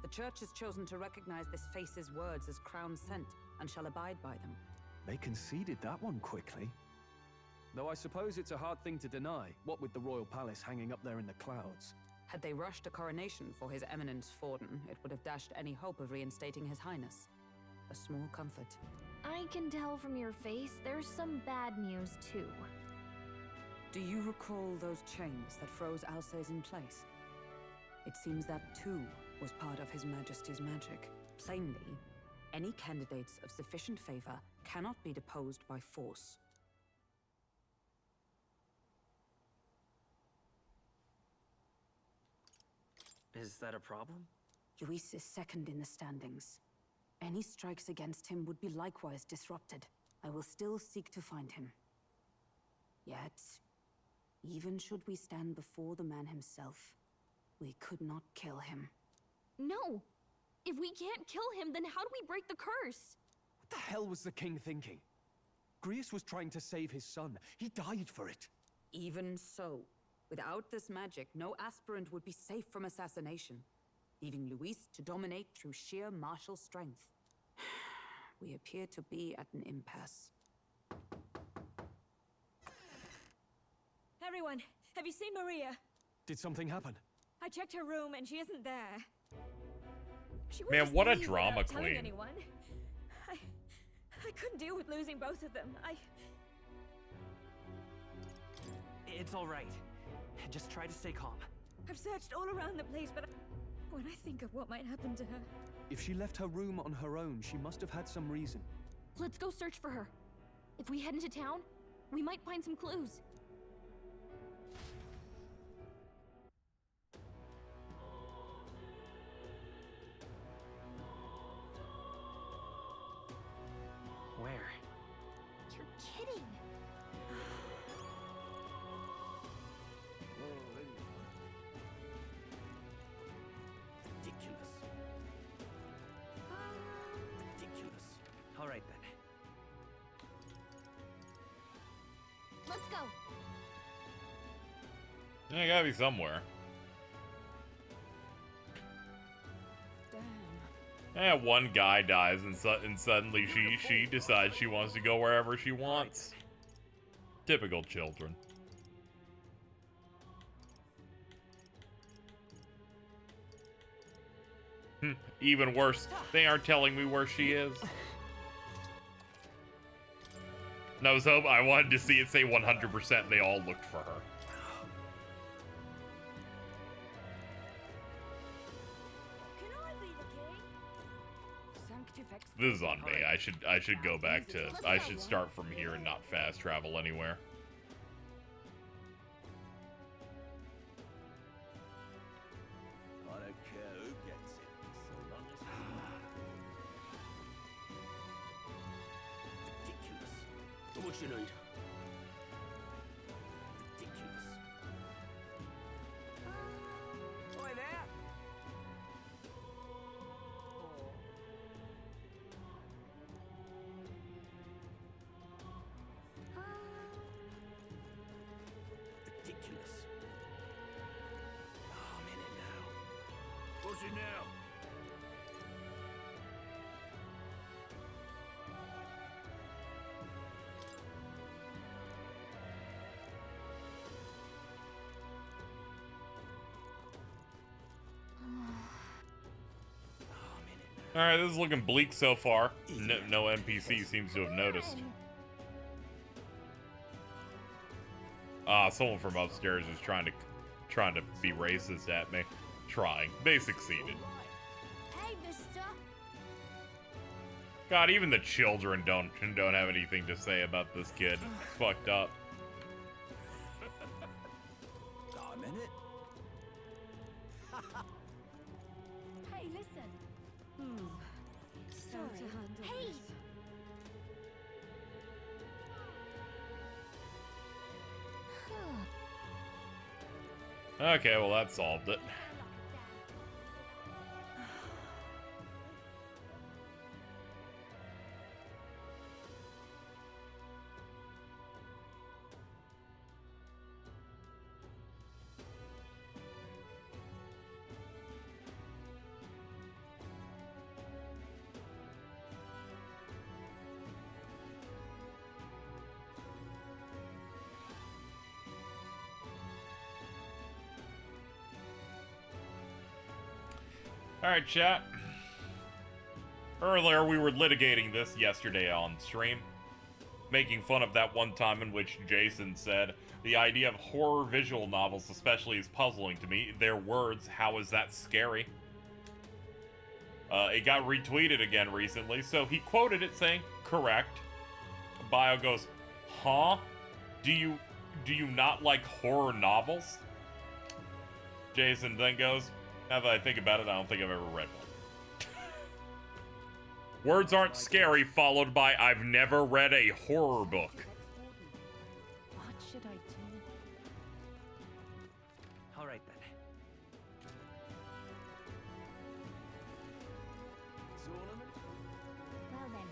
The church has chosen to recognize this face's words as crown sent and shall abide by them. They conceded that one quickly. Though I suppose it's a hard thing to deny, what with the royal palace hanging up there in the clouds. Had they rushed a coronation for His Eminence Forden, it would have dashed any hope of reinstating His Highness. A small comfort. I can tell from your face there's some bad news too. Do you recall those chains that froze Alsace in place? It seems that too was part of His Majesty's magic. Plainly, any candidates of sufficient favor cannot be deposed by force. Is that a problem? Luis is second in the standings. Any strikes against him would be likewise disrupted. I will still seek to find him. Yet, even should we stand before the man himself, we could not kill him. No! If we can't kill him, then how do we break the curse? What the hell was the king thinking? Grius was trying to save his son. He died for it. Even so, without this magic, no aspirant would be safe from assassination, leaving Luis to dominate through sheer martial strength. We appear to be at an impasse. Everyone, have you seen Maria? Did something happen? I checked her room and she isn't there. She Man, wouldn't what a leave drama without telling queen. anyone. I couldn't deal with losing both of them. It's all right. Just try to stay calm. I've searched all around the place, but when I think of what might happen to her... If she left her room on her own, she must have had some reason. Let's go search for her. If we head into town, we might find some clues. Where? You're kidding. Ridiculous. Ridiculous. All right then. Let's go. Yeah, gotta be somewhere. Yeah, one guy dies and suddenly she decides she wants to go wherever she wants. Typical children. Even worse, they aren't telling me where she is. No, so I wanted to see it say 100% they all looked for her. This is on me. I should go back to... I should start from here and not fast travel anywhere. I don't care who gets it, so long as Ridiculous. How much you need? Ridiculous. Oi there! Ridiculous. Oh, I'm in it now. What's it now? Alright, this is looking bleak so far. No NPC seems to have noticed. Someone from upstairs is trying to be racist at me. Trying. They succeeded. Hey, mister. God, even the children don't have anything to say about this kid. It's fucked up. I'm in it. Hey, listen. sorry. Hey! Okay, well that solved it. Alright, chat. Earlier, we were litigating this yesterday on stream, making fun of that one time in which Jason said, the idea of horror visual novels especially is puzzling to me. Their words, how is that scary? It got retweeted again recently, so he quoted it saying, correct. Bio goes, huh? Do you not like horror novels? Jason then goes, now that I think about it, I don't think I've ever read one. Words aren't scary, followed by I've never read a horror book. What should I do? All right then. Well then.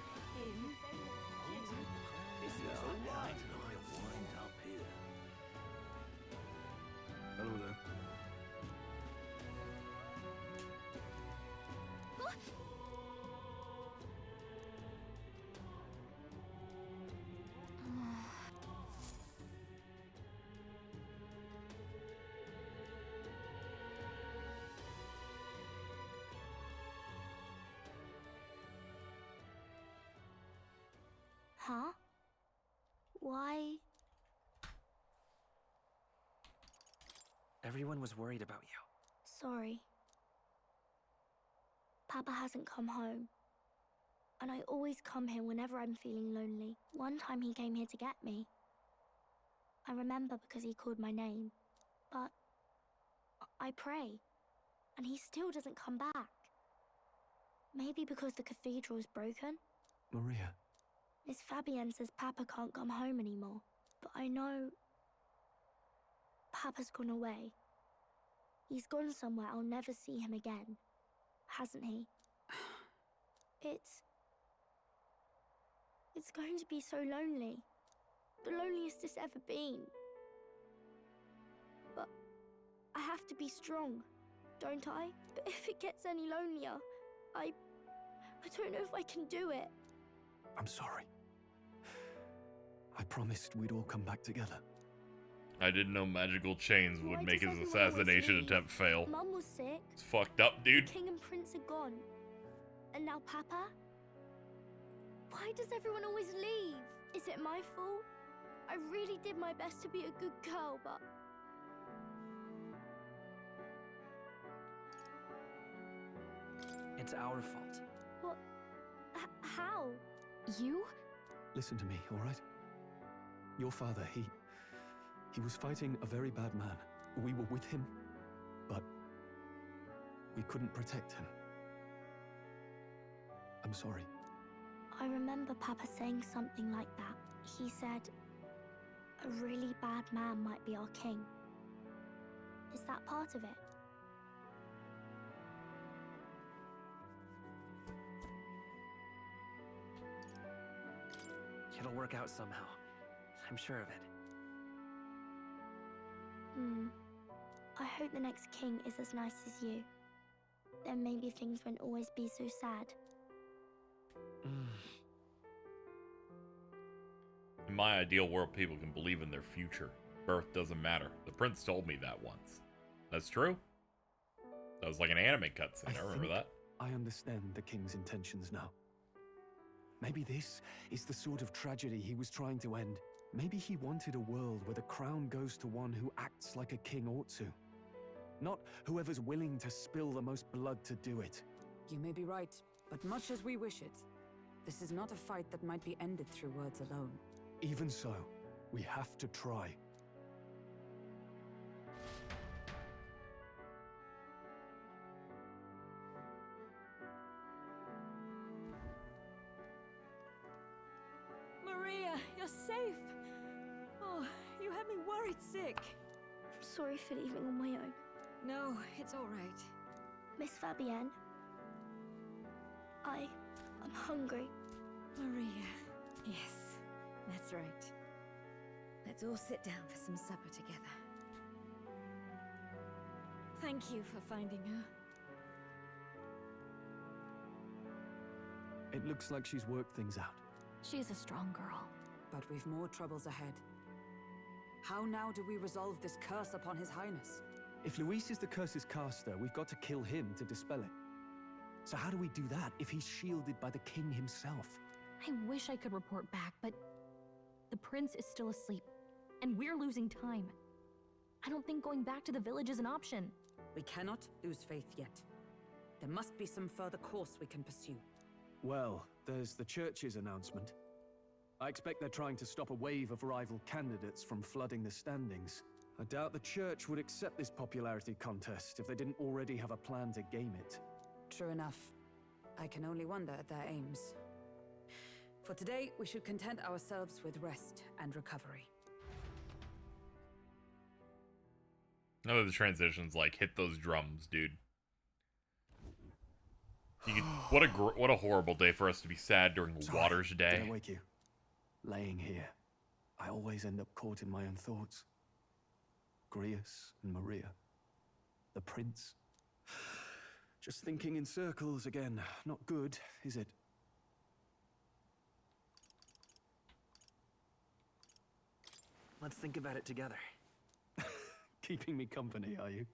This is all right, and I wind up here. Hello there. Huh? Why? Everyone was worried about you. Sorry. Papa hasn't come home. And I always come here whenever I'm feeling lonely. One time he came here to get me. I remember because he called my name. But I pray. And he still doesn't come back. Maybe because the cathedral's broken? Maria. Miss Fabienne says Papa can't come home anymore. But I know Papa's gone away. He's gone somewhere I'll never see him again. Hasn't he? It's going to be so lonely. The loneliest it's ever been. But I have to be strong, don't I? But if it gets any lonelier, I don't know if I can do it. I'm sorry. I promised we'd all come back together. I didn't know magical chains would Why make does his everyone always assassination leave? attempt fail. Mum was sick. It's fucked up, dude. The King and Prince are gone. And now Papa? Why does everyone always leave? Is it my fault? I really did my best to be a good girl, but... It's our fault. What? How? You? Listen to me, all right? Your father, he was fighting a very bad man. We were with him, but we couldn't protect him. I'm sorry. I remember Papa saying something like that. He said, a really bad man might be our king. Is that part of it? It'll work out somehow. I'm sure of it. I hope the next king is as nice as you. Then maybe things won't always be so sad. In my ideal world, people can believe in their future. Birth doesn't matter. The prince told me that once. That's true. That was like an anime cutscene. I remember that. I understand the king's intentions now. Maybe this is the sort of tragedy he was trying to end. Maybe he wanted a world where the crown goes to one who acts like a king ought to. Not whoever's willing to spill the most blood to do it. You may be right, but much as we wish it, this is not a fight that might be ended through words alone. Even so, we have to try. Maria, you're safe. Oh, you had me worried sick. Sorry for leaving on my own. No, it's all right. Miss Fabienne, I'm hungry. Maria. Yes, that's right. Let's all sit down for some supper together. Thank you for finding her. It looks like she's worked things out. She's a strong girl. But we've more troubles ahead. How now do we resolve this curse upon His Highness? If Luis is the curse's caster, we've got to kill him to dispel it. So how do we do that if he's shielded by the king himself? I wish I could report back, but the prince is still asleep, and we're losing time. I don't think going back to the village is an option. We cannot lose faith yet. There must be some further course we can pursue. Well, there's the church's announcement. I expect they're trying to stop a wave of rival candidates from flooding the standings. I doubt the church would accept this popularity contest if they didn't already have a plan to game it. True enough. I can only wonder at their aims. For today, we should content ourselves with rest and recovery. None of the transitions like hit those drums, dude. You could, what a horrible day for us to be sad during Water's Day. Did I wake you? Laying here, I always end up caught in my own thoughts. Grius and Maria, the prince. Just thinking in circles again. Not good, is it? Let's think about it together. Keeping me company, are you?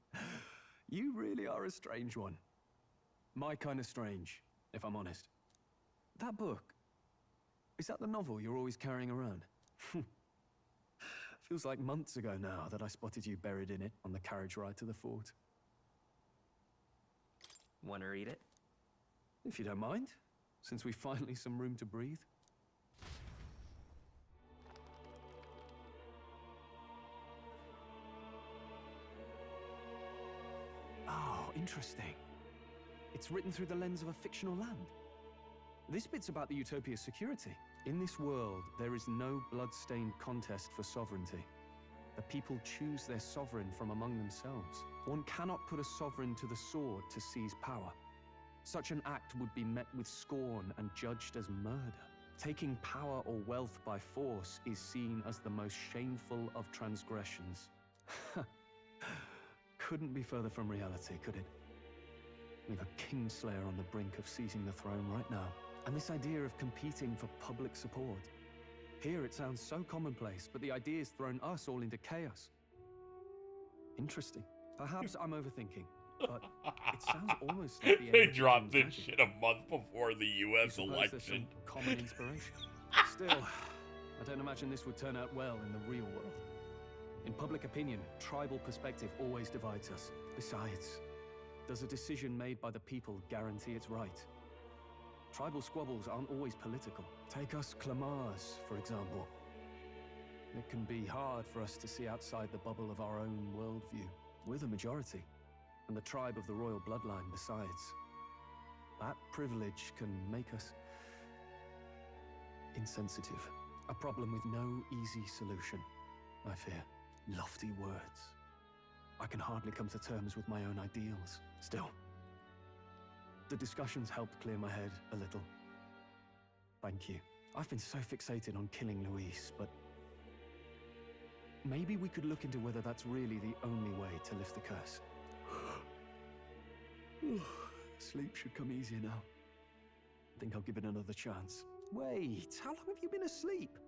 You really are a strange one. My kind of strange, if I'm honest. That book, is that the novel you're always carrying around? Feels like months ago now that I spotted you buried in it on the carriage ride to the fort. Wanna read it? If you don't mind, since we finally some room to breathe. Oh, interesting. It's written through the lens of a fictional land. This bit's about the Utopia's security. In this world, there is no blood-stained contest for sovereignty. The people choose their sovereign from among themselves. One cannot put a sovereign to the sword to seize power. Such an act would be met with scorn and judged as murder. Taking power or wealth by force is seen as the most shameful of transgressions. Couldn't be further from reality, could it? We've a Kingslayer on the brink of seizing the throne right now. And this idea of competing for public support. Here it sounds so commonplace, but the idea's thrown us all into chaos. Interesting. Perhaps I'm overthinking, but it sounds almost like the They end of dropped this King's shit a month before the U.S. Magic. I suppose there's election. some common inspiration. Still, I don't imagine this would turn out well in the real world. In public opinion, tribal perspective always divides us. Besides, does a decision made by the people guarantee it's right? Tribal squabbles aren't always political. Take us Clamars, for example. It can be hard for us to see outside the bubble of our own worldview. We're the majority, and the tribe of the royal bloodline besides. That privilege can make us insensitive. A problem with no easy solution, I fear. Lofty words. I can hardly come to terms with my own ideals. Still, the discussions helped clear my head a little. Thank you. I've been so fixated on killing Luis, but maybe we could look into whether that's really the only way to lift the curse. Sleep should come easier now. I think I'll give it another chance. Wait, how long have you been asleep?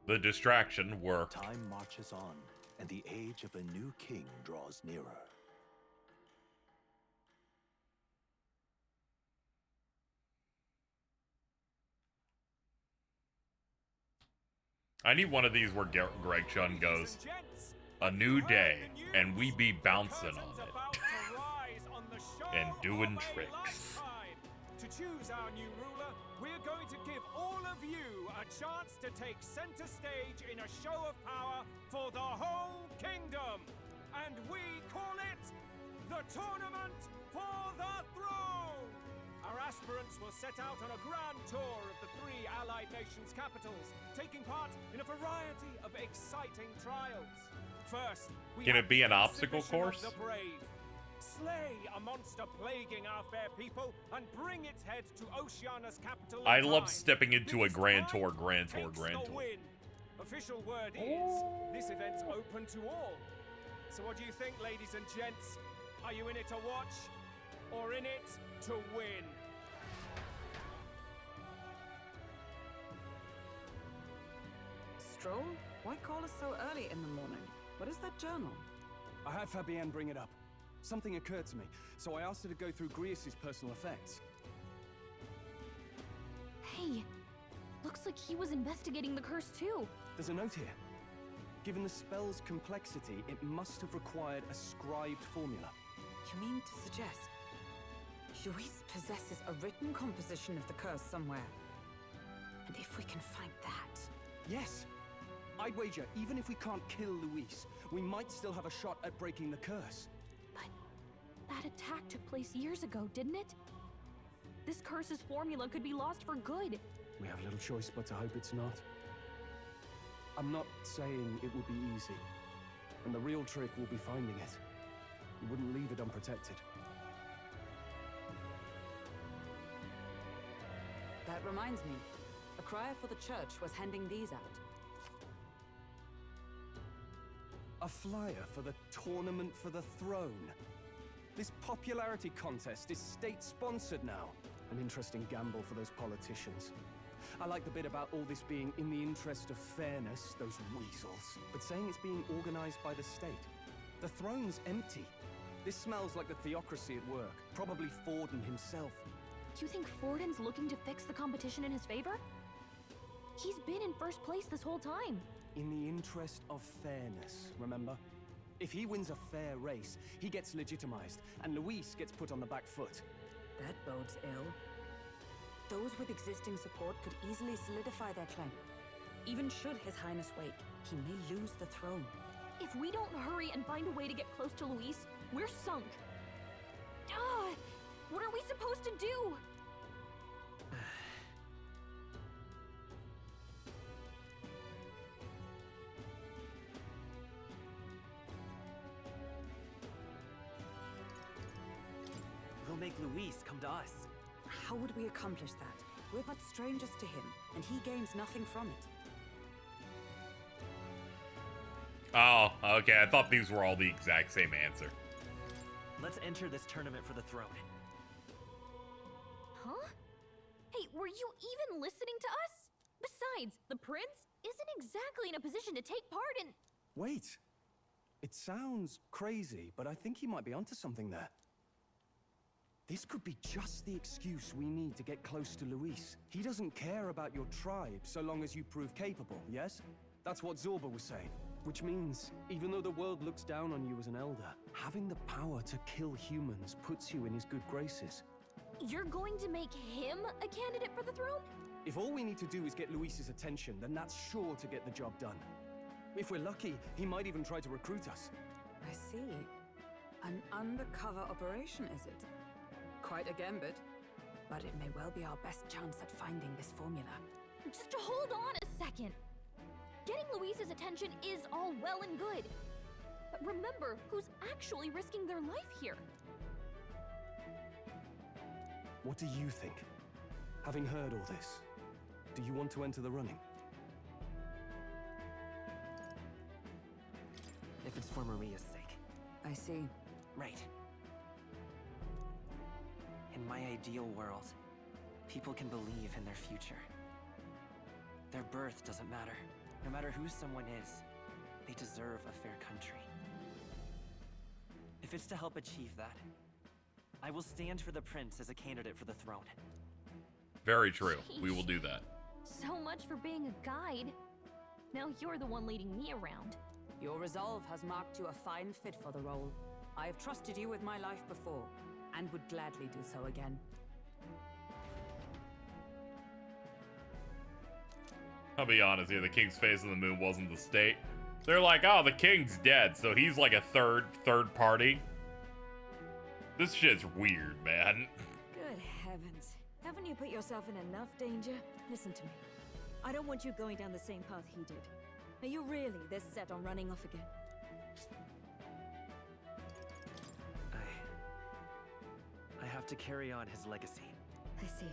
The distraction worked. Time marches on, and the age of a new king draws nearer. I need one of these where Greg Chun goes, "A new day, and we be bouncing on it and doing tricks." To choose our new ruler, we're going to give all of you a chance to take center stage in a show of power for the whole kingdom. And we call it the Tournament for the Throne. Our our aspirants will set out on a grand tour of the 3 allied nations' capitals, taking part in a variety of exciting trials. First, Can it be an obstacle course? The brave. Slay a monster plaguing our fair people and bring its head to Oceana's capital. I love stepping into a grand tour. Win. Official word is this event's open to all. So what do you think, ladies and gents? Are you in it to watch or in it to win? Stroll? Why call us so early in the morning? What is that journal? I had Fabienne bring it up. Something occurred to me, so I asked her to go through Grius' personal effects. Hey, looks like he was investigating the curse too. There's a note here. Given the spell's complexity, it must have required a scribed formula. You mean to suggest Luis possesses a written composition of the curse somewhere? And if we can find that... Yes! I'd wager, even if we can't kill Luis, we might still have a shot at breaking the curse. But that attack took place years ago, didn't it? This curse's formula could be lost for good. We have little choice but to hope it's not. I'm not saying it would be easy. And the real trick will be finding it. You wouldn't leave it unprotected. That reminds me. A crier for the church was handing these out. A flyer for the Tournament for the Throne. This popularity contest is state-sponsored now. An interesting gamble for those politicians. I like the bit about all this being in the interest of fairness, those weasels. But saying it's being organized by the state. The throne's empty. This smells like the theocracy at work. Probably Forden himself. You think Forden's looking to fix the competition in his favor? He's been in first place this whole time. In the interest of fairness, remember? If he wins a fair race, he gets legitimized, and Luis gets put on the back foot. That bodes ill. Those with existing support could easily solidify their claim. Even should His Highness wake, he may lose the throne. If we don't hurry and find a way to get close to Luis, we're sunk. What are we supposed to do? We'll make Luis come to us. How would we accomplish that? We're but strangers to him, and he gains nothing from it. Oh, okay. I thought these were all the exact same answer. Let's enter this tournament for the throne. Huh? Hey, were you even listening to us? Besides, the prince isn't exactly in a position to take part in... Wait. It sounds crazy, but I think he might be onto something there. This could be just the excuse we need to get close to Luis. He doesn't care about your tribe so long as you prove capable, yes? That's what Zorba was saying. Which means, even though the world looks down on you as an elder, having the power to kill humans puts you in his good graces. You're going to make him a candidate for the throne? If all we need to do is get Luis's attention, then that's sure to get the job done. If we're lucky, he might even try to recruit us. I see. An undercover operation, is it? Quite a gambit. But it may well be our best chance at finding this formula. Just hold on a second. Getting Luis's attention is all well and good. But remember who's actually risking their life here. What do you think? Having heard all this, do you want to enter the running? If it's for Maria's sake. I see. Right. In my ideal world, people can believe in their future. Their birth doesn't matter. No matter who someone is, they deserve a fair country. If it's to help achieve that, I will stand for the prince as a candidate for the throne. Very true. We will do that. So much for being a guide. Now you're the one leading me around. Your resolve has marked you a fine fit for the role. I have trusted you with my life before, and would gladly do so again. I'll be honest here, the king's face on the moon wasn't the state. They're like, oh, the king's dead, so he's like a third party. This shit's weird, man. Good heavens. Haven't you put yourself in enough danger? Listen to me. I don't want you going down the same path he did. Are you really this set on running off again? I have to carry on his legacy. I see.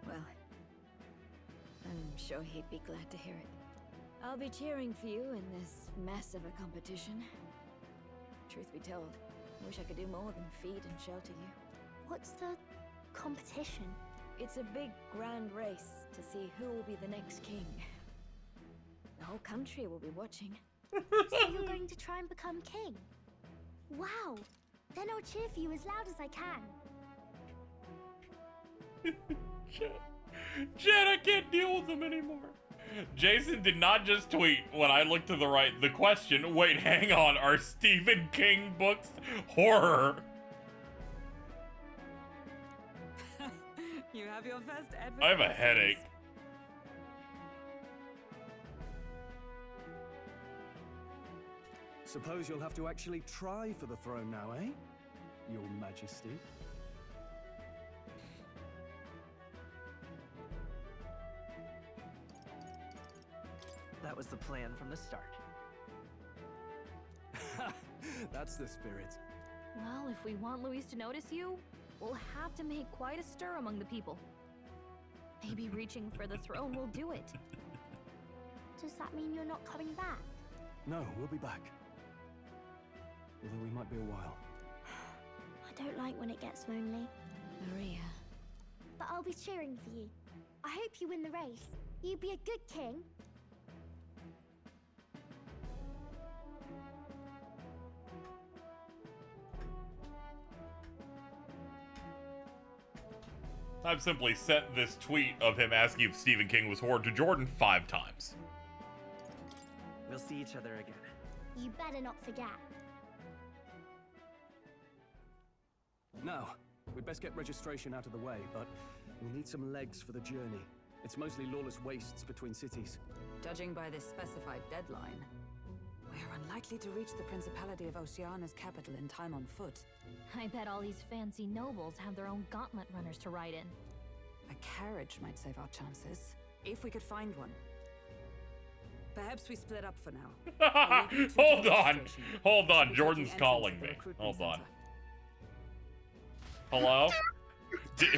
Well, I'm sure he'd be glad to hear it. I'll be cheering for you in this mess of a competition. Truth be told, I wish I could do more than feed and shelter you. What's the competition? It's a big, grand race to see who will be the next king. The whole country will be watching. So you're going to try and become king? Wow! Then I'll cheer for you as loud as I can. Jen, I can't deal with them anymore. Jason did not just tweet when I looked to the right. The question, wait, hang on, are Stephen King books horror? You have your first advert. I have a headache. Suppose you'll have to actually try for the throne now, eh? Your Majesty. That was the plan from the start. That's the spirit. Well, if we want Luis to notice you, we'll have to make quite a stir among the people. Maybe reaching for the throne will do it. Does that mean you're not coming back? No, we'll be back. Although we might be a while. I don't like when it gets lonely. Maria. But I'll be cheering for you. I hope you win the race. You'd be a good king. I've simply sent this tweet of him asking if Stephen King was horror to Jordan 5 times. We'll see each other again. You better not forget. Now, we'd best get registration out of the way, but we'll need some legs for the journey. It's mostly lawless wastes between cities. Judging by this specified deadline, we're unlikely to reach the Principality of Oceana's capital in time on foot. I bet all these fancy nobles have their own gauntlet runners to ride in. A carriage might save our chances, if we could find one. Perhaps we split up for now. Hold on, Jordan's calling me. Hold on. Hello? This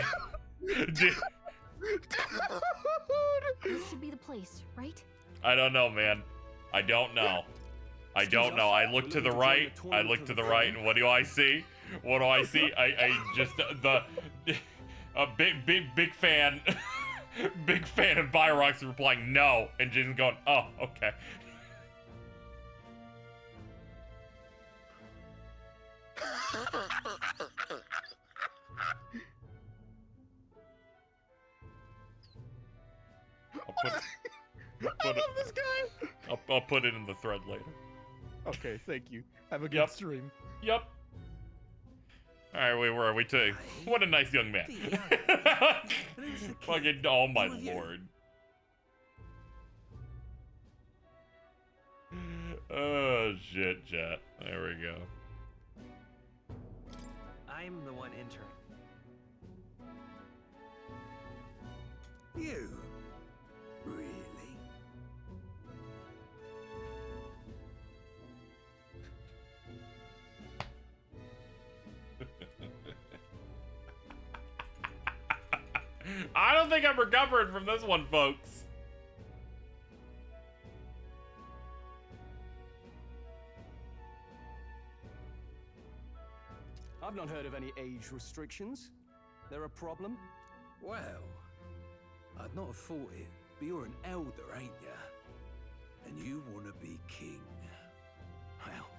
should be the place, right? I don't know, man. I don't know. I don't know. I look to the right. I look to the right, and what do I see? What do I see? I just a big fan, big fan of Byrox replying no, and Jason's going, oh, okay. I'll put it in the thread later. Okay, thank you. Have a good stream. Yep. All right, where are we to? What a nice young man. Fucking, oh my lord. Oh shit, chat. There we go. I'm the one entering. You? Really? I don't think I'm recovering from this one, folks. I've not heard of any age restrictions. There a problem? Well, I'd not have thought it, but you're an elder, ain't ya? And you want to be king. Well,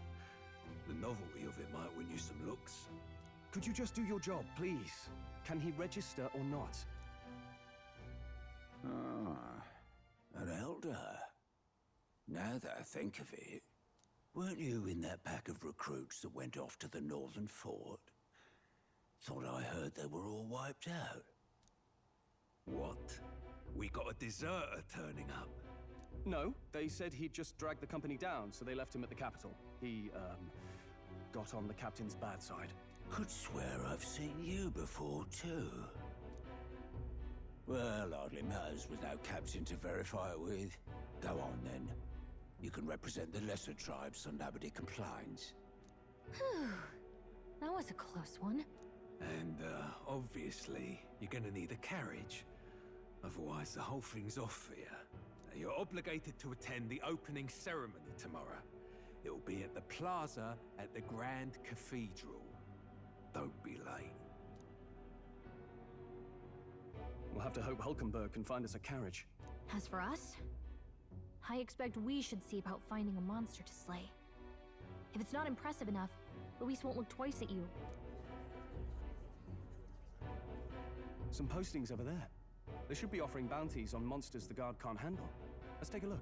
the novelty of it might win you some looks. Could you just do your job, please? Can he register or not? Ah, an elder. Now that I think of it, weren't you in that pack of recruits that went off to the northern fort? Thought I heard they were all wiped out. What? We got a deserter turning up? No, they said he'd just dragged the company down, so they left him at the capital. He, got on the captain's bad side. Could swear I've seen you before, too. Well, hardly matters without captain to verify it with. Go on, then. You can represent the lesser tribes so nobody complains. Whew. That was a close one. And, obviously, you're gonna need a carriage. Otherwise, the whole thing's off for you. You're obligated to attend the opening ceremony tomorrow. It'll be at the plaza at the Grand Cathedral. Don't be late. We'll have to hope Hulkenberg can find us a carriage. As for us, I expect we should see about finding a monster to slay. If it's not impressive enough, Luis won't look twice at you. Some postings over there. They should be offering bounties on monsters the guard can't handle. Let's take a look.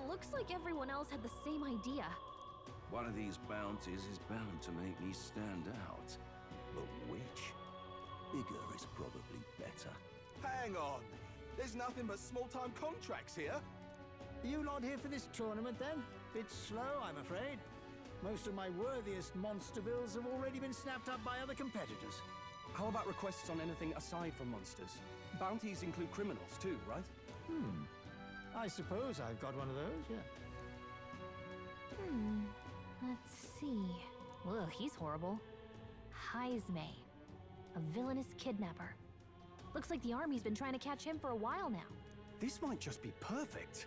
Looks like everyone else had the same idea. One of these bounties is bound to make me stand out. But which? Bigger is probably better. Hang on! There's nothing but small-time contracts here. Are you not here for this tournament, then? Bit slow, I'm afraid. Most of my worthiest monster bills have already been snapped up by other competitors. How about requests on anything aside from monsters? Bounties include criminals too, right? I suppose I've got one of those, yeah. Let's see. Ugh, he's horrible. Heisme. A villainous kidnapper. Looks like the army's been trying to catch him for a while now. This might just be perfect.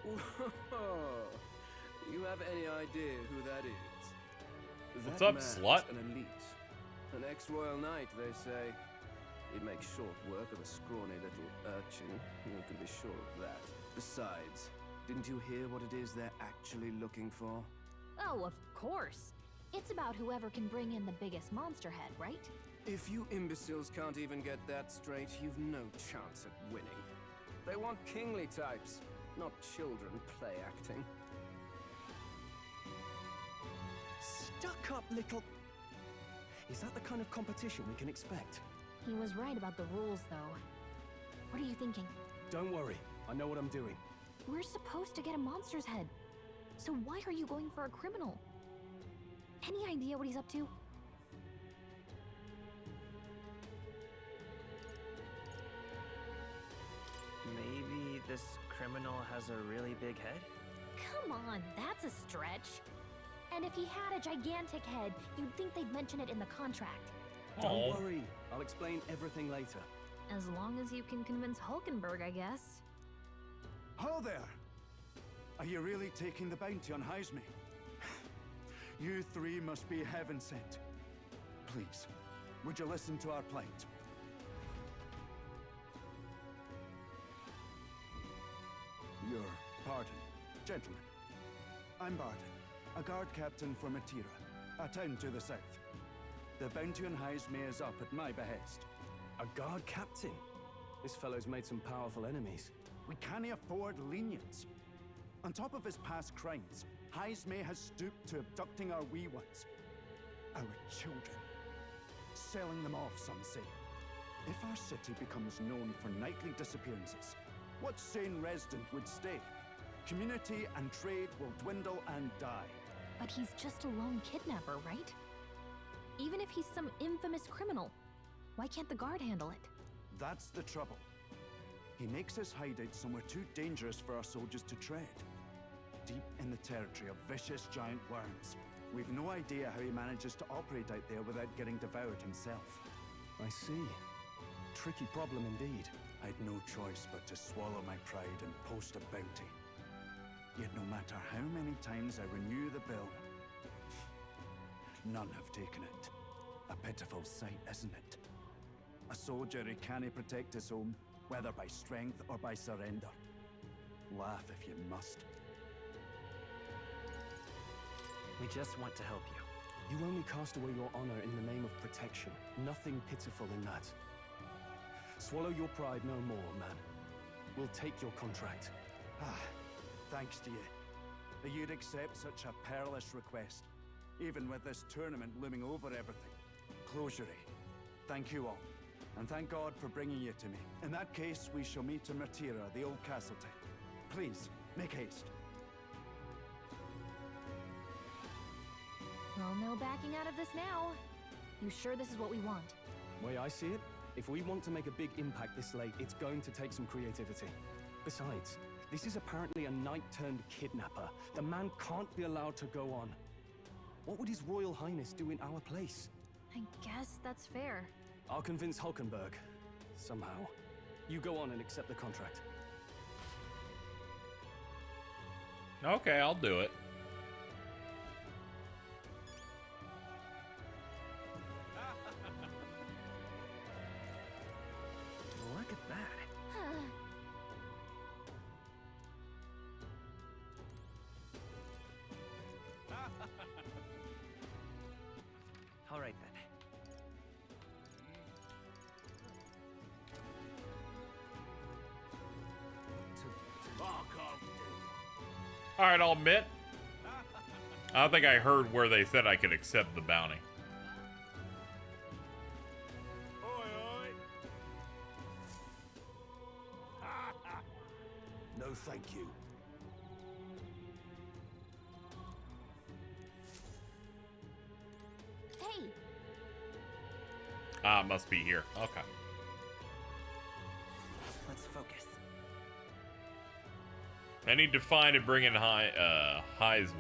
Whoa. You have any idea who that is? What's That up, man's slut? An elite. An ex-royal knight, they say. He'd make short work of a scrawny little urchin. You can be sure of that. Besides, didn't you hear what it is they're actually looking for? Oh, of course. It's about whoever can bring in the biggest monster head, right? If you imbeciles can't even get that straight, you've no chance at winning. They want kingly types, not children play acting. Stuck-up little... Is that the kind of competition we can expect? He was right about the rules, though. What are you thinking? Don't worry, I know what I'm doing. We're supposed to get a monster's head. So why are you going for a criminal? Any idea what he's up to? Maybe this criminal has a really big head? Come on, that's a stretch. And if he had a gigantic head, you'd think they'd mention it in the contract. Don't worry, I'll explain everything later. As long as you can convince Hulkenberg, I guess. Ho there! Are you really taking the bounty on Heisme? You three must be heaven sent. Please, would you listen to our plight? Your pardon, gentlemen. I'm Barton, a guard captain for Matira, a town to the south. The bounty on Heisme is up at my behest. A guard captain? This fellow's made some powerful enemies. We can't afford lenience. On top of his past crimes, Heisme has stooped to abducting our wee ones. Our children. Selling them off, some say. If our city becomes known for nightly disappearances, what sane resident would stay? Community and trade will dwindle and die. But he's just a lone kidnapper, right? Even if he's some infamous criminal, why can't the guard handle it? That's the trouble. He makes his hideout somewhere too dangerous for our soldiers to tread. Deep in the territory of vicious giant worms. We've no idea how he manages to operate out there without getting devoured himself. I see. Tricky problem indeed. I'd no choice but to swallow my pride and post a bounty. Yet no matter how many times I renew the bill, none have taken it. A pitiful sight, isn't it? A soldier who can't protect his home, whether by strength or by surrender. Laugh if you must. We just want to help you. You only cast away your honor in the name of protection. Nothing pitiful in that. Swallow your pride no more, man. We'll take your contract. Thanks to you. That you'd accept such a perilous request, even with this tournament looming over everything. Closure. Thank you all. And thank God for bringing you to me. In that case, we shall meet in Matira, the old castle town. Please, make haste. Well, no backing out of this now. You sure this is what we want? Way I see it, if we want to make a big impact this late, it's going to take some creativity. Besides, this is apparently a knight-turned-kidnapper. The man can't be allowed to go on. What would His Royal Highness do in our place? I guess that's fair. I'll convince Hulkenberg. Somehow. You go on and accept the contract. Okay, I'll do it. Look at that. All right then. All right, I'll admit. I don't think I heard where they said I could accept the bounty. No, thank you. Hey! Ah, must be here. Okay. Let's focus. I need to find and bring in Heisme,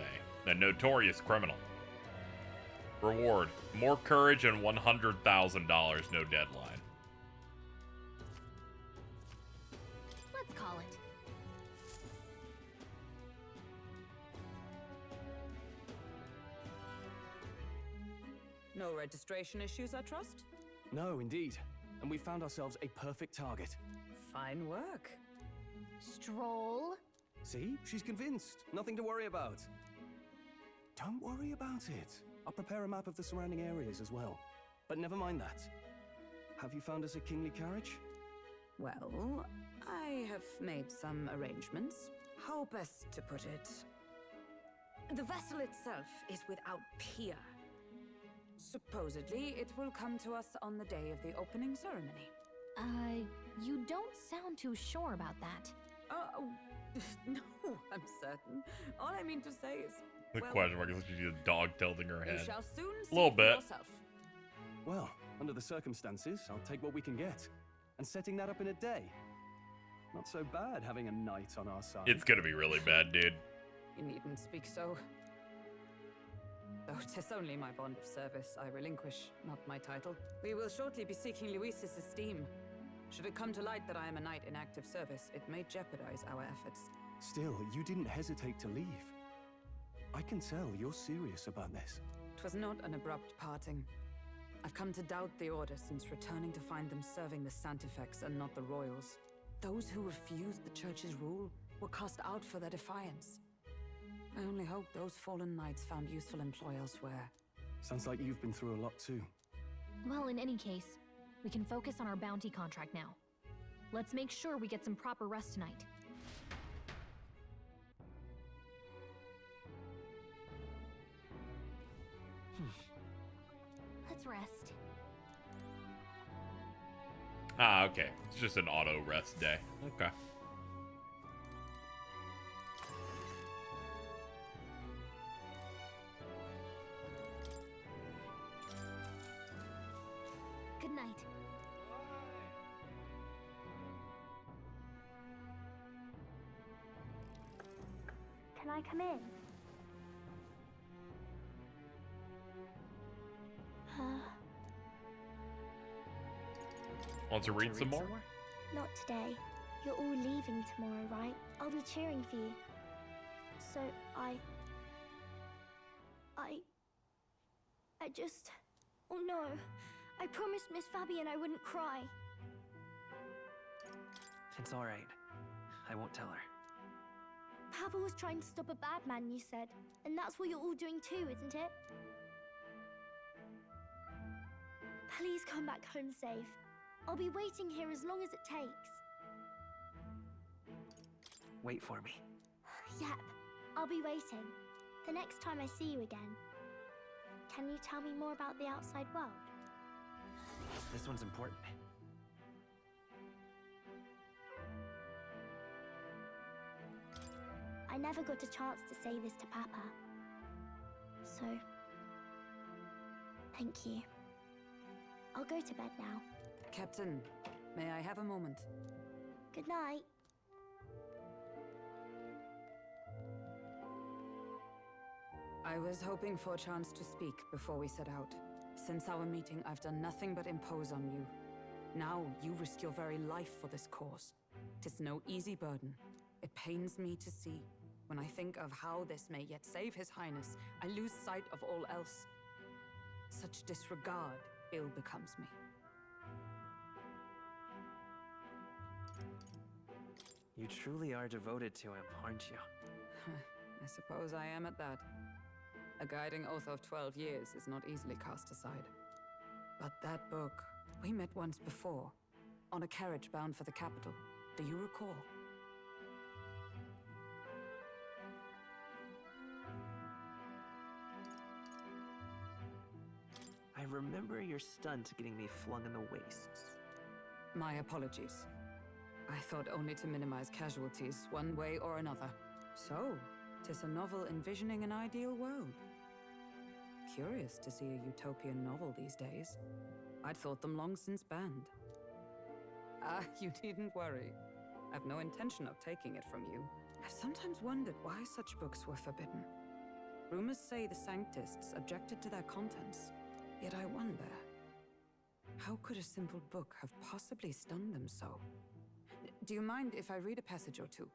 the notorious criminal. Reward: more courage and $100,000. No deadline. Let's call it. No registration issues, I trust? No, indeed. And we found ourselves a perfect target. Fine work. Stroll. See? She's convinced. Nothing to worry about. Don't worry about it. I'll prepare a map of the surrounding areas as well. But never mind that. Have you found us a kingly carriage? Well, I have made some arrangements. How best to put it? The vessel itself is without peer. Supposedly, it will come to us on the day of the opening ceremony. You don't sound too sure about that. No, I'm certain. All I mean to say is... The well, question mark is she's a dog tilting her head. You shall soon see a little for bit. yourself. Well, under the circumstances, I'll take what we can get. And setting that up in a day. Not so bad having a knight on our side. It's gonna be really bad, dude. You needn't speak so. Though 'tis only my bond of service I relinquish, not my title. We will shortly be seeking Luis's esteem. Should it come to light that I am a knight in active service, it may jeopardize our efforts. Still, you didn't hesitate to leave. I can tell you're serious about this. 'Twas not an abrupt parting. I've come to doubt the Order since returning to find them serving the Santifex and not the Royals. Those who refused the Church's rule were cast out for their defiance. I only hope those fallen knights found useful employ elsewhere. Sounds like you've been through a lot too. Well, in any case, we can focus on our bounty contract now. Let's make sure we get some proper rest tonight. Let's rest. Ah, okay. It's just an auto rest day. Okay. Good night. Can I come in? Want to read some more? Not today. You're all leaving tomorrow, right? I'll be cheering for you. So I just... Oh no. I promised Miss Fabian I wouldn't cry. It's all right. I won't tell her. Papa was trying to stop a bad man, you said. And that's what you're all doing too, isn't it? Please come back home safe. I'll be waiting here as long as it takes. Wait for me. Yep, I'll be waiting. The next time I see you again. Can you tell me more about the outside world? This one's important. I never got a chance to say this to Papa. So, Thank you. I'll go to bed now. Captain, may I have a moment? Good night. I was hoping for a chance to speak before we set out. Since our meeting, I've done nothing but impose on you. Now you risk your very life for this cause. 'Tis no easy burden. It pains me to see. When I think of how this may yet save His Highness, I lose sight of all else. Such disregard ill becomes me. You truly are devoted to him, aren't you? I suppose I am at that. A guiding oath of 12 years is not easily cast aside. But that book, we met once before, on a carriage bound for the capital. Do you recall? I remember your stunt getting me flung in the wastes. My apologies. I thought only to minimize casualties, one way or another. So, 'tis a novel envisioning an ideal world. Curious to see a utopian novel these days. I'd thought them long since banned. You needn't worry. I've no intention of taking it from you. I've sometimes wondered why such books were forbidden. Rumors say the Sanctists objected to their contents. Yet I wonder, how could a simple book have possibly stunned them so? Do you mind if I read a passage or two?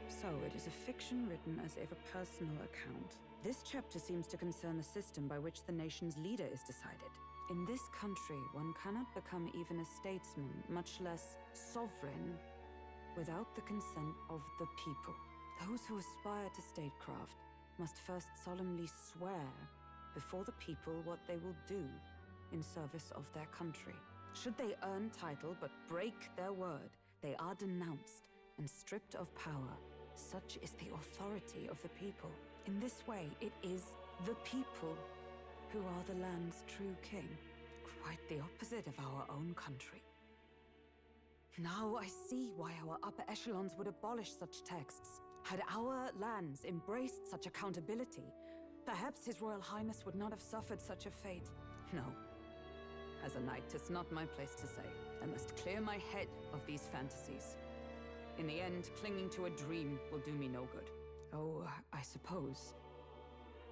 So, it is a fiction written as if a personal account. This chapter seems to concern the system by which the nation's leader is decided. In this country, one cannot become even a statesman, much less sovereign, without the consent of the people. Those who aspire to statecraft must first solemnly swear before the people what they will do in service of their country. Should they earn title but break their word, they are denounced and stripped of power. Such is the authority of the people. In this way, it is the people who are the land's true king. Quite the opposite of our own country. Now I see why our upper echelons would abolish such texts. Had our lands embraced such accountability, perhaps His Royal Highness would not have suffered such a fate. No. As a knight, 'tis not my place to say. I must clear my head of these fantasies. In the end, clinging to a dream will do me no good. Oh, I suppose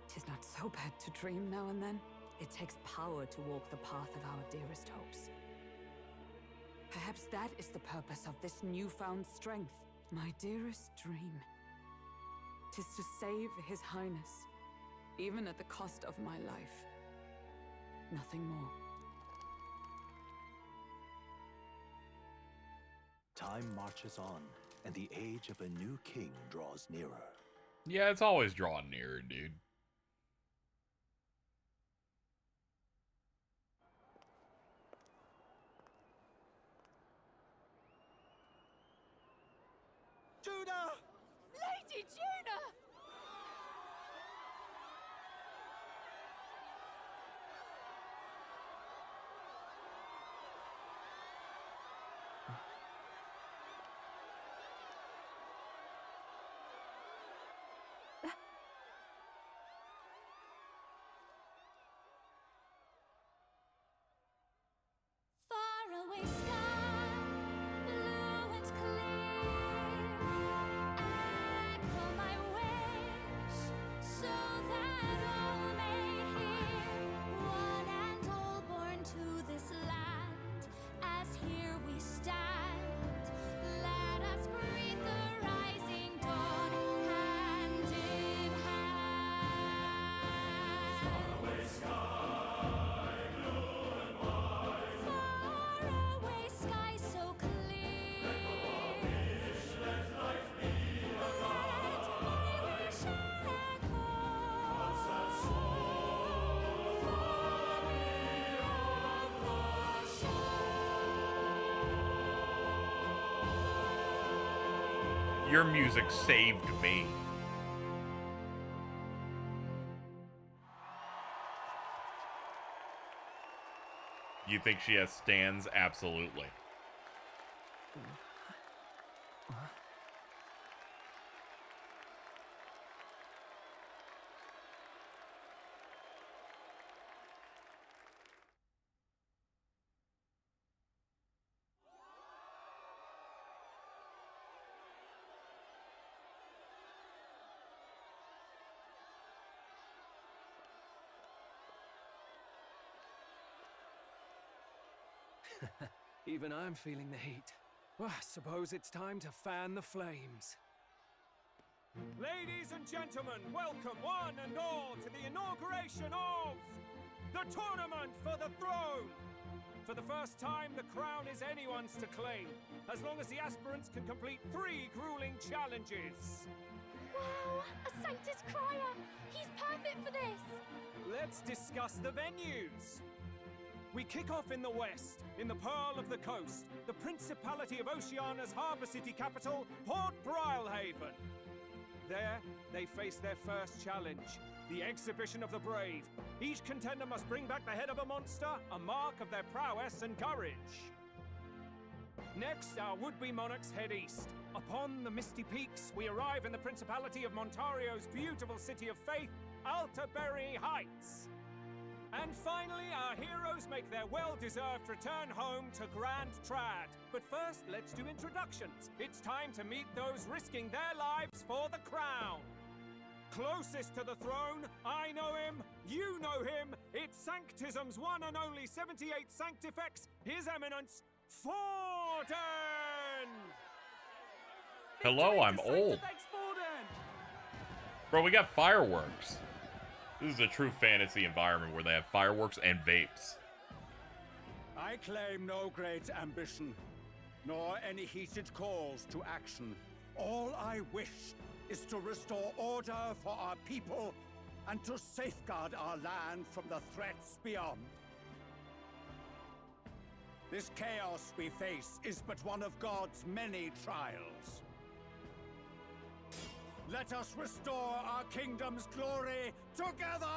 'tis not so bad to dream now and then. It takes power to walk the path of our dearest hopes. Perhaps that is the purpose of this newfound strength. My dearest dream. 'Tis to save His Highness, even at the cost of my life. Nothing more. Time marches on, and the age of a new king draws nearer. Yeah, it's always drawing nearer, dude. Juna! Lady Juna! Faraway sky, blue and clear. Echo my wish, so that all may hear. One and all born to this land, as here we stand. Let us greet the rising dawn, hand in hand. Faraway sky, blue and white. Faraway sky so clear. Let life be alive. Let my wish echo. Sad soul far beyond the shore. Your music saved me. You think she has stands? Absolutely. Even I'm feeling the heat. Well, I suppose it's time to fan the flames. Ladies and gentlemen, welcome one and all to the inauguration of the Tournament for the Throne! For the first time, the crown is anyone's to claim, as long as the aspirants can complete 3 grueling challenges. Wow, a Sanctus Crier! He's perfect for this! Let's discuss the venues. We kick off in the west, in the Pearl of the Coast, the Principality of Oceania's harbour city capital, Port Brilehaven. There, they face their first challenge, the Exhibition of the Brave. Each contender must bring back the head of a monster, a mark of their prowess and courage. Next, our would-be monarchs head east. Upon the misty peaks, we arrive in the Principality of Montario's beautiful city of faith, Altaberry Heights. And finally, our heroes make their well-deserved return home to Grand Trad. But first, let's do introductions. It's time to meet those risking their lives for the crown. Closest to the throne, I know him, you know him. It's Sanctism's one and only 78 Sanctifex, His Eminence, Forden! Hello, I'm old. Bro, we got fireworks. This is a true fantasy environment where they have fireworks and vapes. I claim no great ambition, nor any heated calls to action. All I wish is to restore order for our people and to safeguard our land from the threats beyond. This chaos we face is but one of God's many trials. Let us restore our kingdom's glory together!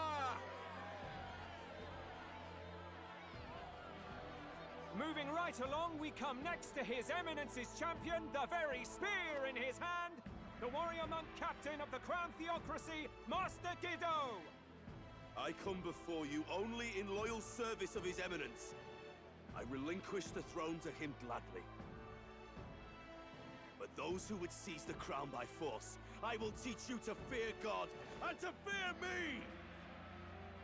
Moving right along, we come next to His Eminence's champion, the very spear in his hand, the warrior monk captain of the Crown Theocracy, Master Giddo! I come before you only in loyal service of His Eminence. I relinquish the throne to him gladly. But those who would seize the crown by force, I will teach you to fear God and to fear me!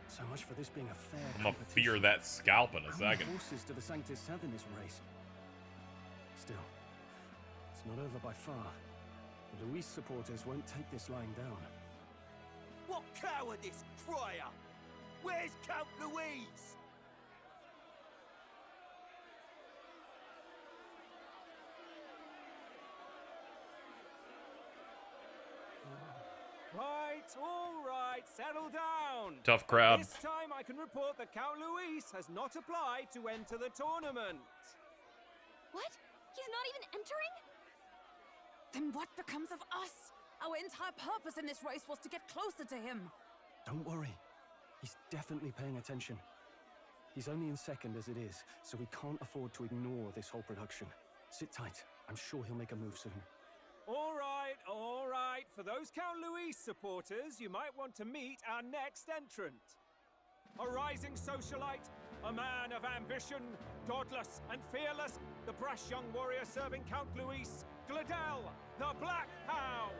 So much for this being a fair I'm gonna fear that scalp in a How many second. horses do the Sanctus have in this race? Still, it's not over by far. The Luis supporters won't take this lying down. What cowardice, Crier! Where's Count Louise? All right, settle down. Tough crowd. This time I can report that Count Luis has not applied to enter the tournament. What? He's not even entering? Then what becomes of us? Our entire purpose in this race was to get closer to him. Don't worry. He's definitely paying attention. He's only in second as it is, so we can't afford to ignore this whole production. Sit tight. I'm sure he'll make a move soon. All right, all right. For those Count Luis supporters, you might want to meet our next entrant. A rising socialite, a man of ambition, godless and fearless, the brash young warrior serving Count Luis, Gladel, the Black Hound.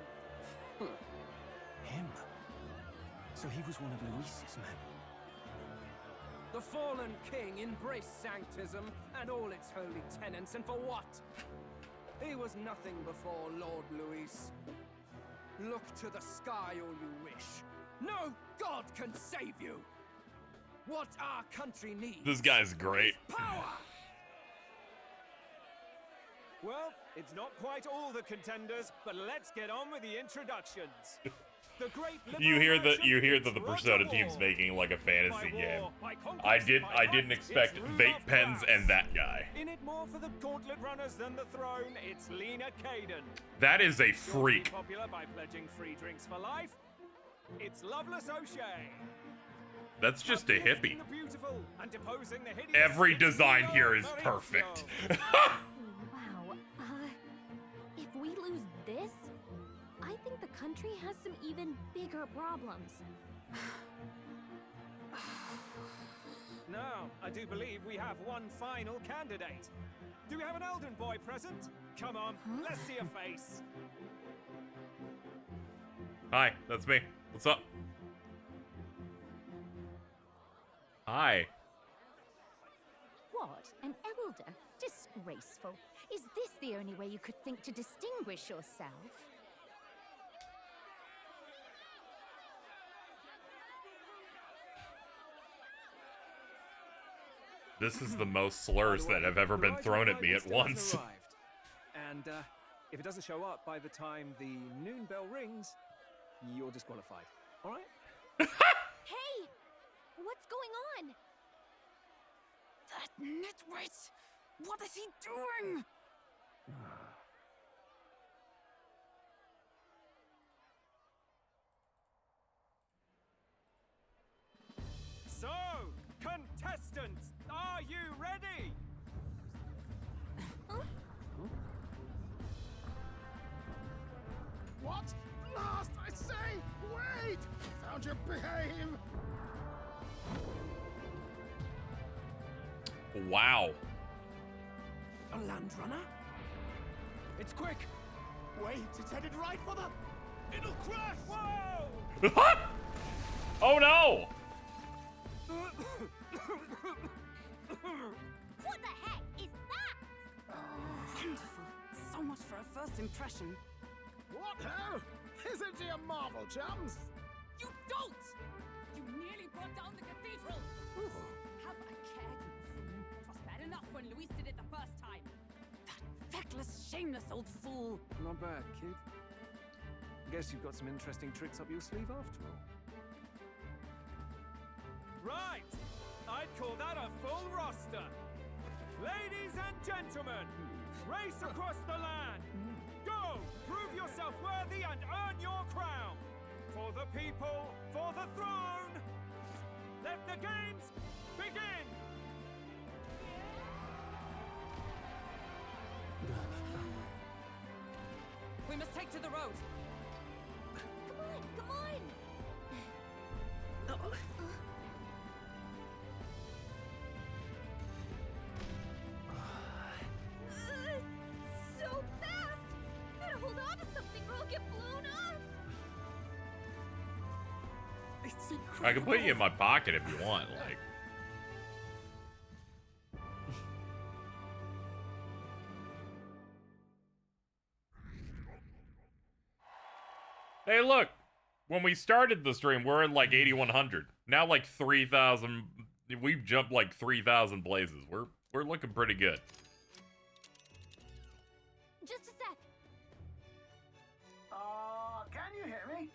Him? So he was one of Luis's men. The fallen king embraced Sanctism and all its holy tenets, and for what? He was nothing before Lord Luis. Look to the sky all you wish. No God can save you! What our country needs... This guy's great. Power! Well, it's not quite all the contenders, but let's get on with the introductions. The great You hear that the Persona team's making like a fantasy game. I didn't expect vape pens and that guy. In it more for the gauntlet runners than the throne, it's Lena Caden. That is a freak. Popular by pledging free drinks for life. It's Loveless O'Shea. That's just a hippie. The beautiful and deposing the hideous. Every design here is perfect. Wow. If we lose this, I think the country has some even bigger problems. Now, I do believe we have one final candidate. Do we have an Elden boy present? Come on, let's see a face. Hi, that's me. What's up? Hi. What? An elder? Disgraceful. Is this the only way you could think to distinguish yourself? This is the most slurs that have ever been thrown at me at once. And if it doesn't show up by the time the noon bell rings, you're disqualified. All right? Hey! What's going on? That nitwit! What is he doing? So, contestants, are you ready? What? Blast, I say! Wait! Found your behave! Wow. A land runner? It's quick! Wait, it's headed right for the... It'll crash! Whoa! Oh no! What the heck is that? Wonderful. So much for a first impression. What hell? Isn't he a marvel, chums? You don't! You nearly brought down the cathedral! Have a care, you fool. 'Twas bad enough when Luis did it the first time. That feckless, shameless old fool. Not bad, kid. Guess you've got some interesting tricks up your sleeve after all. Right! I'd call that a full roster. Ladies and gentlemen, race across the land. Go! Prove yourself worthy and earn your crown. For the people, for the throne. Let the games begin! We must take to the road. Come on, come on! So fast! Gotta hold on to something or I'll get blown up! It's incredible. I can put you in my pocket if you want, like. Hey, look. When we started the stream, we're in like 8,100. Now like 3,000. We've jumped like 3,000 blazes. We're looking pretty good. Just a sec. Can you hear me?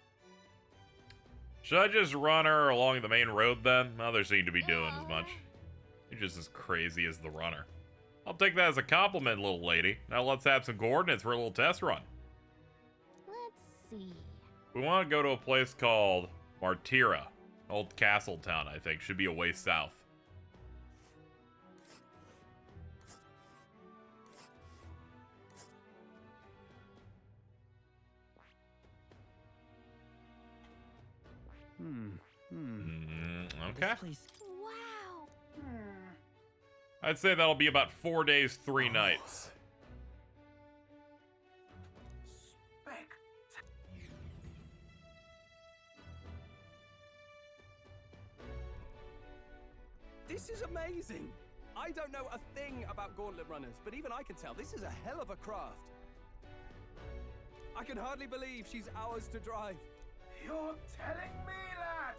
Should I just run her along the main road then? Neither seem to be doing as much. You're just as crazy as the runner. I'll take that as a compliment, little lady. Now let's have some coordinates for a little test run. Let's see. We want to go to a place called Martira. Old castle town, I think. Should be a way south. Okay. Wow! I'd say that'll be about 4 days, 3 nights. This is amazing! I don't know a thing about gauntlet runners, but even I can tell this is a hell of a craft. I can hardly believe she's ours to drive. You're telling me, lad?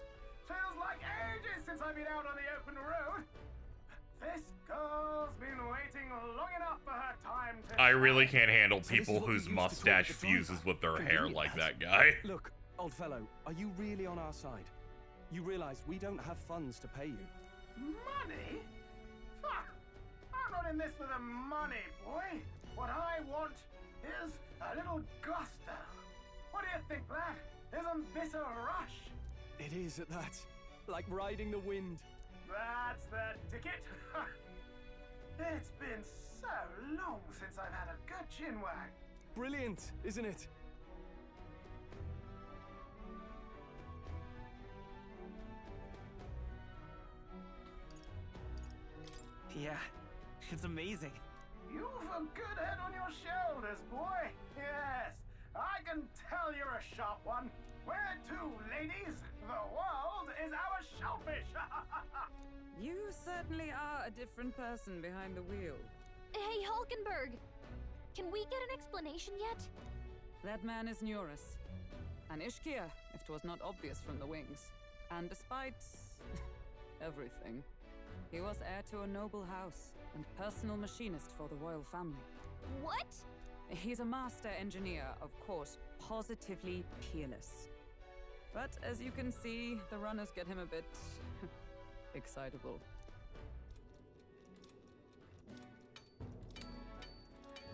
Feels like ages since I've been out on the open road. This girl's been waiting long enough for her time to... I really can't handle people whose mustache fuses with their hair like that guy. Look, old fellow, are you really on our side? You realize we don't have funds to pay you. Money? Fuck! I'm not in this for the money, boy. What I want is a little gusto. What do you think, lad? Isn't this a rush? It is at that. Like riding the wind. That's the ticket. It's been so long since I've had a good chinwag. Brilliant, isn't it? Yeah, it's amazing. You've a good head on your shoulders, boy. Yes, I can tell you're a sharp one. Where to, ladies? The world is our shellfish. You certainly are a different person behind the wheel. Hey, Hulkenberg! Can we get an explanation yet? That man is Neurus. An Ishkia, if 'twas not obvious from the wings. And despite everything, he was heir to a noble house and personal machinist for the royal family. What? He's a master engineer, of course, positively peerless. But as you can see, the runners get him a bit excitable.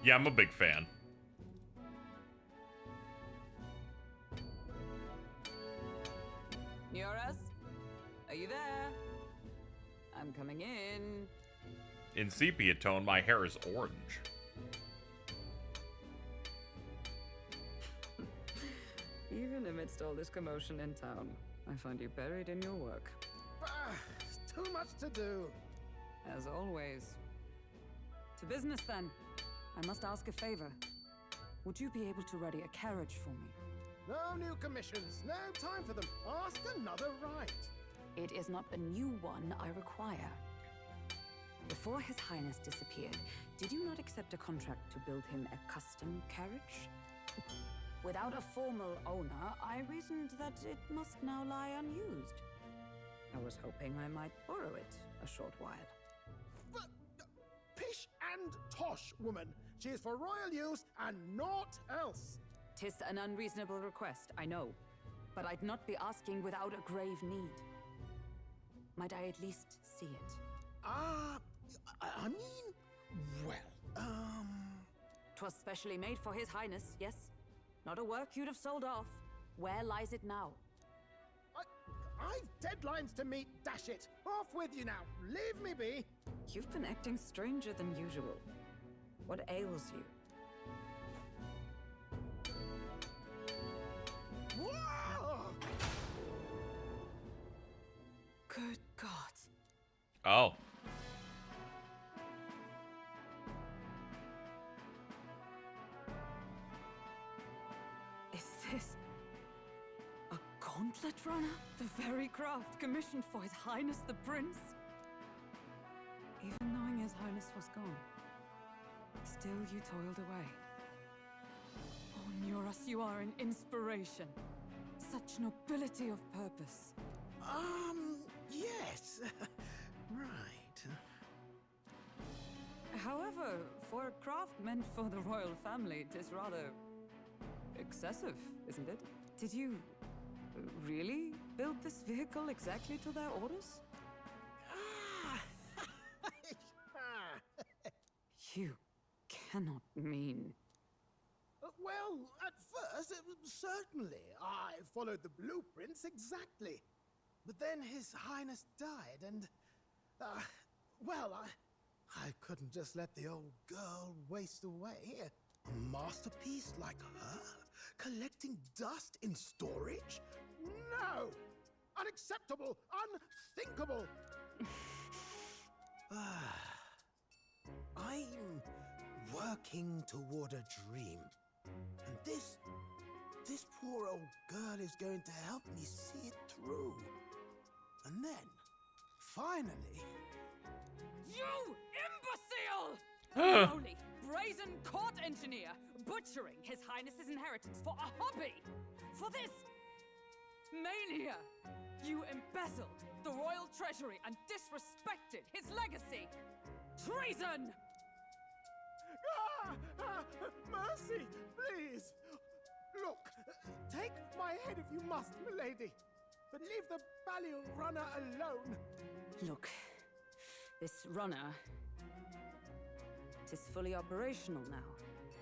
Yeah, I'm a big fan. Neurus? Are you there? I'm coming in. In sepia tone, my hair is orange. Even amidst all this commotion in town, I find you buried in your work. Too much to do. As always. To business then. I must ask a favor. Would you be able to ready a carriage for me? No new commissions. No time for them. Ask another right. It is not a new one I require. Before His Highness disappeared, did you not accept a contract to build him a custom carriage? Without a formal owner, I reasoned that it must now lie unused. I was hoping I might borrow it a short while. Pish and tosh, woman. She is for royal use and naught else. 'Tis an unreasonable request, I know. But I'd not be asking without a grave need. Might I at least see it? I mean, well, 'Twas specially made for His Highness, yes? Not a work you'd have sold off. Where lies it now? I've deadlines to meet, dash it. Off with you now. Leave me be. You've been acting stranger than usual. What ails you? Whoa! Good God. Oh. Is this a gauntlet runner? The very craft commissioned for His Highness the Prince? Even knowing His Highness was gone, still you toiled away. Oh, Neurus, you are an inspiration. Such nobility of purpose. Yes. Right. However, for a craft meant for the royal family, it is rather excessive, isn't it? Did you really build this vehicle exactly to their orders? You cannot mean... Well, at first, certainly. I followed the blueprints exactly. But then His Highness died, and... well, I couldn't just let the old girl waste away. A masterpiece like her? Collecting dust in storage? No! Unacceptable! Unthinkable! I'm working toward a dream. And this poor old girl is going to help me see it through. And then, finally... You imbecile! Holy, brazen court engineer, butchering His Highness's inheritance for a hobby! For this mania! You embezzled the royal treasury and disrespected his legacy! Treason! Mercy, please! Look, take my head if you must, milady. But leave the Balliol runner alone. Look, this runner... Tis fully operational now,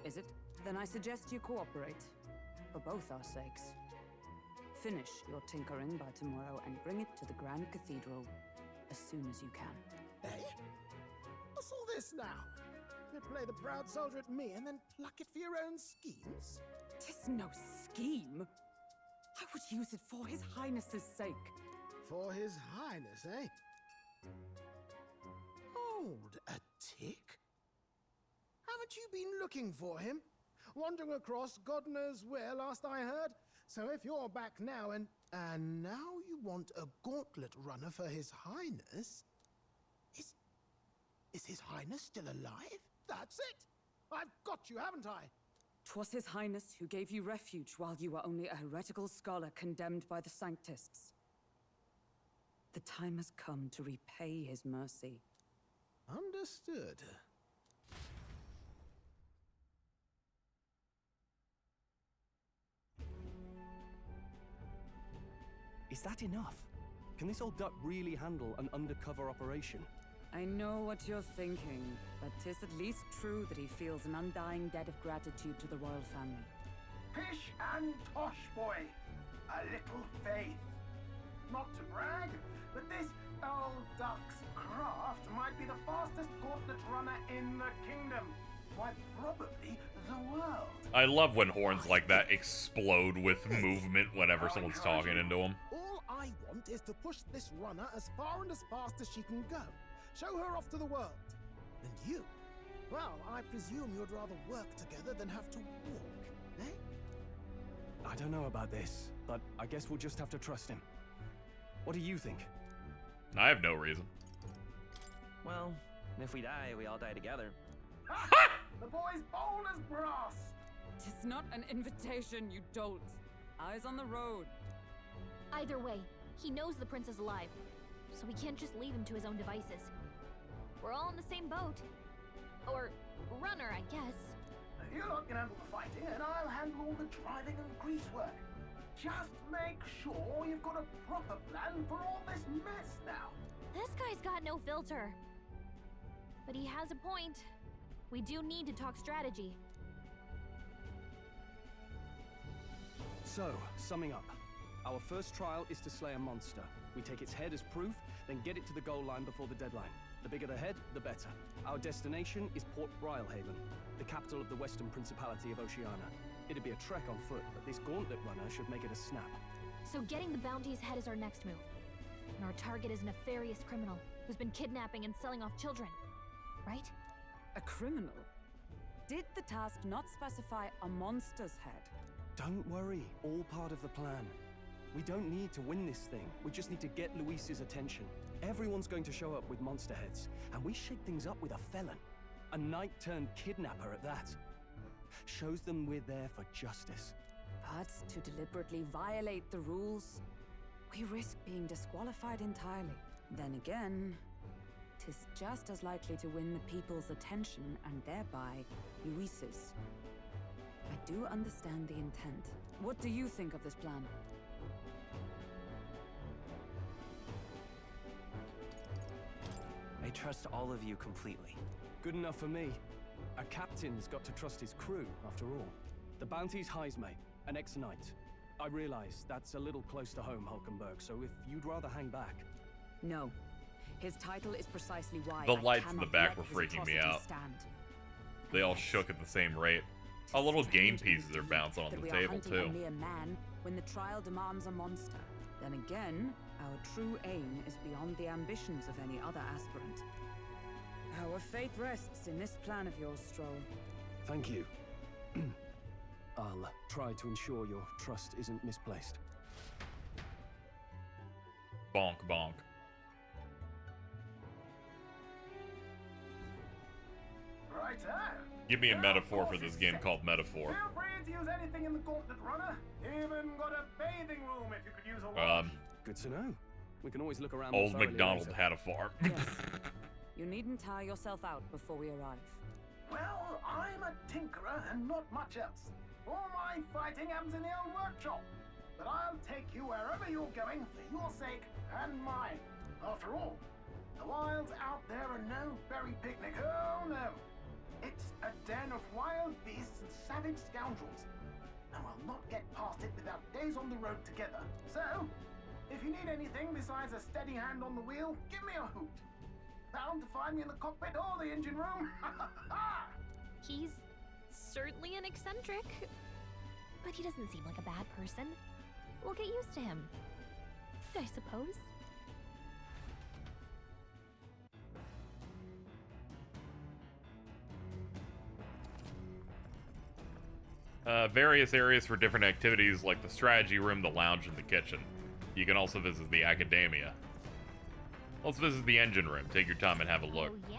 is it? Then I suggest you cooperate. For both our sakes. Finish your tinkering by tomorrow and bring it to the Grand Cathedral as soon as you can. Eh? What's all this now? You play the proud soldier at me and then pluck it for your own schemes? 'Tis no scheme. I would use it for His Highness's sake. For His Highness, eh? Hold a tick. Haven't you been looking for him? Wandering across God knows where last I heard? So if you're back now and now you want a gauntlet runner for His Highness, Is His Highness still alive? That's it! I've got you, haven't I? 'Twas His Highness who gave you refuge while you were only a heretical scholar condemned by the Sanctists. The time has come to repay his mercy. Understood. Is that enough? Can this old duck really handle an undercover operation? I know what you're thinking, but 'tis at least true that he feels an undying debt of gratitude to the royal family. Pish and tosh, boy. A little faith. Not to brag, but this old duck's craft might be the fastest gauntlet runner in the kingdom. Why, probably the world. I love when horns like that explode with movement whenever someone's talking into them. All I want is to push this runner as far and as fast as she can go. Show her off to the world. And you? Well, I presume you'd rather work together than have to walk, eh? I don't know about this, but I guess we'll just have to trust him. What do you think? I have no reason. Well, if we die, we all die together. The boy's bold as brass. 'Tis not an invitation, you dolt. Eyes on the road. Either way, he knows the prince is alive, so we can't just leave him to his own devices. We're all in the same boat. Or runner, I guess. You lot can handle the fighting, and I'll handle all the driving and grease work. Just make sure you've got a proper plan for all this mess now. This guy's got no filter. But he has a point. We do need to talk strategy. So, summing up. Our first trial is to slay a monster. We take its head as proof, then get it to the goal line before the deadline. The bigger the head, the better. Our destination is Port Brylehaven, the capital of the Western Principality of Oceania. It'd be a trek on foot, but this gauntlet runner should make it a snap. So getting the bounty's head is our next move. And our target is a nefarious criminal who's been kidnapping and selling off children. Right? A criminal? Did the task not specify a monster's head? Don't worry, all part of the plan. We don't need to win this thing. We just need to get Luis's attention. Everyone's going to show up with monster heads, and we shake things up with a felon. A knight-turned-kidnapper at that. Shows them we're there for justice. But to deliberately violate the rules, we risk being disqualified entirely. Then again, 'tis just as likely to win the people's attention and thereby Luis's. I do understand the intent. What do you think of this plan? I trust all of you completely. Good enough for me. A captain's got to trust his crew, after all. The bounty's Heismay, an ex-knight. I realize that's a little close to home, Hulkenberg, so if you'd rather hang back... No. His title is precisely why The I lights in the cannot back were let his freaking me atrocities out. stand. They all shook at the same rate. Oh, little game pieces are bouncing on That the we are table, hunting too. a mere man when the trial demands a monster. Then again, our true aim is beyond the ambitions of any other aspirant. Our fate rests in this plan of yours, Stroll. Thank you. I'll try to ensure your trust isn't misplaced. Bonk, bonk. Righto. Give me a metaphor for this game called Metaphor. Feel free to use anything in the gauntlet runner. Even got a bathing room if you could use a wash. Good to know. We can always look around. Old MacDonald had a farm. Yes. You needn't tire yourself out before we arrive. Well, I'm a tinkerer and not much else. All my fighting happens in the old workshop. But I'll take you wherever you're going for your sake and mine. After all, the wilds out there are no berry picnic. Oh no. It's a den of wild beasts and savage scoundrels. And we'll not get past it without days on the road together. So, if you need anything besides a steady hand on the wheel, give me a hoot. Bound to find me in the cockpit or the engine room. He's certainly an eccentric, but he doesn't seem like a bad person. We'll get used to him, I suppose. Various areas for different activities like the strategy room, the lounge, and the kitchen. You can also visit the academia. Let's visit the engine room. Take your time and have a look. Oh, yeah?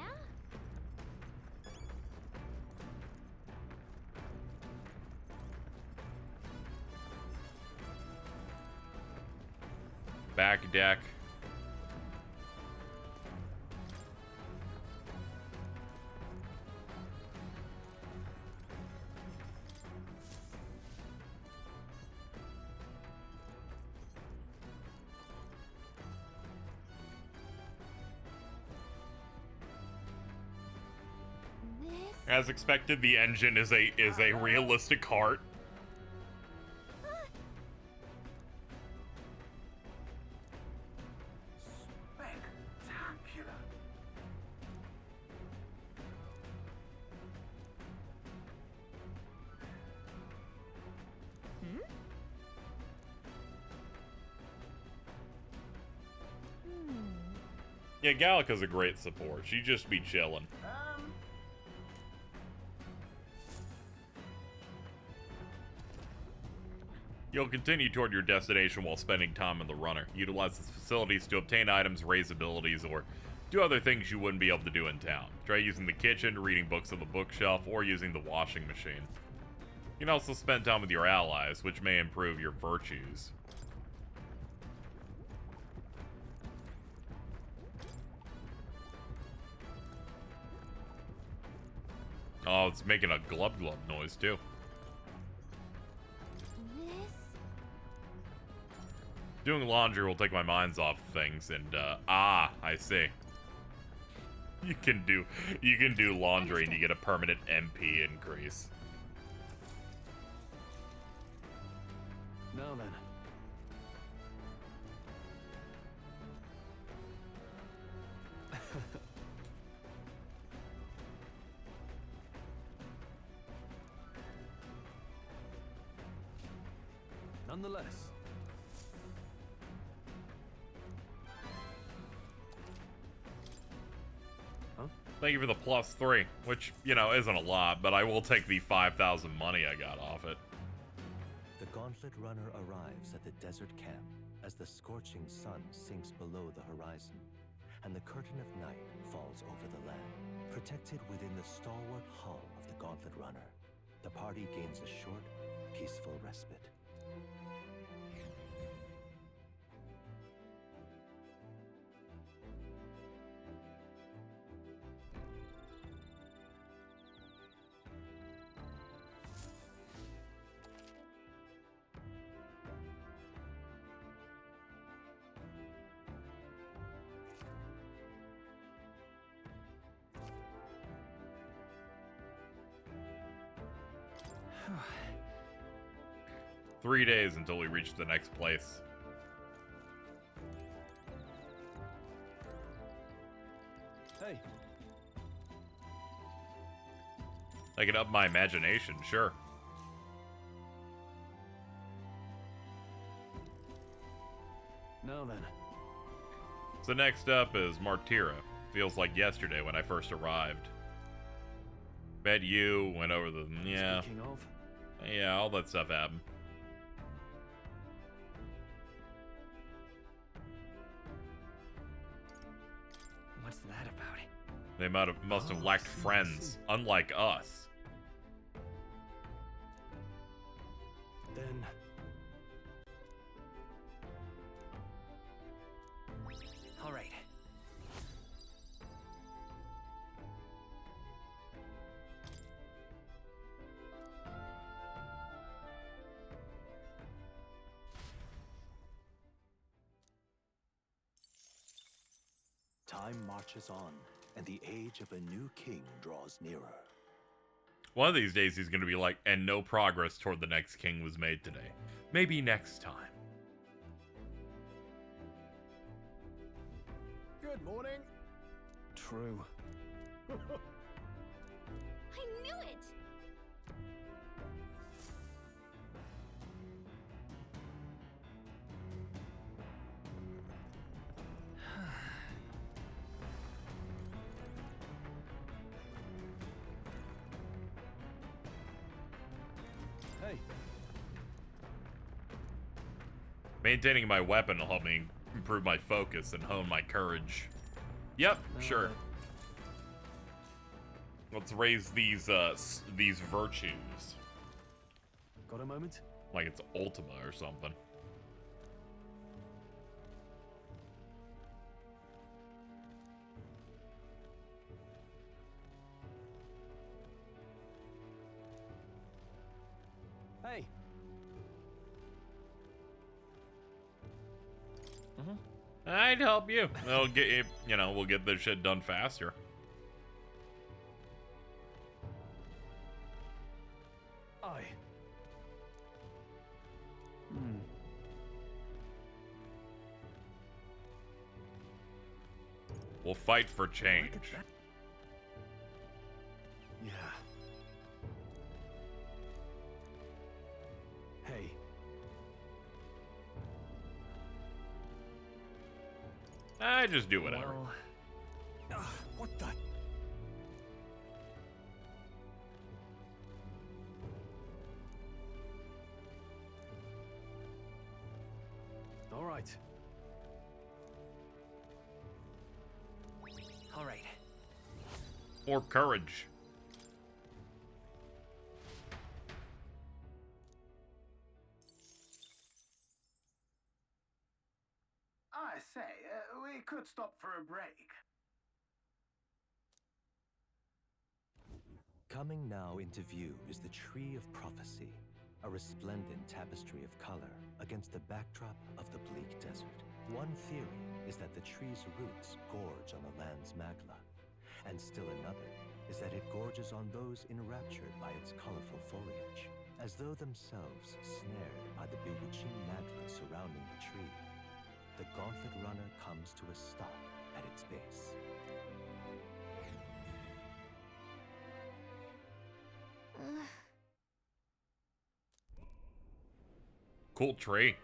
Back deck. As expected, the engine is a realistic heart. Spectacular. Yeah, Gallica's a great support. She'd just be chilling. You'll continue toward your destination while spending time in the runner. Utilize its facilities to obtain items, raise abilities, or do other things you wouldn't be able to do in town. Try using the kitchen, reading books on the bookshelf, or using the washing machine. You can also spend time with your allies, which may improve your virtues. Oh, it's making a glub glub noise too. Doing laundry will take my minds off things, and I see. You can do laundry and you get a permanent MP increase. Now then. Nonetheless. Thank you for the +3, which, you know, isn't a lot, but I will take the 5,000 money I got off it. The Gauntlet Runner arrives at the desert camp as the scorching sun sinks below the horizon, and the curtain of night falls over the land. Protected within the stalwart hull of the Gauntlet Runner, the party gains a short, peaceful respite. Three days until we reach the next place. Hey. I can up my imagination, sure. Now then. So next up is Martira. Feels like yesterday when I first arrived. Bet you went over the... yeah. Speaking of. Yeah, all that stuff happened. What's that about? They must have lacked friends, unlike us. Then... All right. Time marches on, and the age of a new king draws nearer. One of these days he's going to be like, and no progress toward the next king was made today. Maybe next time. Good morning. True. I knew it! Hey. Maintaining my weapon will help me improve my focus and hone my courage. Yep, sure. Let's raise these virtues. Got a moment? Like it's Ultima or something. Hey. I'd help you. It'll get you, you know, we'll get this shit done faster. Aye. We'll fight for change. Yeah. Hey. I just do whatever. Well, what the? All right. All right. More courage. I say, we could stop for a break. Coming now into view is the Tree of Prophecy, a resplendent tapestry of color against the backdrop of the bleak desert. One theory is that the tree's roots gorge on the land's magma, and still another is that it gorges on those enraptured by its colorful foliage, as though themselves snared by the bewitching magma surrounding the tree. The Gauntlet Runner comes to a stop at its base. Cool tree.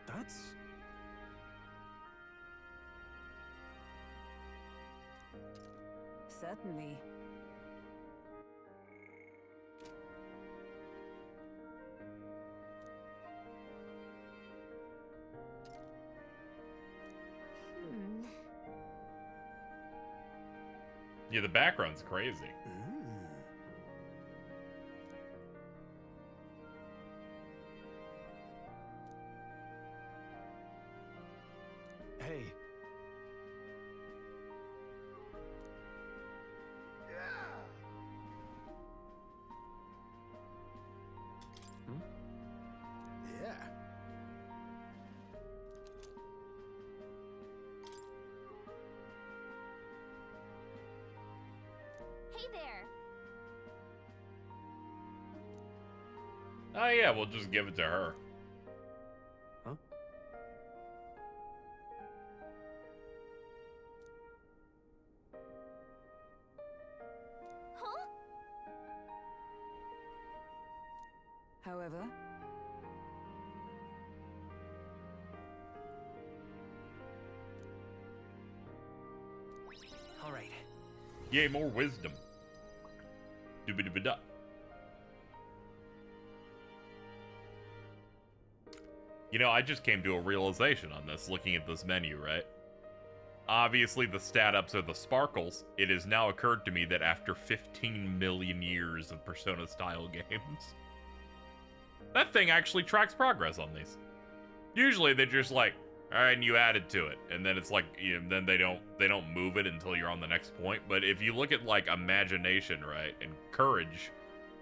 That's... Certainly. Yeah, the background's crazy. Hey. Yeah. Hey there. Oh yeah, we'll just give it to her. Huh? Huh? However, All right. Yay, more wisdom. Doobie-doobie-da. You know, I just came to a realization on this, looking at this menu, right? Obviously, the stat ups are the sparkles. It has now occurred to me that after 15 million years of Persona-style games, that thing actually tracks progress on these. Usually, they're just like, all right, and you added to it, and then it's like, you know, then they don't move it until you're on the next point. But if you look at like imagination, right, and courage,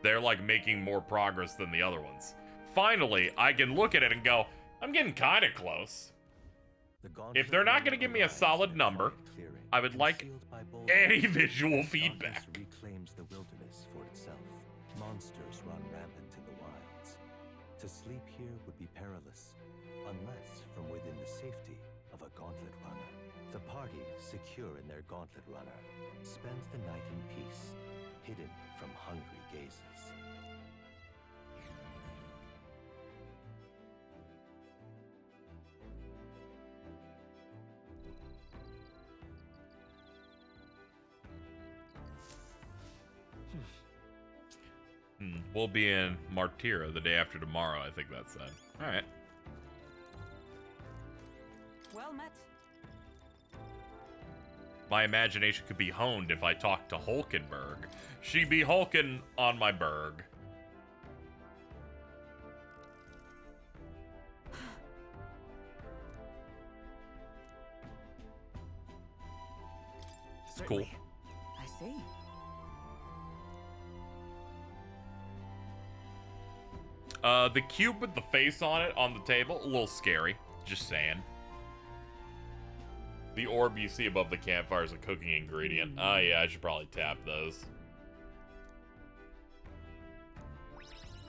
they're like making more progress than the other ones. Finally, I can look at it and go, I'm getting kind of close. If they're not going to give me a solid number, I would like any visual feedback. Reclaims the wilderness for itself. Monsters run rampant in the wilds. To sleep here would be perilous, unless from within the safety of a Gauntlet Runner. The party, secure in their Gauntlet Runner, spends the night in peace, hidden from hungry gazes. We'll be in Martyra the day after tomorrow, I think that said. Alright. well met. My imagination could be honed if I talked to Hulkenberg. She be Hulkin on my berg. It's cool. see. The cube with the face on it on the table, a little scary. Just saying. The orb you see above the campfire is a cooking ingredient. Oh yeah, I should probably tap those.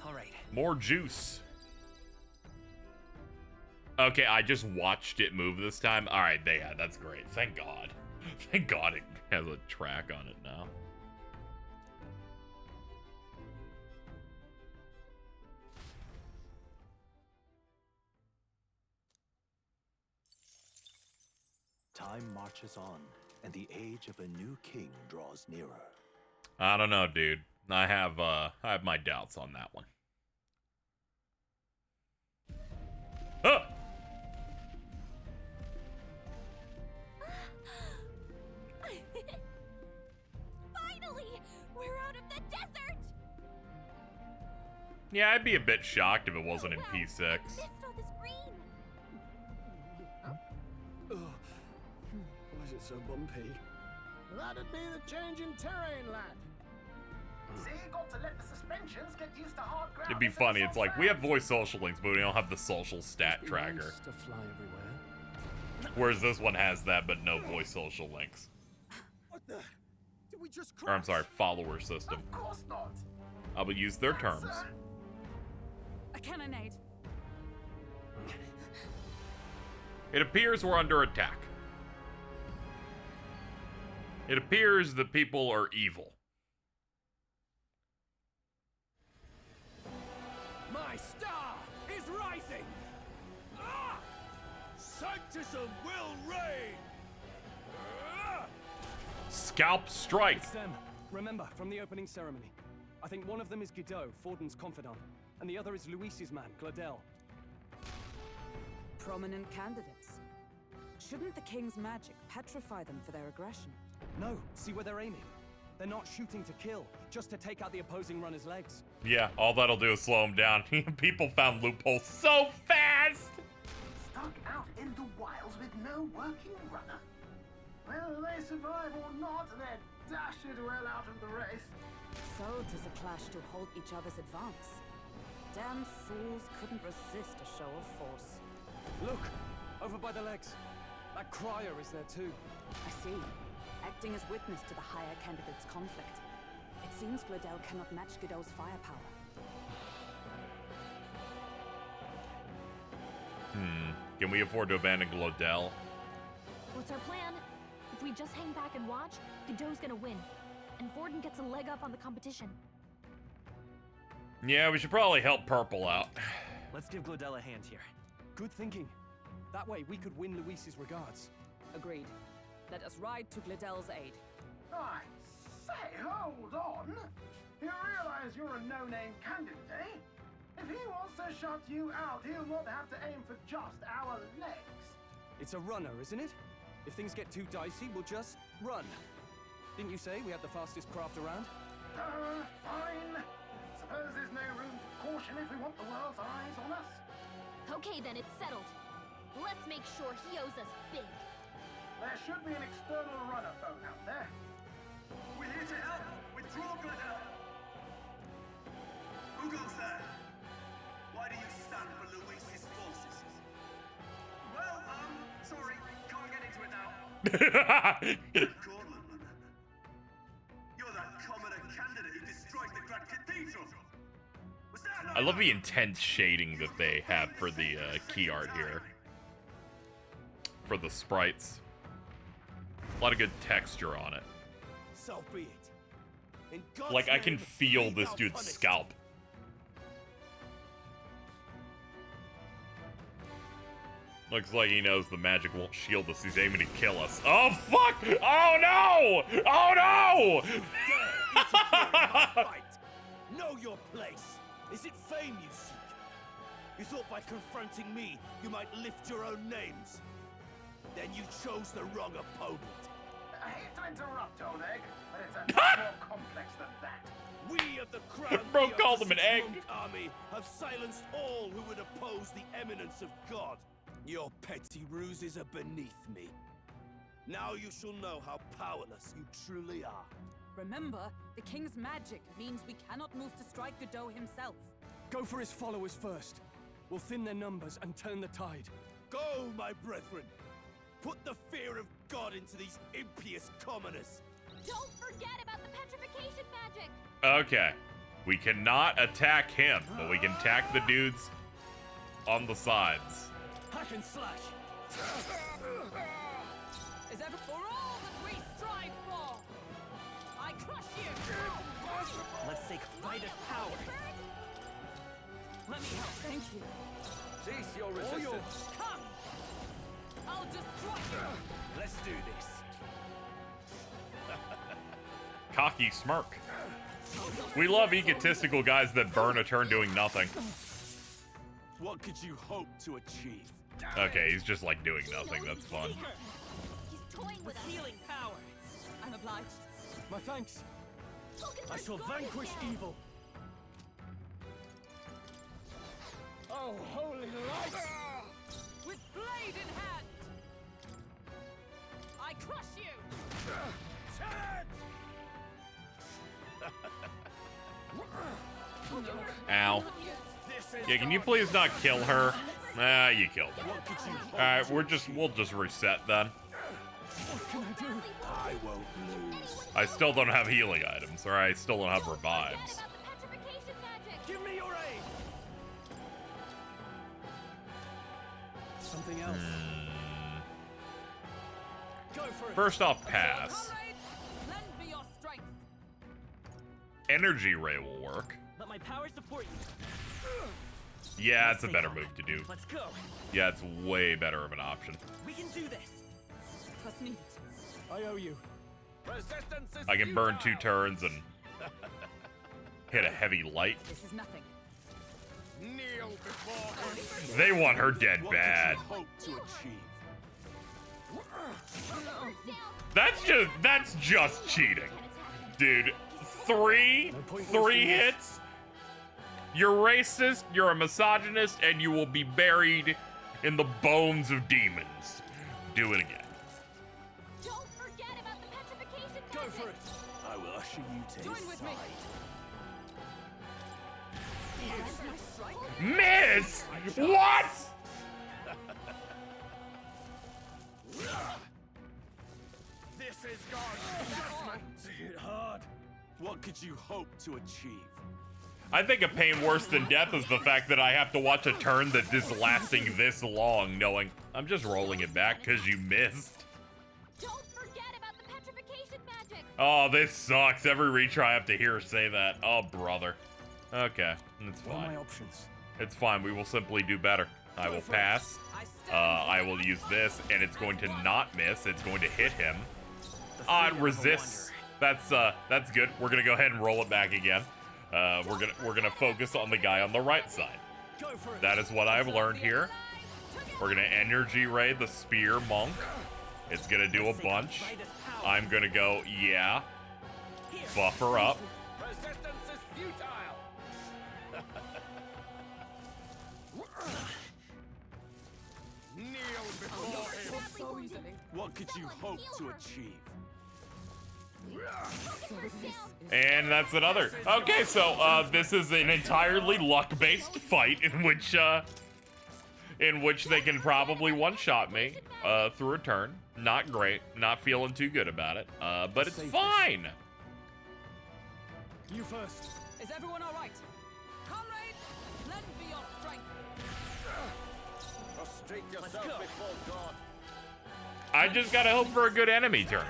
All right. More juice. Okay, I just watched it move this time. All right, yeah, that's great. Thank God. Thank God it has a track on it now. Time marches on, and the age of a new king draws nearer. I don't know, dude. I have my doubts on that one. Ah! Finally! We're out of the desert! Yeah, I'd be a bit shocked if it wasn't in P6. Mist on the screen! Why is it so bumpy? That'd be the change in terrain, lad. See, got to let the suspensions get used to hard ground. It'd be funny. It's like, we have voice social links, but we don't have the social stat Nice tracker. to fly everywhere. Whereas this one has that, but no voice social links. What the? Did we just Or I'm sorry, follower system. Of course not. I will use their terms. A cannonade. It appears we're under attack. It appears the people are evil. My star is rising! Ah! Sanctism will reign! Ah! Scalp strike! It's them. Remember, from the opening ceremony. I think one of them is Guido, Forden's confidant, and the other is Luis's man, Gladel. Prominent candidates. Shouldn't the king's magic petrify them for their aggression? No, see where they're aiming. They're not shooting to kill, just to take out the opposing runner's legs. Yeah, all that'll do is slow them down. People found loopholes so fast! Stuck out in the wilds with no working runner? Whether they survive or not, they're dashed well out of the race. So 'tis a clash to hold each other's advance. Damn fools couldn't resist a show of force. Look! Over by the legs. That crier is there too. I see. Acting as witness to the higher candidate's conflict. It seems Gladel cannot match Guido's firepower. Can we afford to abandon Gladel? What's our plan? If we just hang back and watch, Godot's gonna win. And Forden gets a leg up on the competition. Yeah, we should probably help Purple out. Let's give Gladel a hand here. Good thinking. That way we could win Luis's regards. Agreed. Let us ride to Gladel's aid. I say, hold on. You realize you're a no-name candidate, eh? If he wants to shut you out, he'll not have to aim for just our legs. It's a runner, isn't it? If things get too dicey, we'll just run. Didn't you say we had the fastest craft around? Fine. Suppose there's no room for caution if we want the world's eyes on us. Okay then, it's settled. Let's make sure he owes us big. There should be an external runner phone out there. We're here to help. Withdraw, Gladel. Who goes there? Why do you stand for Luis's forces? Well, sorry, can't get into it now. You're that commoner candidate who destroyed the Grand Cathedral. Was that not I love the intense shading that they have for the key art here. For the sprites. A lot of good texture on it. So be it. In God's Like, I can name, feel we this shall dude's punish scalp. Looks like he knows the magic won't shield us. He's aiming to kill us. Oh, fuck! Oh, no! Oh, no! Know your place. Is it fame you seek? You thought by confronting me, you might lift your own names. Then you chose the wrong opponent. I hate to interrupt, Old Egg, but it's a lot more complex than that. We of the Crown Bro called him an egg. Army have silenced all who would oppose the eminence of God. Your petty ruses are beneath me. Now you shall know how powerless you truly are. Remember, the king's magic means we cannot move to strike Godot himself. Go for his followers first. We'll thin their numbers and turn the tide. Go, my brethren! Put the fear of God into these impious commoners! Don't forget about the petrification magic! Okay. We cannot attack him, but we can attack the dudes on the sides. Hack and slash! Is ever for all that we strive for? I crush you! Let's take Midas power. Let me help. Thank you. Cease your resistance. Come! I'll destroy you! Let's do this. Cocky smirk. We love egotistical guys that burn a turn doing nothing. What could you hope to achieve? Okay, he's just like doing nothing. That's fun. He's toying with us. Healing power. I'm obliged. My thanks. I shall vanquish evil. Oh, holy light! With blade in hand! I crush you! Ow. Yeah, can you please not kill her? Ah, you killed her. Alright, we'll just reset then. What can I do? I won't lose. I still don't have healing items, or I still don't have revives. Give me your aid! Something else. Go for it. First off, pass. Lend me your strength. Energy ray will work. Let my power support you. Yeah, it's a better move to do. Let's go. Yeah, it's way better of an option. We can do this. Trust me. I owe you. Resistance is I can burn 2 turns and hit a heavy light. This is nothing. Kneel before him. They want her dead bad. Hope to achieve. That's just cheating. Dude, three hits? You're racist, you're a misogynist, and you will be buried in the bones of demons. Do it again. Don't forget about the petrification magic! Go for it. I will usher you to Join his with side. me. Miss? What? This is God's judgment. Hit hard. What could you hope to achieve? I think a pain worse than death is the fact that I have to watch a turn that is lasting this long, knowing I'm just rolling it back because you missed. Don't forget about the petrification magic! Oh, this sucks. Every retry I have to hear her say that. Oh, brother. Okay, it's What are fine. my options? It's fine. We will simply do better. I will pass. I will use this, and it's going to not miss. It's going to hit him. It resists. That's good. We're gonna go ahead and roll it back again. We're gonna focus on the guy on the right side. That is what I've learned here. We're gonna energy ray the spear monk. It's gonna do a bunch. I'm gonna go, yeah. Buff her up. Resistance is futile. Kneel before him. So easily. What could you hope to achieve? And that's another. Okay, so this is an entirely luck-based fight in which they can probably one-shot me through a turn. Not great. Not feeling too good about it. But it's fine. You first. Is everyone all right? Comrades, lend me your strength. Prostrate yourself before God. I just gotta hope for a good enemy turn.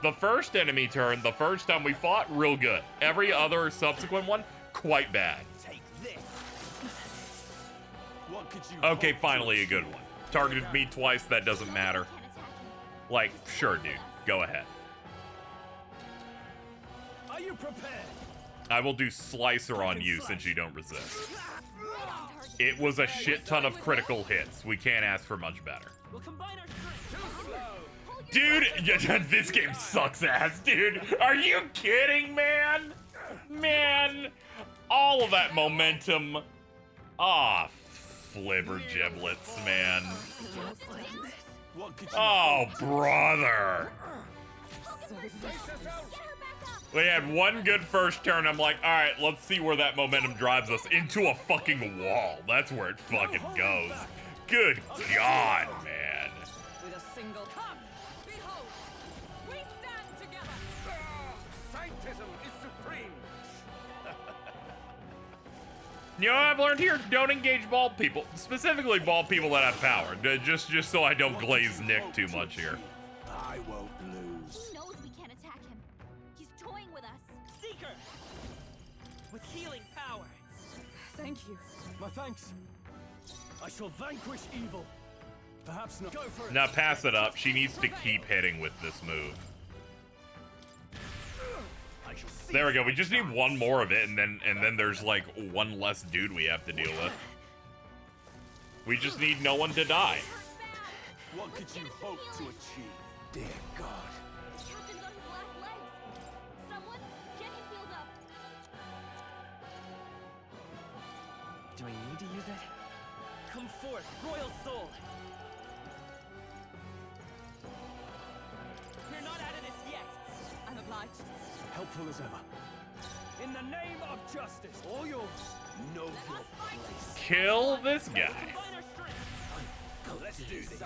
The first enemy turn, the first time we fought, real good. Every other subsequent one, quite bad. Take this. What could you Okay, finally a good one. Targeted me twice, that doesn't matter. Like, sure, dude. Go ahead. Are you prepared? I will do Slicer on you since you don't resist. It was a shit ton of critical hits. We can't ask for much better. We'll combine our strength. Dude, this game sucks ass, dude. Are you kidding, man? Man, all of that momentum. Ah, flibber giblets, man. Oh, brother. We had one good first turn. I'm like, all right, let's see where that momentum drives us into a fucking wall. That's where it fucking goes. Good God, man. With a single come, behold, we stand together. Sanctism is supreme. You know what I've learned here? Don't engage bald people, specifically bald people that have power. Just so I don't glaze Nick too much here. I won't lose. He knows we can't attack him. He's toying with us. Seeker! With healing power. Thank you. My thanks. I shall vanquish evil. Perhaps not. Go for it. Now pass it up. She needs to keep hitting with this move. There we go. We just need one more of it, and then there's like one less dude we have to deal with. We just need no one to die. What could you hope to achieve? Dear God. The captain's on his last legs. Someone get him healed up. Do I need to use it? Come forth, royal soul! You're not out of this yet! I'm obliged. Helpful as ever. In the name of justice, all yours. Know your place. Kill this guy. Let's do this.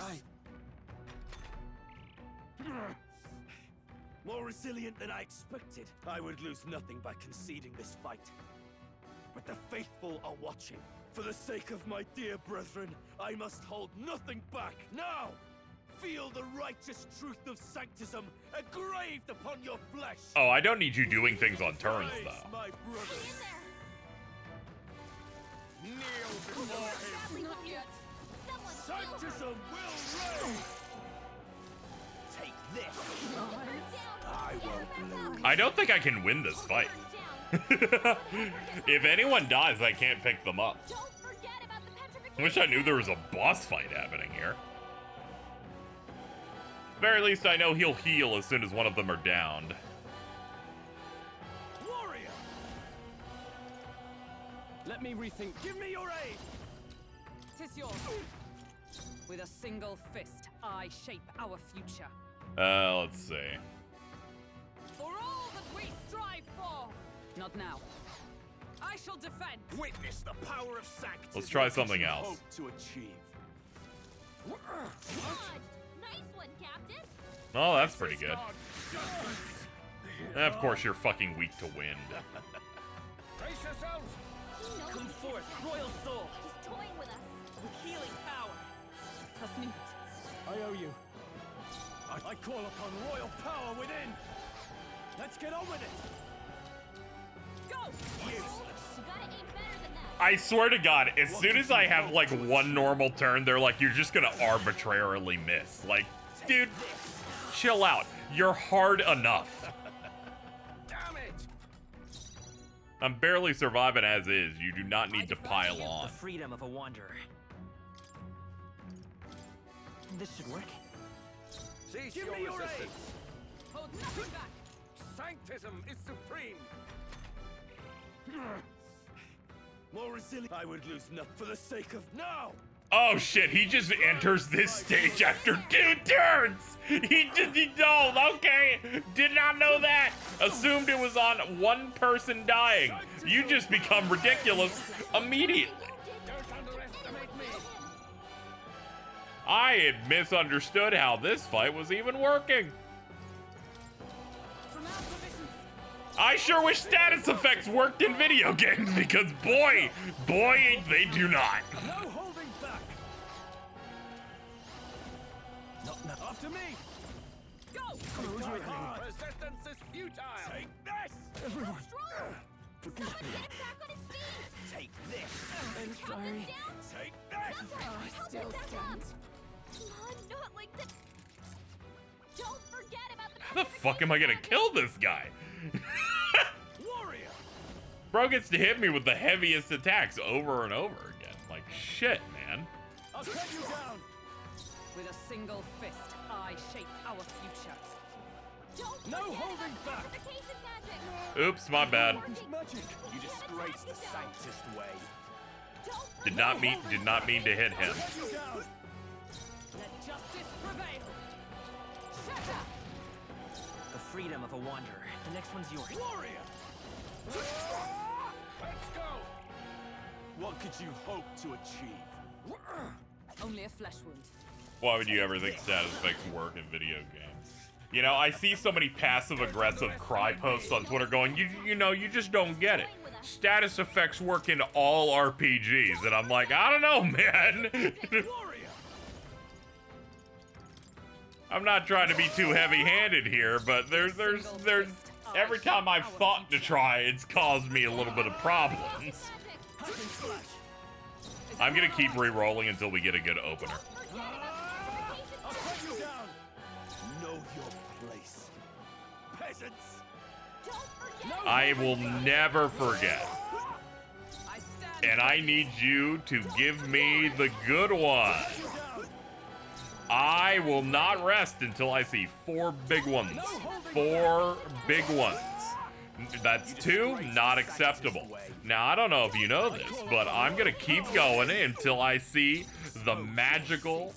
More resilient than I expected. I would lose nothing by conceding this fight. But the faithful are watching. For the sake of my dear brethren, I must hold nothing back. Now, feel the righteous truth of sanctism engraved upon your flesh. Oh, I don't need you doing things on turns, Praise though. my brothers. Kneel before him. Not yet. Sanctism will reign. Take this. I won't lose. I don't think I can win this fight. If anyone dies, I can't pick them up. Wish I knew there was a boss fight happening here. Very least I know he'll heal as soon as one of them are downed. Warrior! Let me rethink. Give me your aid! 'Tis yours. With a single fist, I shape our future. Let's see. For all that we strive for! Not now. I shall defend. Witness the power of sanctism. Let's try something else. Hope to achieve. Nice one, Captain. Oh, that's pretty good. Of course, you're fucking weak to wind. Brace yourselves. Come forth, royal soul! He's toying with us. With healing power. Trust me. I owe you. I call upon royal power within. Let's get on with it. Go! You gotta aim better than that. I swear to God, as soon as I have like one normal turn, they're like, you're just gonna arbitrarily miss. Like, dude, chill out. You're hard enough. Damn it! I'm barely surviving as is. You do not need to pile on. The freedom of a wanderer. This should work. Cease Give your me your resistance. aid! Hold nothing back. Sanctism is supreme. More resilient. I would lose nothing for the sake of now. Oh shit, he just enters this stage after 2 turns! Oh, okay, did not know that. Assumed it was on one person dying. You just become ridiculous immediately. Don't underestimate me. I had misunderstood how this fight was even working. From our provisions. I sure wish status effects worked in video games because boy, they do not. No holding back. After me. Go! Close your hand. Resistance is futile. Take this. Everyone. Forgive me. Get him back on his feet. Take this. I'm sorry. Take this. Someone help still him back stand. up. Not like that. Don't forget about the. How the fuck am I gonna kill this guy? Warrior. Bro gets to hit me with the heaviest attacks over and over again. Like shit, man. I'll cut you down. With a single fist, I shape our future. Don't No forget holding about back. petrification magic. Oops, my bad. Magic. You disgrace the sanctist way. Don't Did not mean to hit him. Cut you down. Let justice prevail. Shatter! The freedom of a wanderer. The next one's yours. Warrior! Let's go! What could you hope to achieve? Only a flesh wound. Why would you ever think status effects work in video games? You know, I see so many passive-aggressive cry posts on Twitter going, you know, you just don't get it. Status effects work in all RPGs, and I'm like, I don't know, man. I'm not trying to be too heavy-handed here, but there's every time I've thought to try, it's caused me a little bit of problems. I'm gonna keep re-rolling until we get a good opener. I'll cut you down. Know your place, peasants. I will never forget. And I need you to give me the good one. I will not rest until I see 4 big ones. 4 big ones. That's 2, not acceptable. Now, I don't know if you know this, but I'm gonna keep going until I see the magical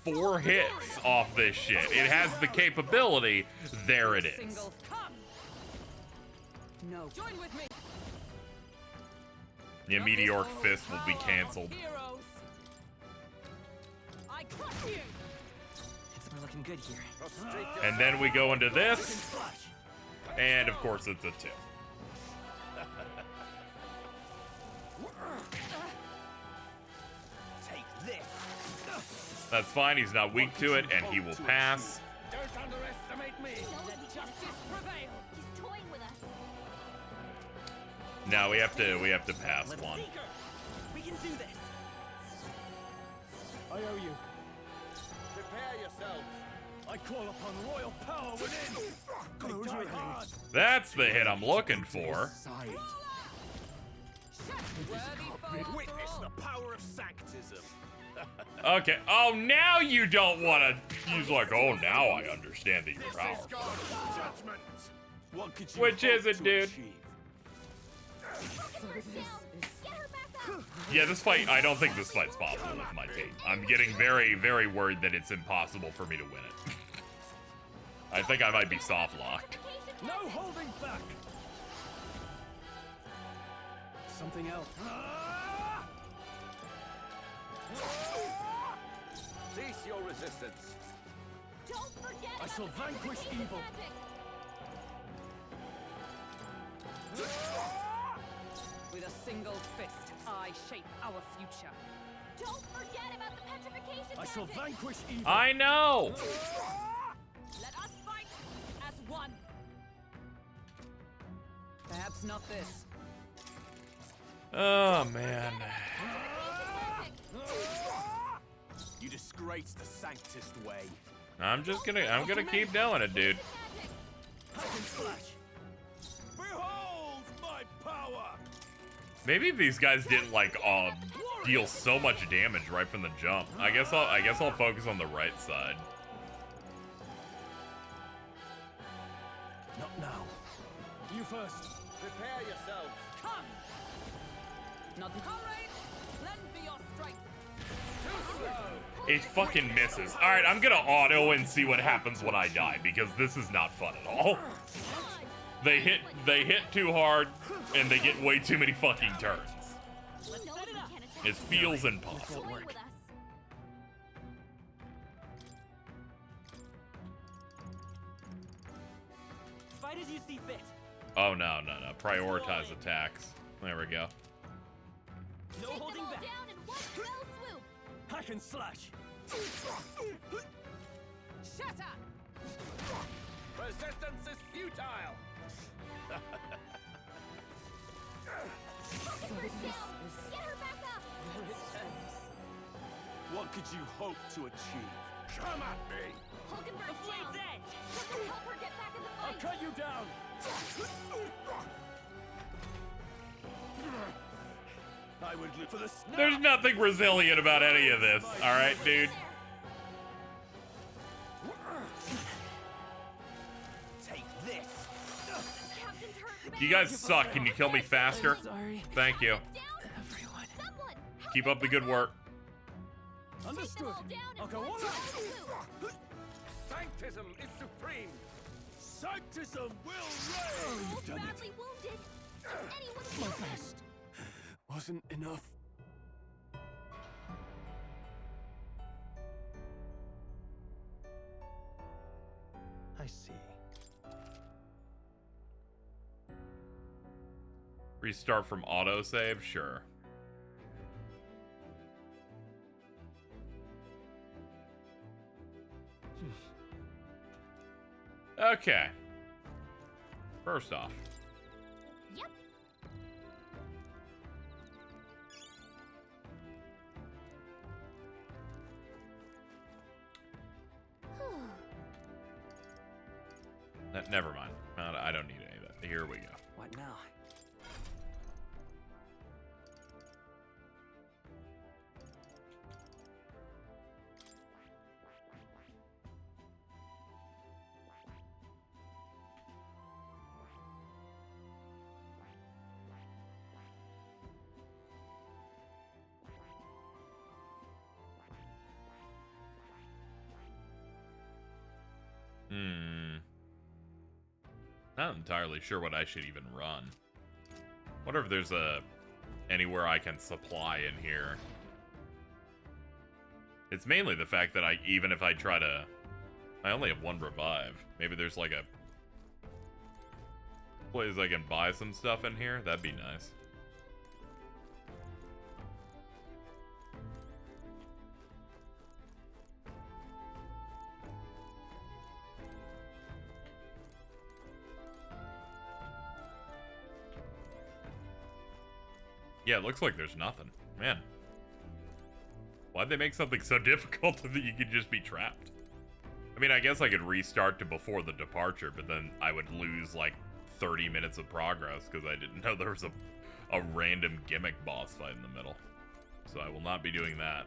4 hits off this shit. It has the capability. There it is. No. Join with me. Yeah, Meteoric Fist will be canceled. I crush you. We're looking good here. And then we go into this. And of course it's a 2. Take this. That's fine, he's not weak to it, and he will pass. Don't underestimate me. Let justice prevail. He's toying with us. Now we have to pass one. We can do this. I owe you. Prepare yourselves. I call upon royal power within. They die hard. That's the hit I'm looking for. Witness the power of sanctism. Okay. Oh, now you don't want to. He's like, oh, now I understand that you're powerful. Which is it, dude? Yeah, this fight, I don't think this fight's possible with my team. I'm getting very, very worried that it's impossible for me to win it. I think I might be soft-locked. No holding back. Something else. Cease your resistance. Don't forget I shall vanquish evil. With a single fist, I shape our future. Don't forget about the petrification. I shall vanquish evil. I know. Let us fight as one. Perhaps not this. Oh, man. You disgrace the sanctist way. I'm gonna keep doing it, dude. Behold my power. Maybe these guys didn't like deal so much damage right from the jump. I guess I'll focus on the right side. Not now. You first. Prepare yourselves. Come. Not comrades. Lend me your strength. It fucking misses. All right, I'm gonna auto and see what happens when I die because this is not fun at all. They hit too hard and they get way too many fucking turns. It feels impossible. Fight as you see fit. Oh no. Prioritize attacks. There we go. No holding back. Down in one fell swoop. Hack and slash. Shatter. Resistance is futile. Get her back up. What could you hope to achieve? Come at me. Hulkenberg down. Someone help her get back in the I'll fight. cut you down. I would look for the snap. There's nothing resilient about any of this. All right, dude. Take this. You guys suck. Can you kill me faster? Sorry. Thank you. Keep up the good work. Understood. I'll go on. Sanctism is supreme. Sanctism will Oh, reign! you've done it. Badly wounded. Anyone My feel it? best wasn't enough. I see. Restart from autosave? Sure. Okay. First off. Yep. Never mind. I don't need any of that. Here we go. What now? Not entirely sure what I should even run. Wonder if there's anywhere I can supply in here. It's mainly the fact that even if I try to, I only have one revive. Maybe there's like a place I can buy some stuff in here. That'd be nice. Yeah, it looks like there's nothing. Man. Why'd they make something so difficult that you could just be trapped? I mean, I guess I could restart to before the departure, but then I would lose like 30 minutes of progress because I didn't know there was a random gimmick boss fight in the middle. So I will not be doing that.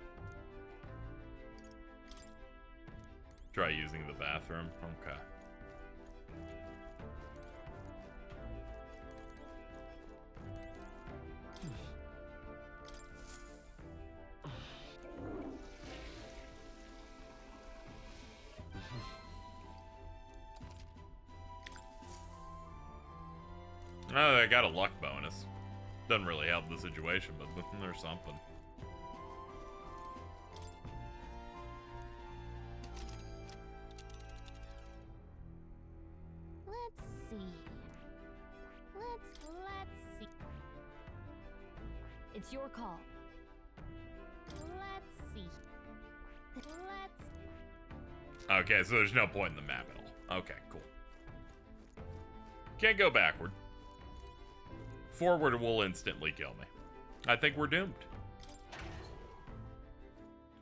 Try using the bathroom. Okay. Oh, I got a luck bonus. Doesn't really help the situation, but there's something. Let's see. Let's see. It's your call. Let's see. Okay, so there's no point in the map at all. Okay, cool. Can't go backward. Forward will instantly kill me. I think we're doomed.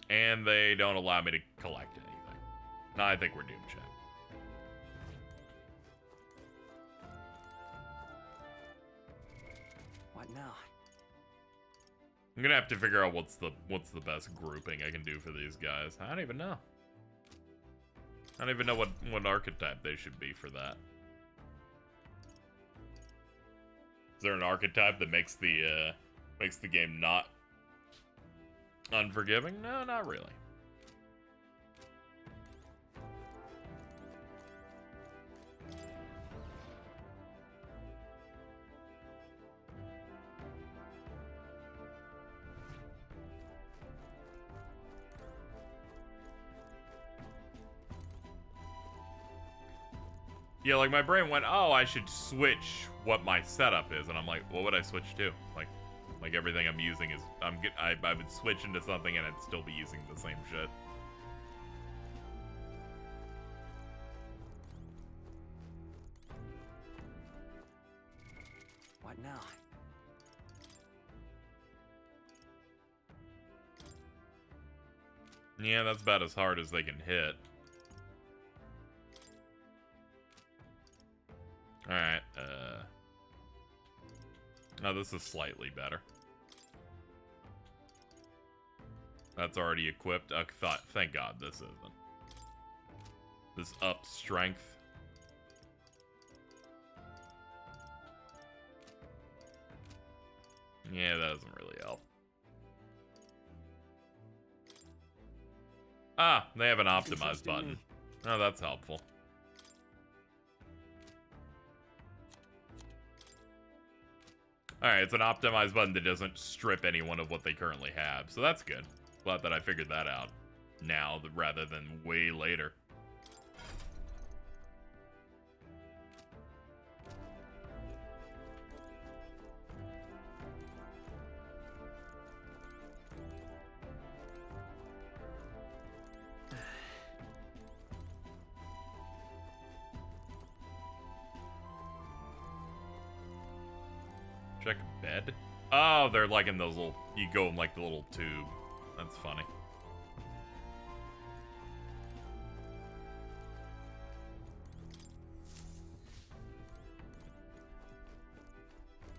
And they don't allow me to collect anything. No, I think we're doomed, chat. What now? I'm gonna have to figure out what's the best grouping I can do for these guys. I don't even know. I don't even know what archetype they should be for that. Is there an archetype that makes the game not unforgiving? No, not really. Yeah, like my brain went, oh, I should switch what my setup is, and I'm like, what would I switch to? Like everything I'm using is, I would switch into something and I'd still be using the same shit. What now? Yeah, that's about as hard as they can hit. Alright, oh, this is slightly better. That's already equipped. Thank God this isn't. This ups strength. Yeah, that doesn't really help. Ah, they have an optimized button. Oh, that's helpful. Alright, it's an optimized button that doesn't strip anyone of what they currently have. So that's good. Glad that I figured that out now rather than way later. Check bed. Oh, they're like in those little, you go in like the little tube. That's funny.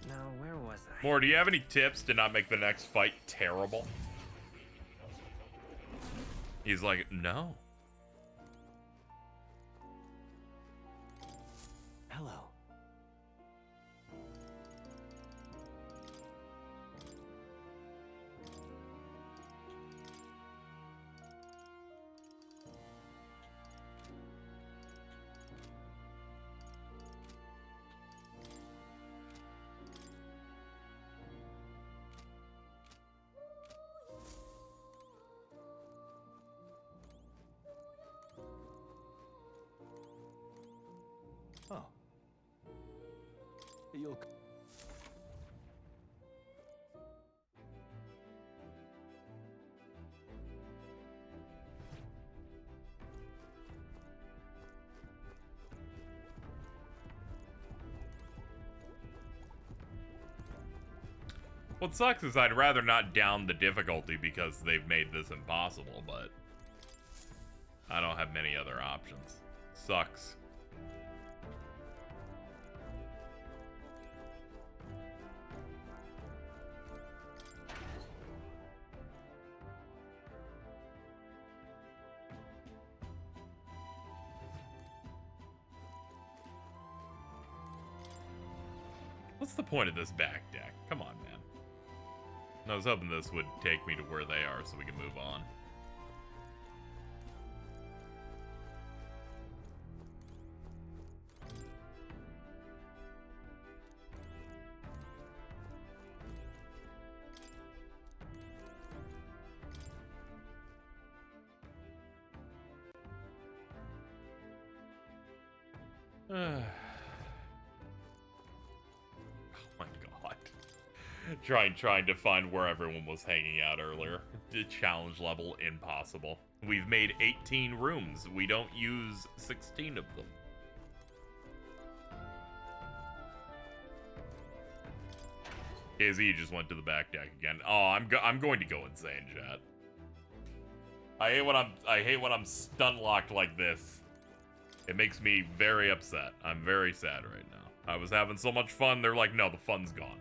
Now, where was I? More, do you have any tips to not make the next fight terrible? He's like, no. Hello. Oh. You'll... What sucks is I'd rather not down the difficulty because they've made this impossible, but I don't have many other options. Sucks. What's the point of this back deck? Come on, man. I was hoping this would take me to where they are so we can move on. Oh my god. Trying to find where everyone was hanging out earlier. The challenge level impossible. We've made 18 rooms. We don't use 16 of them. KZ just went to the back deck again. Oh, I'm going to go insane, chat. I hate when I'm stun locked like this. It makes me very upset. I'm very sad right now. I was having so much fun. They're like, no, the fun's gone.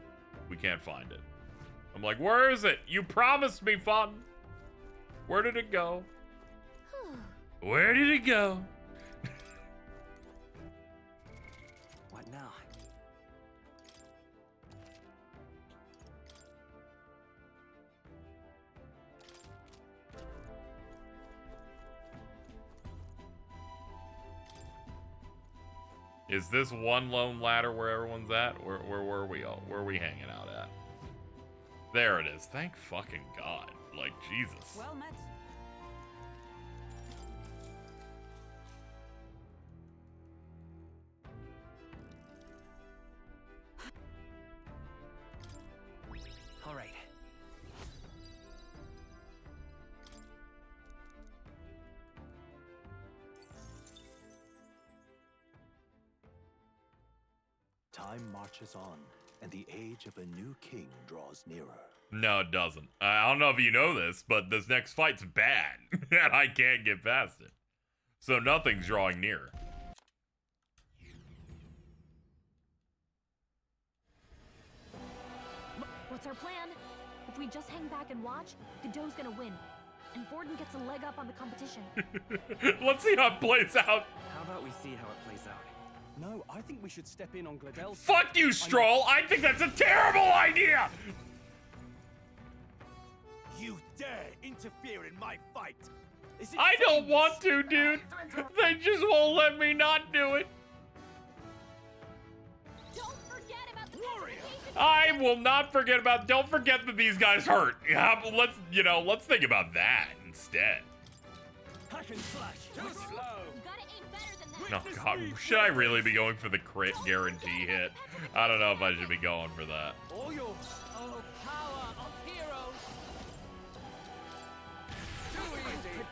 We can't find it. I'm like, where is it? You promised me fun. Where did it go? Where did it go? What now? Is this one lone ladder where everyone's at? Where were we all? Where are we hanging out at? There it is. Thank fucking God. Like, Jesus. Well met. All right. Time marches on, and the age of a new king draws nearer. No, it doesn't. I don't know if you know this, but this next fight's bad, and I can't get past it. So nothing's drawing near. What's our plan? If we just hang back and watch, Godot's gonna win. And Forden gets a leg up on the competition. Let's see how it plays out. How about we see how it plays out? No, I think we should step in on Gladel's. Fuck you, Stroll! I think that's a terrible idea! You dare interfere in my fight? Is it I don't things? want to, dude. They just won't let me not do it. Don't forget about the Warrior, I will not forget about. Don't forget that these guys hurt. Yeah, but let's think about that instead. Hack and slash. Too slow. No, God, should I really be going for the crit guarantee hit? I don't know if I should be going for that. All yours. Oh, power of heroes. Too easy.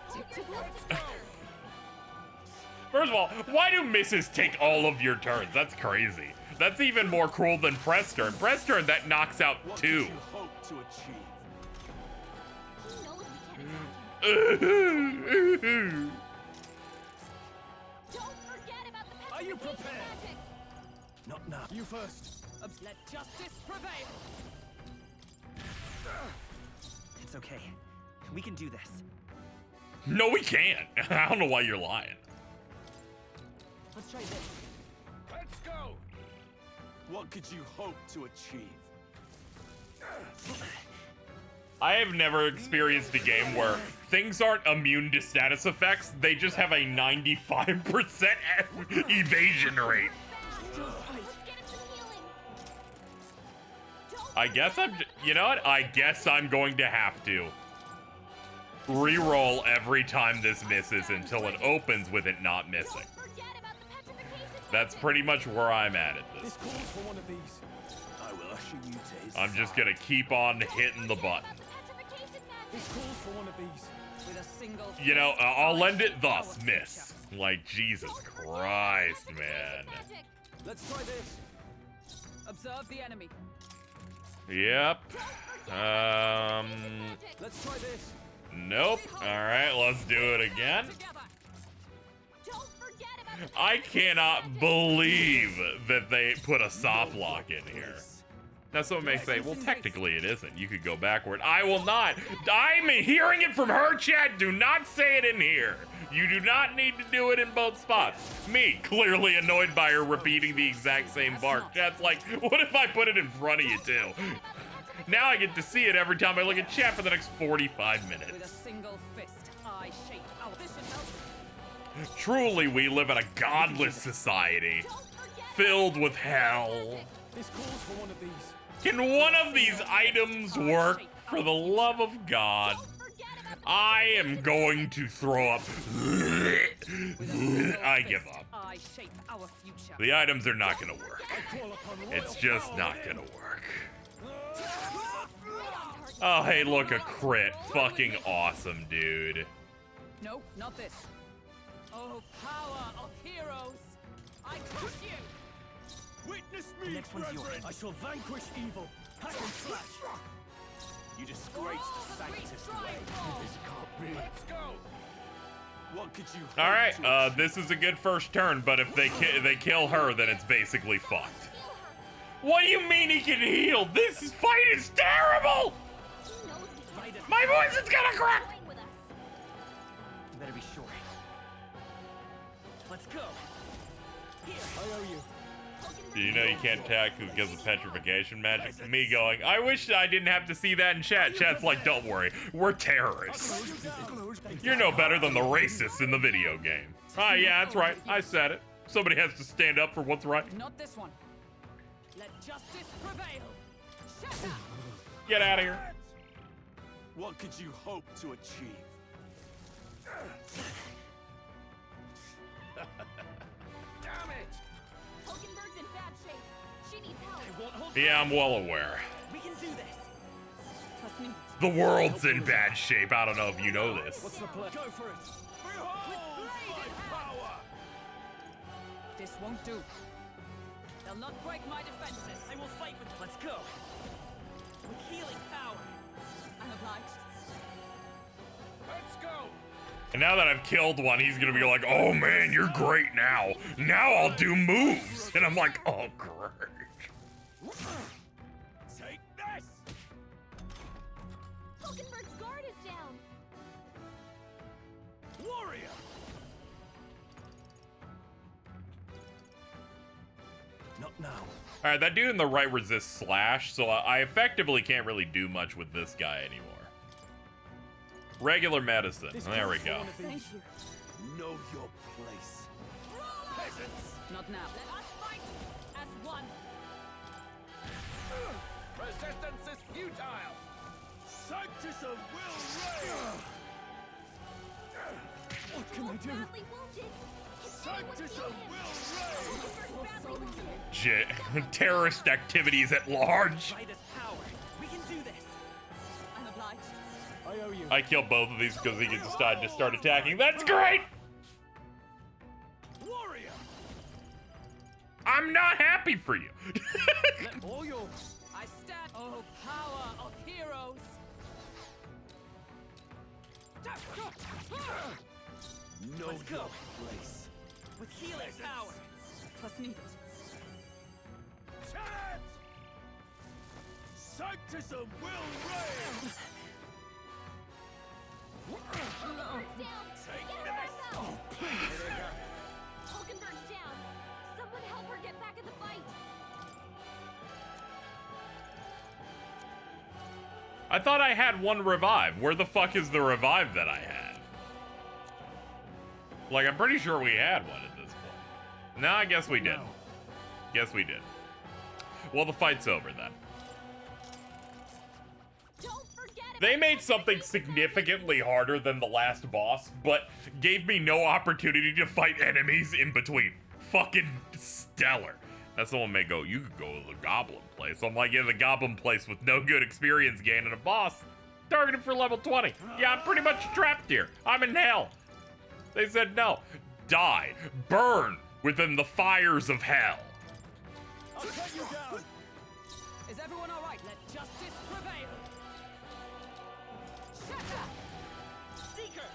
First of all, why do misses take all of your turns? That's crazy. That's even more cruel than press turn. Press turn, that knocks out What 2. did you hope to achieve? Are you prepared? Not now. You first. Let justice prevail. It's okay. We can do this. No, we can't. I don't know why you're lying. Let's try this. Let's go. What could you hope to achieve? I have never experienced a game where things aren't immune to status effects. They just have a 95% evasion rate. I guess you know what? I guess I'm going to have to re-roll every time this misses until it opens with it not missing. That's pretty much where I'm at this. This calls for one of these. I will usher you to his I'm just gonna keep on hitting the button. This calls for one of these. With a single You know, I'll end it thus, miss. Like, Jesus Christ, man. Let's try this. Observe the enemy. Yep. Let's try this. Nope. Alright, let's do it again. I cannot believe that they put a soft lock in here. Now someone may say, well, technically it isn't. You could go backward. I will not. I'm hearing it from her chat. Do not say it in here. You do not need to do it in both spots. Me, clearly annoyed by her repeating the exact same bark. Chat's like, what if I put it in front of you too? Now I get to see it every time I look at chat for the next 45 minutes. With a single fist, I shape our vision. Truly, we live in a godless society, filled with hell. This calls for one of these. Can one of these items work? For the love of God. I am going to throw up. I give up. I shape our future. The items are not gonna work. It's just not gonna work. Oh, hey, look, a crit. Fucking awesome, dude. No, not this. Oh, power of heroes! I crush you! Witness me, next one's yours. I shall vanquish evil. Hack and slash. You disgrace the sanctist way. This can't be. Let's go. What could you? All right, this is a good first turn, but if they kill her, then it's basically fucked. What do you mean he can heal? This fight is terrible. My voice is gonna crack. You better be sure. Let's go. Here. I owe you. You know you can't attack because of petrification magic. Me going, I wish I didn't have to see that in chat. Chat's like, don't worry, we're terrorists. You're no better than the racists in the video game. Ah, yeah, that's right. I said it. Somebody has to stand up for what's right. Not this one. Let justice prevail. Shut up. Get out of here. What could you hope to achieve? Damn it! Hulkenberg's in bad shape. She needs help. Yeah, I'm well aware. We can do this. Trust me. The world's in bad shape. I don't know if you know this. What's the plan? Go for it. This won't do. They'll not break my defenses. I will fight with. Let's go. With healing power. I'm obliged. Let's go. And now that I've killed one, he's gonna be like, oh man, you're great now. Now I'll do moves. And I'm like, oh, great. Take this. Hulkenberg's guard is down. Warrior. Not now. All right, that dude in the right resists slash, so I effectively can't really do much with this guy anymore. Regular medicine. There we go. Thank you. Know your place. Peasants. Not now. Let us fight as one. futile! Sanctus of Will Reign! What can I do? Sanctus of Will Reign! Terrorist activities at large. By this power, we can do this. I'm obliged. I owe you. I killed both of these because he can decide to start attacking. That's great! Warrior! I'm not happy for you. All yours. I stand. Oh, power of heroes. Know Let's go. your place. With healing power. Plus needed. Chant! Sanctus of Will Reign! Take this! Oh, Hulkenberg's down. Someone help her get back in the fight. I thought I had one revive. Where the fuck is the revive that I had? Like, I'm pretty sure we had one at this point. No, I guess we did. Guess we did. Well, the fight's over then. They made something significantly harder than the last boss, but gave me no opportunity to fight enemies in between. Fucking stellar. That's someone may go, you could go to the goblin place. I'm like, yeah, the goblin place with no good experience gain and a boss. Targeted for level 20. Yeah, I'm pretty much trapped here. I'm in hell. They said no. Die. Burn within the fires of hell. I'll cut you down! Is everyone all right? Let justice prevail. Shatter! Seeker!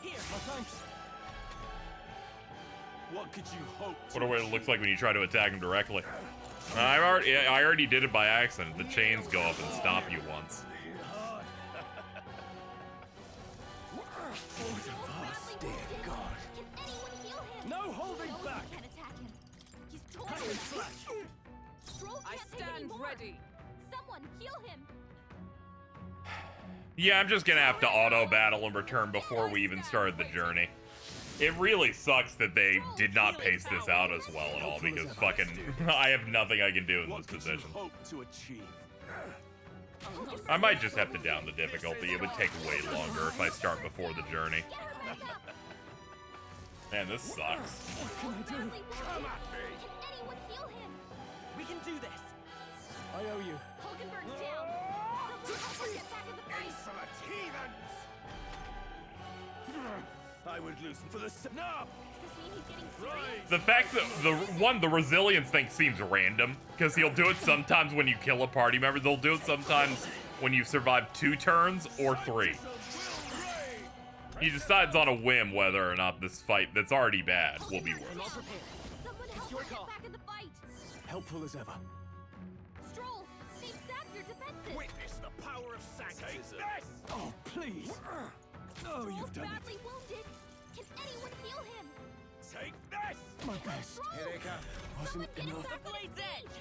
Here. My thanks. What could you hope to What it looks like when you try to attack him directly. I already did it by accident. The chains go up and stop you once. No holding back! I stand ready. Someone heal him. Yeah, I'm just gonna have to auto battle and return before we even started the journey. It really sucks that they did not pace this out as well at all, because fucking I have nothing I can do in this position. Hope to achieve. I might just have to down the difficulty. It would take way longer if I start before the journey. Man, this sucks. What can I do? Come at me! Anyone heal him? We can do this. I owe you. Hulkenberg's down. Someone help her get back in the fight. Insolent heathens! I would loosen for the snub! Right. The fact that the resilience thing seems random, because he'll do it sometimes when you kill a party member. They'll do it sometimes when you survive 2 turns or 3. He decides on a whim whether or not this fight that's already bad will be worth it. Someone help her get back in the fight. Helpful as ever. Stroll, they've sapped your defenses. Witness the power of sanctism! Oh, please! Oh, you've done badly wounded. Can anyone heal him? Take this! My best. Wasn't enough. The blade's edge!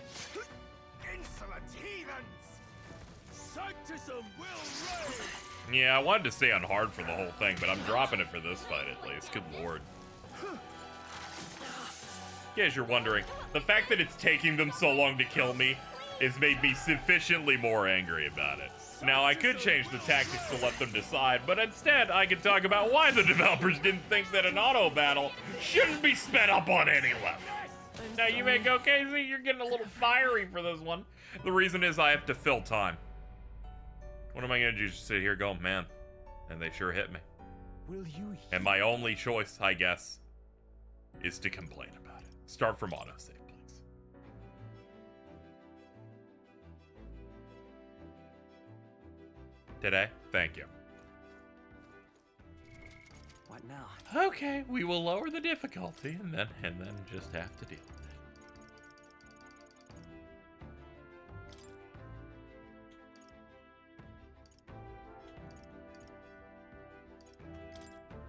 Insolent heathens! Sanctus of Will Reign! Yeah, I wanted to stay on hard for the whole thing, but I'm dropping it for this fight at least. Good lord. In case you're wondering, the fact that it's taking them so long to kill me has made me sufficiently more angry about it. Now, I could change the tactics to let them decide, but instead, I could talk about why the developers didn't think that an auto battle shouldn't be sped up on any level. Now, you may go, Casey, you're getting a little fiery for this one. The reason is I have to fill time. What am I gonna do? Just sit here going, man? And they sure hit me. Will you? And my only choice, I guess, is to complain about it. Start from autosave, please. Today? Thank you. What now? Okay, we will lower the difficulty and then just have to deal with it.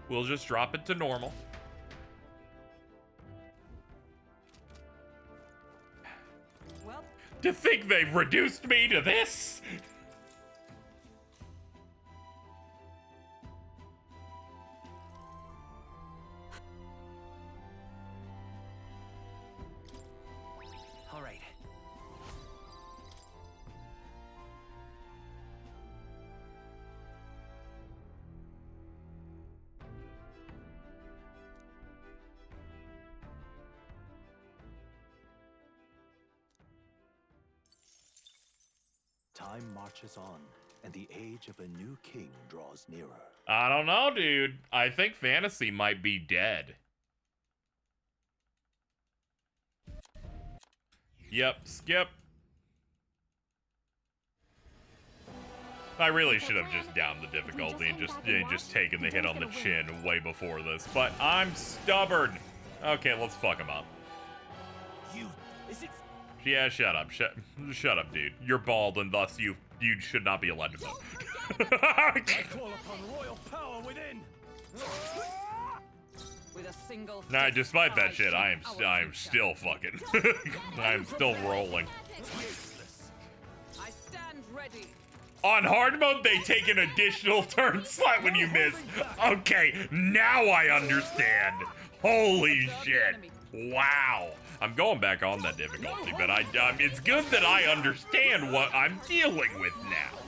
We'll just drop it to normal. Well, To think they've reduced me to this? All right. Time marches on, and the age of a new king draws nearer. I don't know, dude. I think fantasy might be dead. Yep, skip. I really should have just downed the difficulty and just taken the hit on the chin way before this, but I'm stubborn. Okay, let's fuck him up. Yeah, shut up. Shut up, dude. You're bald, and thus you should not be allowed to vote. I call upon royal power within. With a single Nah, despite that shit, I am still fucking. I am still rolling. I stand ready. On hard mode, they take an additional turn slot when you miss. Okay, now I understand. Holy shit. Wow. I'm going back on that difficulty, but it's good that I understand what I'm dealing with now.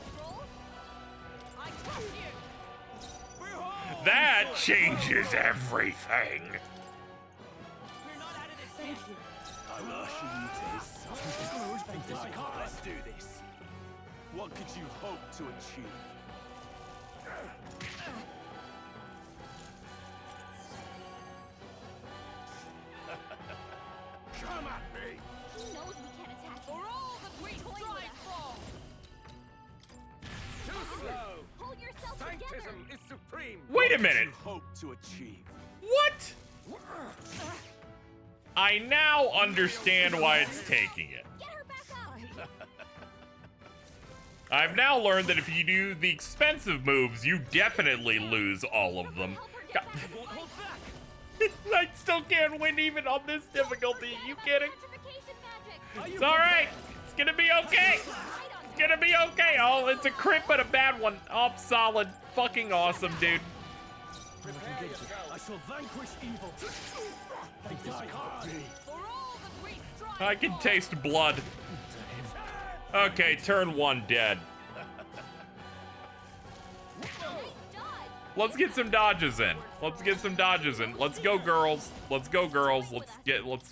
That changes everything. I will usher you to his side. Let's do this. What could you hope to achieve? Come at me! He knows we can't attack him. For all that we strive for! Too slow! Hold yourself Sanctism is supreme! Wait a minute. What could you hope to achieve? What? I now understand why it's taking it. Get her back up. I've now learned that if you do the expensive moves, you definitely lose all of them. God. I still can't win even on this difficulty. Are you kidding? It's alright. It's gonna be okay. It's gonna be okay. Oh, it's a crit, but a bad one. Oh, solid. Fucking awesome, dude. I shall vanquish evil. I can taste blood. Okay, turn 1 dead. Let's get some dodges in. Let's get some dodges in. Let's go, girls. Let's go, girls. Let's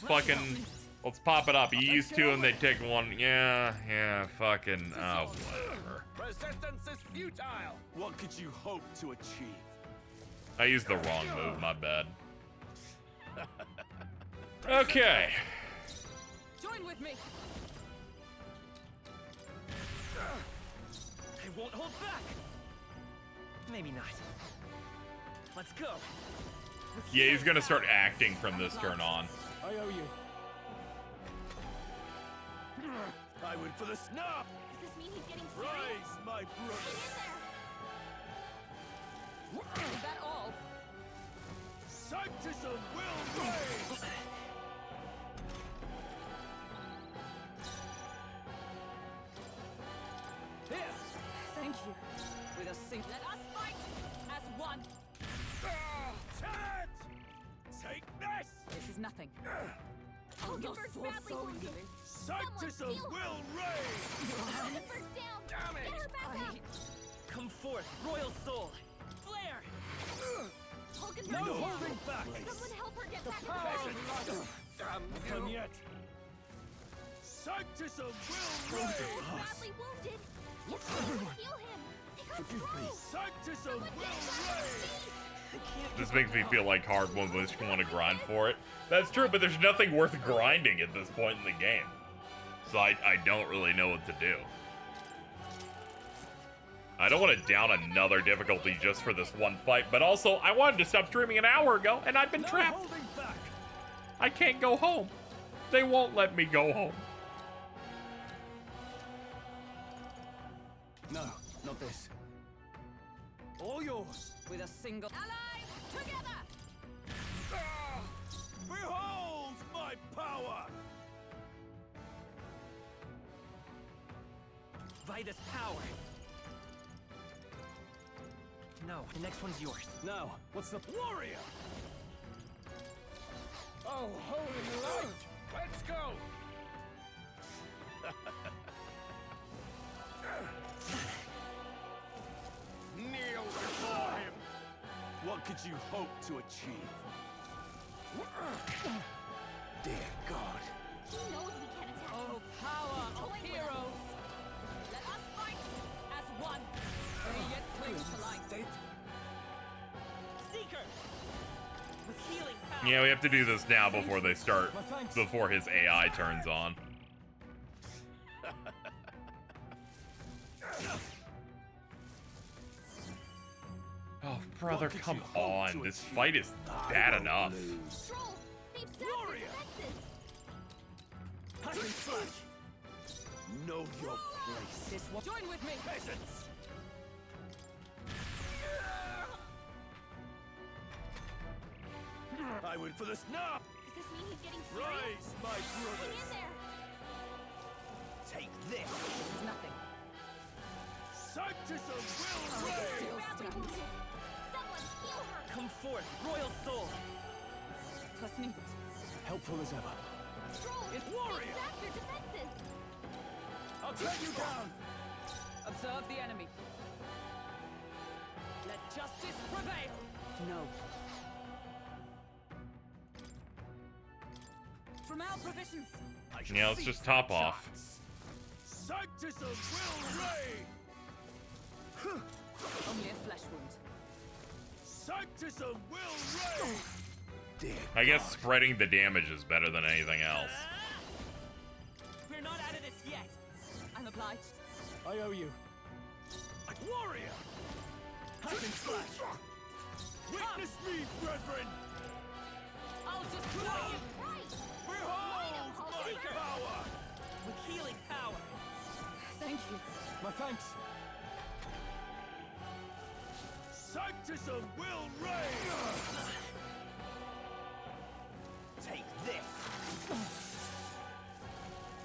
pop it up. You use 2 and they take 1. Yeah, fucking, oh, whatever. Resistance is futile. What could you hope to achieve? I used the wrong move, my bad. Okay. Join with me. I won't hold back. Maybe not. Let's go. Yeah, he's gonna start acting from this turn on. I owe you. I went for the snap. Does this mean he's getting Rise, my brother. Is that all? Sanctism will reign. Here. Thank you. With a sink. Let us fight as one. Chad! Take this! This is nothing. Hulkenberg's badly wounded. Sanctism will reign! Hulkenberg's down. Damn it! Get her back up. Come forth, royal soul! Flare! Hulkenberg's No down. holding back! Someone help her get back up. Damn Not done yet. Sanctism will Hulkenberg's reign! badly wounded. It's time to heal him. They got through. Sanctism will reign! This makes me feel like hard one just want to grind for it. That's true, but there's nothing worth grinding at this point in the game. So I don't really know what to do. I don't want to down another difficulty just for this one fight, but also I wanted to stop streaming an hour ago and I've been trapped. I can't go home. They won't let me go home. No, not this. All yours! With a single. Allies together! Behold my power! By this power. No, the next one's yours. Now, what's the Warrior! Oh, holy light! Let's go! Kneel before him! What could you hope to achieve? Dear God. He knows we can't attack him. Oh, power of heroes! Let us fight Yeah, we have to do this now before they start, before his AI turns on. Oh, brother, come on. This fight is bad enough. Troll, they've sapped your defenses. Passion flash. Know your place. This one. Join with me, peasants. I went for the snap. Does this mean he's getting Rise, my Hang brothers. in there. Take this. This is nothing. Sanctus of will reign. Someone heal her. Come forth, royal soul. Trust me. Helpful as ever. Troll, It's they've warrior. sapped your defenses. I'll take you down. Observe the enemy. Let justice prevail. No. From our provisions. Yeah, let's just top off. Sanctus of will reign. Only a flesh wound. Sanctus of will reign. I guess spreading the damage is better than anything else. We're not out of this yet. I'm obliged. I owe you. Warrior. Passion flash. Witness me, brethren. I'll destroy you. Behold my power. With healing power. Thank you. My thanks. Sanctus of will reign. Take this.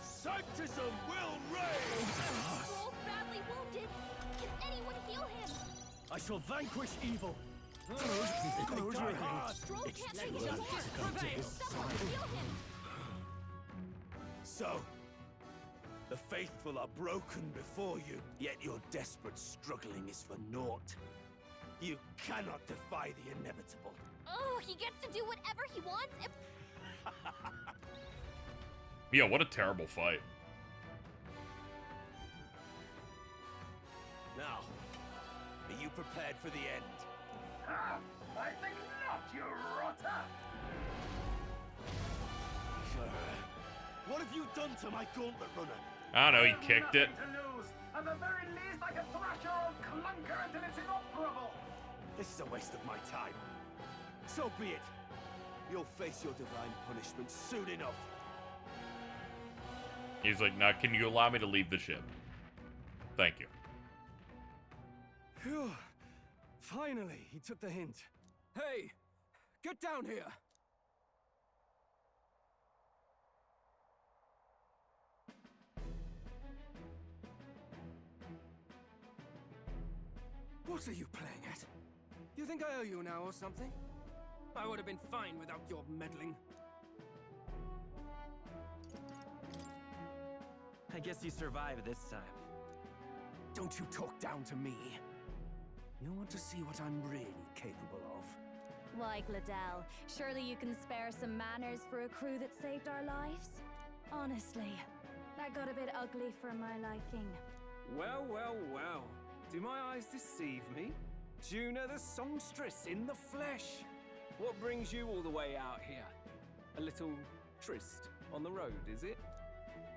Sanctus of will reign. Troll's badly wounded. Can anyone heal him? I shall vanquish evil. Troll can't take it anymore. Someone heal him. So, the faithful are broken before you, yet your desperate struggling is for naught. You cannot defy the inevitable. Oh, he gets to do whatever he wants. Yeah, what a terrible fight. Now, are you prepared for the end? I think not, you rotter! What have you done to my gauntlet runner? I don't know, he kicked it. To lose. At the very least, I can thrash your old clunker until it's inoperable. This is a waste of my time. So be it. You'll face your divine punishment soon enough. He's like, now can you allow me to leave the ship? Thank you. Phew. Finally, he took the hint. Hey, get down here. What are you playing at? You think I owe you now or something? I would have been fine without your meddling. I guess you survived this time. Don't you talk down to me. You want to see what I'm really capable of? Why, Gladell, surely you can spare some manners for a crew that saved our lives? Honestly, that got a bit ugly for my liking. Well, well, well. Do my eyes deceive me? Juna the songstress in the flesh. What brings you all the way out here? A little tryst on the road, is it?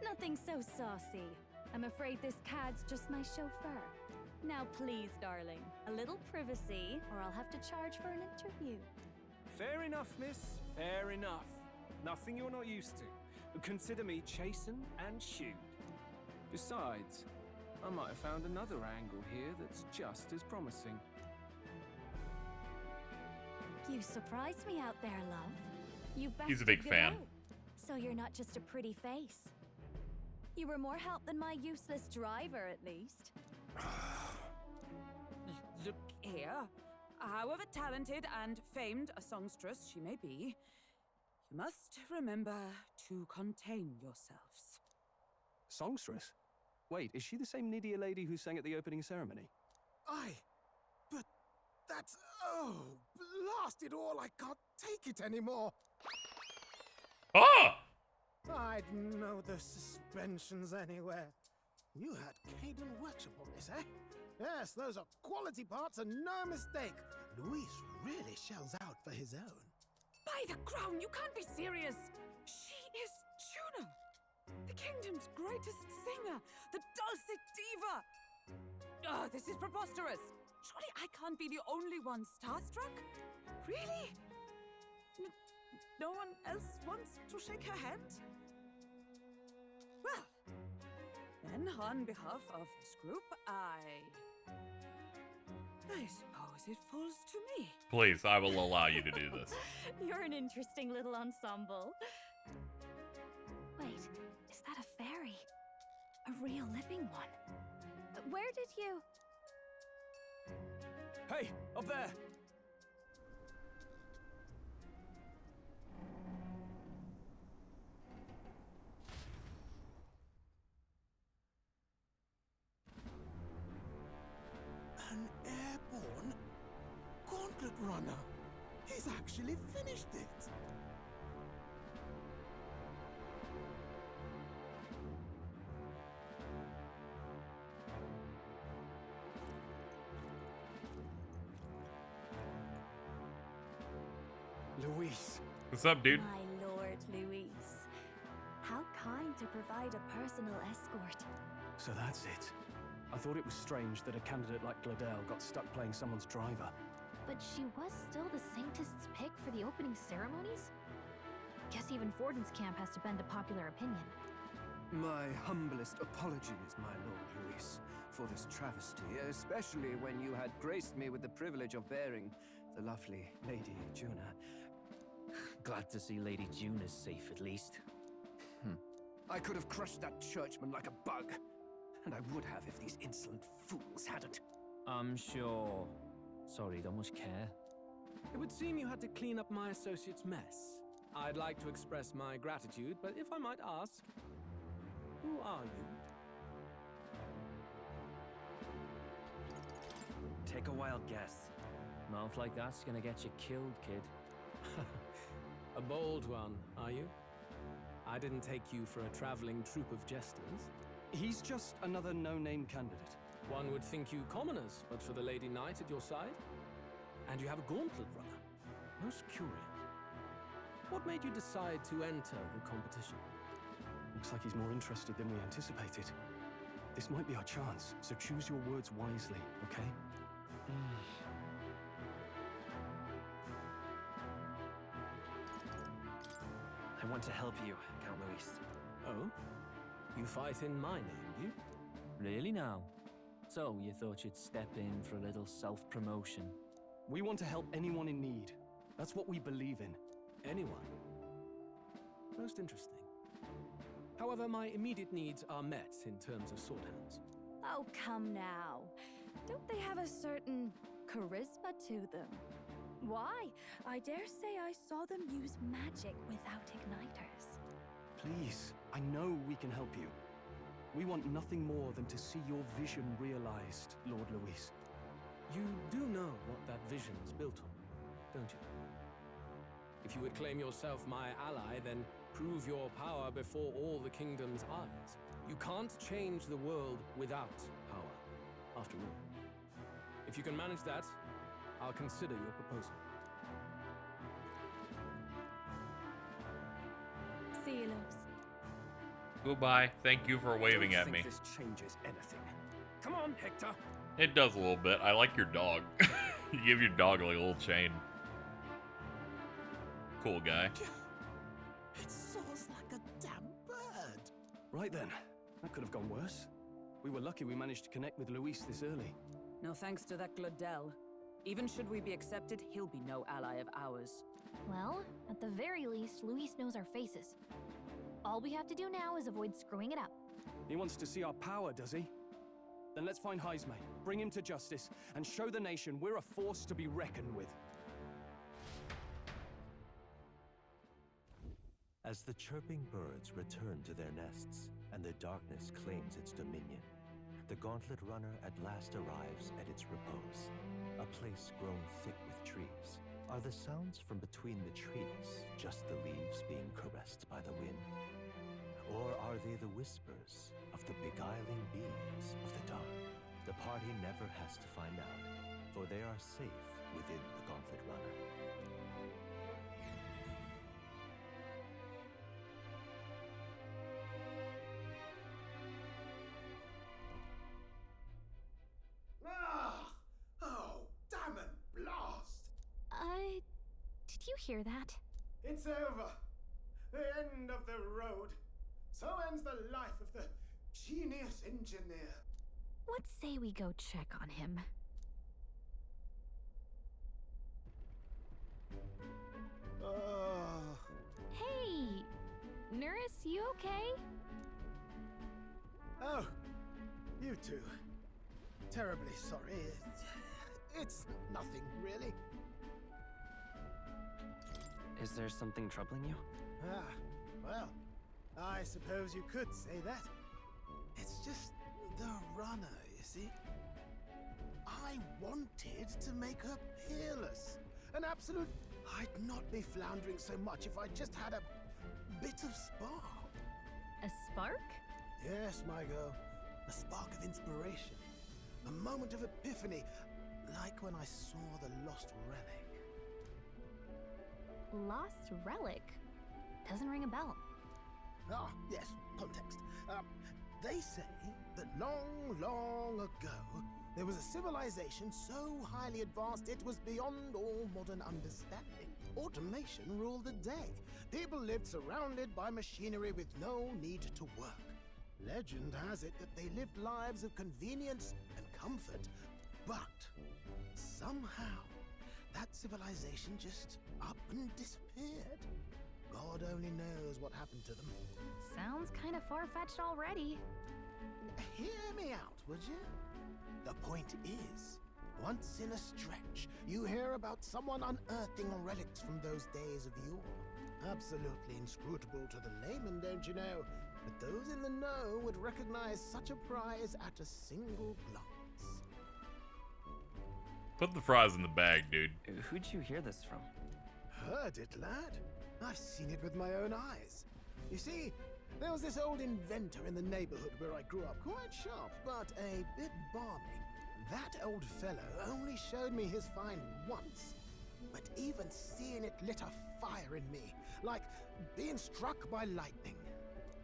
Nothing so saucy. I'm afraid this cad's just my chauffeur. Now please, darling, a little privacy, or I'll have to charge for an interview. Fair enough, miss. Fair enough. Nothing you're not used to. But consider me chastened and shooed. Besides, I might have found another angle here that's just as promising. You surprised me out there, love. You He's a big bested fan. Godot. So you're not just a pretty face. You were more help than my useless driver, at least. Look here. However talented and famed a songstress she may be, you must remember to contain yourselves. Songstress? Wait, is she the same Nydia lady who sang at the opening ceremony? But that's... Oh, blast it all, I can't take it anymore. Ah! I'd know the suspensions anywhere. You had Caden workshopableness, eh? Yes, those are quality parts and no mistake. Luis really shells out for his own. By the crown, you can't be serious! She is Juno! The kingdom's greatest singer! The dulcet diva! Oh, this is preposterous! Surely I can't be the only one starstruck? Really? No one else wants to shake her hand? Well, then on behalf of this group, I suppose it falls to me. Please, I will allow you to do this. You're an interesting little ensemble. Wait, is that a fairy? A real living one? Where did you... Hey, up there! An airborne gauntlet runner. He's actually finished it. Luis. What's up, dude? My lord, Luis. How kind to provide a personal escort. So that's it. I thought it was strange that a candidate like Gladell got stuck playing someone's driver. But she was still the Sanctist's pick for the opening ceremonies? Guess even Forden's camp has to bend to popular opinion. My humblest apologies, my Lord Luis, for this travesty, especially when you had graced me with the privilege of bearing the lovely Lady Juna. Glad to see Lady June is safe, at least. I could have crushed that churchman like a bug. And I would have if these insolent fools hadn't. I'm sure. Sorry, don't much care. It would seem you had to clean up my associate's mess. I'd like to express my gratitude, but if I might ask, who are you? Take a wild guess. Mouth like that's gonna get you killed, kid. A bold one, are you? I didn't take you for a traveling troupe of jesters. He's just another no-name candidate. One would think you commoners, but for the Lady Knight at your side. And you have a gauntlet runner. Most curious. What made you decide to enter the competition? Looks like he's more interested than we anticipated. This might be our chance, so choose your words wisely, okay? I want to help you, Count Luis. Oh? You fight in my name, do you? Really now? So, you thought you'd step in for a little self-promotion? We want to help anyone in need. That's what we believe in. Anyone? Most interesting. However, my immediate needs are met in terms of swordhands. Oh, come now. Don't they have a certain charisma to them? Why? I dare say I saw them use magic without igniters. Please, I know we can help you. We want nothing more than to see your vision realized, Lord Luis. You do know what that vision's built on, don't you? If you would claim yourself my ally, then prove your power before all the kingdom's eyes. You can't change the world without power, after all. If you can manage that, I'll consider your proposal. See you, loves. Goodbye. Thank you for waving at me. This changes anything. Come on, Hector. It does a little bit. I like your dog. You give your dog like a little chain. Cool guy. It soars like a damn bird. Right then. That could have gone worse. We were lucky we managed to connect with Luis this early. No thanks to that Gladell. Even should we be accepted, he'll be no ally of ours. Well, at the very least, Luis knows our faces. All we have to do now is avoid screwing it up. He wants to see our power, does he? Then let's find Heisme, bring him to justice, and show the nation we're a force to be reckoned with. As the chirping birds return to their nests and the darkness claims its dominion, the Gauntlet Runner at last arrives at its repose, a place grown thick with trees. Are the sounds from between the trees just the leaves being caressed by the wind? Or are they the whispers of the beguiling beings of the dark? The party never has to find out, for they are safe within the Gauntlet Runner. hear that. It's over. The end of the road. So ends the life of the genius engineer. Let's say we go check on him. Hey! Nurse, you okay? Oh, you two. Terribly sorry. It's nothing, really. Is there something troubling you? Ah, well, I suppose you could say that. It's just the runner, you see. I wanted to make her peerless. An absolute... I'd not be floundering so much if I just had a bit of spark. A spark? Yes, my girl. A spark of inspiration. A moment of epiphany, like when I saw the lost relic. Lost relic? Doesn't ring a bell. Ah, yes, context. They say that long, long ago, there was a civilization so highly advanced it was beyond all modern understanding. Automation ruled the day. People lived surrounded by machinery with no need to work. Legend has it that they lived lives of convenience and comfort, but somehow that civilization just up and disappeared. God only knows what happened to them. Sounds kind of far-fetched already. Hear me out, would you? The point is, once in a stretch, you hear about someone unearthing relics from those days of yore. Absolutely inscrutable to the layman, don't you know? But those in the know would recognize such a prize at a single glance. Put the fries in the bag, dude. Who'd you hear this from? Heard it, lad. I've seen it with my own eyes. You see, there was this old inventor in the neighborhood where I grew up, quite sharp, but a bit balmy. That old fellow only showed me his find once, but even seeing it lit a fire in me, like being struck by lightning.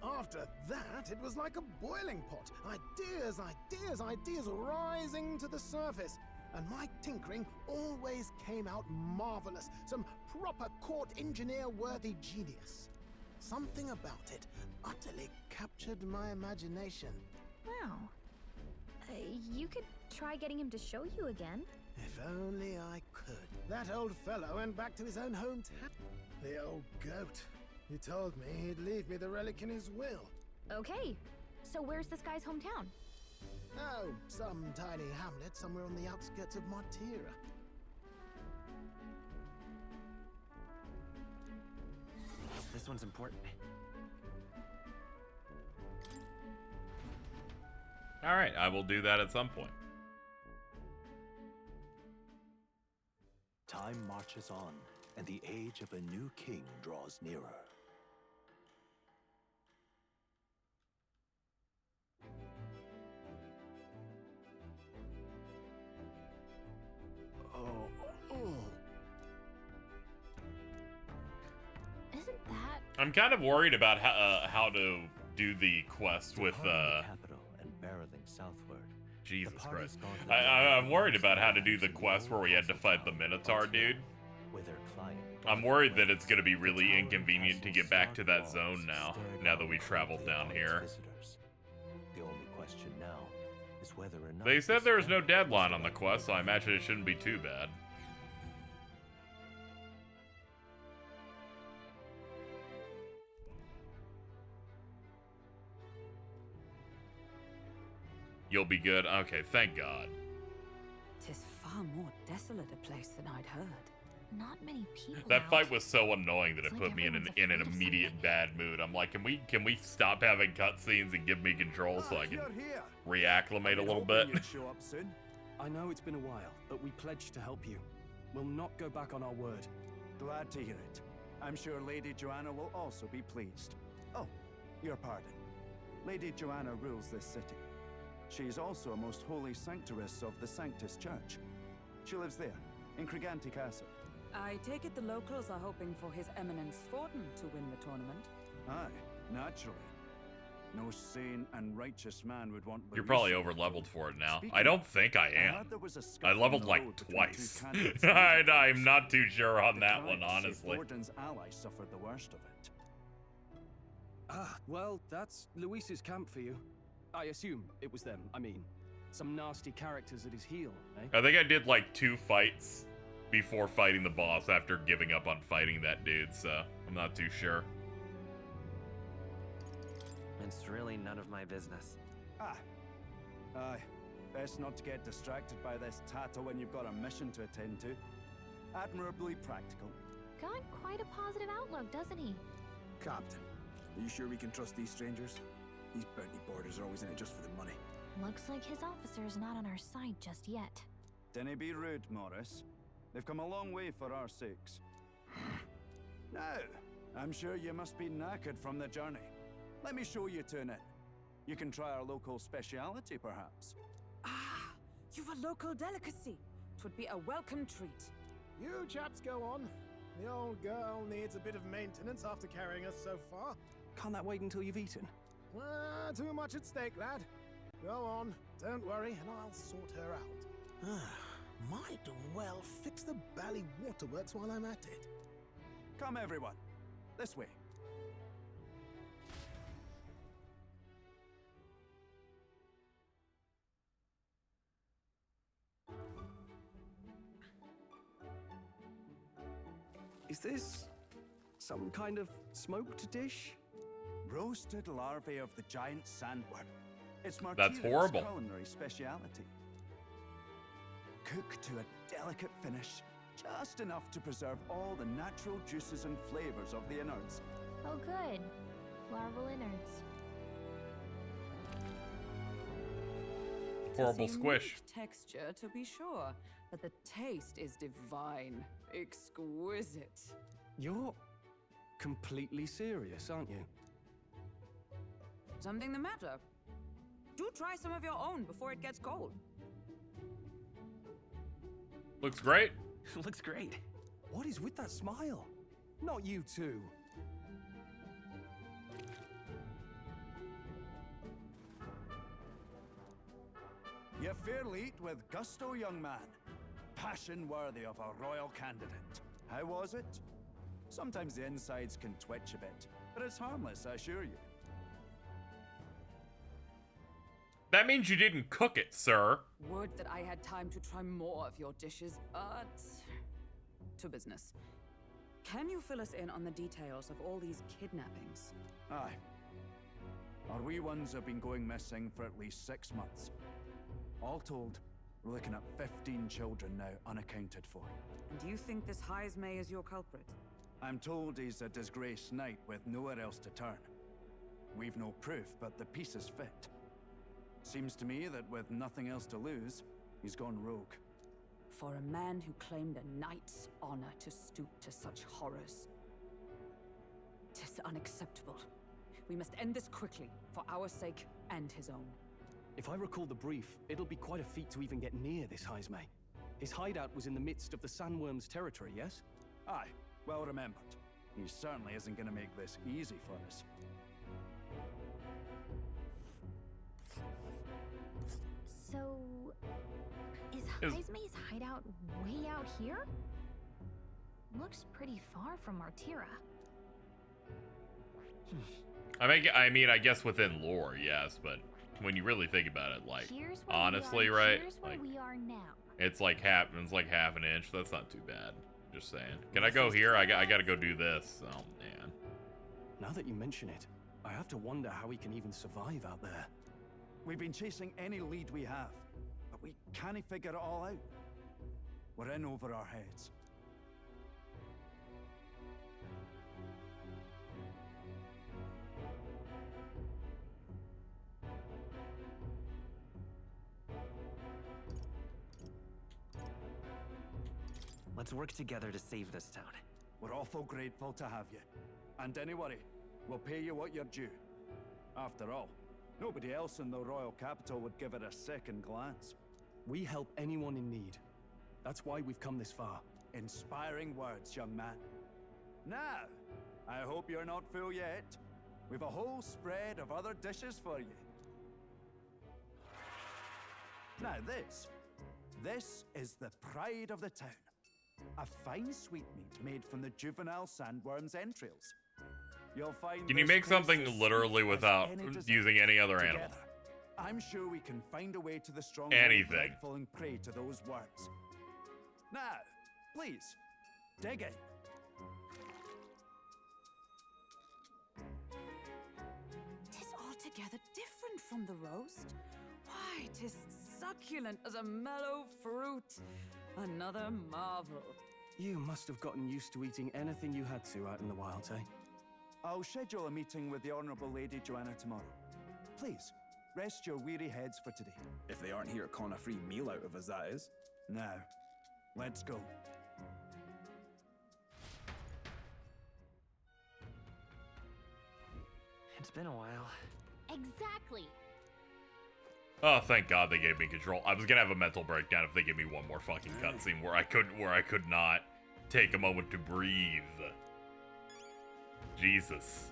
After that, it was like a boiling pot. Ideas, ideas, ideas rising to the surface. And my tinkering always came out marvelous. Some proper court engineer-worthy genius. Something about it utterly captured my imagination. Wow. You could try getting him to show you again. If only I could. That old fellow went back to his own hometown. The old goat. He told me he'd leave me the relic in his will. Okay. So where's this guy's hometown? Oh, some tiny hamlet somewhere on the outskirts of Martira. This one's important. All right, I will do that at some point. Time marches on, and the age of a new king draws nearer. Isn't that... I'm kind of worried about how to do the quest with Capital and barreling southward. Jesus Christ. I'm worried about how to do the quest where we had to fight the Minotaur dude. I'm worried that it's going to be really inconvenient to get back to that zone now that we traveled down here. The only question now is whether or not They said there was no deadline on the quest, so I imagine it shouldn't be too bad. You'll be good? Okay, thank God. 'Tis far more desolate a place than I'd heard. Not many people That out. fight was so annoying that it It's put like me in an everyone's afraid of immediate bad mood. I'm like, can we stop having cutscenes and give me control so I can reacclimate a little bit? You'd show up soon. I know it's been a while, but we pledged to help you. We'll not go back on our word. Glad to hear it. I'm sure Lady Joanna will also be pleased. Oh, your pardon. Lady Joanna rules this city. She is also a most holy sanctoress of the Sanctus Church. She lives there, in Criganti Castle. I take it the locals are hoping for His Eminence Forden to win the tournament. Aye, naturally. No sane and righteous man would want You're probably Louisa. over leveled for it now. Speaking I don't of, think I I am. heard there was a I scuffle leveled on the like road between twice. two candidates I'm not too sure on The that one, crowds say honestly. Gordon's ally suffered the worst of it. Ah, well, that's Luis's camp for you. I assume it was them. I mean, some nasty characters at his heel, eh? I think I did like 2 fights before fighting the boss after giving up on fighting that dude, so I'm not too sure. It's really none of my business. Aye. Best not to get distracted by this tattoo when you've got a mission to attend to. Admirably practical. Got quite a positive outlook, doesn't he? Captain, are you sure we can trust these strangers? These bounty boarders are always in it just for the money. Looks like his officer's not on our side just yet. Dinna be rude, Morris. They've come a long way for our sakes. Now, I'm sure you must be knackered from the journey. Let me show you to an inn. You can try our local speciality, perhaps. Ah, you've a local delicacy. 'Twould be a welcome treat. You chaps go on. The old girl needs a bit of maintenance after carrying us so far. Can't that wait until you've eaten? Too much at stake, lad. Go on, don't worry, and I'll sort her out. Might well fix the Bally Waterworks while I'm at it. Come, everyone. This way. Is this some kind of smoked dish? Roasted larvae of the giant sandworm. It's That's Martira's horrible. culinary speciality. Cooked to a delicate finish, just enough to preserve all the natural juices and flavors of the innards. Oh, good. Larval innards. Horrible It's a squish. unique texture, to be sure, but the taste is divine, exquisite. You're completely serious, aren't you? Something the matter? Do try some of your own before it gets cold. Looks great. Looks great. What is with that smile? Not you too. You fairly eat with gusto, young man. Passion worthy of a royal candidate. How was it? Sometimes the insides can twitch a bit, but it's harmless, I assure you. That means you didn't cook it, sir. Would that I had time to try more of your dishes, but... to business. Can you fill us in on the details of all these kidnappings? Aye. Our wee ones have been going missing for at least 6 months. All told, we're looking at 15 children now unaccounted for. And do you think this Heismay is your culprit? I'm told he's a disgraced knight with nowhere else to turn. We've no proof, but the pieces fit. Seems to me that with nothing else to lose, he's gone rogue. For a man who claimed a knight's honor to stoop to such horrors. 'Tis unacceptable. We must end this quickly, for our sake and his own. If I recall the brief, it'll be quite a feat to even get near this Heismay. His hideout was in the midst of the Sandworm's territory, yes? Aye, well remembered. He certainly isn't going to make this easy for us. So, is Heismay's hideout way out here? Looks pretty far from Martira. I mean, I guess within lore, yes, but when you really think about it, like, Here's where honestly, we are, right? Here's where Like, we are now. it's like half an inch. That's not too bad. Just saying. Can I go here? I gotta go do this. Oh man. Now that you mention it, I have to wonder how we can even survive out there. We've been chasing any lead we have, but we can't figure it all out. We're in over our heads. Let's work together to save this town. We're awful grateful to have you. And don't worry, we'll pay you what you're due. After all, nobody else in the royal capital would give it a second glance. We help anyone in need. That's why we've come this far. Inspiring words, young man. Now, I hope you're not full yet. We've a whole spread of other dishes for you. Now this is the pride of the town. A fine sweetmeat made from the juvenile sandworm's entrails. You'll find. Can you this make tastes something as literally sweet as without any dessert. using any other animal? Together, I'm sure we can find a way to the strong Anything. falling prey to those worms. Now, please, dig in. Tis altogether different from the roast. Why, tis succulent as a mellow fruit. Another marvel. You must have gotten used to eating anything you had to out in the wild, eh? I'll schedule a meeting with the Honourable Lady Joanna tomorrow. Please, rest your weary heads for today. If they aren't here to con a free meal out of us, that is. Now, let's go. It's been a while. Exactly. Oh, thank God they gave me control. I was gonna have a mental breakdown if they gave me one more fucking cutscene where I could not take a moment to breathe. Jesus.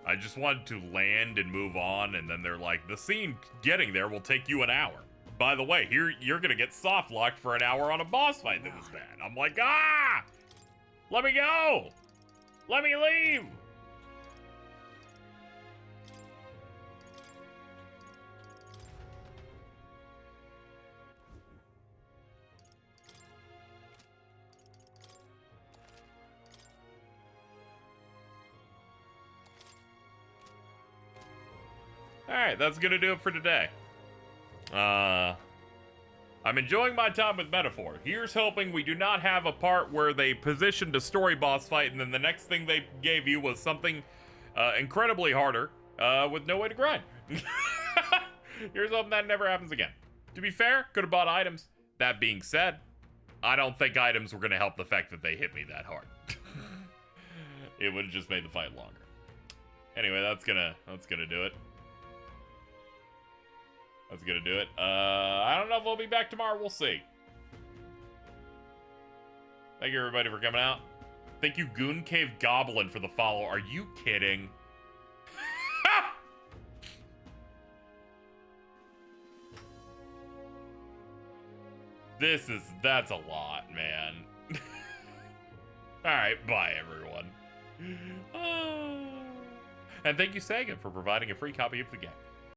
I just wanted to land and move on, and then they're like, the scene getting there will take you an hour. By the way, here you're gonna get soft locked for an hour on a boss fight that was bad. I'm like, ah! Let me go! Let me leave! Alright, that's gonna do it for today. I'm enjoying my time with Metaphor. Here's hoping we do not have a part where they positioned a story boss fight and then the next thing they gave you was something incredibly harder with no way to grind. Here's hoping that never happens again. To be fair, could have bought items. That being said, I don't think items were gonna help the fact that they hit me that hard. It would have just made the fight longer. Anyway, that's gonna do it. That's gonna do it. I don't know if we'll be back tomorrow. We'll see. Thank you, everybody, for coming out. Thank you, Goon Cave Goblin, for the follow. Are you kidding? That's a lot, man. Alright, bye, everyone. And thank you, Sagan, for providing a free copy of the game.